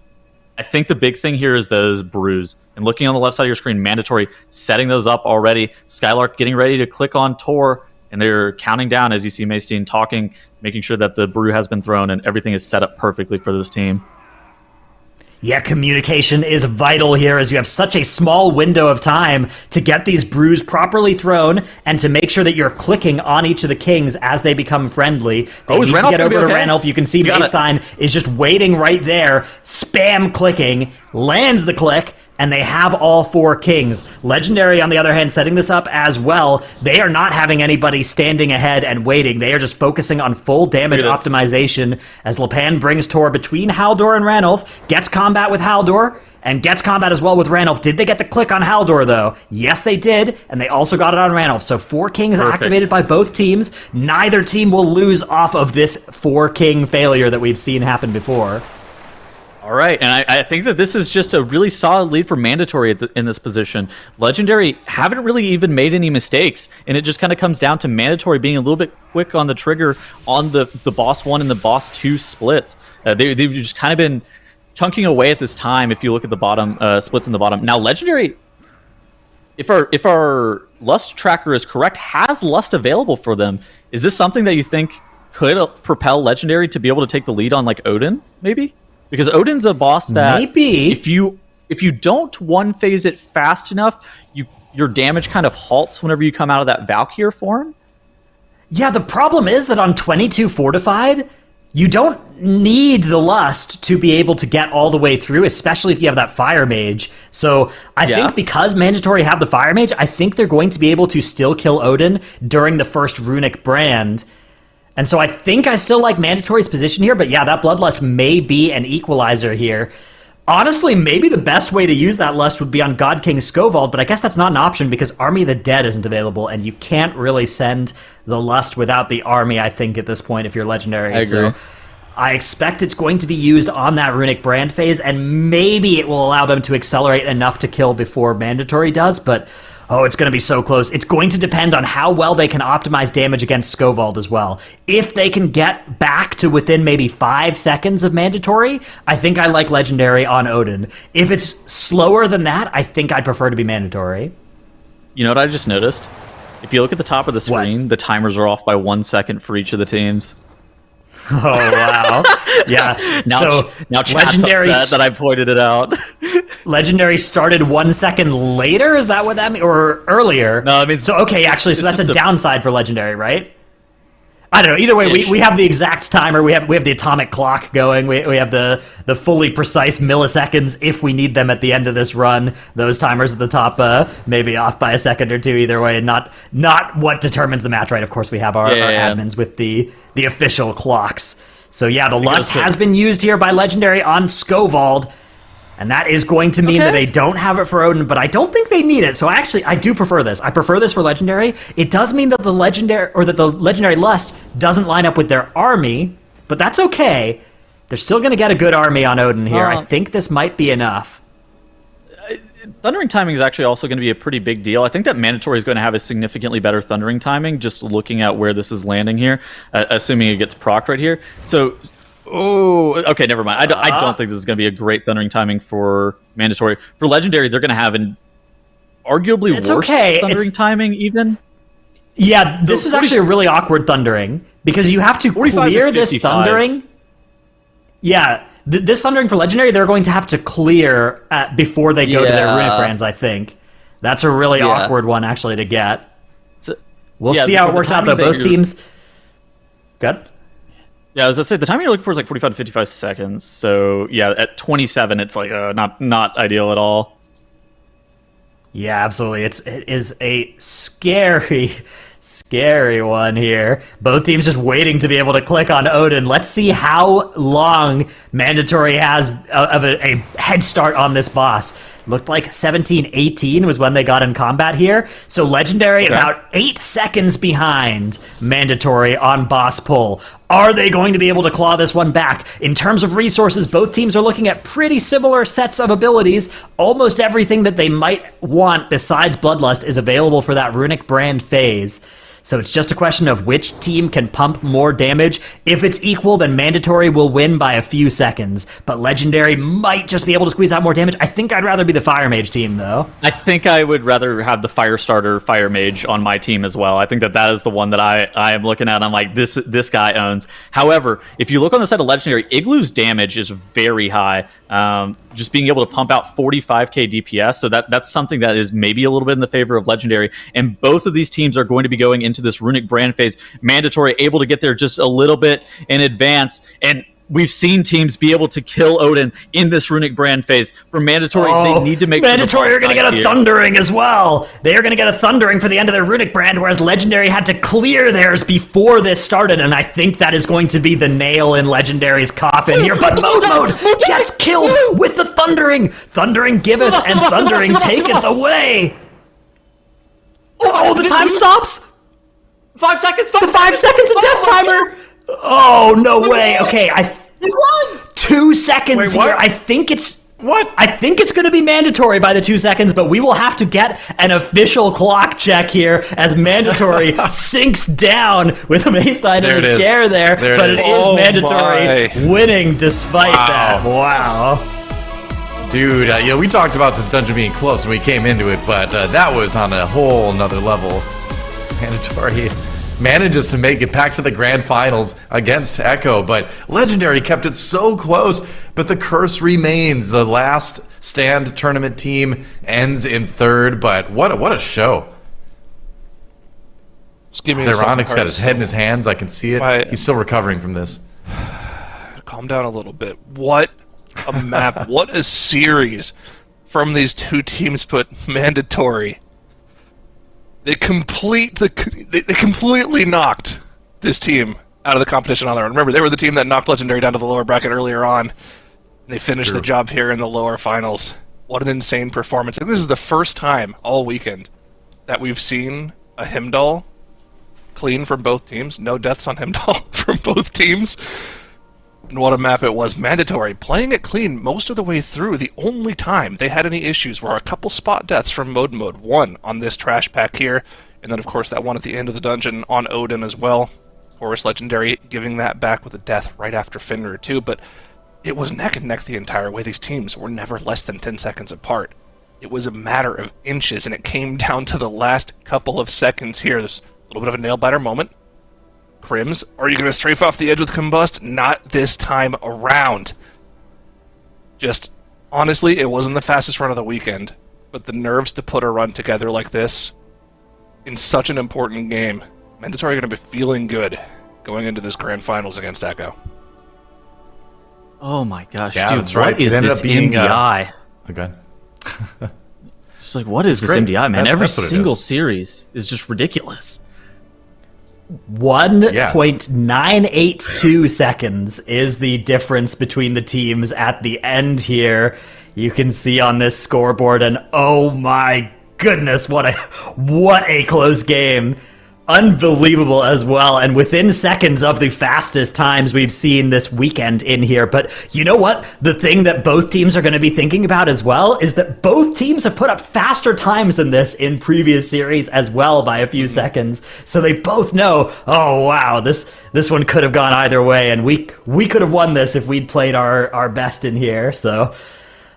I think the big thing here is those brews. And looking on the left side of your screen, Mandatory setting those up already. Skylark getting ready to click on Tor, and they're counting down as you see Maceine talking, making sure that the brew has been thrown and everything is set up perfectly for this team. Yeah, communication is vital here as you have such a small window of time to get these brews properly thrown and to make sure that you're clicking on each of the kings as they become friendly. They need to get over to Ranulf. You can see Maystein is just waiting right there, spam clicking, lands the click, and they have all 4 kings. Legendary, on the other hand, setting this up as well. They are not having anybody standing ahead and waiting. They are just focusing on full damage optimization as Lepan brings Tor between Haldor and Ranulf, gets combat with Haldor, and gets combat as well with Ranulf. Did they get the click on Haldor, though? Yes, they did, and they also got it on Ranulf. So 4 kings activated by both teams. Neither team will lose off of this 4-king failure that we've seen happen before. All right, and I think that this is just a really solid lead for Mandatory in this position. Legendary haven't really even made any mistakes, and it just kind of comes down to Mandatory being a little bit quick on the trigger on the boss 1 and the boss 2 splits. They've just kind of been chunking away at this time if you look at the bottom, splits in the bottom. Now, Legendary, if our Lust tracker is correct, has Lust available for them. Is this something that you think could propel Legendary to be able to take the lead on, like, Odin, maybe? Because Odin's a boss that maybe if you don't one phase it fast enough, your damage kind of halts whenever you come out of that Valkyr form. Yeah, the problem is that on 22 fortified, you don't need the Lust to be able to get all the way through, especially if you have that Fire Mage. So I think because Mandatory have the Fire Mage, I think they're going to be able to still kill Odin during the first Runic Brand. And so I think I still like Mandatory's position here, but yeah, that Bloodlust may be an equalizer here. Honestly, maybe the best way to use that Lust would be on God King Skovald, but I guess that's not an option because Army of the Dead isn't available, and you can't really send the Lust without the Army, I think, at this point if you're Legendary. I agree. So I expect it's going to be used on that Runic Brand phase, and maybe it will allow them to accelerate enough to kill before Mandatory does, but... oh, it's going to be so close. It's going to depend on how well they can optimize damage against Skovald as well. If they can get back to within maybe 5 seconds of Mandatory, I think I like Legendary on Odin. If it's slower than that, I think I'd prefer to be Mandatory. You know what I just noticed? If you look at the top of the screen, the timers are off by 1 second for each of the teams. Oh, wow. Yeah. Now chat's Legendary upset that I pointed it out. Legendary started 1 second later? Is that what that means? Or earlier? No, I mean... so, okay, actually, so that's a downside for Legendary, right? I don't know. Either way, we have the exact timer. We have the atomic clock going. We have the fully precise milliseconds if we need them at the end of this run. Those timers at the top maybe off by a second or two either way, and not what determines the match, right? Of course, we have our admins with the official clocks. So yeah, the Lust has been used here by Legendary on Skovald. And that is going to mean that they don't have it for Odin, but I don't think they need it. So I do prefer this. I prefer this for Legendary. It does mean that the Legendary Lust doesn't line up with their army, but that's okay. They're still going to get a good army on Odin here. I think this might be enough. Thundering timing is actually also going to be a pretty big deal. I think that Mandatory is going to have a significantly better Thundering timing, just looking at where this is landing here, assuming it gets procced right here. So... Oh, okay, never mind. I don't think this is going to be a great Thundering timing for Mandatory. For Legendary, they're going to have an arguably worse Thundering timing even. Yeah, this is actually a really awkward Thundering, because you have to clear this Thundering. Yeah, this Thundering for Legendary, they're going to have to clear before they go to their Runic Brands, I think. That's a really awkward one, actually, to get. We'll see how it works out, though. Both teams... Good? Yeah, I was going to say, the timing you're looking for is like 45 to 55 seconds. So, yeah, at 27, it's like not ideal at all. Yeah, absolutely. It is a scary one here. Both teams just waiting to be able to click on Odin. Let's see how long Mandatory has of a head start on this boss. Looked like 17-18 was when they got in combat here. So Legendary about 8 seconds behind Mandatory on boss pull. Are they going to be able to claw this one back? In terms of resources, both teams are looking at pretty similar sets of abilities. Almost everything that they might want besides Bloodlust is available for that Runic Brand phase. So it's just a question of which team can pump more damage. If it's equal, then Mandatory will win by a few seconds. But Legendary might just be able to squeeze out more damage. I think I'd rather be the Fire Mage team, though. I think I would rather have the Firestarter Fire Mage on my team as well. I think that is the one that I am looking at. I'm like, this guy owns. However, if you look on the side of Legendary, Igloo's damage is very high. Just being able to pump out 45k DPS, so that's something that is maybe a little bit in the favor of Legendary. And both of these teams are going to be going into this Runic Brand phase. Mandatory able to get there just a little bit in advance, and we've seen teams be able to kill Odin in this Runic Brand phase. For Mandatory, they need to make Mandatory are going to get a Thundering as well. They are going to get a Thundering for the end of their Runic Brand, whereas Legendary had to clear theirs before this started, and I think that is going to be the nail in Legendary's coffin here. But Mode gets killed with the Thundering. Thundering giveth and Thundering taketh away. Oh, the time stops? 5 seconds. The 5 seconds of death timer. Oh, no way. Okay, 2 seconds here. I think it's going to be Mandatory by the 2 seconds, but we will have to get an official clock check here as Mandatory sinks down with a mace tied in his chair there. But it is Mandatory winning despite that. Wow. Dude, we talked about this dungeon being close when we came into it, but that was on a whole nother level. Mandatory manages to make it back to the grand finals against Echo, but Legendary kept it so close, but the curse remains. The last stand tournament team ends in third, but what a show. Zyronic's got his head in his hands. I can see it. He's still recovering from this. Calm down a little bit. What a map. What a series from these two teams put Mandatory. They completely knocked this team out of the competition on their own. Remember, they were the team that knocked Legendary down to the lower bracket earlier on. And they finished the job here in the lower finals. What an insane performance. And this is the first time all weekend that we've seen a Heimdall clean from both teams. No deaths on Heimdall from both teams. And what a map it was. Mandatory playing it clean most of the way through. The only time they had any issues were a couple spot deaths from Mode. One on this trash pack here, and then of course that one at the end of the dungeon on Odin as well. Of course, Legendary giving that back with a death right after Fenrir too, but it was neck and neck the entire way. These teams were never less than 10 seconds apart. It was a matter of inches, and it came down to the last couple of seconds here. There's a little bit of a nail-biter moment. Crims, are you going to strafe off the edge with Combust? Not this time around. Just, honestly, it wasn't the fastest run of the weekend, but the nerves to put a run together like this in such an important game. Mandatory are going to be feeling good going into this grand finals against Echo. Oh my gosh, Yeah, dude, that's right. what is It ended this up being, MDI? Okay. Just like, what is this great. MDI, man? Every That's what it single is. series is just ridiculous. 1.982 seconds is the difference between the teams at the end here. You can see on this scoreboard, and oh my goodness, what a close game. Unbelievable as well, and within seconds of the fastest times we've seen this weekend in here. But you know what? The thing that both teams are going to be thinking about as well is that both teams have put up faster times than this in previous series as well by a few seconds. So they both know, oh wow, this one could have gone either way, and we could have won this if we'd played our best in here. So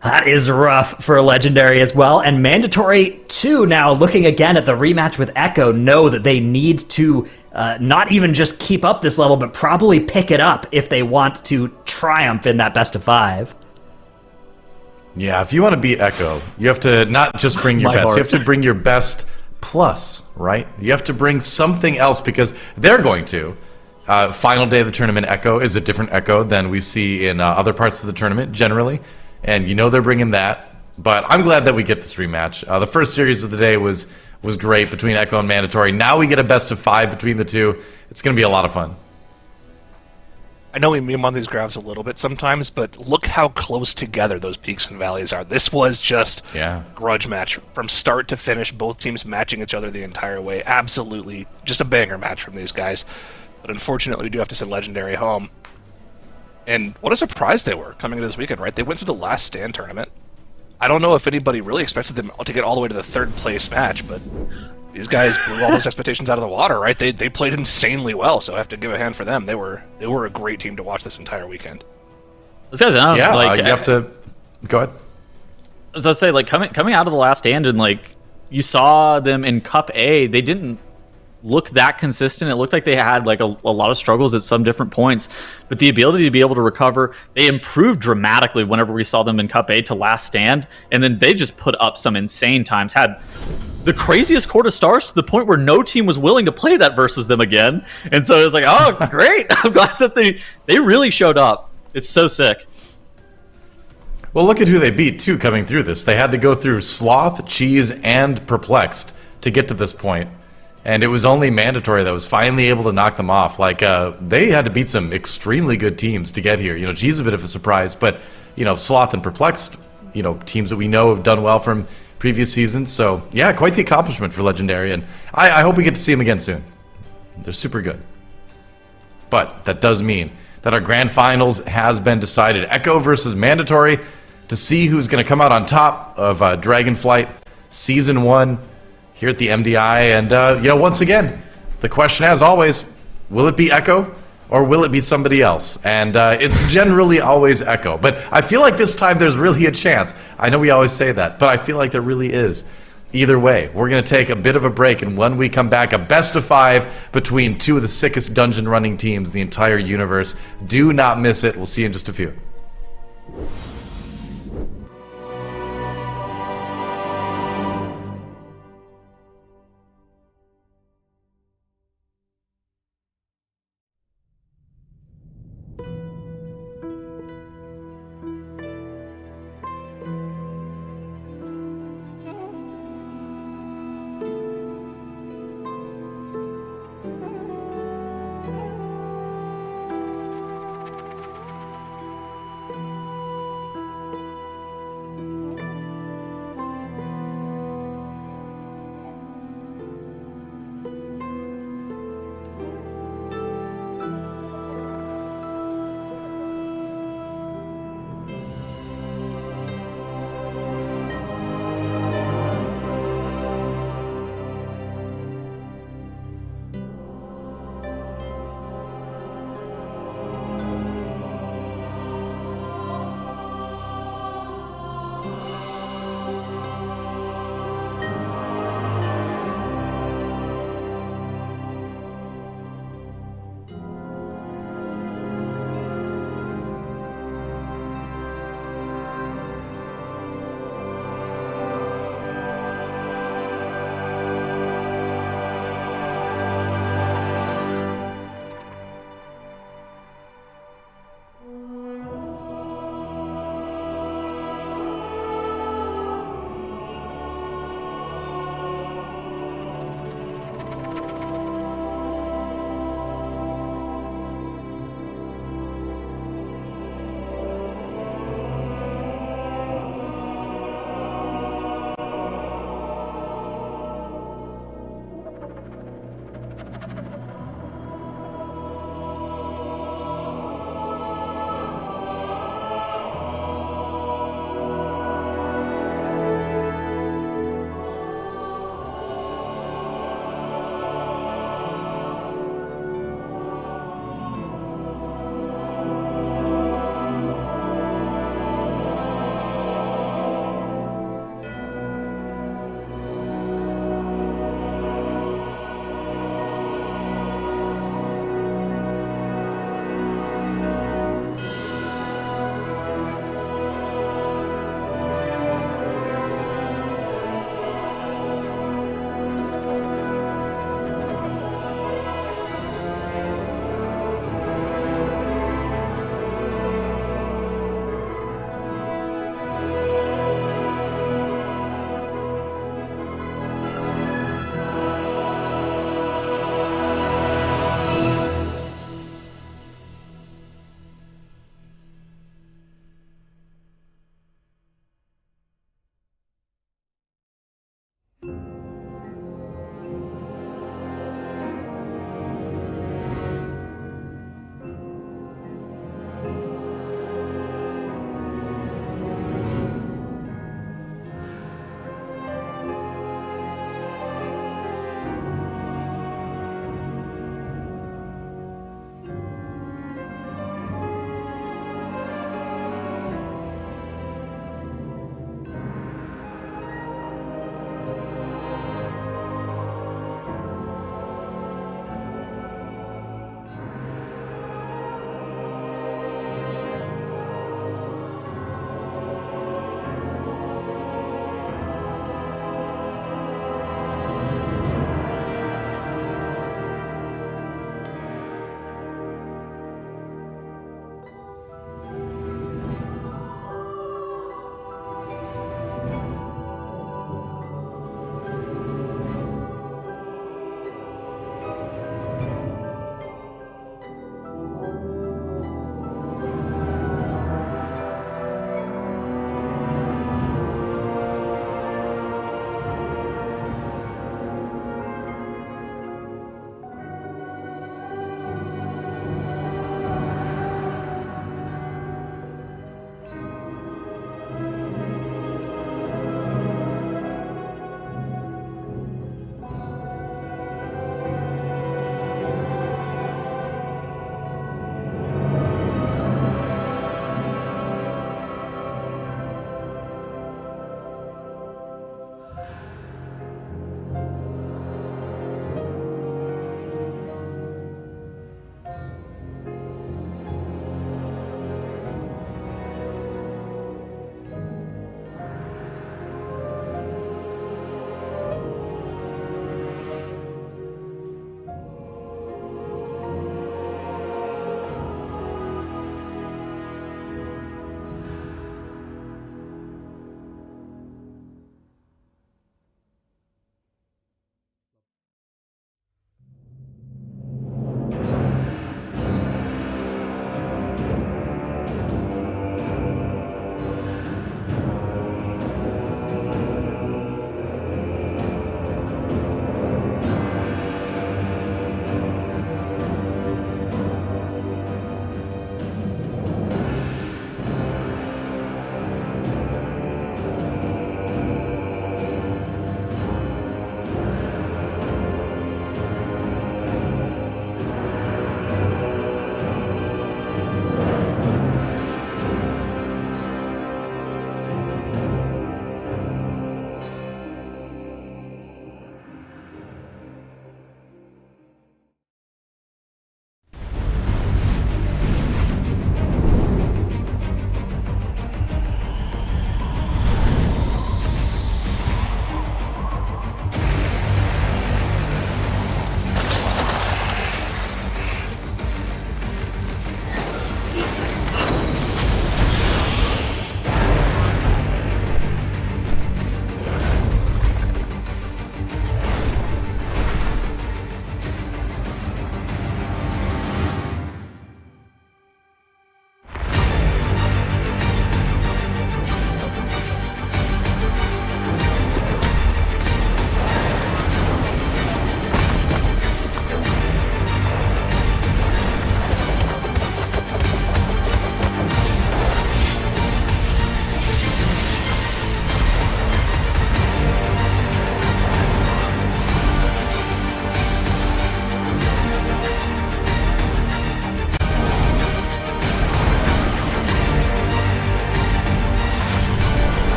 that is rough for Legendary as well. And Mandatory 2 now, looking again at the rematch with Echo, know that they need to not even just keep up this level, but probably pick it up if they want to triumph in that best of 5. Yeah, if you want to beat Echo, you have to not just bring your My best. heart. You have to bring your best plus, right? You have to bring something else because they're going to. Final day of the tournament Echo is a different Echo than we see in other parts of the tournament generally. And you know they're bringing that. But I'm glad that we get this rematch. The first series of the day was great between Echo and Mandatory. Now we get a best of 5 between the two. It's going to be a lot of fun. I know we meme on these graphs a little bit sometimes, but look how close together those peaks and valleys are. This was just Yeah. grudge match from start to finish, both teams matching each other the entire way. Absolutely just a banger match from these guys. But unfortunately, we do have to send Legendary home. And what a surprise they were coming into this weekend, right? They went through the Last Stand tournament. I don't know if anybody really expected them to get all the way to the third place match, but these guys blew all those expectations out of the water, right? They played insanely well, so I have to give a hand for them. They were a great team to watch this entire weekend. Those guys, I don't Yeah, like, you have to... Go ahead. As I say, like coming out of the Last Stand, and like you saw them in Cup A, they didn't look that consistent. It looked like they had like a lot of struggles at some different points, but the ability to be able to recover, they improved dramatically whenever we saw them in Cup A to Last Stand, and then they just put up some insane times. Had the craziest Court of Stars to the point where no team was willing to play that versus them again, and so it was like, oh great, I'm glad that they really showed up. It's so sick. Well, look at who they beat, too, coming through this. They had to go through Sloth, Cheese, and Perplexed to get to this point. And it was only Mandatory that was finally able to knock them off. Like, they had to beat some extremely good teams to get here. You know, Cheese is a bit of a surprise, but, you know, Sloth and Perplexed, you know, teams that we know have done well from previous seasons. So, yeah, quite the accomplishment for Legendary. And I hope we get to see them again soon. They're super good. But that does mean that our grand finals has been decided. Echo versus Mandatory to see who's going to come out on top of Dragonflight Season 1 here at the MDI. And, you know, once again, the question as always, will it be Echo or will it be somebody else? And it's generally always Echo. But I feel like this time there's really a chance. I know we always say that, but I feel like there really is. Either way, we're going to take a bit of a break, and when we come back, a best of 5 between two of the sickest dungeon running teams in the entire universe. Do not miss it. We'll see you in just a few.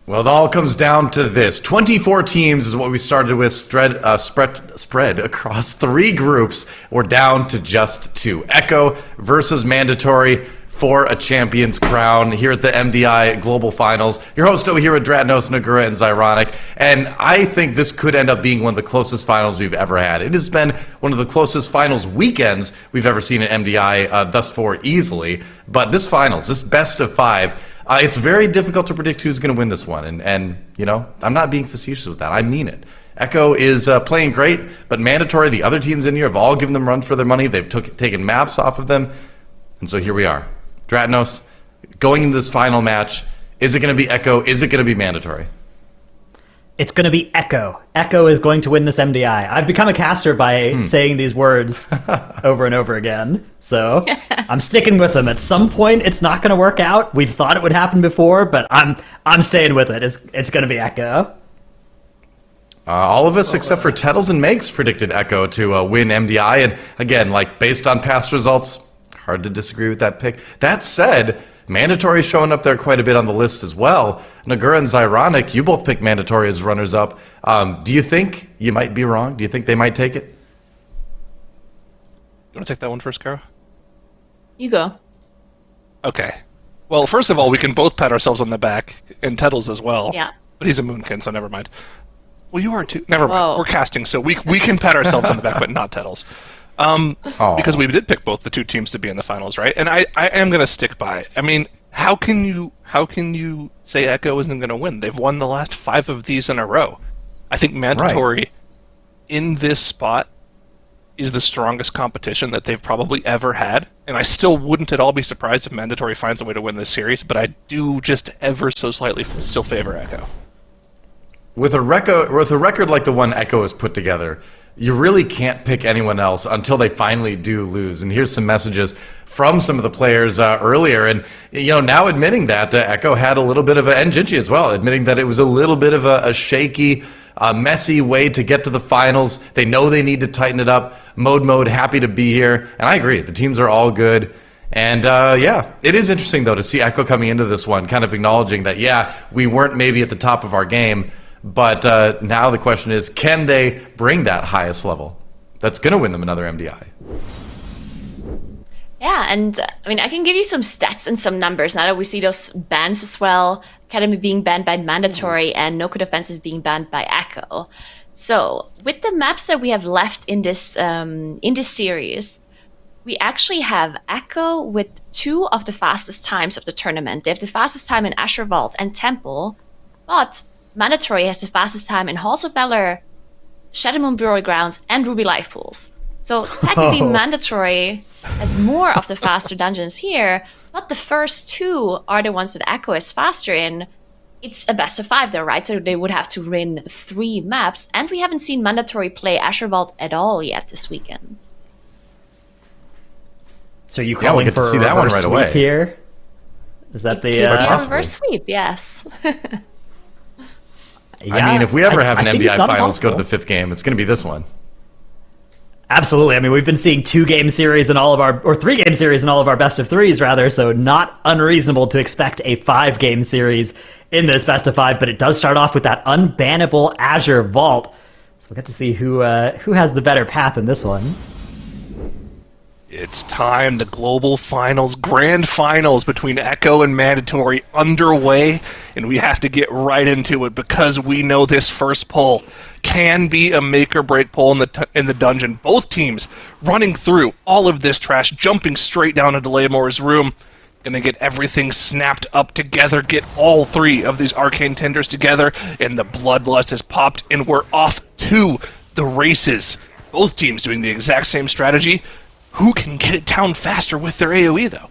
Well, it all comes down to this. 24 teams is what we started with, spread across 3 groups. We're down to just 2. Echo versus Mandatory for a champion's crown here at the MDI Global Finals. Your host over here with Dratnos, Nagura, and Zyronic. And I think this could end up being one of the closest finals we've ever had. It has been one of the closest finals weekends we've ever seen at MDI thus far easily. But this finals, this best of 5, it's very difficult to predict who's going to win this one. And, you know, I'm not being facetious with that. I mean it. Echo is playing great, but Mandatory, the other teams in here have all given them runs for their money. They've taken maps off of them. And so here we are. Dratnos, going into this final match, is it going to be Echo? Is it going to be Mandatory? It's going to be Echo. Echo is going to win this MDI. I've become a caster by saying these words over and over again. So I'm sticking with them. At some point, it's not going to work out. We've thought it would happen before, but I'm staying with it. It's going to be Echo. All of us except for Tettles and Makes predicted Echo to win MDI. And again, like based on past results, hard to disagree with that pick. That said, Mandatory showing up there quite a bit on the list as well. Nagura and Zyronic, you both picked Mandatory as runners-up. Do you think you might be wrong? Do you think they might take it? You want to take that one first, Kara? You go. Okay. Well, first of all, we can both pat ourselves on the back, and Tettles as well. Yeah. But he's a Moonkin, so never mind. Well, you are too. Never mind. Whoa. We're casting, so we can pat ourselves on the back, but not Tettles. Because we did pick both the 2 teams to be in the finals, right? And I am going to stick by. I mean, how can you say Echo isn't going to win? They've won the last 5 of these in a row. I think Mandatory in this spot is the strongest competition that they've probably ever had, and I still wouldn't at all be surprised if Mandatory finds a way to win this series, but I do just ever so slightly still favor Echo. With a record like the one Echo has put together, you really can't pick anyone else until they finally do lose. And here's some messages from some of the players earlier. And, you know, now admitting that Echo had a little bit of and Ginchi as well, admitting that it was a little bit of a shaky, messy way to get to the finals. They know they need to tighten it up. Mode, happy to be here. And I agree. The teams are all good. And, yeah, it is interesting, though, to see Echo coming into this one, kind of acknowledging that, yeah, we weren't maybe at the top of our game, but now the question is, can they bring that highest level that's going to win them another MDI? Yeah, and I mean, I can give you some stats and some numbers now that we see those bans as well. Academy being banned by Mandatory and No Code Offensive being banned by Echo. So with the maps that we have left in this series, we actually have Echo with 2 of the fastest times of the tournament. They have the fastest time in Azure Vault and Temple, but Mandatory has the fastest time in Halls of Valor, Shadow Moon Burial Grounds, and Ruby Life Pools. So technically Mandatory has more of the faster dungeons here, but the first 2 are the ones that Echo is faster in. It's a best of 5 though, right? So they would have to win 3 maps, and we haven't seen Mandatory play Azure Vault at all yet this weekend. So you calling get to for see a that one reverse right sweep away. here? Is that the... Yeah, reverse sweep, yes. I mean, if we ever have an I think MDI it's not finals go to the impossible. 5th game, it's going to be this one. Absolutely. I mean, we've been seeing 2-game series in all of our, or 3-game series in all of our best of 3s rather, so not unreasonable to expect a 5-game series in this best of 5, but it does start off with that unbannable Azure Vault. So we'll get to see who has the better path in this one. It's time. The global finals, grand finals between Echo and Mandatory underway, and we have to get right into it because we know this first poll can be a make-or-break poll in the dungeon. Both teams running through all of this trash, jumping straight down into Laymore's room, gonna get everything snapped up together, get all 3 of these arcane tenders together, and the bloodlust has popped, and we're off to the races. Both teams doing the exact same strategy. Who can get it down faster with their AoE, though?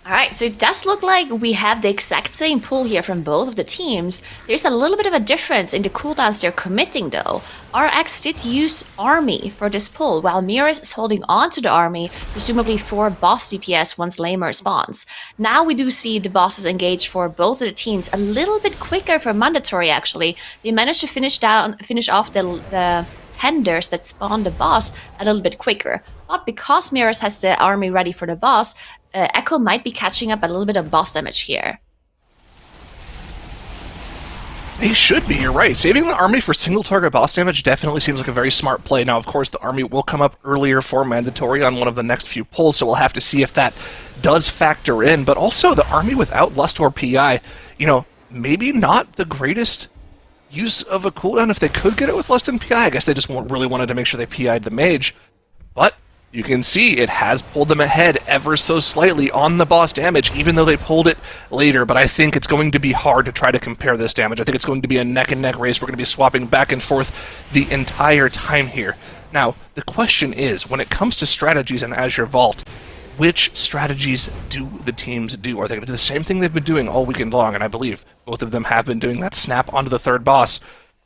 All right, so it does look like we have the exact same pool here from both of the teams. There's a little bit of a difference in the cooldowns they're committing, though. RX did use Army for this pull, while Mirrors is holding on to the Army, presumably for boss DPS once Lamer spawns. Now we do see the bosses engage for both of the teams a little bit quicker for Mandatory, actually. They managed to finish off the tenders that spawn the boss a little bit quicker. But because Mirrors has the army ready for the boss, Echo might be catching up a little bit of boss damage here. They should be, you're right. Saving the army for single target boss damage definitely seems like a very smart play. Now, of course, the army will come up earlier for mandatory on one of the next few pulls, so we'll have to see if that does factor in. But also, the army without Lust or PI, you know, maybe not the greatest use of a cooldown if they could get it with Lust and PI. I guess they just really wanted to make sure they PI'd the mage. But you can see it has pulled them ahead ever so slightly on the boss damage, even though they pulled it later. But I think it's going to be hard to try to compare this damage. I think it's going to be a neck-and-neck race. We're going to be swapping back and forth the entire time here. Now, the question is, when it comes to strategies in Azure Vault, which strategies do the teams do? Are they going to do the same thing they've been doing all weekend long? And I believe both of them have been doing that snap onto the third boss,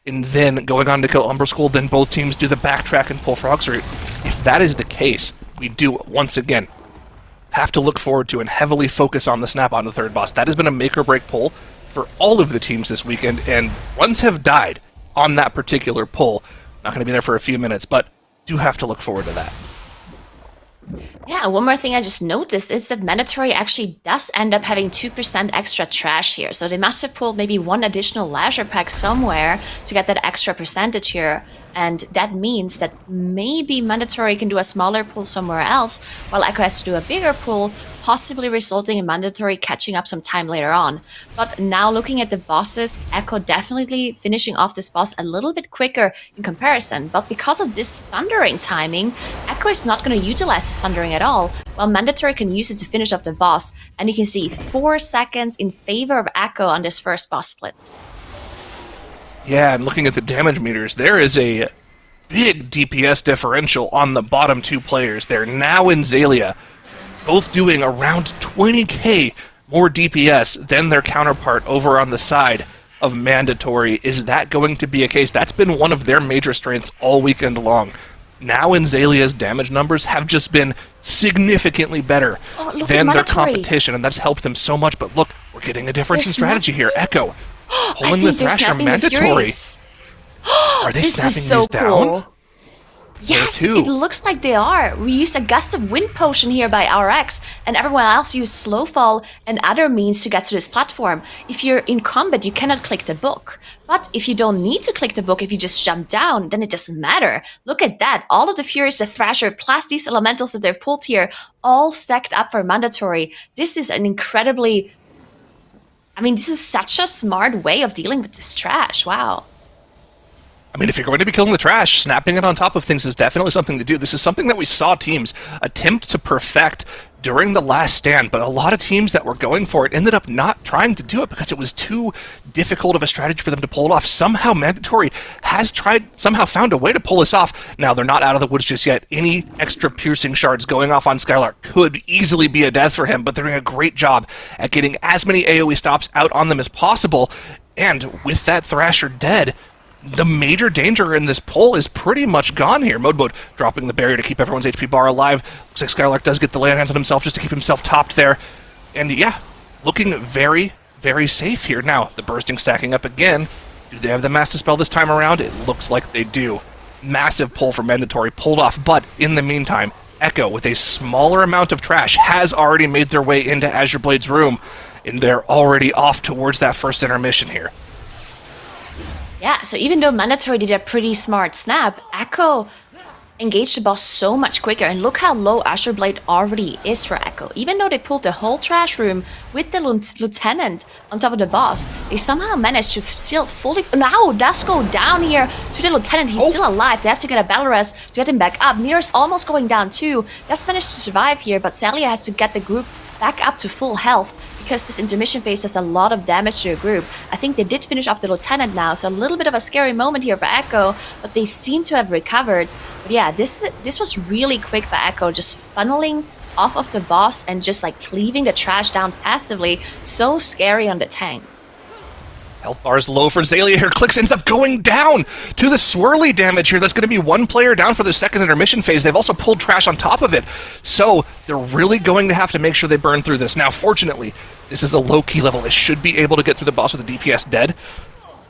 and then going on to kill Umbra Skull, then both teams do the backtrack and pull Frog's Root. If that is the case, we do, once again, have to look forward to and heavily focus on the snap on the third boss. That has been a make-or-break pull for all of the teams this weekend, and runs have died on that particular pull. Not going to be there for a few minutes, but do have to look forward to that. Yeah, one more thing I just noticed is that Mandatory actually does end up having 2% extra trash here. So they must have pulled maybe one additional leisure pack somewhere to get that extra percentage here. And that means that maybe Mandatory can do a smaller pull somewhere else, while Echo has to do a bigger pull, possibly resulting in Mandatory catching up some time later on. But now looking at the bosses, Echo definitely finishing off this boss a little bit quicker in comparison. But because of this thundering timing, Echo is not going to utilize his thundering at all, while Mandatory can use it to finish off the boss. And you can see 4 seconds in favor of Echo on this first boss split. Yeah, and looking at the damage meters, there is a big DPS differential on the bottom two players. They're now in Zalia, both doing around 20k more DPS than their counterpart over on the side of Mandatory. Is that going to be a case? That's been one of their major strengths all weekend long. Now in Zalia's damage numbers have just been significantly better than their competition, and that's helped them so much. But look, we're getting a difference in strategy here. Echo pulling the Thrasher Mandatory. Are they snapping these down? Yes, it looks like they are. We used a Gust of Wind potion here by RX, and everyone else used Slowfall and other means to get to this platform. If you're in combat, you cannot click the book. But if you don't need to click the book, if you just jump down, then it doesn't matter. Look at that. All of the Furies, the Thrasher, plus these elementals that they've pulled here, all stacked up for Mandatory. This is an incredibly... I mean, this is such a smart way of dealing with this trash. Wow. I mean, if you're going to be killing the trash, snapping it on top of things is definitely something to do. This is something that we saw teams attempt to perfect during the last stand, but a lot of teams that were going for it ended up not trying to do it because it was too difficult of a strategy for them to pull it off. Somehow Mandatory has somehow found a way to pull this off. Now, they're not out of the woods just yet. Any extra piercing shards going off on Skylark could easily be a death for him, but they're doing a great job at getting as many AoE stops out on them as possible. And with that Thrasher dead, the major danger in this pull is pretty much gone here. Modebode dropping the barrier to keep everyone's HP bar alive. Looks like Skylark does get the lay on hands on himself just to keep himself topped there. And yeah, looking very, very safe here. Now, the bursting stacking up again. Do they have the Mass Dispel this time around? It looks like they do. Massive pull for Mandatory pulled off, but in the meantime, Echo, with a smaller amount of trash, has already made their way into Azure Blade's room, and they're already off towards that first intermission here. Yeah, so even though Mandatory did a pretty smart snap, Echo engaged the boss so much quicker, and look how low Azure Blade already is for Echo. Even though they pulled the whole trash room with the Lieutenant on top of the boss, they somehow managed to still fully... Now does go down here to the Lieutenant. He's still alive. They have to get a battle rest to get him back up. Mirror's almost going down too. Does manage to survive here, but Zalia has to get the group back up to full health, because this intermission phase does a lot of damage to your group. I think they did finish off the Lieutenant now, so a little bit of a scary moment here for Echo, but they seem to have recovered. But yeah, this was really quick for Echo, just funneling off of the boss and just like cleaving the trash down passively. So scary on the tank. Health bar's low for Zalia here. Clicks ends up going down to the swirly damage here. That's going to be one player down for the second intermission phase. They've also pulled trash on top of it. So they're really going to have to make sure they burn through this. Now, fortunately, this is a low-key level. They should be able to get through the boss with the DPS dead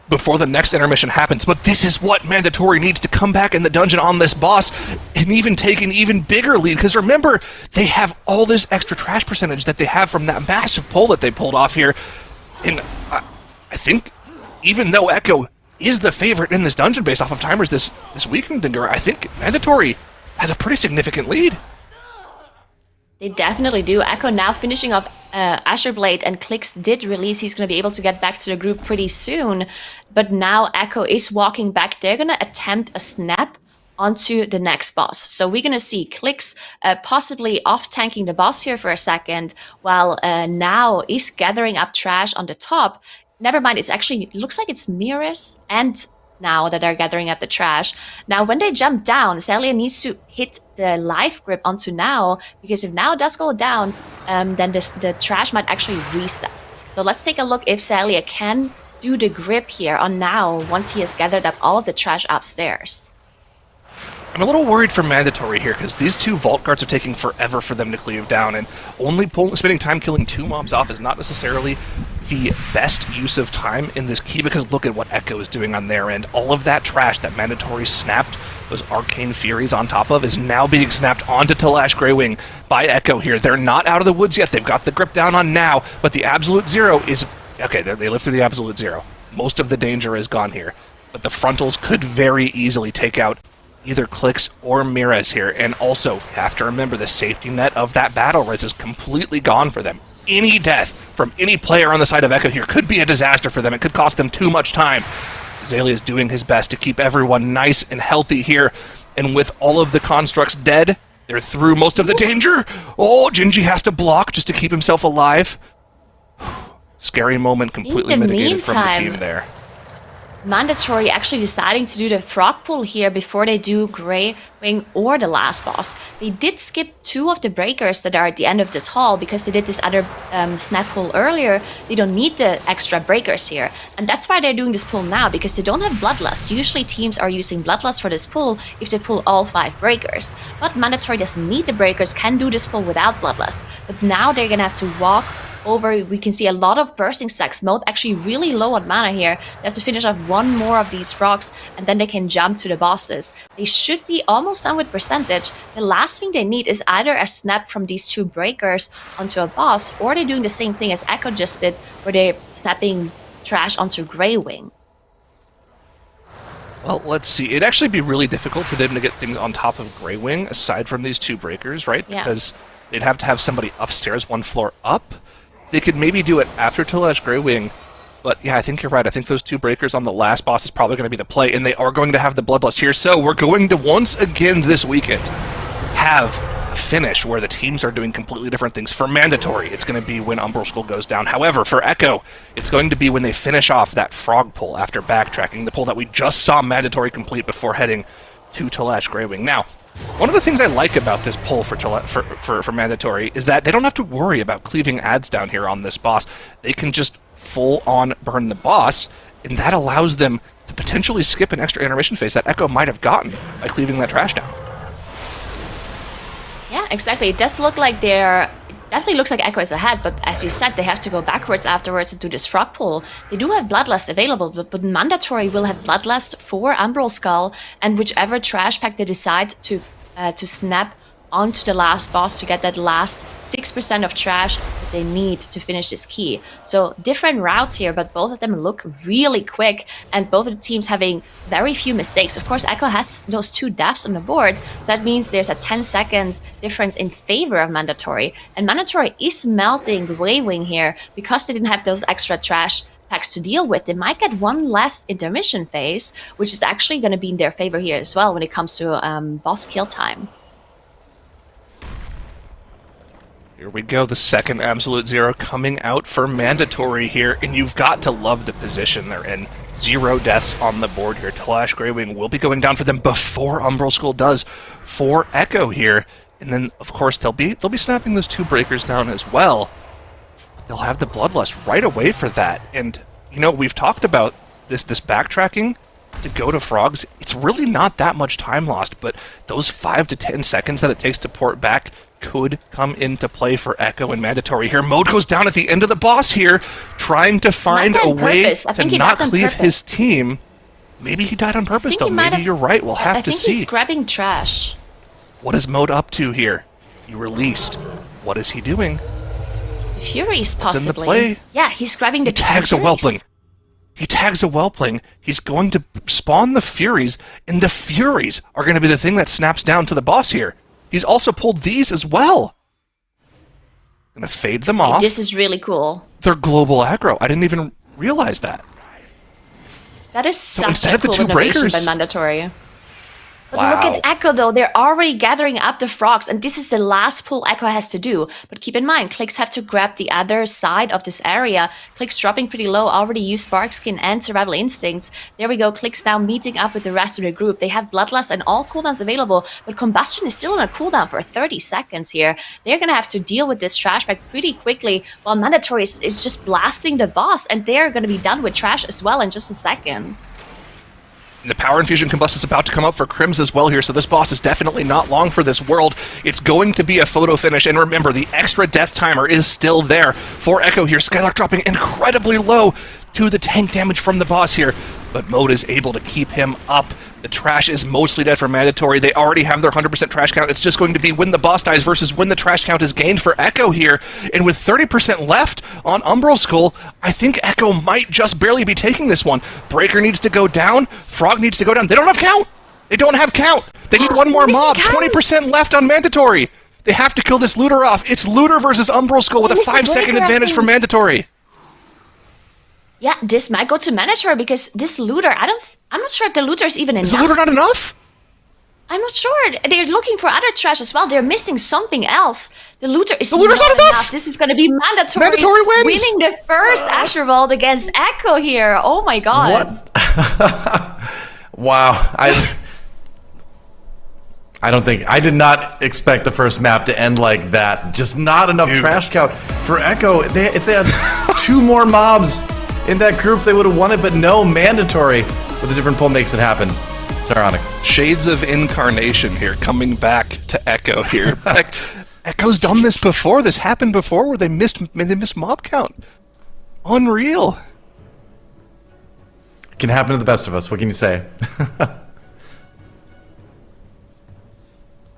before the next intermission happens. But this is what Mandatory needs to come back in the dungeon on this boss and even take an even bigger lead. Because remember, they have all this extra trash percentage that they have from that massive pull that they pulled off here. And I think even though Echo is the favorite in this dungeon based off of timers this weekend, I think Mandatory has a pretty significant lead. They definitely do. Echo now finishing off Azure Blade, and Clix did release. He's going to be able to get back to the group pretty soon. But now Echo is walking back. They're going to attempt a snap onto the next boss. So we're going to see Clix possibly off-tanking the boss here for a second, while now is gathering up trash on the top. Never mind, it looks like it's Miras and now that are gathering up the trash. Now, when they jump down, Celia needs to hit the life grip onto Now, because if Now does go down, then the trash might actually reset. So let's take a look if Celia can do the grip here on Now once he has gathered up all of the trash upstairs. I'm a little worried for Mandatory here, because these two Vault Guards are taking forever for them to cleave down, and only spending time killing 2 mobs off is not necessarily the best use of time in this key, because look at what Echo is doing on their end. All of that trash that Mandatory snapped those Arcane Furies on top of is now being snapped onto Talash Greywing by Echo here. They're not out of the woods yet. They've got the grip down on Now, but the Absolute Zero is... Okay, they live through the Absolute Zero. Most of the danger is gone here, but the frontals could very easily take out either Clix or Miras here, and also have to remember the safety net of that battle res is completely gone for them. Any death from any player on the side of Echo here could be a disaster for them. It could cost them too much time. Zayli is doing his best to keep everyone nice and healthy here, and with all of the constructs dead, they're through most of the danger. Oh, Gingy has to block just to keep himself alive. Scary moment, completely mitigated from the team there. Mandatory actually deciding to do the frog pull here before they do Grey Wing or the last boss. They did skip 2 of the breakers that are at the end of this hall because they did this other snap pull earlier. They don't need the extra breakers here. And that's why they're doing this pull now, because they don't have Bloodlust. Usually teams are using Bloodlust for this pull if they pull all 5 breakers. But Mandatory doesn't need the breakers, can do this pull without Bloodlust. But now they're gonna have to walk over. We can see a lot of bursting stacks. Mode actually really low on mana here. They have to finish off 1 more of these frogs, and then they can jump to the bosses. They should be almost done with percentage. The last thing they need is either a snap from these 2 breakers onto a boss, or they're doing the same thing as Echo just did, where they're snapping trash onto Grey Wing. Well, let's see. It'd actually be really difficult for them to get things on top of Grey Wing, aside from these 2 breakers, right? Yeah. Because they'd have to have somebody upstairs 1 floor up. They could maybe do it after Talash Greywing, but yeah, I think you're right. I think those 2 breakers on the last boss is probably going to be the play, and they are going to have the Bloodlust here. So we're going to once again this weekend have a finish where the teams are doing completely different things. For Mandatory, it's going to be when Umbral Skull goes down. However, for Echo, it's going to be when they finish off that frog pull after backtracking, the pull that we just saw Mandatory complete before heading to Talash Greywing. Now, one of the things I like about this pull for Mandatory is that they don't have to worry about cleaving ads down here on this boss. They can just full-on burn the boss, and that allows them to potentially skip an extra intermission phase that Echo might have gotten by cleaving that trash down. Yeah, exactly. It does look like they're... Definitely looks like Echo is ahead, but as you said, they have to go backwards afterwards and do this frog pull. They do have Bloodlust available, but Mandatory will have Bloodlust for Umbral Skull, and whichever trash pack they decide to snap onto the last boss to get that last 6% of trash that they need to finish this key. So different routes here, but both of them look really quick, and both of the teams having very few mistakes. Of course, Echo has those 2 deaths on the board, so that means there's a 10 seconds difference in favor of Mandatory. And Mandatory is melting Grey Wing here because they didn't have those extra trash packs to deal with. They might get 1 less intermission phase, which is actually going to be in their favor here as well when it comes to boss kill time. Here we go, the second Absolute Zero coming out for Mandatory here, and you've got to love the position they're in. 0 deaths on the board here. Talash Greywing will be going down for them before Umbral Skull does for Echo here, and then of course they'll be snapping those 2 breakers down as well. They'll have the Bloodlust right away for that, and you know, we've talked about this backtracking to go to frogs. It's really not that much time lost, but those 5 to 10 seconds that it takes to port back could come into play for Echo and Mandatory here. Mode goes down at the end of the boss here, trying to find a way to not cleave his team. Maybe he died on purpose, though. Maybe you're right. We'll have to see. I think he's grabbing trash. What is Mode up to here? He released. What is he doing? Furies, possibly. What's in the play? Yeah, he's grabbing the He tags a Furies. Whelpling. He tags a Whelpling. He's going to spawn the Furies, and the Furies are going to be the thing that snaps down to the boss here. He's also pulled these as well. Gonna fade them off. This is really cool. They're global aggro. I didn't even realize that. That is So such instead a of the cool two innovation breakers- by Mandatory. But Wow. look at Echo though, they're already gathering up the frogs, and this is the last pull Echo has to do. But keep in mind, Clicks have to grab the other side of this area. Clicks dropping pretty low, already used Spark Skin and Survival Instincts. There we go, Clicks now meeting up with the rest of the group. They have Bloodlust and all cooldowns available, but Combustion is still on a cooldown for 30 seconds here. They're gonna have to deal with this trash bag pretty quickly, while Mandatory is just blasting the boss, and they're gonna be done with trash as well in just a second. And the Power Infusion Combust is about to come up for Crims as well here, so this boss is definitely not long for this world. It's going to be a photo finish, and remember, the extra death timer is still there for Echo here. Skylark dropping incredibly low to the tank damage from the boss here, but Mode is able to keep him up. The trash is mostly dead for Mandatory. They already have their 100% trash count. It's just going to be when the boss dies versus when the trash count is gained for Echo here. And with 30% left on Umbral Skull, I think Echo might just barely be taking this one. Breaker needs to go down. Frog needs to go down. They don't have count. They don't have count. They need one more mob. 20% left on Mandatory. They have to kill this looter off. It's looter versus Umbral Skull with a 5-second advantage for Mandatory. Yeah, this might go to Mandatory because this looter, I'm not sure if the looter is even enough. Is the looter not enough? I'm not sure. They're looking for other trash as well. They're missing something else. The looter is looter's not enough. This is going to be Mandatory. Mandatory wins. Winning the first Asher Vault against Echo here. Oh my god. What? Wow. I did not expect the first map to end like that. Just not enough trash count for Echo. If they had 2 more mobs in that group, they would have won it, but no, Mandatory with a different pull makes it happen. Saronic. Shades of Incarnation here, coming back to Echo here. Echo's done this before. This happened before where they missed mob count. Unreal. It can happen to the best of us. What can you say?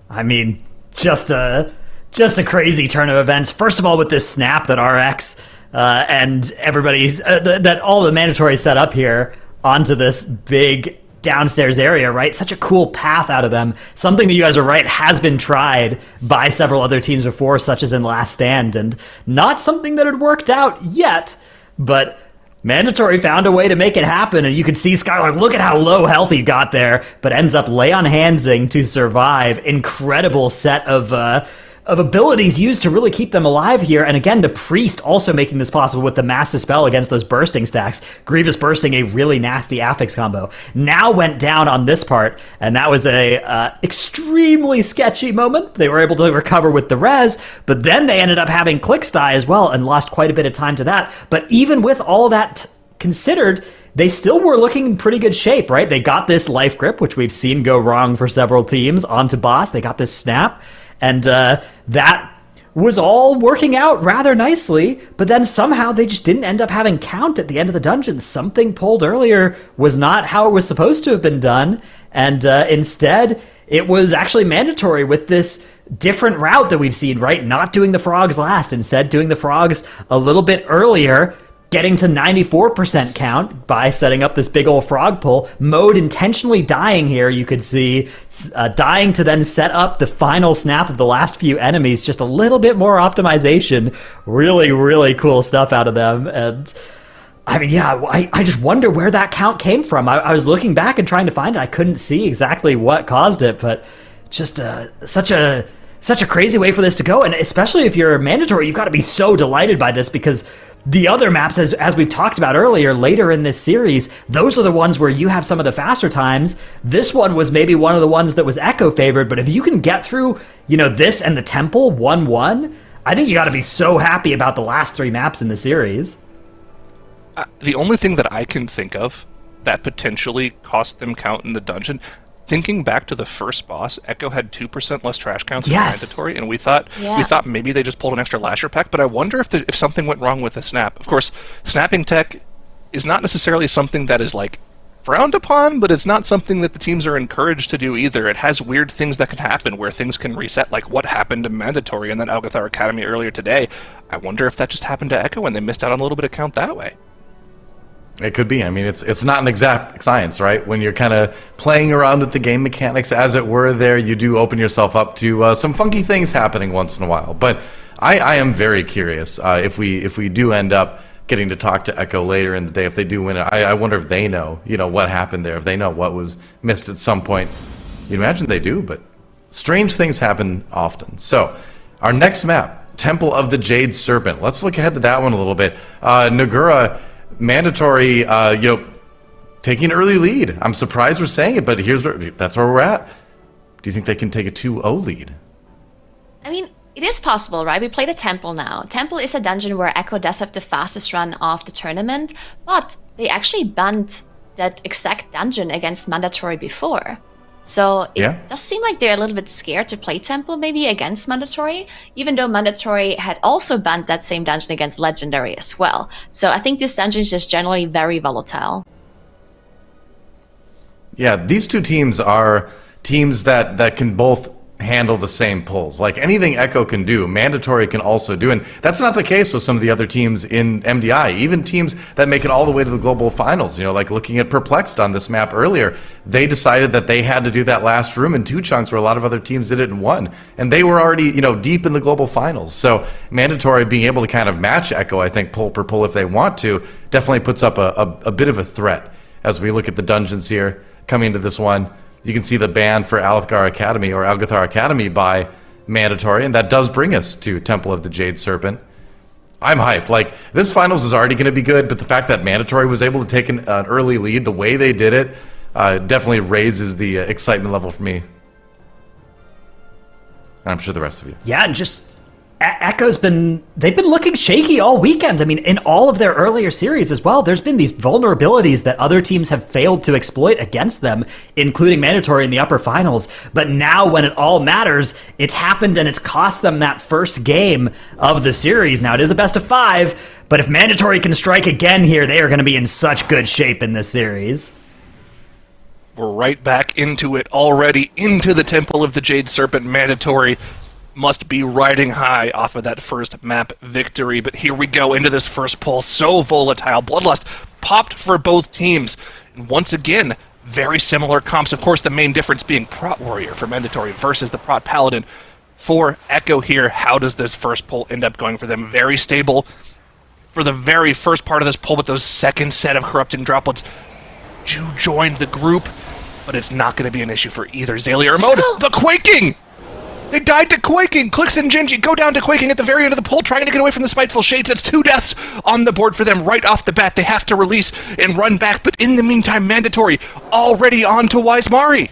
I mean, just a crazy turn of events. First of all, with this snap that RX and everybody's that all the Mandatory set up here onto this big downstairs area, right? Such a cool path out of them. Something that you guys are right has been tried by several other teams before, such as in Last Stand, and not something that had worked out yet, but Mandatory found a way to make it happen, and you can see Skylark, look at how low health he got there, but ends up lay on handsing to survive. Incredible set of abilities used to really keep them alive here, and again, the Priest also making this possible with the Mass Dispel against those bursting stacks. Grievous bursting, a really nasty affix combo. Now went down on this part, and that was a extremely sketchy moment. They were able to recover with the res, but then they ended up having Clicks die as well, and lost quite a bit of time to that. But even with all that considered, they still were looking in pretty good shape, right? They got this life grip, which we've seen go wrong for several teams, onto boss. They got this snap, and that was all working out rather nicely, but then somehow they just didn't end up having count at the end of the dungeon. Something pulled earlier was not how it was supposed to have been done, and instead it was actually Mandatory with this different route that we've seen, right? Not doing the frogs last, instead doing the frogs a little bit earlier, getting to 94% count by setting up this big old frog pull. Mode intentionally dying here, you could see, dying to then set up the final snap of the last few enemies. Just a little bit more optimization. Really, really cool stuff out of them. And I mean, yeah, I just wonder where that count came from. I was looking back and trying to find it. I couldn't see exactly what caused it, but just such a crazy way for this to go. And especially if you're Mandatory, you've got to be so delighted by this, because the other maps, as we've talked about earlier, later in this series, those are the ones where you have some of the faster times. This one was maybe one of the ones that was Echo favored, but if you can get through, this and the Temple 1-1, I think you got to be so happy about the last 3 maps in the series. The only thing that I can think of that potentially cost them count in the dungeon, thinking back to the first boss, Echo had 2% less trash counts than Mandatory, and we thought maybe they just pulled an extra Lasher pack, but I wonder if something went wrong with the snap. Of course, snapping tech is not necessarily something that is, frowned upon, but it's not something that the teams are encouraged to do either. It has weird things that can happen where things can reset, like what happened to Mandatory in that Algathar Academy earlier today. I wonder if that just happened to Echo and they missed out on a little bit of count that way. It could be. I mean, it's not an exact science, right? When you're kind of playing around with the game mechanics, as it were, there you do open yourself up to some funky things happening once in a while. But I am very curious if we do end up getting to talk to Echo later in the day, if they do win it. I wonder if they know, what happened there, if they know what was missed at some point. You'd imagine they do, but strange things happen often. So our next map, Temple of the Jade Serpent. Let's look ahead to that one a little bit. Nagura. Mandatory, taking an early lead. I'm surprised we're saying it, but that's where we're at. Do you think they can take a 2-0 lead? I mean, it is possible, right? We played a Temple now. Temple is a dungeon where Echo does have the fastest run of the tournament, but they actually banned that exact dungeon against Mandatory before. So it does seem like they're a little bit scared to play Temple maybe against Mandatory, even though Mandatory had also banned that same dungeon against Legendary as well. So I think this dungeon is just generally very volatile. Yeah, these two teams are teams that can both handle the same pulls. Like anything Echo can do, Mandatory can also do. And that's not the case with some of the other teams in MDI. Even teams that make it all the way to the global finals, like looking at Perplexed on this map earlier, they decided that they had to do that last room in 2 chunks where a lot of other teams did it in 1. And they were already, deep in the global finals. So Mandatory being able to kind of match Echo, I think, pull per pull if they want to, definitely puts up a bit of a threat as we look at the dungeons here coming into this one. You can see the ban for Algathar Academy by Mandatory, and that does bring us to Temple of the Jade Serpent. I'm hyped. Like, this finals is already going to be good, but the fact that Mandatory was able to take an early lead, the way they did it, definitely raises the excitement level for me. And I'm sure the rest of you. Yeah, and just Echo's they've been looking shaky all weekend. I mean, in all of their earlier series as well, there's been these vulnerabilities that other teams have failed to exploit against them, including Mandatory in the upper finals. But now when it all matters, it's happened and it's cost them that first game of the series. Now it is a best of 5, but if Mandatory can strike again here, they are going to be in such good shape in this series. We're right back into it already, into the Temple of the Jade Serpent. Mandatory must be riding high off of that first map victory, but here we go into this first pull. So volatile. Bloodlust popped for both teams. And once again, very similar comps. Of course, the main difference being Prot Warrior for Mandatory versus the Prot Paladin for Echo here. How does this first pull end up going for them? Very stable for the very first part of this pull, with those second set of Corrupting Droplets do join the group, but it's not going to be an issue for either Zaylia or Mode. The Quaking! They died to Quaking! Clix and Genji go down to Quaking at the very end of the pull, trying to get away from the Spiteful Shades. That's 2 deaths on the board for them right off the bat. They have to release and run back, but in the meantime, Mandatory already on to Wise Mari.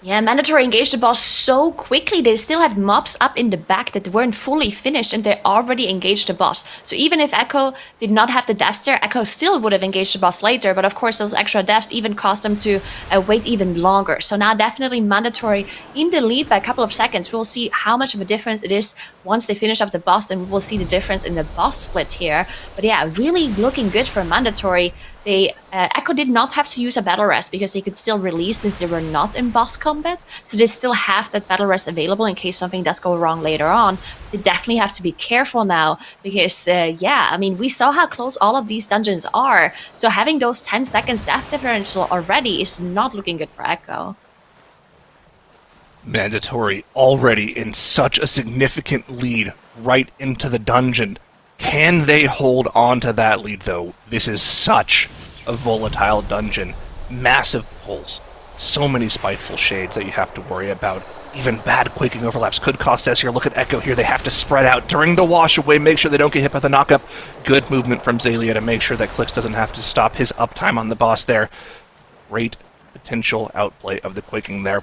Yeah, Mandatory engaged the boss so quickly. They still had mobs up in the back that weren't fully finished, and they already engaged the boss. So even if Echo did not have the deaths there, Echo still would have engaged the boss later. But of course, those extra deaths even caused them to wait even longer. So now definitely Mandatory in the lead by a couple of seconds. We will see how much of a difference it is once they finish up the boss, and we will see the difference in the boss split here. But yeah, really looking good for Mandatory. Echo did not have to use a battle rest because they could still release since they were not in boss combat. So they still have that battle rest available in case something does go wrong later on. They definitely have to be careful now because, I mean, we saw how close all of these dungeons are. So having those 10 seconds death differential already is not looking good for Echo. Mandatory already in such a significant lead right into the dungeon. Can they hold on to that lead, though? This is such a volatile dungeon. Massive pulls. So many Spiteful Shades that you have to worry about. Even bad Quaking overlaps could cost us here. Look at Echo here. They have to spread out during the wash away, make sure they don't get hit by the knockup. Good movement from Zaylia to make sure that Clix doesn't have to stop his uptime on the boss there. Great potential outplay of the Quaking there.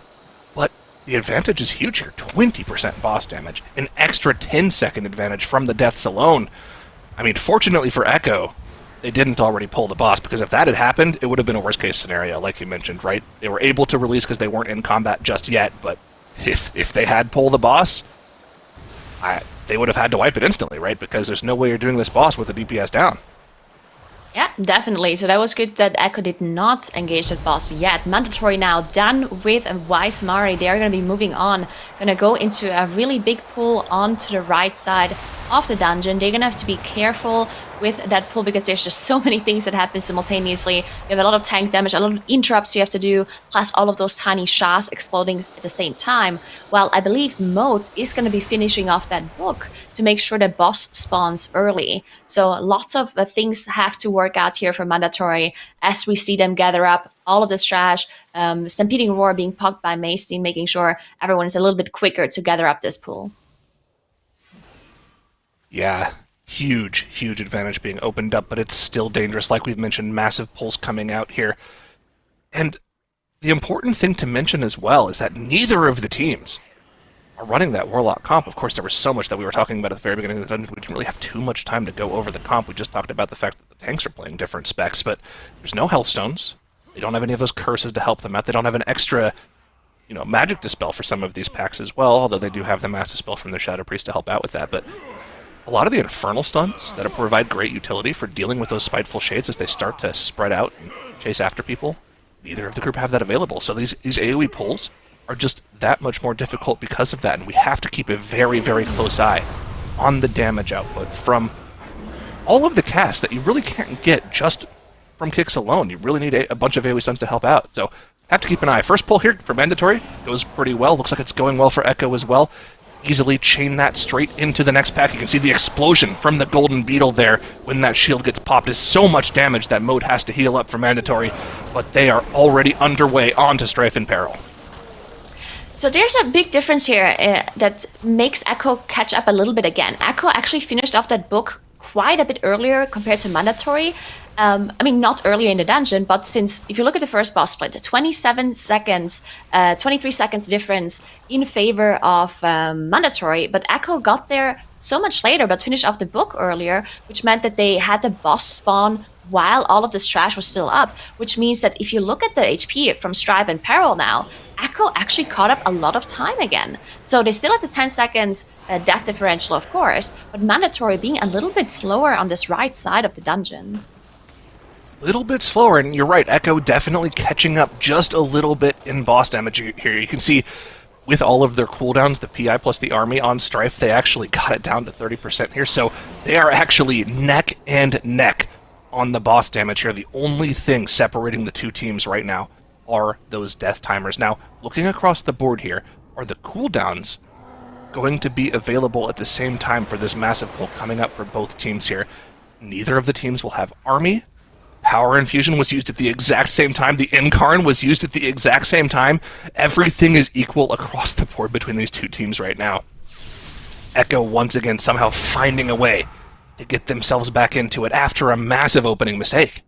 But the advantage is huge here. 20% boss damage. An extra 10-second advantage from the deaths alone. I mean, fortunately for Echo, they didn't already pull the boss, because if that had happened, it would have been a worst-case scenario, like you mentioned, right? They were able to release because they weren't in combat just yet, but if they had pulled the boss, they would have had to wipe it instantly, right? Because there's no way you're doing this boss with the DPS down. Yeah, definitely. So that was good that Echo did not engage that boss yet. Mandatory now done with Wise Mari. They are going to be moving on. Going to go into a really big pull onto the right side of the dungeon. They're gonna have to be careful with that pull because there's just so many things that happen simultaneously. You have a lot of tank damage, a lot of interrupts you have to do, plus all of those tiny shas exploding at the same time. Well, I believe Mode is gonna be finishing off that book to make sure that boss spawns early. So lots of things have to work out here for Mandatory as we see them gather up all of this trash. Stampeding Roar being popped by Maystine, making sure everyone is a little bit quicker to gather up this pool. Yeah, huge advantage being opened up, but it's still dangerous. Like we've mentioned, massive pulls coming out here. And the important thing to mention as well is that neither of the teams are running that Warlock comp. Of course, there was so much that we were talking about at the very beginning of the dungeon. We didn't really have too much time to go over the comp. We just talked about the fact that the tanks are playing different specs, but there's no Hellstones. They don't have any of those curses to help them out. They don't have an extra, magic dispel for some of these packs as well, although they do have the mass dispel from their Shadow Priest to help out with that. But a lot of the infernal stuns that provide great utility for dealing with those spiteful shades as they start to spread out and chase after people, neither of the group have that available. So these AoE pulls are just that much more difficult because of that, and we have to keep a very, very close eye on the damage output from all of the casts that you really can't get just from kicks alone. You really need a bunch of AoE stuns to help out. So have to keep an eye. First pull here for Mandatory goes pretty well. Looks like it's going well for Echo as well. Easily chain that straight into the next pack. You can see the explosion from the Golden Beetle there when that shield gets popped is so much damage that Mode has to heal up for Mandatory, but they are already underway onto Strife in Peril. So there's a big difference here that makes Echo catch up a little bit again. Echo actually finished off that book quite a bit earlier compared to Mandatory. Not earlier in the dungeon, but since, if you look at the first boss split, 27 seconds, 23 seconds difference in favor of Mandatory, but Echo got there so much later, but finished off the book earlier, which meant that they had the boss spawn while all of this trash was still up, which means that if you look at the HP from Strive and Peril now, Echo actually caught up a lot of time again. So they still have the 10 seconds death differential, of course, but Mandatory being a little bit slower on this right side of the dungeon. Little bit slower, and you're right, Echo definitely catching up just a little bit in boss damage here. You can see with all of their cooldowns, the PI plus the army on Strife, they actually got it down to 30% here, so they are actually neck and neck on the boss damage here. The only thing separating the two teams right now are those death timers. Now, looking across the board here, are the cooldowns going to be available at the same time for this massive pull coming up for both teams here? Neither of the teams will have army. Power Infusion was used at the exact same time. The Incarn was used at the exact same time. Everything is equal across the board between these two teams right now. Echo once again somehow finding a way to get themselves back into it after a massive opening mistake.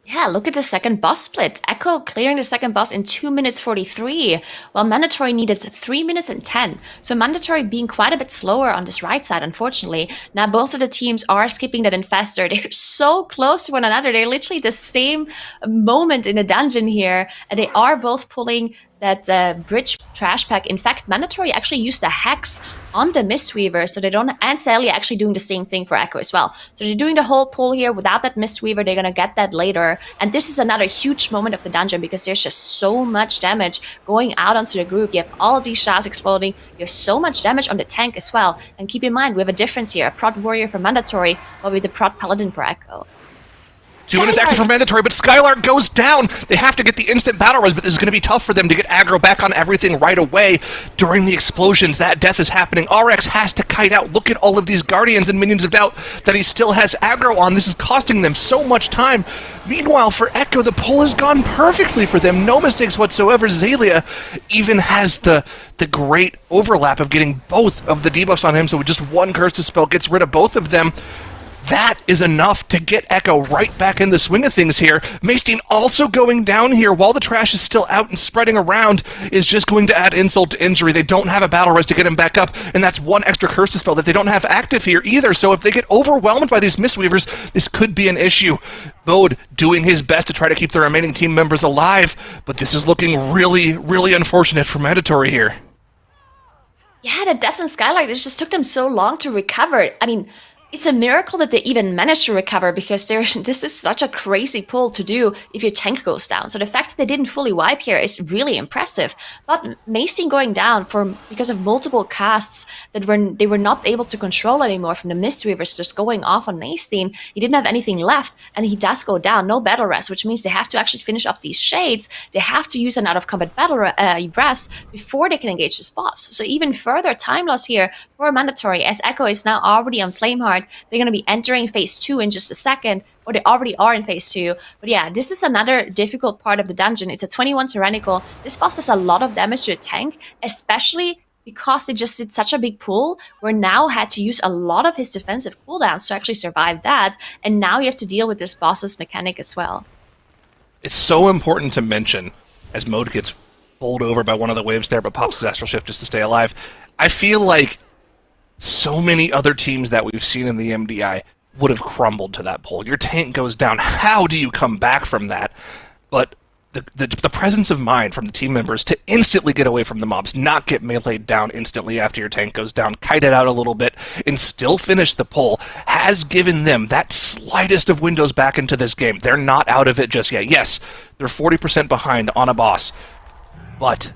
Yeah, look at the second boss split. Echo clearing the second boss in 2 minutes 43, while Mandatory needed 3 minutes and 10. So Mandatory being quite a bit slower on this right side, unfortunately. Now both of the teams are skipping that infestor. They're so close to one another. They're literally the same moment in the dungeon here. And they are both pulling that bridge trash pack. In fact, Mandatory actually used a hex on the Mistweaver, so they don't, and Sally actually doing the same thing for Echo as well. So they're doing the whole pull here without that Mistweaver. They're gonna get that later, and this is another huge moment of the dungeon because there's just so much damage going out onto the group. You have all of these shots exploding. There's so much damage on the tank as well. And keep in mind, we have a difference here: a prot warrior for Mandatory, while with the prot paladin for Echo. 2 minutes active for Mandatory, but Skylark goes down! They have to get the instant battle res, but this is going to be tough for them to get aggro back on everything right away during the explosions. That death is happening. RX has to kite out. Look at all of these Guardians and Minions of Doubt that he still has aggro on. This is costing them so much time. Meanwhile, for Echo, the pull has gone perfectly for them. No mistakes whatsoever. Zalia even has the great overlap of getting both of the debuffs on him, so with just one Curse to Spell gets rid of both of them. That is enough to get Echo right back in the swing of things here. Maystine also going down here while the trash is still out and spreading around is just going to add insult to injury. They don't have a battle res to get him back up, and that's one extra Curse to Spell that they don't have active here either. So if they get overwhelmed by these Mistweavers, this could be an issue. Bode doing his best to try to keep the remaining team members alive, but this is looking really, really unfortunate for Mandatory here. Yeah, the death and Skylark, it just took them so long to recover. I mean, it's a miracle that they even managed to recover, because this is such a crazy pull to do if your tank goes down. So the fact that they didn't fully wipe here is really impressive. But Maystein going down because of multiple casts that they were not able to control anymore from the Mistweavers just going off on Maystein. He didn't have anything left, and he does go down. No battle rest, which means they have to actually finish off these shades. They have to use an out-of-combat battle rest before they can engage this boss. So even further time loss here for Mandatory, as Echo is now already on Flameheart. They're going to be entering phase 2 in just a second, or they already are in phase 2. But yeah, this is another difficult part of the dungeon. It's a 21 Tyrannical. This boss does a lot of damage to the tank, especially because they just did such a big pull, where now had to use a lot of his defensive cooldowns to actually survive that. And now you have to deal with this boss's mechanic as well. It's so important to mention, as Mode gets bowled over by one of the waves there, but pops his Astral Shift just to stay alive. I feel like so many other teams that we've seen in the MDI would have crumbled to that pull. Your tank goes down. How do you come back from that? But the presence of mind from the team members to instantly get away from the mobs, not get meleeed down instantly after your tank goes down, kite it out a little bit, and still finish the pull, has given them that slightest of windows back into this game. They're not out of it just yet. Yes, they're 40% behind on a boss, but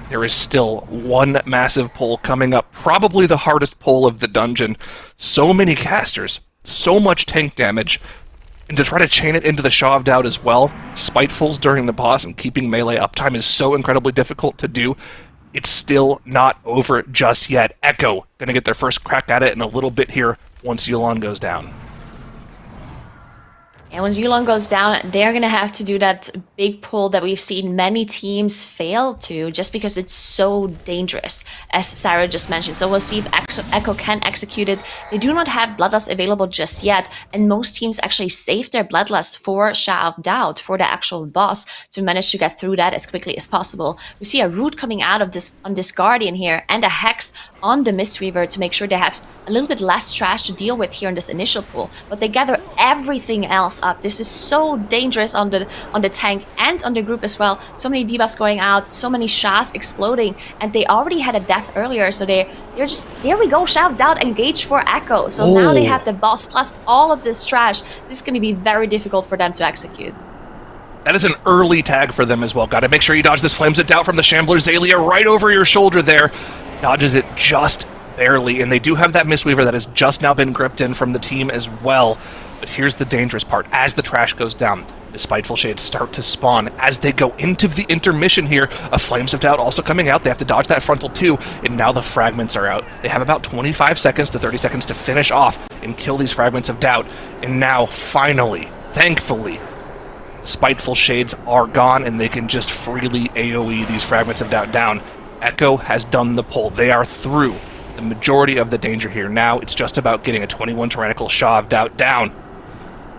there is still one massive pull coming up, probably the hardest pull of the dungeon. So many casters, so much tank damage, and to try to chain it into the Shaw of Doubt as well, Spitefuls during the boss and keeping melee uptime is so incredibly difficult to do. It's still not over just yet. Echo going to get their first crack at it in a little bit here once Yulon goes down. And when Yulon goes down, they're going to have to do that big pull that we've seen many teams fail to, just because it's so dangerous, as Sarah just mentioned. So we'll see if Echo can execute it. They do not have Bloodlust available just yet, and most teams actually save their Bloodlust for Shaw of Doubt, for the actual boss, to manage to get through that as quickly as possible. We see a Root coming out of this on this Guardian here, and a Hex on the Mistweaver to make sure they have a little bit less trash to deal with here in this initial pull, but they gather everything else up. This is so dangerous on the tank and on the group as well. So many debuffs going out, so many Shahs exploding, and they already had a death earlier, so they're just, there we go, Shaw of Doubt engaged for Echo. So now they have the boss plus all of this trash. This is going to be very difficult for them to execute. That is an early tag for them as well. Gotta make sure you dodge this Flames of Doubt from the Shambler Zalia right over your shoulder there. Dodges it just barely, and they do have that Mistweaver that has just now been gripped in from the team as well. But here's the dangerous part. As the trash goes down, the Spiteful Shades start to spawn. As they go into the intermission here, a Flames of Doubt also coming out. They have to dodge that frontal too, and now the fragments are out. They have about 25 seconds to 30 seconds to finish off and kill these Fragments of Doubt. And now, finally, thankfully, Spiteful Shades are gone, and they can just freely AoE these Fragments of Doubt down. Echo has done the pull. They are through the majority of the danger here. Now it's just about getting a 21 Tyrannical Shaw of Doubt down.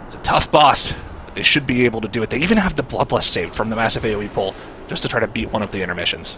It's a tough boss, but they should be able to do it. They even have the Bloodlust saved from the massive AoE pull just to try to beat one of the intermissions.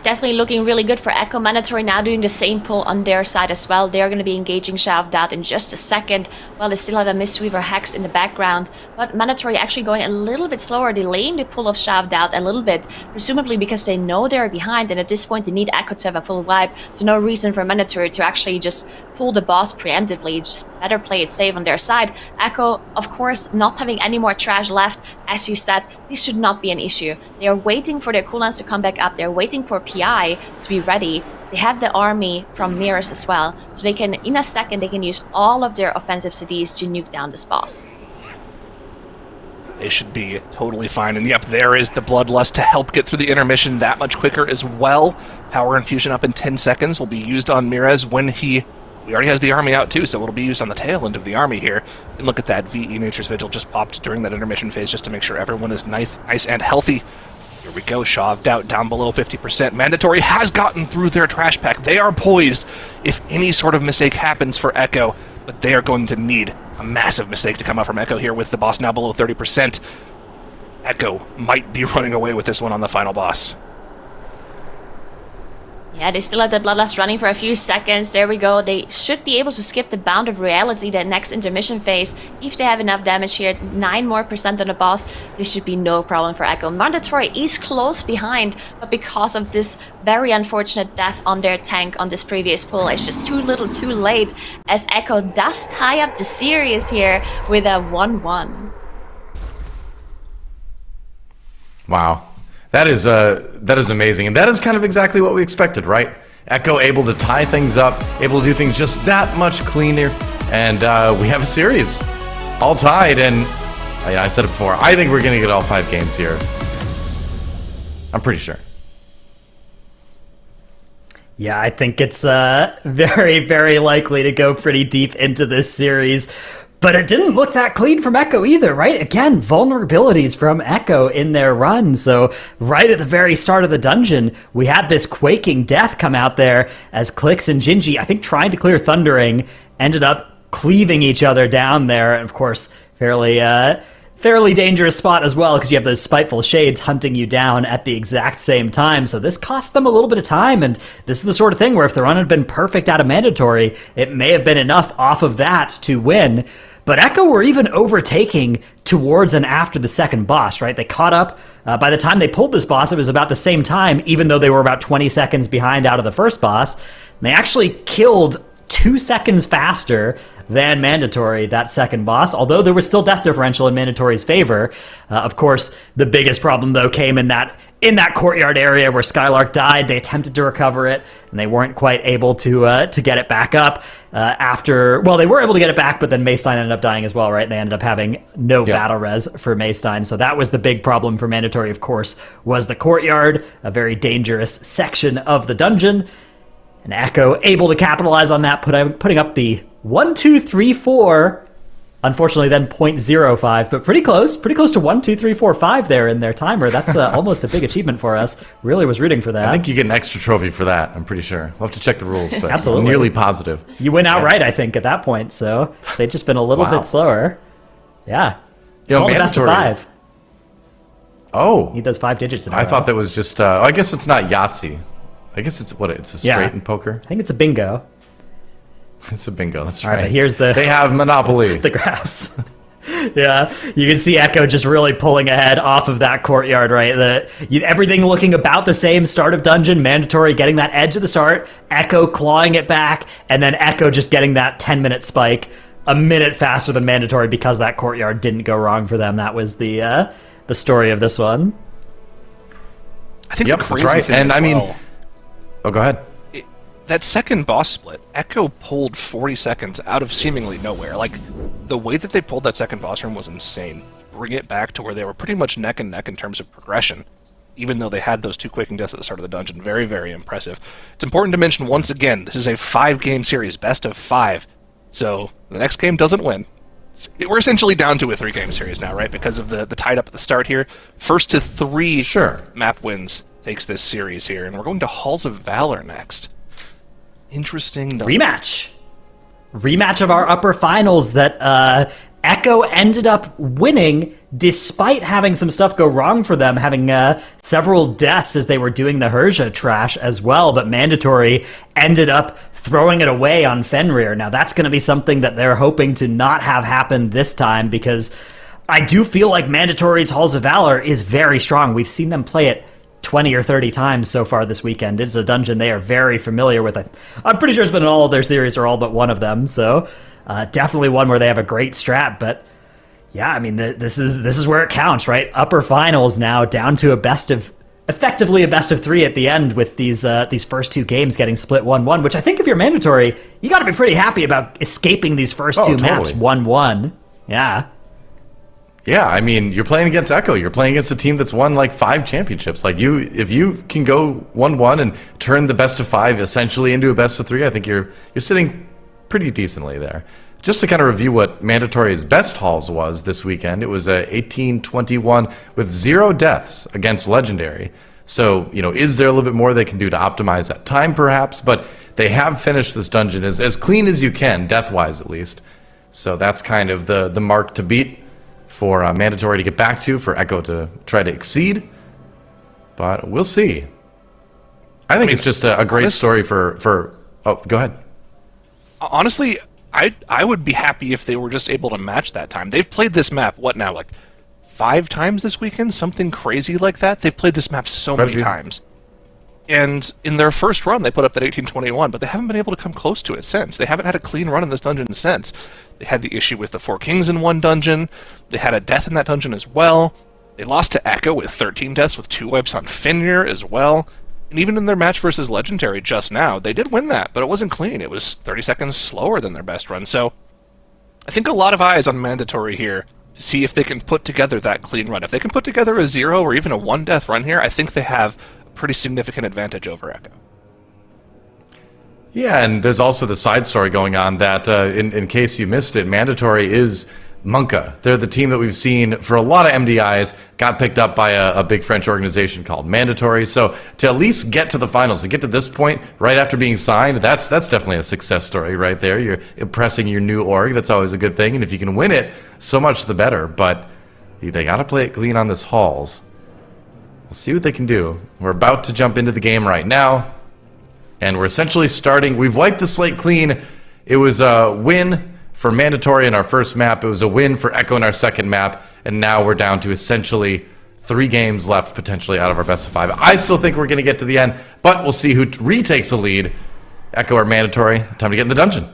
Definitely looking really good for Echo. Mandatory now doing the same pull on their side as well. They're going to be engaging Shaw of Doubt in just a second. Well, they still have a Mistweaver Hex in the background, but Mandatory actually going a little bit slower, delaying the pull of Shaw of Doubt a little bit, presumably because they know they're behind, and at this point they need Echo to have a full wipe, so no reason for Mandatory to actually just pull the boss preemptively. Just better play it safe on their side. Echo, of course, not having any more trash left. As you said, this should not be an issue. They are waiting for their cooldowns to come back up. They're waiting for PI to be ready. They have the army from Mirrors as well, so they can, in a second, they can use all of their offensive cities to nuke down this boss. They should be totally fine. And yep, there is the Bloodlust to help get through the intermission that much quicker as well. Power Infusion up in 10 seconds will be used on Mirez when he already has the army out too, so it'll be used on the tail end of the army here. And look at that, VE Nature's Vigil just popped during that intermission phase just to make sure everyone is nice and healthy. Here we go, Shaw of Doubt down below 50%. Mandatory has gotten through their trash pack. They are poised if any sort of mistake happens for Echo, but they are going to need a massive mistake to come out from Echo here with the boss now below 30%. Echo might be running away with this one on the final boss. Yeah, they still have the Bloodlust running for a few seconds. There we go. They should be able to skip the Bound of Reality, that next intermission phase. If they have enough damage here, 9% more on the boss, this should be no problem for Echo. Mandatory is close behind, but because of this very unfortunate death on their tank on this previous pull, it's just too little too late, as Echo does tie up the series here with a 1-1. Wow. That is amazing, and that is kind of exactly what we expected, right? Echo able to tie things up, able to do things just that much cleaner, and we have a series all tied. And I said it before, I think we're gonna get all 5 games here. I'm pretty sure. Yeah, I think it's very, very likely to go pretty deep into this series. But it didn't look that clean from Echo either, right? Again, vulnerabilities from Echo in their run. So right at the very start of the dungeon, we had this quaking death come out there as Clix and Gingy, I think trying to clear Thundering, ended up cleaving each other down there. And of course, fairly dangerous spot as well, because you have those spiteful shades hunting you down at the exact same time. So this cost them a little bit of time, and this is the sort of thing where if the run had been perfect out of Mandatory, it may have been enough off of that to win. But Echo were even overtaking towards and after the second boss, right? They caught up. By the time they pulled this boss, it was about the same time, even though they were about 20 seconds behind out of the first boss. And they actually killed 2 seconds faster than Mandatory, that second boss, although there was still death differential in Mandatory's favor. Of course, the biggest problem, though, came in that courtyard area where Skylark died. They attempted to recover it, and they weren't quite able to get it back up they were able to get it back, but then Maystein ended up dying as well, right? They ended up having no battle res for Maystein, so that was the big problem for Mandatory, of course, was the courtyard, a very dangerous section of the dungeon. And Echo able to capitalize on that, putting up the 1, 2, 3, 4. Unfortunately, then 0.05, but pretty close to 1, 2, 3, 4, 5 there in their timer. That's almost a big achievement for us. Really was rooting for that. I think you get an extra trophy for that. I'm pretty sure. We'll have to check the rules, but Absolutely. I'm nearly positive. You win outright, I think, at that point. So they've just been a little bit slower. Yeah, it's called the best of 5. Oh, Need those 5 digits in a I row. thought that was just. I guess it's not Yahtzee. I guess it's it's a straight in poker. I think it's a bingo. It's a bingo. That's All right. right, here's They have Monopoly. the graphs. Yeah, you can see Echo just really pulling ahead off of that courtyard, right? Everything looking about the same, start of dungeon, Mandatory getting that edge at the start, Echo clawing it back, and then Echo just getting that 10-minute spike a minute faster than Mandatory because that courtyard didn't go wrong for them. That was the story of this one. I think Yep, that's right. And I mean, oh, go ahead. That second boss split, Echo pulled 40 seconds out of seemingly nowhere. Like, the way that they pulled that second boss room was insane. Bring it back to where they were pretty much neck and neck in terms of progression, even though they had those 2 quaking deaths at the start of the dungeon. Very, very impressive. It's important to mention once again, this is a 5-game series, best of 5. So, the next game doesn't win. We're essentially down to a 3-game series now, right? Because of the tied up at the start here. First to 3 map wins takes this series here, and we're going to Halls of Valor next. Interesting. Rematch of our upper finals that Echo ended up winning despite having some stuff go wrong for them, having several deaths as they were doing the Herja trash as well, but Mandatory ended up throwing it away on Fenrir. Now that's going to be something that they're hoping to not have happen this time, because I do feel like Mandatory's Halls of Valor is very strong. We've seen them play it 20 or 30 times so far this weekend. It's a dungeon they are very familiar with. I'm pretty sure it's been in all of their series or all but one of them, so definitely one where they have a great strat. But yeah, I mean, this is where it counts, right? Upper finals now, down to effectively a best of 3 at the end, with these first 2 games getting split 1-1, which I think if you're Mandatory, you got to be pretty happy about escaping these first 2 maps 1-1. Yeah. Yeah, I mean, you're playing against Echo. You're playing against a team that's won like 5 championships. Like if you can go 1-1 and turn the best of 5 essentially into a best of 3, I think you're sitting pretty decently there. Just to kind of review what Mandatory's best hauls was this weekend, it was a 18-21 with 0 deaths against Legendary. So, is there a little bit more they can do to optimize that time, perhaps? But they have finished this dungeon as clean as you can, death-wise at least. So that's kind of the mark to beat for Mandatory to get back to, for Echo to try to exceed. But we'll see. I think it's just a great story for. Oh, go ahead. Honestly, I would be happy if they were just able to match that time. They've played this map, what now, like 5 times this weekend? Something crazy like that? They've played this map so many times. And in their first run, they put up that 1821, but they haven't been able to come close to it since. They haven't had a clean run in this dungeon since. They had the issue with the 4 kings in one dungeon. They had a death in that dungeon as well. They lost to Echo with 13 deaths with 2 wipes on Finir as well. And even in their match versus Legendary just now, they did win that, but it wasn't clean. It was 30 seconds slower than their best run. So I think a lot of eyes on Mandatory here to see if they can put together that clean run. If they can put together a 0 or even a 1 death run here, I think they have pretty significant advantage over Echo. Yeah, and there's also the side story going on that, in case you missed it, Mandatory is Monka. They're the team that we've seen for a lot of MDIs, got picked up by a big French organization called Mandatory. So to at least get to the finals, to get to this point right after being signed, that's definitely a success story right there. You're impressing your new org. That's always a good thing. And if you can win it, so much the better. But they got to play it clean on this Halls. We'll see what they can do. We're about to jump into the game right now. And we're essentially starting. We've wiped the slate clean. It was a win for Mandatory in our first map. It was a win for Echo in our second map. And now we're down to essentially 3 games left potentially out of our best of 5. I still think we're going to get to the end. But we'll see who retakes the lead. Echo or Mandatory. Time to get in the dungeon.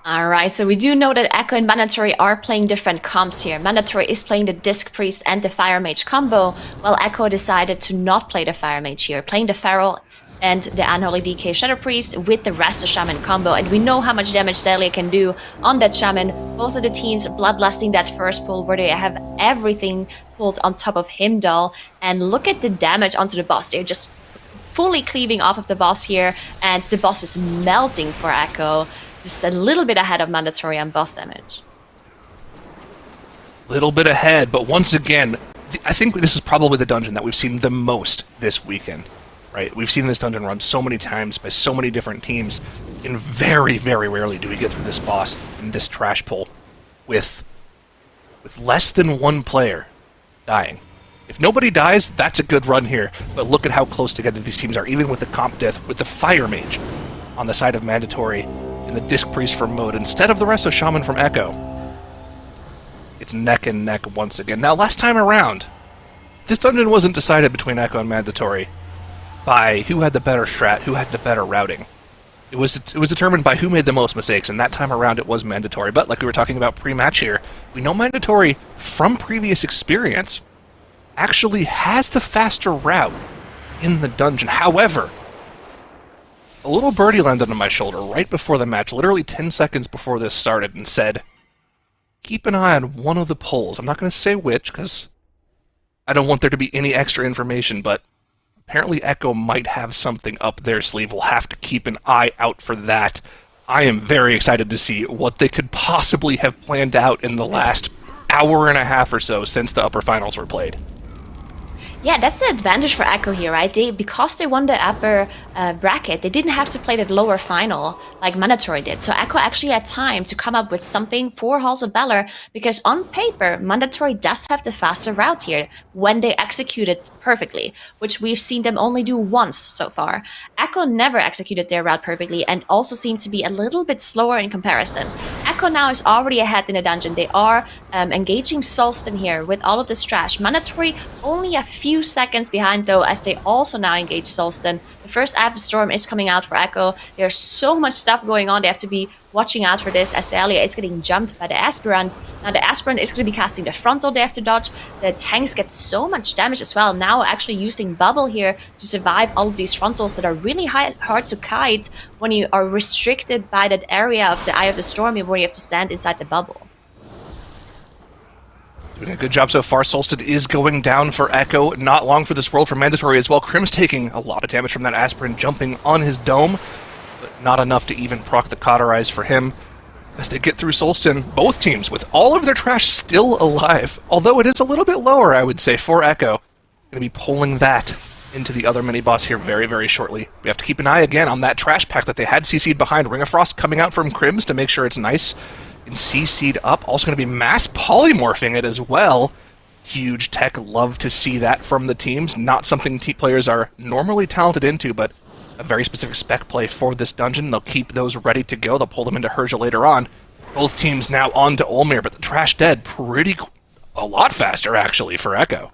Alright, so we do know that Echo and Mandatory are playing different comps here. Mandatory is playing the Disc Priest and the Fire Mage combo, while Echo decided to not play the Fire Mage here, playing the Feral and the Unholy DK Shadow Priest with the Resto Shaman combo. And we know how much damage Zelia can do on that Shaman. Both of the teams bloodlusting that first pull where they have everything pulled on top of Himdall. And look at the damage onto the boss. They're just fully cleaving off of the boss here, and the boss is melting for Echo. Just a little bit ahead of Mandatory on boss damage. Little bit ahead, but once again, I think this is probably the dungeon that we've seen the most this weekend. Right? We've seen this dungeon run so many times by so many different teams, and very, very rarely do we get through this boss in this trash pull with less than 1 player dying. If nobody dies, that's a good run here, but look at how close together these teams are, even with the comp death, with the Fire Mage on the side of Mandatory and the Disc Priest from Mode instead of the Resto Shaman from Echo. It's neck and neck once again. Now, last time around, this dungeon wasn't decided between Echo and Mandatory by who had the better strat, who had the better routing. It was determined by who made the most mistakes, and that time around it was Mandatory. But like we were talking about pre-match here, we know Mandatory, from previous experience, actually has the faster route in the dungeon. However, a little birdie landed on my shoulder right before the match, literally 10 seconds before this started, and said, keep an eye on one of the polls. I'm not going to say which, because I don't want there to be any extra information, but apparently Echo might have something up their sleeve. We'll have to keep an eye out for that. I am very excited to see what they could possibly have planned out in the last hour and a half or so since the upper finals were played. Yeah, that's the advantage for Echo here, right? Because they won the upper bracket, they didn't have to play that lower final like Mandatory did. So Echo actually had time to come up with something for Halls of Valor, because on paper, Mandatory does have the faster route here when they execute it perfectly, which we've seen them only do once so far. Echo never executed their route perfectly and also seemed to be a little bit slower in comparison. Echo now is already ahead in the dungeon. They are engaging Solstin here with all of this trash. Mandatory only a few seconds behind though, as they also now engage Solstin. The first Eye of the Storm is coming out for Echo. There's so much stuff going on. They have to be watching out for this, as Zelia is getting jumped by the Aspirant. Now the Aspirant is going to be casting the frontal they have to dodge. The tanks get so much damage as well. Now actually using Bubble here to survive all of these frontals that are really hard to kite when you are restricted by that area of the Eye of the Storm where you have to stand inside the bubble. Doing a good job so far. Solstin is going down for Echo. Not long for this world for Mandatory as well. Crim's taking a lot of damage from that Aspirant jumping on his dome, but not enough to even proc the Cauterize for him. As they get through Solstin, both teams with all of their trash still alive, although it is a little bit lower, I would say, for Echo. Going to be pulling that into the other mini-boss here very, very shortly. We have to keep an eye again on that trash pack that they had CC'd behind. Ring of Frost coming out from Crim's to make sure it's nice and CC'd up. Also going to be mass polymorphing it as well huge. Tech love to see that from the teams. Not something players are normally talented into, but a very specific spec play for this dungeon. They'll keep those ready to go. They'll pull them into Herja later on. Both teams now on to Olmir, but the Trash Dead a lot faster, actually, for Echo.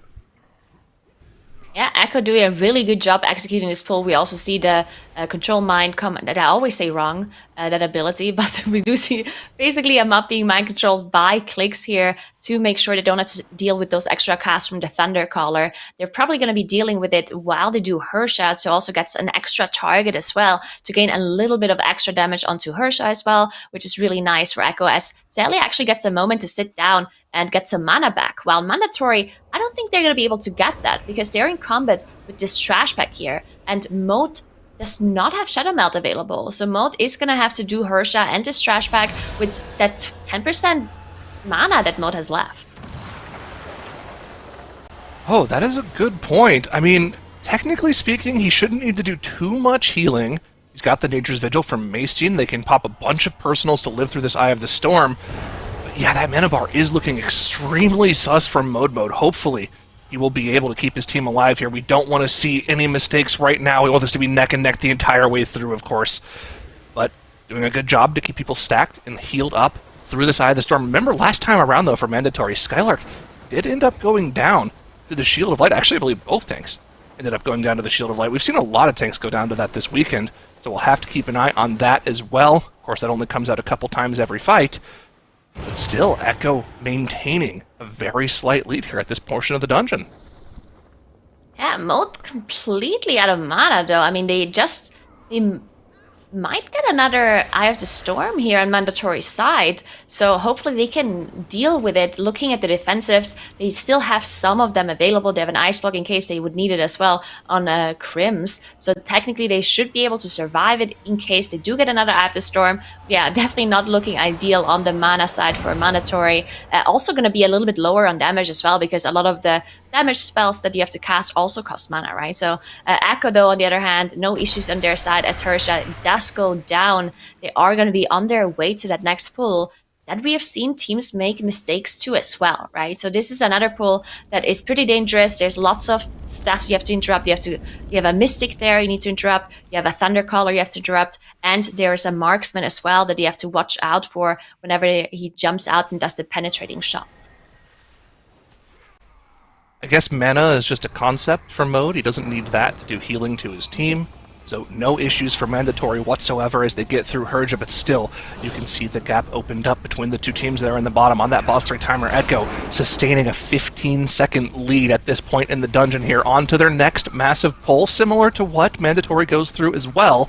Yeah, Echo doing a really good job executing this pull. We also see the control mind come, that I always say wrong, that ability, but we do see basically a map being mind controlled by Clicks here to make sure they don't have to deal with those extra casts from the Thunder Caller. They're probably going to be dealing with it while they do Hersha, so also gets an extra target as well to gain a little bit of extra damage onto Hersha as well, which is really nice for Echo, as Sally actually gets a moment to sit down and get some mana back. While Mandatory, I don't think they're going to be able to get that because they're in combat with this trash pack here, and Moat does not have Shadow Melt available. So Moat is going to have to do Hersha and this trash pack with that 10% mana that Moat has left. Oh, that is a good point. I mean, technically speaking, he shouldn't need to do too much healing. He's got the Nature's Vigil from Maestian. They can pop a bunch of personals to live through this Eye of the Storm. Yeah, that mana bar is looking extremely sus from Mode. Hopefully, he will be able to keep his team alive here. We don't want to see any mistakes right now. We want this to be neck and neck the entire way through, of course. But doing a good job to keep people stacked and healed up through this Eye of the Storm. Remember, last time around, though, for Mandatory, Skylark did end up going down to the Shield of Light. Actually, I believe both tanks ended up going down to the Shield of Light. We've seen a lot of tanks go down to that this weekend, so we'll have to keep an eye on that as well. Of course, that only comes out a couple times every fight. But still, Echo maintaining a very slight lead here at this portion of the dungeon. Yeah, Moat completely out of mana, though. I mean, they might get another Eye of the Storm here on Mandatory's side, so hopefully they can deal with it. Looking at the defensives, they still have some of them available. They have an Ice Block in case they would need it as well on Crims, so technically they should be able to survive it in case they do get another Eye of the Storm. Yeah, definitely not looking ideal on the mana side for Mandatory. Also going to be a little bit lower on damage as well, because a lot of the damage spells that you have to cast also cost mana, right? So Echo, though, on the other hand, no issues on their side as Hersha does go down. They are going to be on their way to that next pull that we have seen teams make mistakes to as well, right? So this is another pull that is pretty dangerous. There's lots of stuff you have to interrupt. You have a Mystic there you need to interrupt. You have a Thundercaller you have to interrupt. And there's a Marksman as well that you have to watch out for whenever he jumps out and does the penetrating shot. I guess mana is just a concept for Mode. He doesn't need that to do healing to his team. So no issues for Mandatory whatsoever as they get through Herja, but still, you can see the gap opened up between the two teams there in the bottom on that boss 3 timer. Echo sustaining a 15-second lead at this point in the dungeon here onto their next massive pull, similar to what Mandatory goes through as well.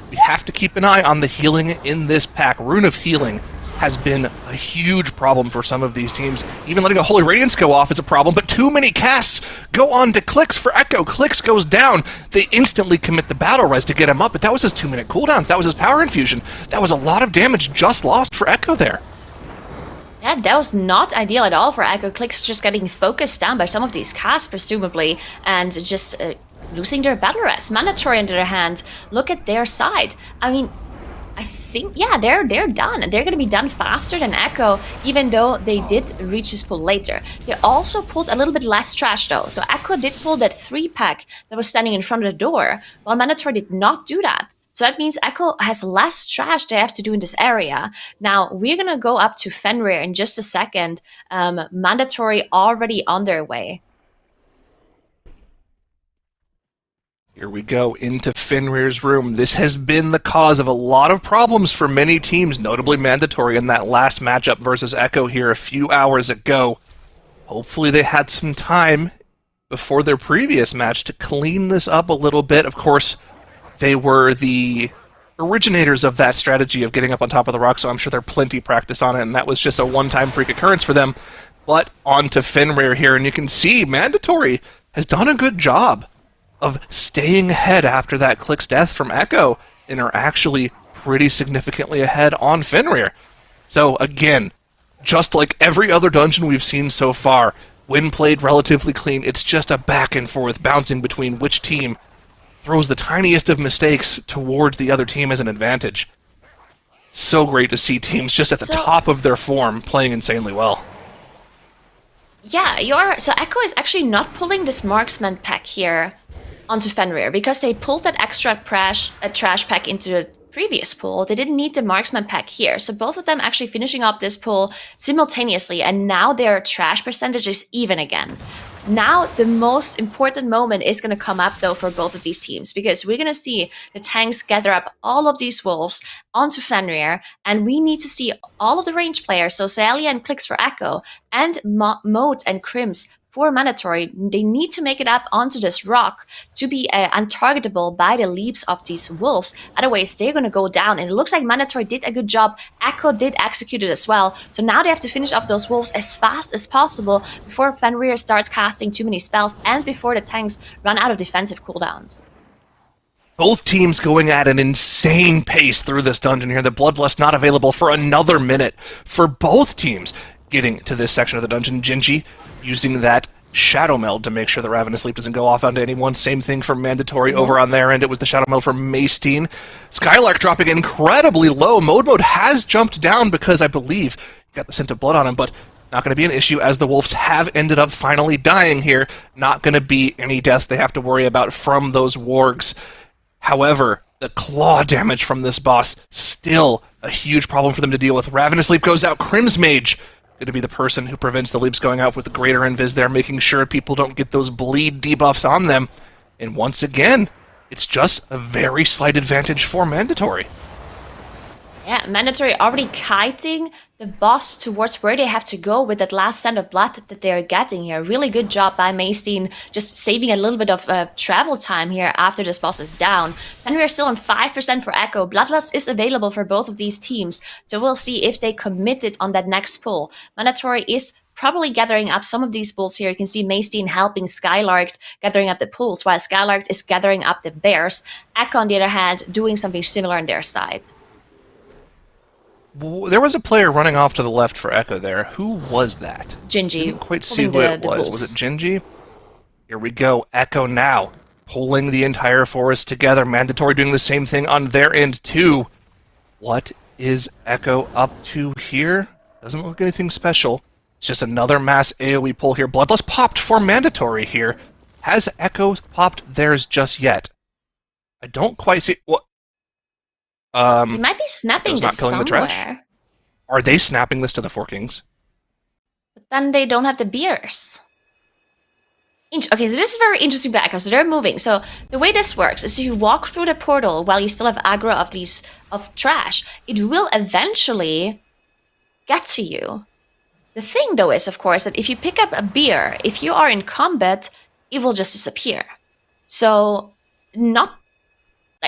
We have to keep an eye on the healing in this pack. Rune of Healing has been a huge problem for some of these teams. Even letting a Holy Radiance go off is a problem, but too many casts go on to Clicks for Echo. Clicks goes down. They instantly commit the Battle Res to get him up, but that was his 2-minute cooldowns. That was his power infusion. That was a lot of damage just lost for Echo there. Yeah, that was not ideal at all for Echo. Clicks just getting focused down by some of these casts, presumably, and just losing their Battle Res. Mandatory, on the other hand, look at their side. I mean, I think, yeah, they're done. They're going to be done faster than Echo, even though they did reach this pull later. They also pulled a little bit less trash, though. So Echo did pull that 3-pack that was standing in front of the door, while Mandatory did not do that. So that means Echo has less trash they have to do in this area. Now, we're going to go up to Fenrir in just a second. Mandatory already on their way. Here we go into Fenrir's room. This has been the cause of a lot of problems for many teams, notably Mandatory in that last matchup versus Echo here a few hours ago. Hopefully they had some time before their previous match to clean this up a little bit. Of course, they were the originators of that strategy of getting up on top of the rock, so I'm sure they're plenty practice on it, and that was just a one-time freak occurrence for them. But on to Fenrir here, and you can see Mandatory has done a good job of staying ahead after that Click's death from Echo, and are actually pretty significantly ahead on Fenrir. So again, just like every other dungeon we've seen so far, when played relatively clean, it's just a back and forth bouncing between which team throws the tiniest of mistakes towards the other team as an advantage. So great to see teams just at the top of their form playing insanely well. Yeah, so Echo is actually not pulling this marksman pack here onto Fenrir because they pulled that extra trash pack into the previous pool. They didn't need the marksman pack here. So both of them actually finishing up this pool simultaneously, and now their trash percentage is even again. Now, the most important moment is going to come up, though, for both of these teams, because we're going to see the tanks gather up all of these wolves onto Fenrir, and we need to see all of the range players, so Celia and Clicks for Echo, and Moat and Crims for Mandatory. They need to make it up onto this rock to be untargetable by the leaps of these wolves. Otherwise, they're going to go down. And it looks like Mandatory did a good job. Echo did execute it as well. So now they have to finish off those wolves as fast as possible before Fenrir starts casting too many spells and before the tanks run out of defensive cooldowns. Both teams going at an insane pace through this dungeon here. The Bloodlust not available for another minute for both teams. Getting to this section of the dungeon, Gingy using that Shadow Meld to make sure the Ravenous Leap doesn't go off onto anyone. Same thing for Mandatory over on their end. It was the Shadow Meld for Maysteen. Skylark dropping incredibly low. Mode has jumped down because I believe he got the Scent of Blood on him, but not going to be an issue as the Wolves have ended up finally dying here. Not going to be any deaths they have to worry about from those wargs. However, the claw damage from this boss, still a huge problem for them to deal with. Ravenous Leap goes out. Crim's Mage going to be the person who prevents the leaps going out with the greater invis there, making sure people don't get those bleed debuffs on them. And once again, it's just a very slight advantage for Mandatory. Yeah, Mandatory already kiting the boss towards where they have to go with that last Scent of Blood that they're getting here. Really good job by Maysteen, just saving a little bit of travel time here after this boss is down. And we're still on 5% for Echo. Bloodlust is available for both of these teams, so we'll see if they committed on that next pull. Mandatory is probably gathering up some of these pulls here. You can see Maysteen helping Skylark gathering up the pulls, while Skylark is gathering up the bears. Echo, on the other hand, doing something similar on their side. There was a player running off to the left for Echo there. Who was that? Gingy. Didn't quite see who it was. Was it Gingy? Here we go. Echo now pulling the entire forest together. Mandatory doing the same thing on their end too. What is Echo up to here? Doesn't look like anything special. It's just another mass AoE pull here. Bloodlust popped for Mandatory here. Has Echo popped theirs just yet? I don't quite see... What? They might be snapping this somewhere. The trash? Are they snapping this to the Four Kings? But then they don't have the beers. Okay, so this is very interesting back. So they're moving. So the way this works is you walk through the portal while you still have aggro of trash. It will eventually get to you. The thing, though, is, of course, that if you pick up a beer, if you are in combat, it will just disappear. So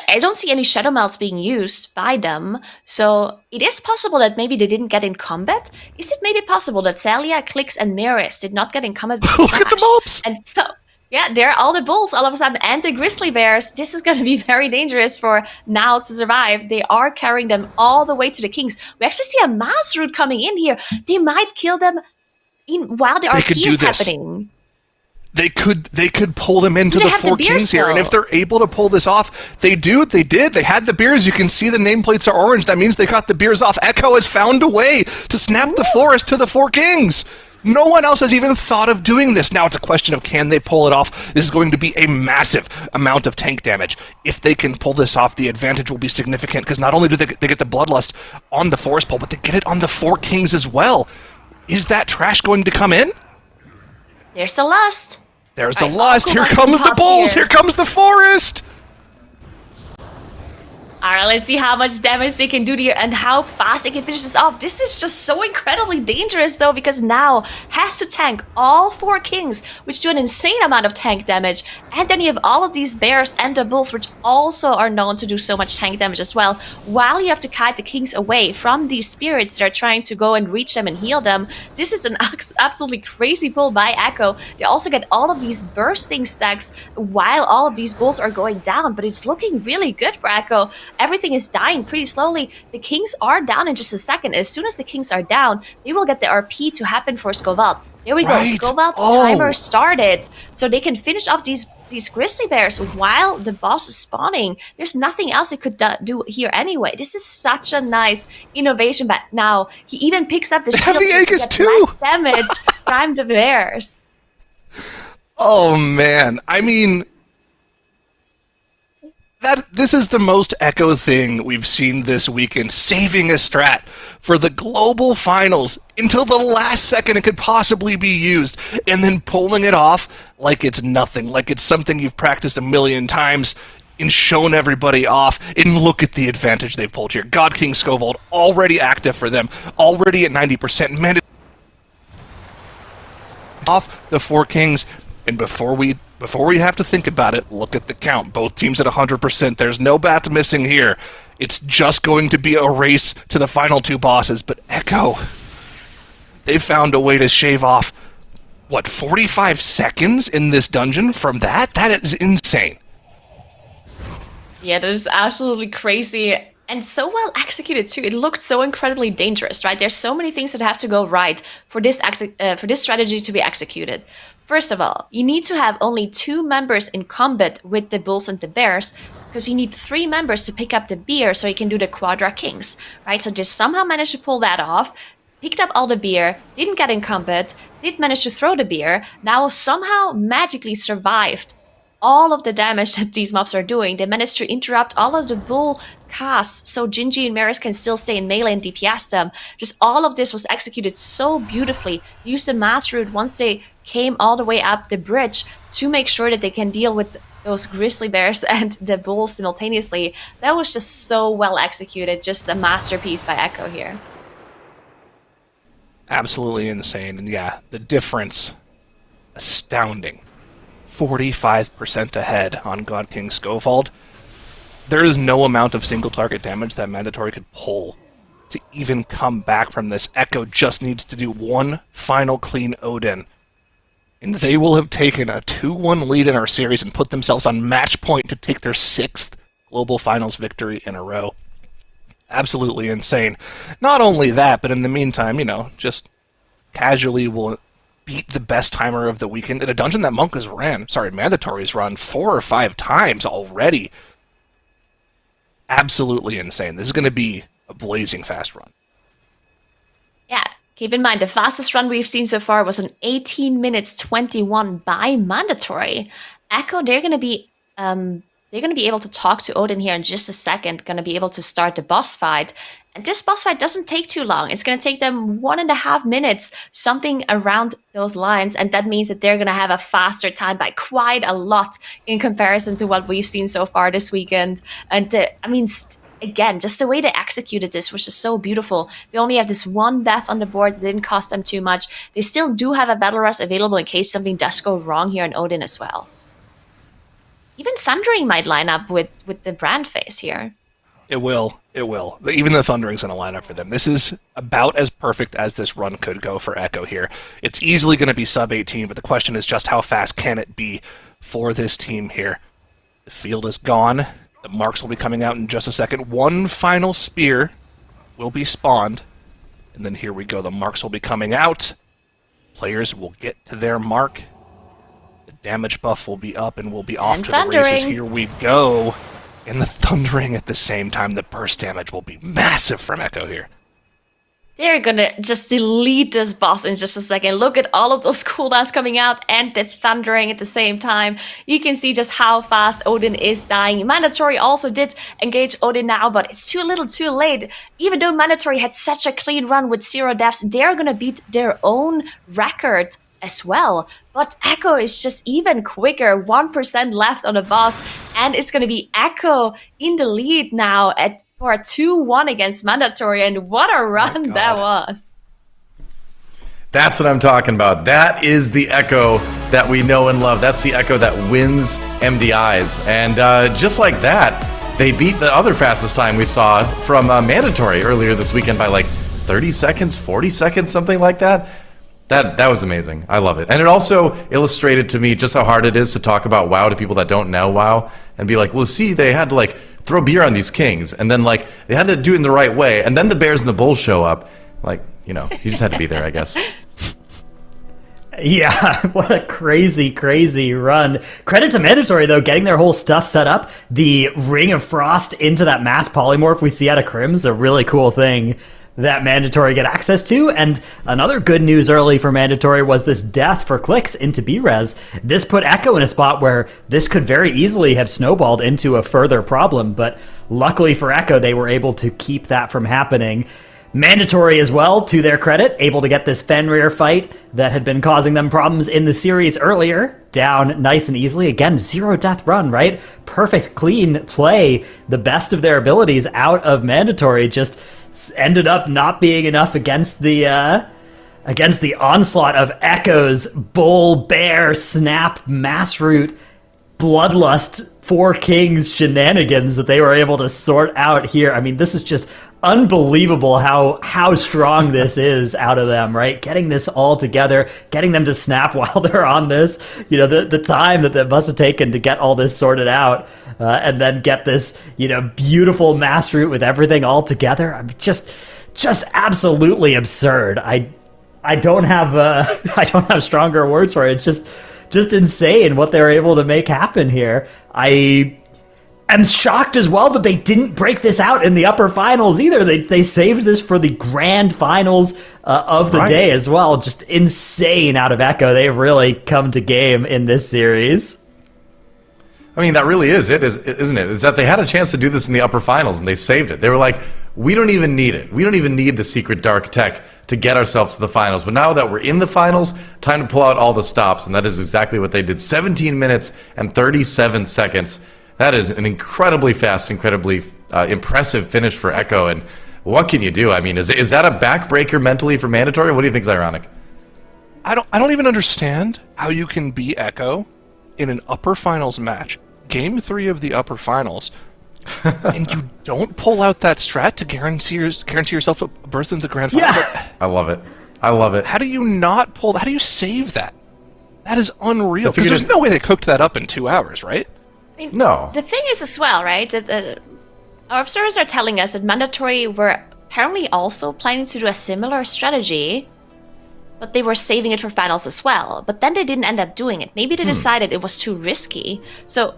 I don't see any Shadow Melts being used by them, so it is possible that maybe they didn't get in combat. Is it maybe possible that Celia, Clicks, and Miris did not get in combat with Look at the mobs! And so, yeah, there are all the bulls all of a sudden, and the grizzly bears. This is going to be very dangerous for now to survive. They are carrying them all the way to the Kings. We actually see a mass route coming in here. They might kill them while the RP is happening. They could pull them into the Four Kings here, and if they're able to pull this off, they did. They had the beers. You can see the nameplates are orange. That means they got the beers off. Echo has found a way to snap the forest to the Four Kings. No one else has even thought of doing this. Now it's a question of can they pull it off. This is going to be a massive amount of tank damage. If they can pull this off, the advantage will be significant, because not only do they get the Bloodlust on the forest pole, but they get it on the Four Kings as well. Is that trash going to come in? There's the lust. There's the lust. Here comes the bulls. Here comes the forest. Alright, let's see how much damage they can do to you and how fast they can finish this off. This is just so incredibly dangerous, though, because now has to tank all Four Kings, which do an insane amount of tank damage. And then you have all of these bears and the bulls, which also are known to do so much tank damage as well, while you have to kite the Kings away from these spirits that are trying to go and reach them and heal them. This is an absolutely crazy pull by Echo. They also get all of these bursting stacks while all of these bulls are going down, but it's looking really good for Echo. Everything is dying pretty slowly. The Kings are down in just a second. As soon as the Kings are down, they will get the RP to happen for Skovald. There we go. Skovald timer started. So they can finish off these grizzly bears while the boss is spawning. There's nothing else he could do here anyway. This is such a nice innovation. But now he even picks up the shield to get less damage prime the Bears. Oh man, I mean, this is the most Echo thing we've seen this weekend, saving a strat for the global finals until the last second it could possibly be used, and then pulling it off like it's nothing, like it's something you've practiced a million times and shown everybody off. And look at the advantage they've pulled here. God King Scovold already active for them, already at 90%. Man, off the 4 Kings, and before we have to think about it, look at the count. Both teams at 100%. There's no bats missing here. It's just going to be a race to the final 2 bosses. But Echo, they found a way to shave off, 45 seconds in this dungeon from that? That is insane. Yeah, that is absolutely crazy. And so well executed too. It looked so incredibly dangerous, right? There's so many things that have to go right for this strategy to be executed. First of all, you need to have only 2 members in combat with the bulls and the bears, because you need 3 members to pick up the beer so you can do the Quadra Kings, right? So just somehow managed to pull that off, picked up all the beer, didn't get in combat, did manage to throw the beer, now somehow magically survived all of the damage that these mobs are doing. They managed to interrupt all of the bull casts so Gingy and Maris can still stay in melee and DPS them. Just all of this was executed so beautifully. Used the mass route once they came all the way up the bridge to make sure that they can deal with those grizzly bears and the bulls simultaneously. That was just so well executed. Just a masterpiece by Echo here. Absolutely insane. And yeah, the difference, astounding. 45% ahead on God King Scovold. There is no amount of single target damage that Mandatory could pull to even come back from this. Echo just needs to do one final clean Odin, and they will have taken a 2-1 lead in our series and put themselves on match point to take their 6th global finals victory in a row. Absolutely insane. Not only that, but in the meantime, just casually will beat the best timer of the weekend in a dungeon that Mandatory's run 4 or 5 times already. Absolutely insane. This is going to be a blazing fast run. Yeah, keep in mind, the fastest run we've seen so far was an 18 minutes 21 by Mandatory. Echo, they're going to be able to talk to Odin here in just a second, going to be able to start the boss fight. And this boss fight doesn't take too long. It's going to take them 1.5 minutes, something around those lines. And that means that they're going to have a faster time by quite a lot in comparison to what we've seen so far this weekend. And again, just the way they executed this was just so beautiful. They only have this 1 death on the board that didn't cost them too much. They still do have a battle rush available in case something does go wrong here in Odin as well. Even Thundering might line up with the brand phase here. It will. Even the Thundering's going to line up for them. This is about as perfect as this run could go for Echo here. It's easily going to be sub-18, but the question is just how fast can it be for this team here. The field is gone. The marks will be coming out in just a second. One final spear will be spawned. And then here we go. The marks will be coming out. Players will get to their mark. The damage buff will be up and we'll be off to the races. Here we go. And the Thundering at the same time. The burst damage will be massive from Echo here. They're gonna just delete this boss in just a second. Look at all of those cooldowns coming out and the Thundering at the same time. You can see just how fast Odin is dying. Mandatory also did engage Odin now, but it's too little too late. Even though Mandatory had such a clean run with 0 deaths, they're gonna beat their own record as well. But Echo is just even quicker. 1% left on the boss, and it's gonna be Echo in the lead now for a 2-1 against Mandatory, and what a run that was. That's what I'm talking about. That is the Echo that we know and love. That's the Echo that wins MDIs. And just like that, they beat the other fastest time we saw from Mandatory earlier this weekend by like 30 seconds, 40 seconds, something like that. That was amazing. I love it. And it also illustrated to me just how hard it is to talk about WoW to people that don't know WoW and be like, well, see, they had to like throw beer on these kings, and then like they had to do it in the right way, and then the bears and the bulls show up. Like, you just had to be there, I guess. Yeah, what a crazy, crazy run. Credit to Mandatory, though, getting their whole stuff set up. The Ring of Frost into that mass polymorph we see out of Crim's a really cool thing. that Mandatory get access to. And another good news early for Mandatory was this death for Clix into B-Res. This put Echo in a spot where this could very easily have snowballed into a further problem, but luckily for Echo, they were able to keep that from happening. Mandatory as well, to their credit, able to get this Fenrir fight that had been causing them problems in the series earlier down nice and easily. Again, 0 death run, right? Perfect, clean play. The best of their abilities out of Mandatory, just ended up not being enough against the onslaught of Echo's Bull, Bear, Snap, Mass Root, Bloodlust, Four Kings shenanigans that they were able to sort out here. I mean, this is just unbelievable how strong this is out of them, right? Getting this all together, getting them to snap while they're on this, the time that must have taken to get all this sorted out, and then get this, beautiful Mass Root with everything all together. I mean, just absolutely absurd. I don't have stronger words for it. It's just insane what they're able to make happen here. I am shocked as well that they didn't break this out in the upper finals either. They saved this for the grand finals of the day as well. Just insane out of Echo. They really come to game in this series. I mean, that really is it, isn't it? Is that they had a chance to do this in the upper finals and they saved it. They were like, we don't even need it. We don't even need the secret dark tech to get ourselves to the finals. But now that we're in the finals, time to pull out all the stops. And that is exactly what they did. 17 minutes and 37 seconds. That is an incredibly fast, incredibly impressive finish for Echo. And what can you do? I mean, is that a backbreaker mentally for Mandatory? What do you think is ironic? I don't even understand how you can beat Echo in an upper finals match, game 3 of the upper finals, and you don't pull out that strat to guarantee yourself a berth in the grand finals. Yeah. I love it. How do you not pull? How do you save that? That is unreal. Because there's no way they cooked that up in 2 hours, right? I mean, no. The thing is as well, right, that our observers are telling us that Mandatory were apparently also planning to do a similar strategy, but they were saving it for finals as well. But then they didn't end up doing it. Maybe they decided it was too risky. So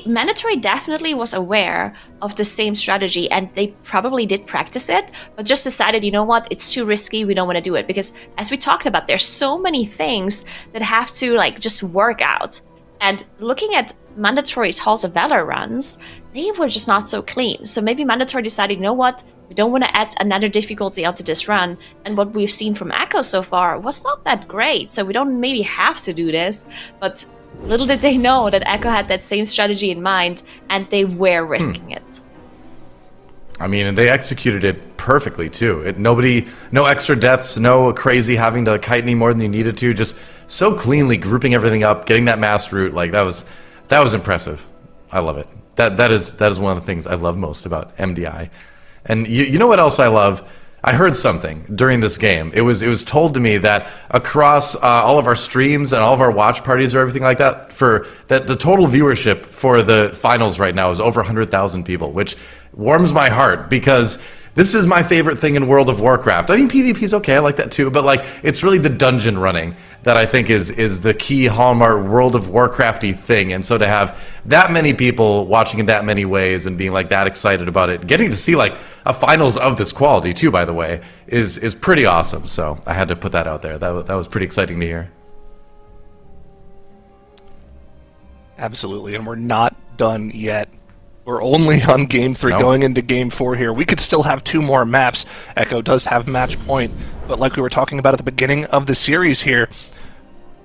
Mandatory definitely was aware of the same strategy, and they probably did practice it, but just decided, you know what, it's too risky, we don't want to do it. Because as we talked about, there's so many things that have to just work out. And looking at Mandatory's Halls of Valor runs, they were just not so clean. So maybe Mandatory decided, you know what, we don't want to add another difficulty onto this run. And what we've seen from Echo so far was not that great. So we don't maybe have to do this. But little did they know that Echo had that same strategy in mind, and they were risking it. I mean, and they executed it perfectly too. No extra deaths, no crazy having to kite any more than you needed to. Just so cleanly grouping everything up, getting that Mass Root. That was impressive. I love it. That is one of the things I love most about MDI. And you know what else I love? I heard something during this game. It was told to me that across all of our streams and all of our watch parties or everything like that, the total viewership for the finals right now is over 100,000 people, which warms my heart because this is my favorite thing in World of Warcraft. I mean, PvP is okay, I like that too, but it's really the dungeon running that I think is the key hallmark World of Warcrafty thing. And so to have that many people watching in that many ways and being that excited about it, getting to see a finals of this quality too, by the way, is pretty awesome. So I had to put that out there. That was pretty exciting to hear. Absolutely, and we're not done yet. We're only on Game 3, going into Game 4 here. We could still have 2 more maps. Echo does have match point, but like we were talking about at the beginning of the series here,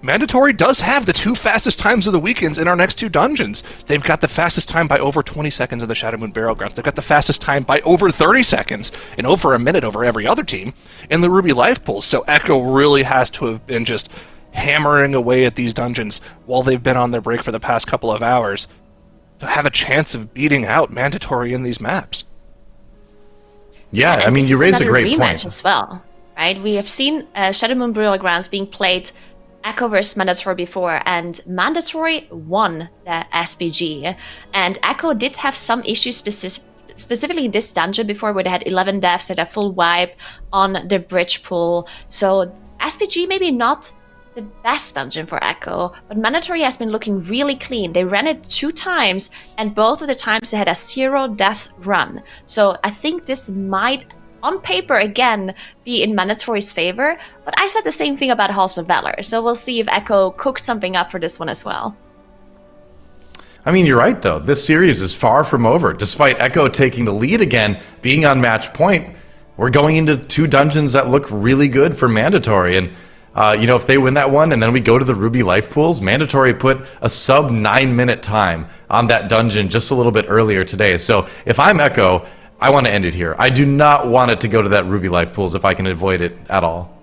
Mandatory does have the 2 fastest times of the weekends in our next 2 dungeons. They've got the fastest time by over 20 seconds in the Shadow Moon Barrel Grounds. They've got the fastest time by over 30 seconds and over a minute over every other team in the Ruby Life Pools. So Echo really has to have been just hammering away at these dungeons while they've been on their break for the past couple of hours to have a chance of beating out Mandatory in these maps. Yeah, I mean, you raise a great rematch point as well, right? We have seen Shadow Moon Burial Grounds being played Echo versus Mandatory before, and Mandatory won the SPG, and Echo did have some issues specifically in this dungeon before, where they had 11 deaths, they had a full wipe on the bridge pool. So SPG maybe not the best dungeon for Echo, but Mandatory has been looking really clean. They ran it 2 times, and both of the times they had a 0 death run. So I think this might on paper, again, be in Mandatory's favor. But I said the same thing about Halls of Valor. So we'll see if Echo cooked something up for this one as well. I mean, you're right, though. This series is far from over. Despite Echo taking the lead again, being on match point, we're going into 2 dungeons that look really good for Mandatory. And, if they win that one and then we go to the Ruby Life Pools, Mandatory put a sub 9-minute time on that dungeon just a little bit earlier today. So if I'm Echo, I want to end it here. I do not want it to go to that Ruby Life Pools if I can avoid it at all.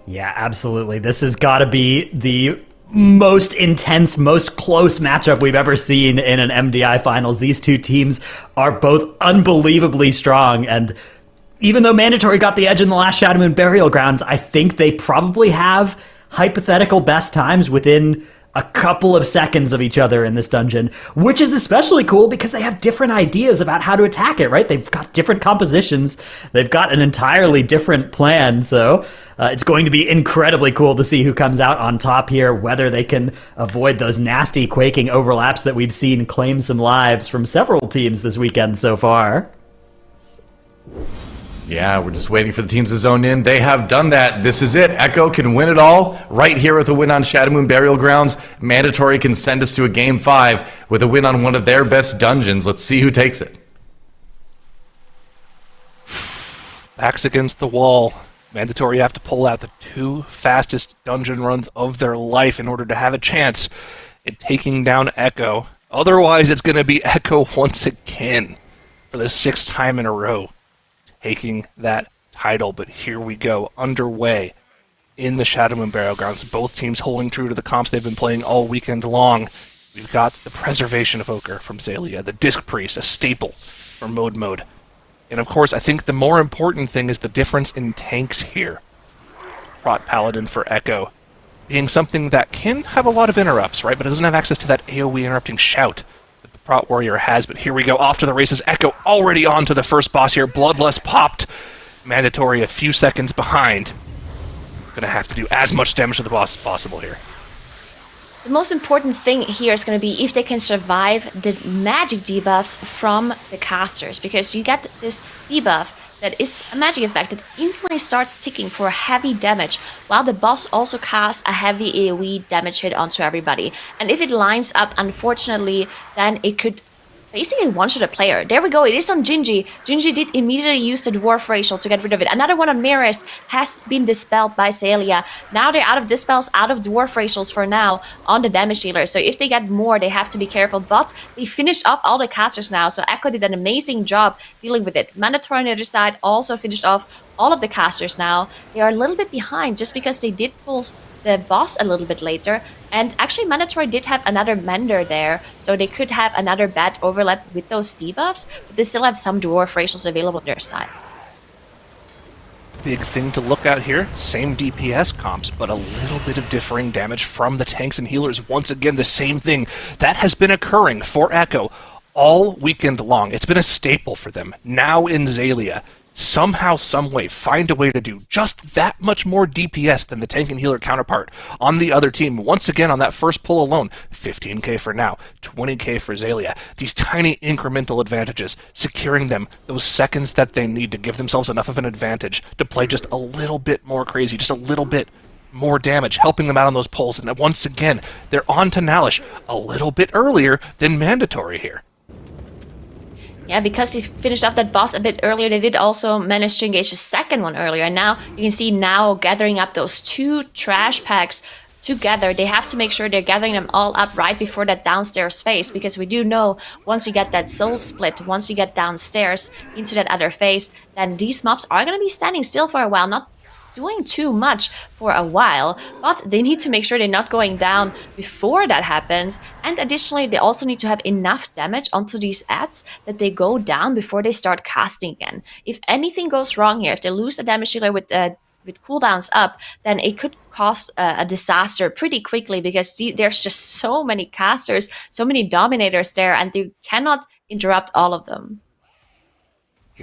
Yeah, absolutely. This has got to be the most intense, most close matchup we've ever seen in an MDI finals. These two teams are both unbelievably strong, and even though Mandatory got the edge in the last Shadow Moon Burial Grounds, I think they probably have hypothetical best times within a couple of seconds of each other in this dungeon, which is especially cool because they have different ideas about how to attack it, right? They've got different compositions. They've got an entirely different plan, so it's going to be incredibly cool to see who comes out on top here, whether they can avoid those nasty quaking overlaps that we've seen claim some lives from several teams this weekend so far. Yeah, we're just waiting for the teams to zone in. They have done that. This is it. Echo can win it all right here with a win on Shadow Moon Burial Grounds. Mandatory can send us to a Game 5 with a win on one of their best dungeons. Let's see who takes it. Backs against the wall. Mandatory have to pull out the 2 fastest dungeon runs of their life in order to have a chance at taking down Echo. Otherwise, it's going to be Echo once again for the 6th time in a row taking that title. But here we go, underway in the Shadow Moon Burial Grounds. Both teams holding true to the comps they've been playing all weekend long. We've got the Preservation Evoker from Xaylia, the Disc Priest, a staple for Mode. And of course, I think the more important thing is the difference in tanks here. Prot Paladin for Echo being something that can have a lot of interrupts, right? But it doesn't have access to that AoE interrupting shout that the Prot Warrior has. But here we go, off to the races. Echo already on to the first boss here. Bloodlust popped. Mandatory a few seconds behind. Gonna have to do as much damage to the boss as possible here. The most important thing here is going to be if they can survive the magic debuffs from the casters, because you get this debuff that is a magic effect that instantly starts ticking for heavy damage, while the boss also casts a heavy AoE damage hit onto everybody. And if it lines up, unfortunately, then it could basically one-shot a player. There we go, it is on Gingy. Gingy did immediately use the Dwarf Racial to get rid of it. Another one on Mirrors has been dispelled by Xaylia. Now they're out of Dispels, out of Dwarf Racials for now on the damage dealer. So if they get more, they have to be careful. But they finished off all the casters now, so Echo did an amazing job dealing with it. Mandatory on the other side also finished off all of the casters now. They are a little bit behind just because they did pull the boss a little bit later. And actually, Mandatory did have another Mender there, so they could have another bad overlap with those debuffs, but they still have some Dwarf Racials available on their side. Big thing to look at here, same DPS comps, but a little bit of differing damage from the tanks and healers. Once again, the same thing that has been occurring for Echo all weekend long. It's been a staple for them. Now in Xaylia, somehow, someway, find a way to do just that much more DPS than the tank and healer counterpart on the other team. Once again, on that first pull alone, 15k for now, 20k for Xaylia. These tiny incremental advantages, securing them those seconds that they need to give themselves enough of an advantage to play just a little bit more crazy, just a little bit more damage, helping them out on those pulls. And once again, they're on to Nalish a little bit earlier than Mandatory here. Yeah, because he finished off that boss a bit earlier, they did also manage to engage the second one earlier. And now you can see now gathering up those 2 trash packs together. They have to make sure they're gathering them all up right before that downstairs phase, because we do know once you get that soul split, once you get downstairs into that other phase, then these mobs are going to be standing still for a while, not doing too much for a while, but they need to make sure they're not going down before that happens. And additionally, they also need to have enough damage onto these adds that they go down before they start casting again. If anything goes wrong here, if they lose a damage dealer with cooldowns up, then it could cause a disaster pretty quickly, because there's just so many casters, so many dominators there, and you cannot interrupt all of them.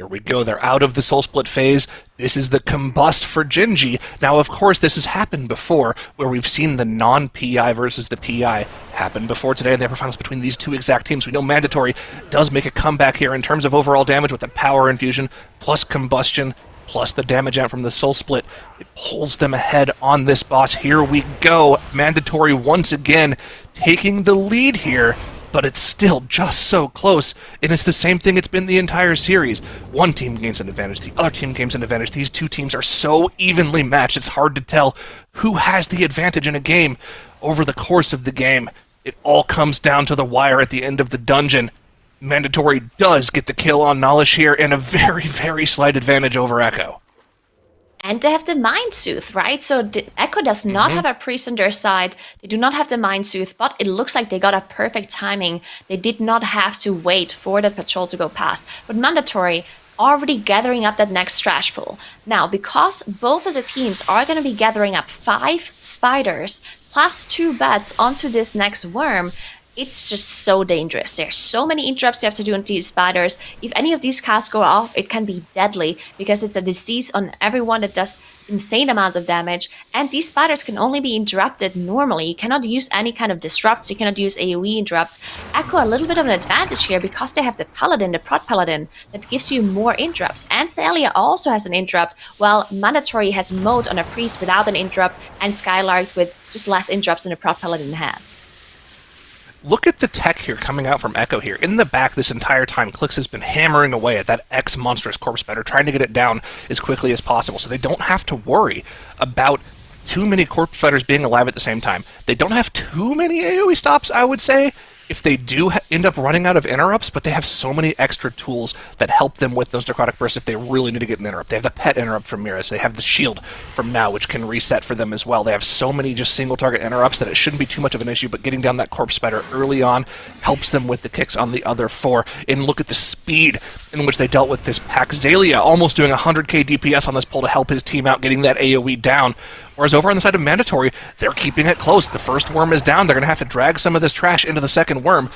Here we go, they're out of the Soul Split phase. This is the combust for Genji. Now, of course, this has happened before, where we've seen the non-PI versus the PI happen before today in the upper finals between these two exact teams. We know Mandatory does make a comeback here in terms of overall damage with the power infusion, plus combustion, plus the damage out from the Soul Split. It pulls them ahead on this boss. Here we go. Mandatory once again taking the lead here, but it's still just so close, and it's the same thing it's been the entire series. One team gains an advantage, the other team gains an advantage. These two teams are so evenly matched, it's hard to tell who has the advantage in a game over the course of the game. It all comes down to the wire at the end of the dungeon. Mandatory does get the kill on Nalish here, and a very, very slight advantage over Echo. And they have the Mind Soothe, right? So Echo does not have a priest on their side. They do not have the Mind Soothe, but it looks like they got a perfect timing. They did not have to wait for the patrol to go past. But Mandatory already gathering up that next trash pool. Now, because both of the teams are going to be gathering up 5 spiders plus 2 bats onto this next worm, it's just so dangerous. There's so many interrupts you have to do on these spiders. If any of these casts go off, it can be deadly because it's a disease on everyone that does insane amounts of damage. And these spiders can only be interrupted normally. You cannot use any kind of disrupts. You cannot use AoE interrupts. Echo a little bit of an advantage here because they have the Paladin, the Prot Paladin, that gives you more interrupts. And Celia also has an interrupt, while Mandatory has Mode on a Priest without an interrupt, and Skylark with just less interrupts than the Prot Paladin has. Look at the tech here coming out from Echo here. In the back this entire time, Clix has been hammering away at that X-monstrous corpse spider, trying to get it down as quickly as possible, so they don't have to worry about too many corpse spiders being alive at the same time. They don't have too many AoE stops, I would say, if they do end up running out of interrupts, but they have so many extra tools that help them with those necrotic bursts if they really need to get an interrupt. They have the pet interrupt from Miras. They have the shield from Now, which can reset for them as well. They have so many just single target interrupts that it shouldn't be too much of an issue, but getting down that corpse spider early on helps them with the kicks on the other 4. And look at the speed in which they dealt with this pack. Xalia almost doing 100k DPS on this pull to help his team out, getting that AoE down. Whereas over on the side of Mandatory, they're keeping it close. The first worm is down. They're going to have to drag some of this trash into the second worm.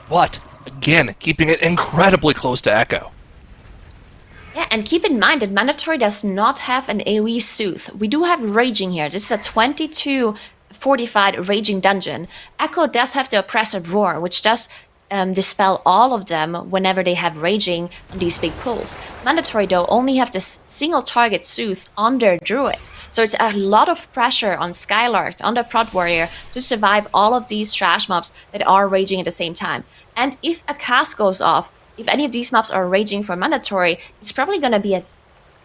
But, again, keeping it incredibly close to Echo. Yeah, and keep in mind that Mandatory does not have an AoE Soothe. We do have Raging here. This is a 22 fortified Raging dungeon. Echo does have the Oppressive Roar, which does dispel all of them whenever they have Raging on these big pulls. Mandatory, though, only have this single target Soothe on their Druid. So it's a lot of pressure on Skylark, on the Prot Warrior, to survive all of these trash mobs that are raging at the same time. And if a cast goes off, if any of these mobs are raging for Mandatory, it's probably going to be a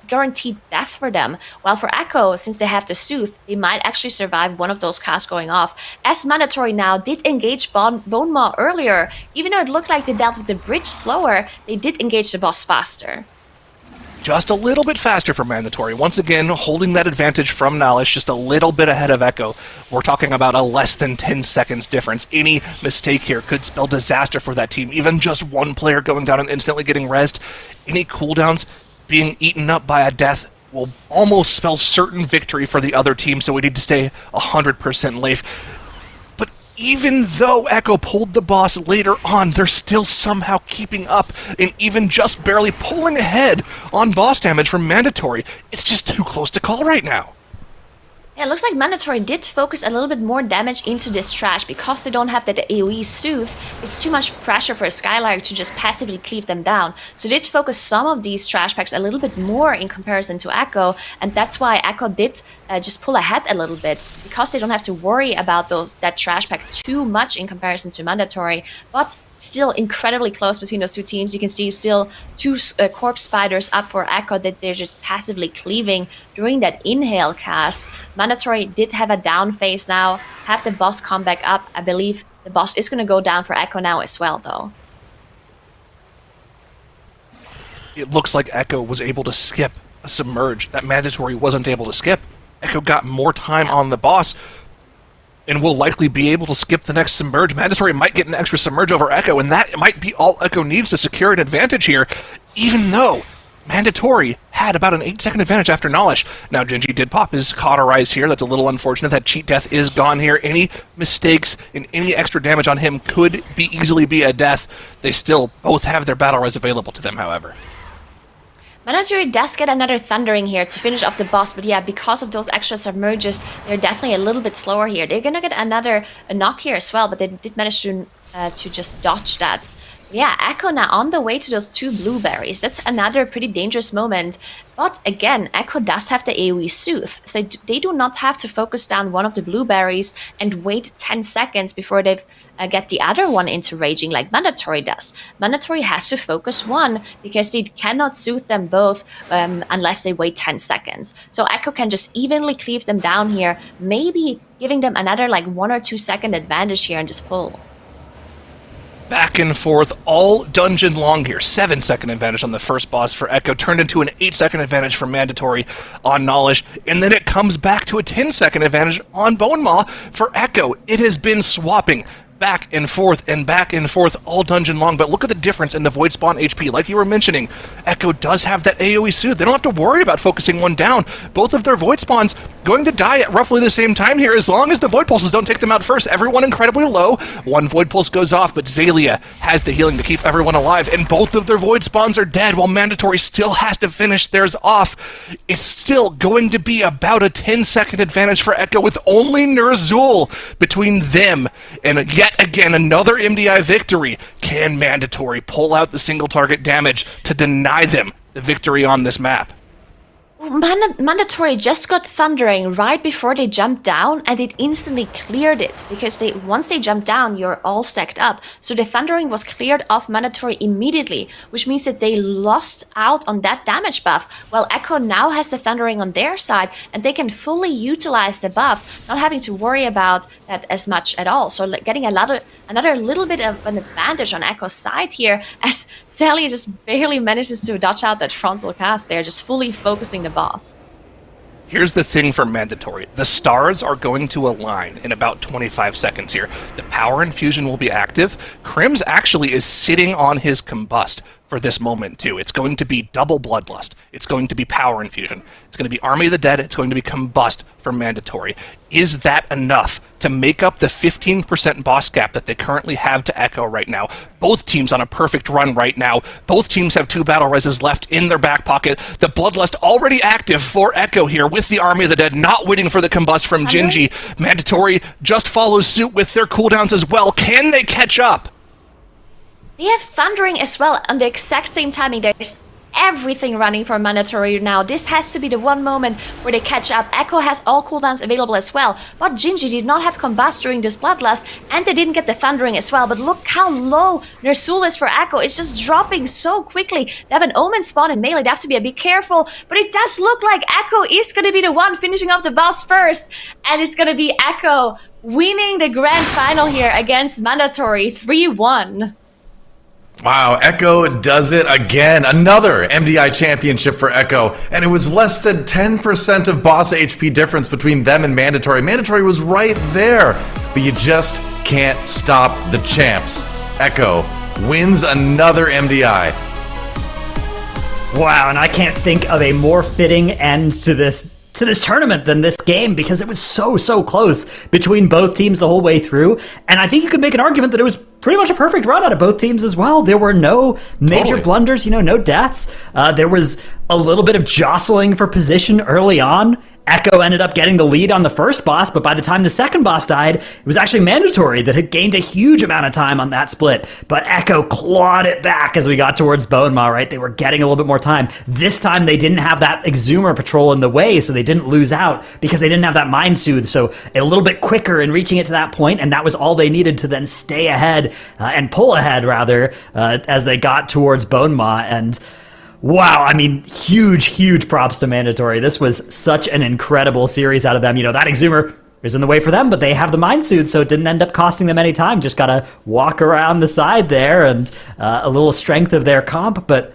guaranteed death for them. While for Echo, since they have the Soothe, they might actually survive one of those casts going off. As Mandatory now did engage Bone Maw earlier, even though it looked like they dealt with the bridge slower, they did engage the boss faster. Just a little bit faster for Mandatory. Once again, holding that advantage from Nalish, just a little bit ahead of Echo. We're talking about a less than 10 seconds difference. Any mistake here could spell disaster for that team. Even just one player going down and instantly getting rezzed. Any cooldowns being eaten up by a death will almost spell certain victory for the other team, so we need to stay 100% safe. Even though Echo pulled the boss later on, they're still somehow keeping up and even just barely pulling ahead on boss damage from Mandatory. It's just too close to call right now. Yeah, it looks like Mandatory did focus a little bit more damage into this trash because they don't have that AoE Soothe. It's too much pressure for a Skylark to just passively cleave them down. So they did focus some of these trash packs a little bit more in comparison to Echo, and that's why Echo did just pull ahead a little bit because they don't have to worry about that trash pack too much in comparison to Mandatory. But still incredibly close between those two teams. You can see still 2 corpse spiders up for Echo that they're just passively cleaving during that inhale cast. Mandatory did have a down phase now, have the boss come back up. I believe the boss is going to go down for Echo now as well, though. It looks like Echo was able to skip a Submerge that Mandatory wasn't able to skip. Echo got more time on the boss, and will likely be able to skip the next Submerge. Mandatory might get an extra Submerge over Echo, and that might be all Echo needs to secure an advantage here, even though Mandatory had about an 8-second advantage after Nalish. Now, Genji did pop his Cauterize here. That's a little unfortunate. That Cheat Death is gone here. Any mistakes and any extra damage on him could easily be a death. They still both have their Battle Res available to them, however. Mandatory does get another Thundering here to finish off the boss, but yeah, because of those extra submerges, they're definitely a little bit slower here. They're gonna get another knock here as well, but they did manage to just dodge that. Yeah, Echo now on the way to those 2 blueberries. That's another pretty dangerous moment. But again, Echo does have the AoE Soothe, so they do not have to focus down one of the blueberries and wait 10 seconds before they get the other one into raging like Mandatory does. Mandatory has to focus one because they cannot soothe them both unless they wait 10 seconds. So Echo can just evenly cleave them down here, maybe giving them another like 1 or 2 second advantage here in this pull. Back and forth all dungeon long here. 7-second advantage on the first boss for Echo, turned into an 8-second advantage for Mandatory on Knowledge, and then it comes back to a 10-second advantage on Bone Maw for Echo. It has been swapping back and forth all dungeon long, but look at the difference in the Void Spawn HP. Like you were mentioning, Echo does have that AoE Soothe. They don't have to worry about focusing one down. Both of their Void Spawns going to die at roughly the same time here, as long as the Void Pulses don't take them out first. Everyone incredibly low. One Void Pulse goes off, but Zalia has the healing to keep everyone alive, and both of their Void Spawns are dead, while Mandatory still has to finish theirs off. It's still going to be about a 10-second advantage for Echo, with only Ner'zhul between them, and yet again another MDI victory. Can Mandatory pull out the single target damage to deny them the victory on this map? Mandatory just got Thundering right before they jumped down, and it instantly cleared it, because once they jumped down, you're all stacked up. So the Thundering was cleared off Mandatory immediately, which means that they lost out on that damage buff, while Echo now has the Thundering on their side, and they can fully utilize the buff, not having to worry about that as much at all. So getting another little bit of an advantage on Echo's side here, as Sally just barely manages to dodge out that frontal cast there, just fully focusing the boss. Here's the thing for Mandatory. The stars are going to align in about 25 seconds here. The power infusion will be active. Crims actually is sitting on his combust for this moment too. It's going to be double Bloodlust. It's going to be power infusion. It's going to be Army of the Dead. It's going to be combust for Mandatory. Is that enough to make up the 15% boss gap that they currently have to Echo right now? Both teams on a perfect run right now. Both teams have 2 battle reses left in their back pocket. The Bloodlust already active for Echo here with the Army of the Dead, not waiting for the combust from Gingy. Mandatory just follows suit with their cooldowns as well. Can they catch up? They have Thundering as well on the exact same timing. There's everything running for Mandatory now. This has to be the one moment where they catch up. Echo has all cooldowns available as well, but Gingy did not have combust during this Bloodlust, and they didn't get the Thundering as well. But look how low Ner'zhul is for Echo. It's just dropping so quickly. They have an Omen spawn in melee. They have to be a bit careful, but it does look like Echo is going to be the one finishing off the boss first, and it's going to be Echo winning the grand final here against Mandatory 3-1. Wow, Echo does it again. Another MDI championship for Echo, and it was less than 10% of boss HP difference between them and Mandatory. Mandatory was right there, but you just can't stop the champs. Echo wins another MDI. Wow, and I can't think of a more fitting end to this tournament than this game, because it was so close between both teams the whole way through. And I think you could make an argument that it was pretty much a perfect run out of both teams as well. There were no major blunders, no deaths. There was a little bit of jostling for position early on. Echo ended up getting the lead on the first boss, but by the time the second boss died, it was actually Mandatory that had gained a huge amount of time on that split. But Echo clawed it back as we got towards Bone Maw, right? They were getting a little bit more time. This time they didn't have that Exhumer patrol in the way, so they didn't lose out because they didn't have that Mind Soothe. So a little bit quicker in reaching it to that point, and that was all they needed to then stay ahead and pull ahead, rather, as they got towards Bone Maw. And wow, I mean, huge props to Mandatory. This was such an incredible series out of them. That Exhumer is in the way for them, but they have the Mind Soothe, so it didn't end up costing them any time. Just gotta walk around the side there, and a little strength of their comp. But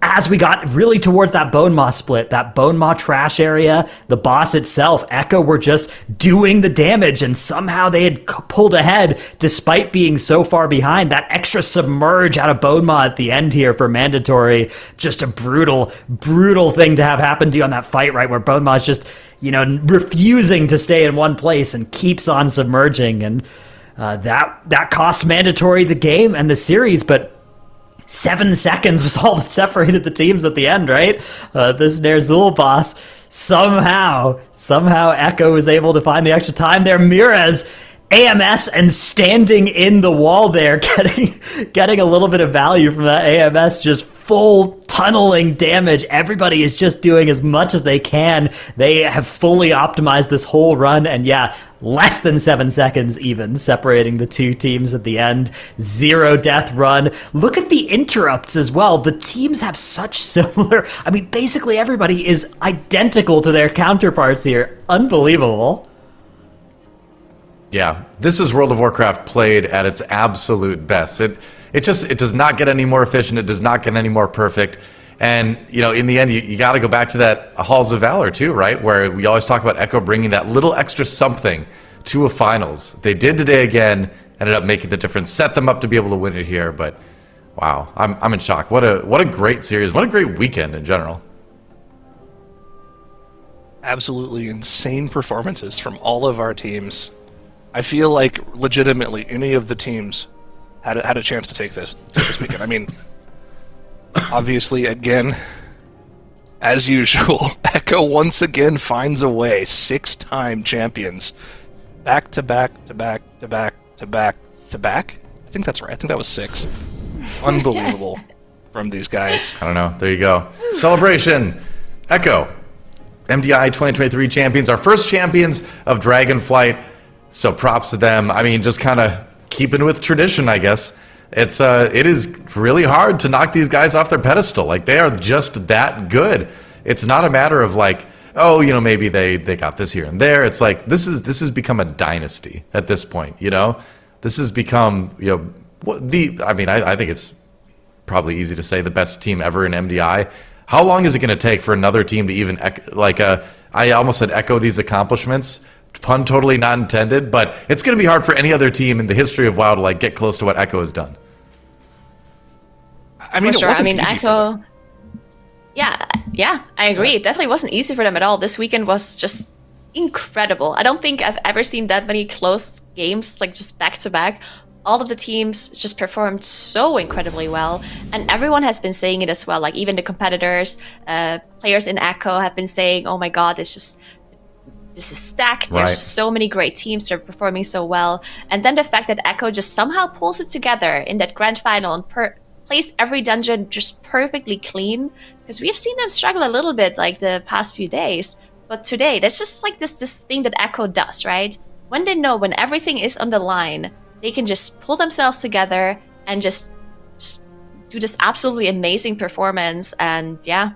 as we got really towards that Bone Maw split, that Bone Maw trash area, the boss itself, Echo were just doing the damage, and somehow they had pulled ahead despite being so far behind. That extra submerge out of Bone Maw at the end here for Mandatory, just a brutal thing to have happen to you on that fight, right, where Bone Maw is just, refusing to stay in one place and keeps on submerging, and that cost Mandatory the game and the series. But 7 seconds was all that separated the teams at the end, right? This Ner'zhul boss, somehow Echo was able to find the extra time there. Mirez, AMS, and standing in the wall there, getting a little bit of value from that AMS, just full tunneling damage. Everybody is just doing as much as they can. They have fully optimized this whole run, and yeah, less than 7 seconds even separating the two teams at the end. 0 death run. Look at the interrupts as well. The teams have such similar, I mean, basically everybody is identical to their counterparts here. Unbelievable. Yeah, this is World of Warcraft played at its absolute best. It does not get any more efficient. It does not get any more perfect. And, you know, in the end, you got to go back to that Halls of Valor too, right? Where we always talk about Echo bringing that little extra something to a finals. They did today again, ended up making the difference, set them up to be able to win it here. But wow, I'm in shock. What a great series. What a great weekend in general. Absolutely Insane performances from all of our teams. I feel like legitimately any of the teams had a chance to take this weekend. I mean, obviously, again, as usual, Echo once again finds a way. 6-time champions, back to back to back to back to back to back. I think that's right. I think that was 6. Unbelievable from these guys. I don't know. There you go. Celebration. Echo, MDI 2023 champions, our first champions of Dragonflight. So props to them. I mean, just kind of keeping with tradition, I guess. It is really hard to knock these guys off their pedestal. Like, they are just that good. It's not a matter of like, oh, you know, maybe they got this here and there. It's like this has become a dynasty at this point. You know, this has become, you know, I think it's probably easy to say the best team ever in MDI. How long is it going to take for another team to even I almost said echo these accomplishments? Pun totally not intended, but it's going to be hard for any other team in the history of WoW to like get close to what Echo has done. I mean, sure. Echo. Yeah, I agree. It definitely wasn't easy for them at all. This weekend was just incredible. I don't think I've ever seen that many close games, like just back to back. All of the teams just performed so incredibly well, and everyone has been saying it as well. Like even the competitors, players in Echo have been saying, "Oh my God, this is stacked. There's just so many great teams that are performing so well." And then the fact that Echo just somehow pulls it together in that grand final and plays every dungeon just perfectly clean. Because we've seen them struggle a little bit like the past few days. But today, that's just like this thing that Echo does, right? When they know when everything is on the line, they can just pull themselves together and just do this absolutely amazing performance. And yeah,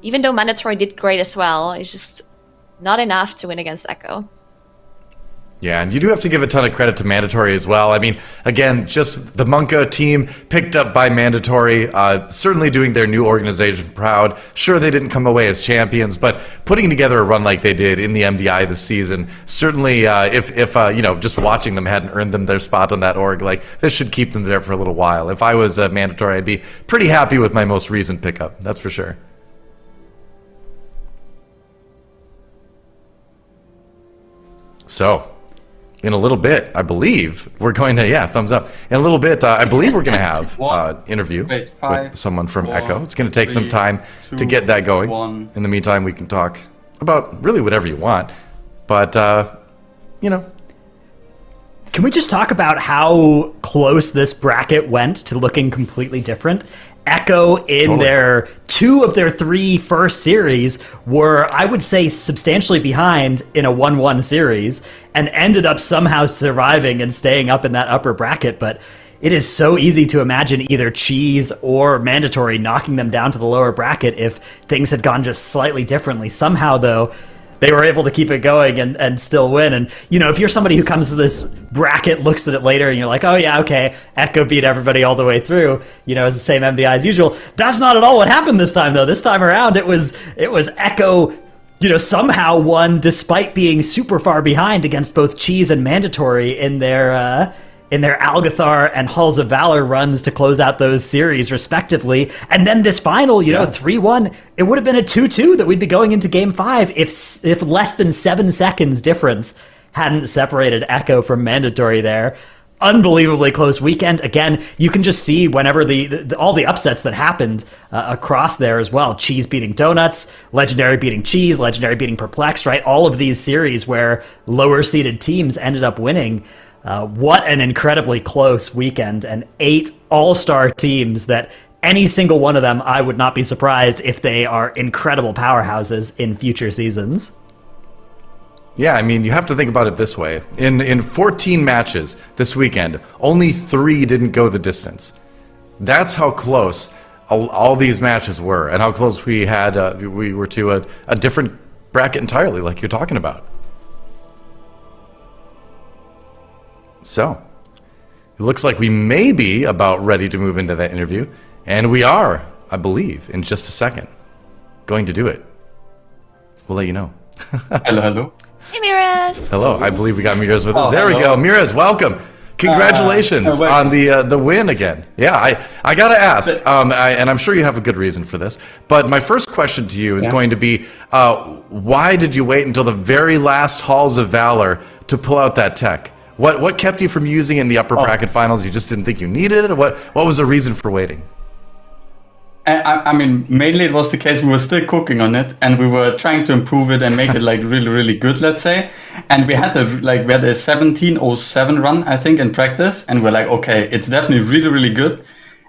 even though Mandatory did great as well, it's just not enough to win against Echo. Yeah, and you do have to give a ton of credit to Mandatory as well. I mean, again, just the Monka team picked up by Mandatory, certainly doing their new organization proud. Sure, they didn't come away as champions, but putting together a run like they did in the MDI this season, certainly if you know, just watching them hadn't earned them their spot on that org, like this should keep them there for a little while. If I was Mandatory, I'd be pretty happy with my most recent pickup, that's for sure. So, in a little bit, I believe we're going to, thumbs up. In a little bit, I believe we're going to have an interview with someone from Echo. It's going to take some time to get that going. In the meantime, we can talk about really whatever you want. But, you know. Can we just talk about how close this bracket went to looking completely different? Echo in their 2 of their 3 first series were, I would say, substantially behind in a 1-1 series and ended up somehow surviving and staying up in that upper bracket. But it is so easy to imagine either Cheese or Mandatory knocking them down to the lower bracket if things had gone just slightly differently. Somehow, though, they were able to keep it going and still win. And, you know, if you're somebody who comes to this bracket, looks at it later, and you're like, oh, yeah, okay, Echo beat everybody all the way through, you know, it's the same MDI as usual. That's not at all what happened this time, though. This time around, it was Echo, you know, somehow won despite being super far behind against both Cheese and Mandatory in their Algathar and Halls of Valor runs to close out those series, respectively. And then this final, you know, 3-1, it would have been a 2-2 that we'd be going into Game 5 if less than 7 seconds difference hadn't separated Echo from Mandatory there. unbelievably close weekend. Again, you can just see whenever all the upsets that happened across there as well. Cheese beating Donuts, Legendary beating Cheese, Legendary beating Perplexed, right? All of these series where lower seeded teams ended up winning. What an incredibly close weekend, and 8 all-star teams that any single one of them, I would not be surprised if they are incredible powerhouses in future seasons. Yeah, I mean, you have to think about it this way. In 14 matches this weekend, only 3 didn't go the distance. That's how close all these matches were, and how close we were to a different bracket entirely, like you're talking about. So, it looks like we may be about ready to move into that interview, and we are, I believe, in just a second, going to do it. We'll let you know. Hello. Hey, Miraz. Hello, I believe we got Miraz with us. There hello. we go. Miraz, welcome. Congratulations on the win again. Yeah, I gotta ask, and I'm sure you have a good reason for this, but my first question to you is going to be, why did you wait until the very last Halls of Valor to pull out that tech? What kept you from using it in the upper bracket finals? You just didn't think you needed it? Or what was the reason for waiting? I mean, mainly it was the case we were still cooking on it, and we were trying to improve it and make it like really, really good, let's say. And we had a 1707 run, I think, in practice, and we're like, okay, it's definitely really, really good.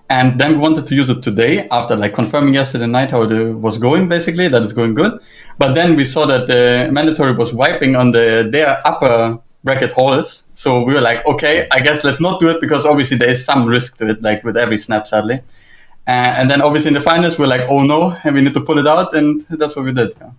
And then we wanted to use it today after like confirming yesterday night how it was going, basically, that it's going good. But then we saw that the mandatory was wiping on their upper bracket halls. So we were like, okay, I guess let's not do it, because obviously there is some risk to it, like with every snap, sadly. And then obviously in the finals, we're like, oh no, and we need to pull it out, and that's what we did. Yeah.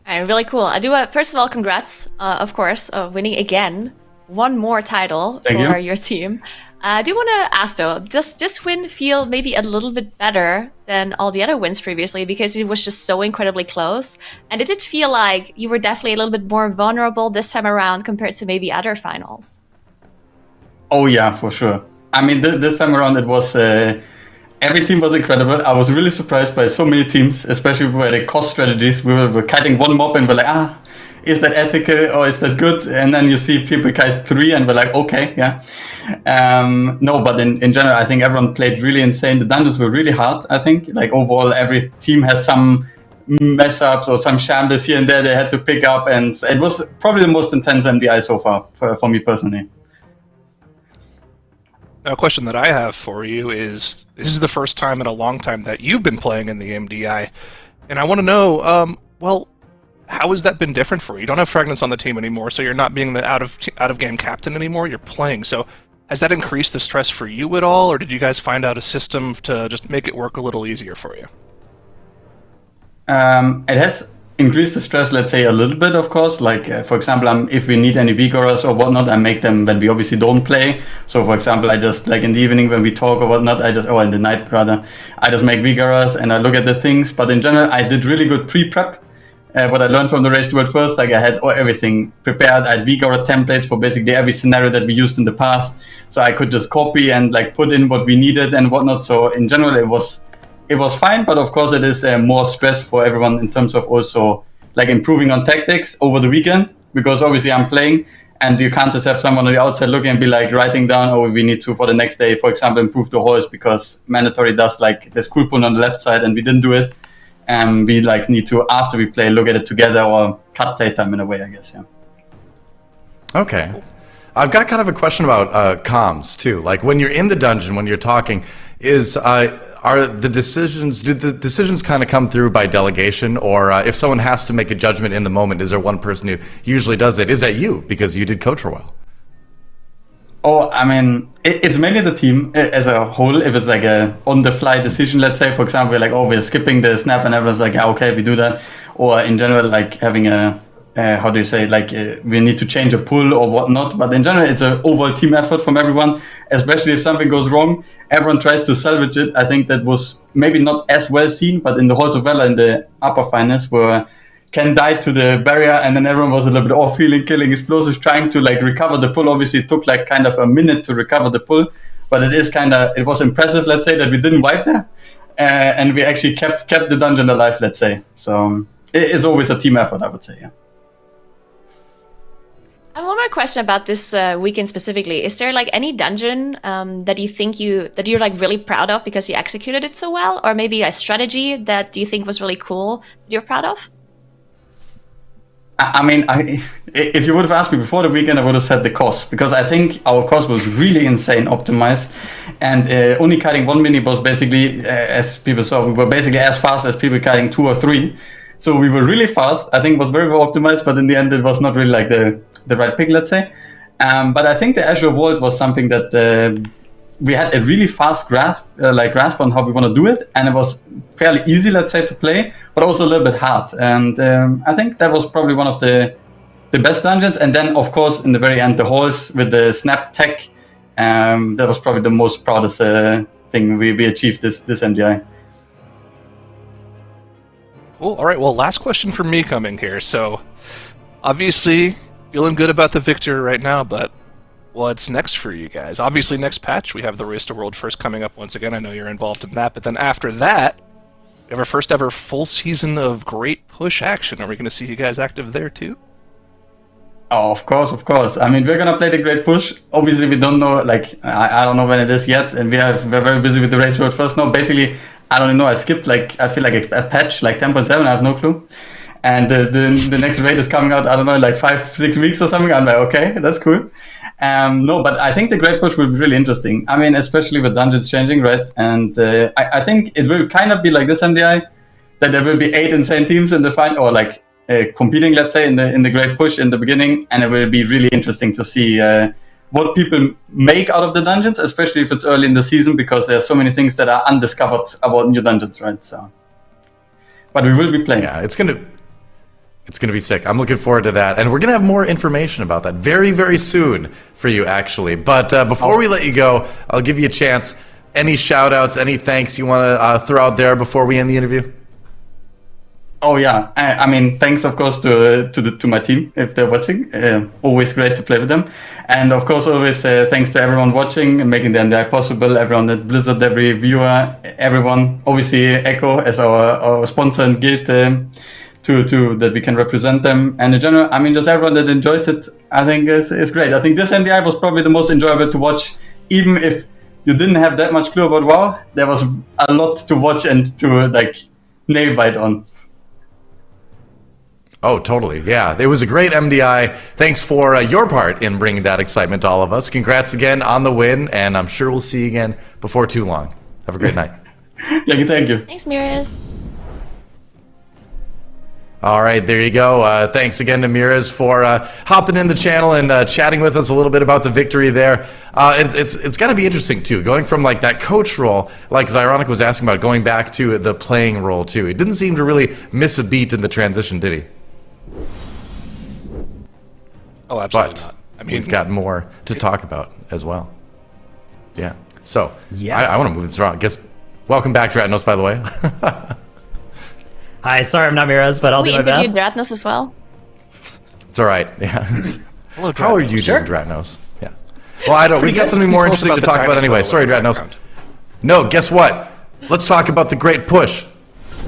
All right, really cool. I do. First of all, congrats, of course, winning again. One more title for your team. I do want to ask though, does this win feel maybe a little bit better than all the other wins previously, because it was just so incredibly close? And did it feel like you were definitely a little bit more vulnerable this time around compared to maybe other finals? Oh yeah, for sure. I mean, this time around it was, every team was incredible. I was really surprised by so many teams, especially by the cost strategies. We were kiting one mob and we're like, is that ethical or is that good? And then you see people kite 3 and we're like, okay, yeah. No, but in general, I think everyone played really insane. The dungeons were really hard, I think. Like overall, every team had some mess ups or some shambles here and there they had to pick up. And it was probably the most intense MDI so far for me personally. Now, a question that I have for you is, this is the first time in a long time that you've been playing in the MDI, and I want to know, well, how has that been different for you? You don't have Fragments on the team anymore, so you're not being the out of game captain anymore. You're playing. So, has that increased the stress for you at all, or did you guys find out a system to just make it work a little easier for you? It has increase the stress, let's say, a little bit, of course. Like, for example, if we need any vigorous or whatnot, I make them when we obviously don't play. So, for example, I just, like in the evening when we talk or whatnot, in the night rather, I just make vigorous and I look at the things. But in general, I did really good pre-prep. What I learned from the Race to World first, like I had everything prepared. I had vigorous templates for basically every scenario that we used in the past. So I could just copy and like put in what we needed and whatnot. So in general, it was fine, but of course it is more stress for everyone in terms of also like improving on tactics over the weekend, because obviously I'm playing and you can't just have someone on the outside looking and be like writing down, oh, we need to for the next day, for example, improve the horse because mandatory does like there's cool pull on the left side and we didn't do it. And we like need to, after we play, look at it together or cut playtime in a way, I guess, yeah. Okay. I've got kind of a question about comms too. Like when you're in the dungeon, when you're talking, do the decisions kind of come through by delegation, or if someone has to make a judgment in the moment, is there one person who usually does it? Is that you, because you did coach well? Oh, I mean, it's mainly the team as a whole. If it's like a on-the-fly decision, let's say, for example, like, oh, we're skipping the snap, and everyone's like, yeah, okay, we do that. Or in general, like having we need to change a pull or whatnot. But in general, it's an overall team effort from everyone, especially if something goes wrong. Everyone tries to salvage it. I think that was maybe not as well seen, but in the Halls of Valor in the upper finals where Ken died to the barrier and then everyone was a little bit off feeling, killing explosives, trying to like recover the pull. Obviously, it took like kind of a minute to recover the pull, but it was impressive, let's say, that we didn't wipe there. And we actually kept the dungeon alive, let's say. So it is always a team effort, I would say, yeah. I have one more question about this weekend specifically. Is there like any dungeon that you think that you're like really proud of because you executed it so well, or maybe a strategy that you think was really cool that you're proud of? I mean, if you would have asked me before the weekend, I would have said the cost, because I think our cost was really insane optimized, and only kiting one mini boss basically, as people saw, we were basically as fast as people kiting 2 or 3. So we were really fast. I think it was very well optimized, but in the end it was not really like the right pick, let's say. But I think the Azure Vault was something that we had a really fast grasp on how we want to do it, and it was fairly easy, let's say, to play, but also a little bit hard. And I think that was probably one of the best dungeons. And then, of course, in the very end, the halls with the snap tech, that was probably the most proudest thing we achieved this MDI. Cool. All right. Well, last question for me coming here. So, obviously, feeling good about the victory right now, but what's next for you guys? Obviously, next patch, we have the Race to World First coming up once again. I know you're involved in that. But then after that, we have our first ever full season of Great Push action. Are we going to see you guys active there too? Oh, of course. I mean, we're going to play the Great Push. Obviously, we don't know, I don't know when it is yet. And we're very busy with the Race to World First now. Basically, I don't know. I skipped I feel like a patch, like 10.7. I have no clue. And the next raid is coming out, I don't know, like 5-6 weeks or something. I'm like, okay, that's cool. No, but I think the Great Push will be really interesting. I mean, especially with dungeons changing, right? And I think it will kind of be like this MDI, that there will be 8 insane teams in the final, or competing, let's say, in the Great Push in the beginning. And it will be really interesting to see what people make out of the dungeons, especially if it's early in the season, because there are so many things that are undiscovered about new dungeons, right? So, but we will be playing. Yeah, it's gonna be sick. I'm looking forward to that, and we're gonna have more information about that very, very soon for you, actually. But before we let you go, I'll give you a chance. Any shout-outs, any thanks you want to throw out there before we end the interview? Oh yeah, I mean, thanks of course to my team if they're watching. Always great to play with them, and of course always thanks to everyone watching and making the MDI possible. Everyone at Blizzard, every viewer, everyone. Obviously Echo as our sponsor and guild to that we can represent them. And in general, I mean, just everyone that enjoys it, I think is great. I think this MDI was probably the most enjoyable to watch, even if you didn't have that much clue about WoW. There was a lot to watch and to nail bite on. Oh, totally. Yeah, it was a great MDI. Thanks for your part in bringing that excitement to all of us. Congrats again on the win, and I'm sure we'll see you again before too long. Have a great night. Thank you. Thanks, Mirez. All right, there you go. Thanks again to Mirez for hopping in the channel and chatting with us a little bit about the victory there. It's got to be interesting, too, going from that coach role, like Zyronic was asking about, going back to the playing role, too. He didn't seem to really miss a beat in the transition, did he? Oh, absolutely But not. I mean, we've got more to talk about as well. Yeah. So, Yes. I want to move this around. Welcome back, Dratnos, by the way. Hi, sorry I'm not Mirez, but I'll do my best. We interviewed Dratnos as well. It's all right. Yeah. hello, How are you doing, Dratnos? Yeah. Well, I don't. We've got something more interesting to talk about anyway. Sorry, Dratnos. No, guess what? Let's talk about the Great Push.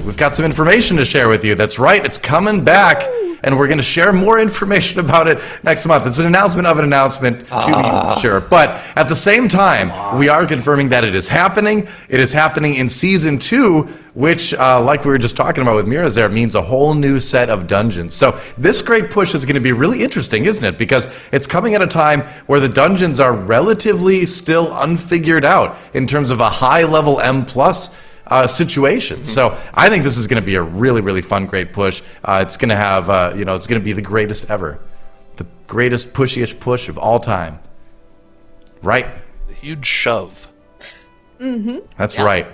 We've got some information to share with you. That's right. It's coming back, and we're going to share more information about it next month. It's an announcement of an announcement, to be sure. But at the same time, we are confirming that it is happening. It is happening in Season 2, which, like we were just talking about with Mirez there, means a whole new set of dungeons. So this Great Push is going to be really interesting, isn't it? Because it's coming at a time where the dungeons are relatively still unfigured out in terms of a high-level M+ situation. So I think this is going to be a really, really fun Great Push. It's going to have, it's going to be the greatest ever. The greatest pushiest push of all time. Right? a huge shove. That's right.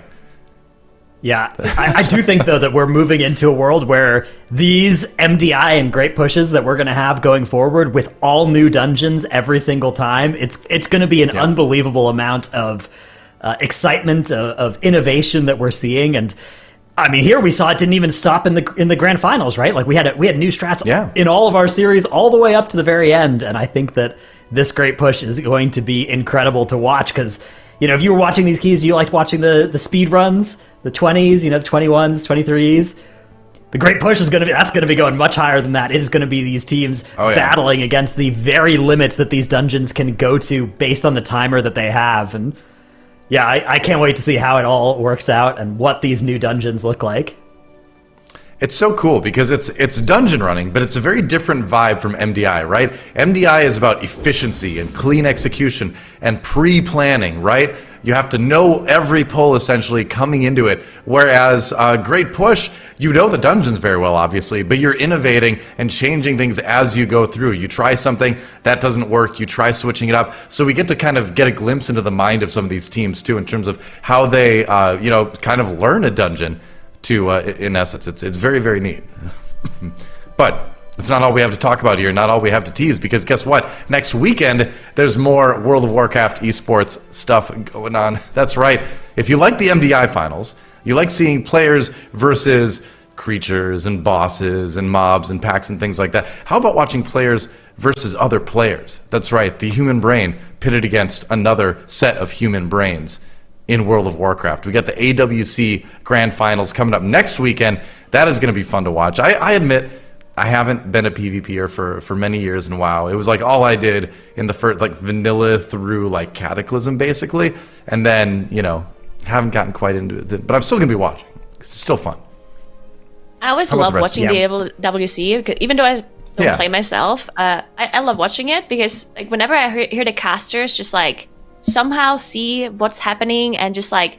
Yeah, I do think, though, that we're moving into a world where these MDI and Great Pushes that we're going to have going forward with all new dungeons every single time, it's going to be an unbelievable amount of excitement, of innovation that we're seeing. And I mean, here we saw it didn't even stop in the grand finals, right? Like we had new strats in all of our series all the way up to the very end. And I think that this Great Push is going to be incredible to watch because, you know, if you were watching these keys, you liked watching the speed runs, the 20s, the 21s, 23s. The Great Push is going to be going much higher than that. It is going to be these teams battling against the very limits that these dungeons can go to based on the timer that they have. And yeah, I can't wait to see how it all works out and what these new dungeons look like. It's so cool because it's dungeon running, but it's a very different vibe from MDI, right? MDI is about efficiency and clean execution and pre-planning, right? You have to know every pull essentially coming into it. Whereas Great Push, you know the dungeons very well, obviously, but you're innovating and changing things as you go through. You try something, that doesn't work, you try switching it up. So we get to kind of get a glimpse into the mind of some of these teams too, in terms of how they, kind of learn a dungeon to, in essence. It's very, very neat. But it's not all we have to talk about here, not all we have to tease, because guess what? Next weekend, there's more World of Warcraft esports stuff going on. That's right. If you like the MDI finals, you like seeing players versus creatures and bosses and mobs and packs and things like that, how about watching players versus other players? That's right, the human brain pitted against another set of human brains in World of Warcraft. We got the AWC Grand Finals coming up next weekend. That is going to be fun to watch. I admit, I haven't been a PvPer for many years in WoW. It was like all I did in the first, like vanilla through like Cataclysm basically, and then, haven't gotten quite into it. But I'm still going to be watching. It's still fun. I always love watching the WC, even though I don't play myself. I love watching it because like whenever I hear the casters just like somehow see what's happening and just like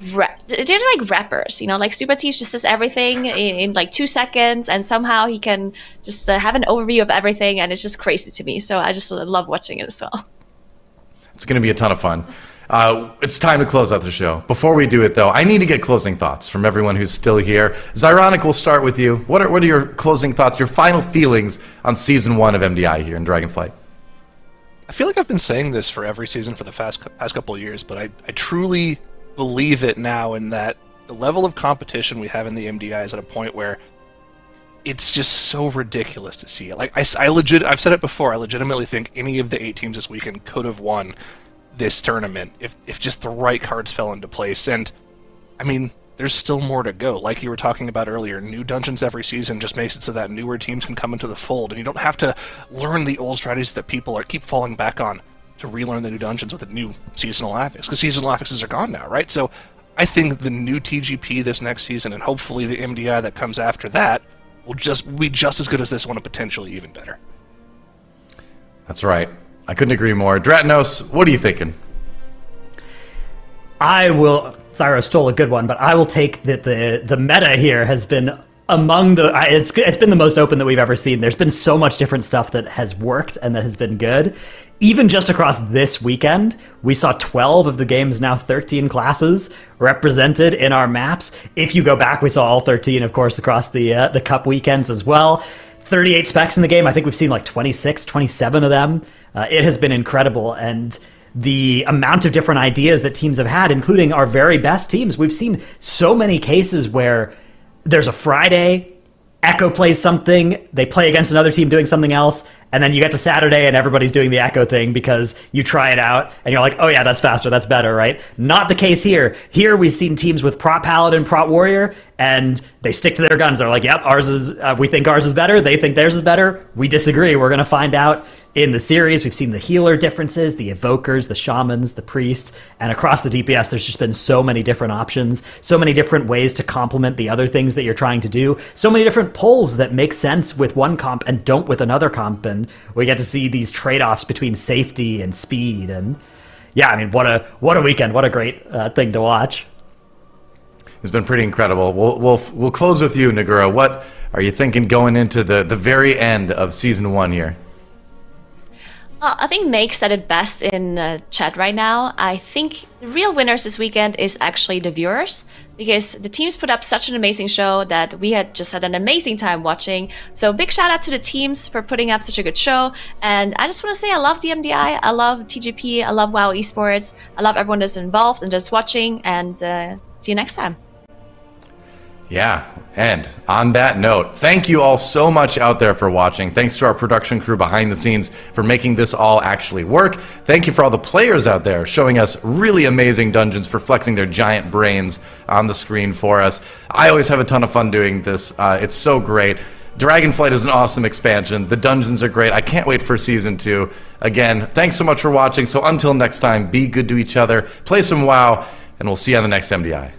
they're like rappers, like Super Teach just says everything in like 2 seconds, and somehow he can just have an overview of everything, and it's just crazy to me. So I just love watching it as well. It's going to be a ton of fun. It's time to close out the show. Before we do it, though, I need to get closing thoughts from everyone who's still here. Zyronic, we'll start with you. What are your closing thoughts, your final feelings on Season 1 of MDI here in Dragonflight? I feel like I've been saying this for every season for the past couple of years, but I truly believe it now in that the level of competition we have in the MDI is at a point where it's just so ridiculous to see. Like I've said it before, I legitimately think any of the 8 teams this weekend could have won this tournament if just the right cards fell into place. And I mean, there's still more to go. Like you were talking about earlier, new dungeons every season just makes it so that newer teams can come into the fold, and you don't have to learn the old strategies that people keep falling back on to relearn the new dungeons with the new seasonal affix, because seasonal affixes are gone now, right? So I think the new TGP this next season, and hopefully the MDI that comes after that, will just be just as good as this one, and potentially even better. That's right. I couldn't agree more. Dratnos, what are you thinking? Zyro stole a good one, but I will take that the meta here has been among it's been the most open that we've ever seen. There's been so much different stuff that has worked and that has been good. Even just across this weekend, we saw 12 of the game's now 13 classes represented in our maps. If you go back, we saw all 13, of course, across the Cup weekends as well. 38 specs in the game. I think we've seen like 26, 27 of them. It has been incredible, and the amount of different ideas that teams have had, including our very best teams. We've seen so many cases where there's a Friday, Echo plays something, they play against another team doing something else, and then you get to Saturday and everybody's doing the Echo thing because you try it out and you're like, oh yeah, that's faster, that's better, right? Not the case here. Here we've seen teams with Prot Paladin, Prot Warrior, and they stick to their guns. They're like, yep, we think ours is better, they think theirs is better, we disagree, we're going to find out. In the series, we've seen the healer differences, the evokers, the shamans, the priests, and across the DPS, there's just been so many different options, so many different ways to complement the other things that you're trying to do, so many different pulls that make sense with one comp and don't with another comp, and we get to see these trade-offs between safety and speed, and yeah, I mean, what a weekend, what a great thing to watch. It's been pretty incredible. We'll close with you, Nagura. What are you thinking going into the very end of Season 1 here? I think Make said it best in chat right now. I think the real winners this weekend is actually the viewers, because the teams put up such an amazing show that we had an amazing time watching. So big shout out to the teams for putting up such a good show. And I just want to say I love DMDI, I love TGP, I love WoW Esports, I love everyone that's involved and just watching, and see you next time. Yeah, and on that note, thank you all so much out there for watching. Thanks to our production crew behind the scenes for making this all actually work. Thank you for all the players out there showing us really amazing dungeons, for flexing their giant brains on the screen for us. I always have a ton of fun doing this. It's so great. Dragonflight is an awesome expansion. The dungeons are great. I can't wait for Season 2. Again, thanks so much for watching. So until next time, be good to each other, play some WoW, and we'll see you on the next MDI.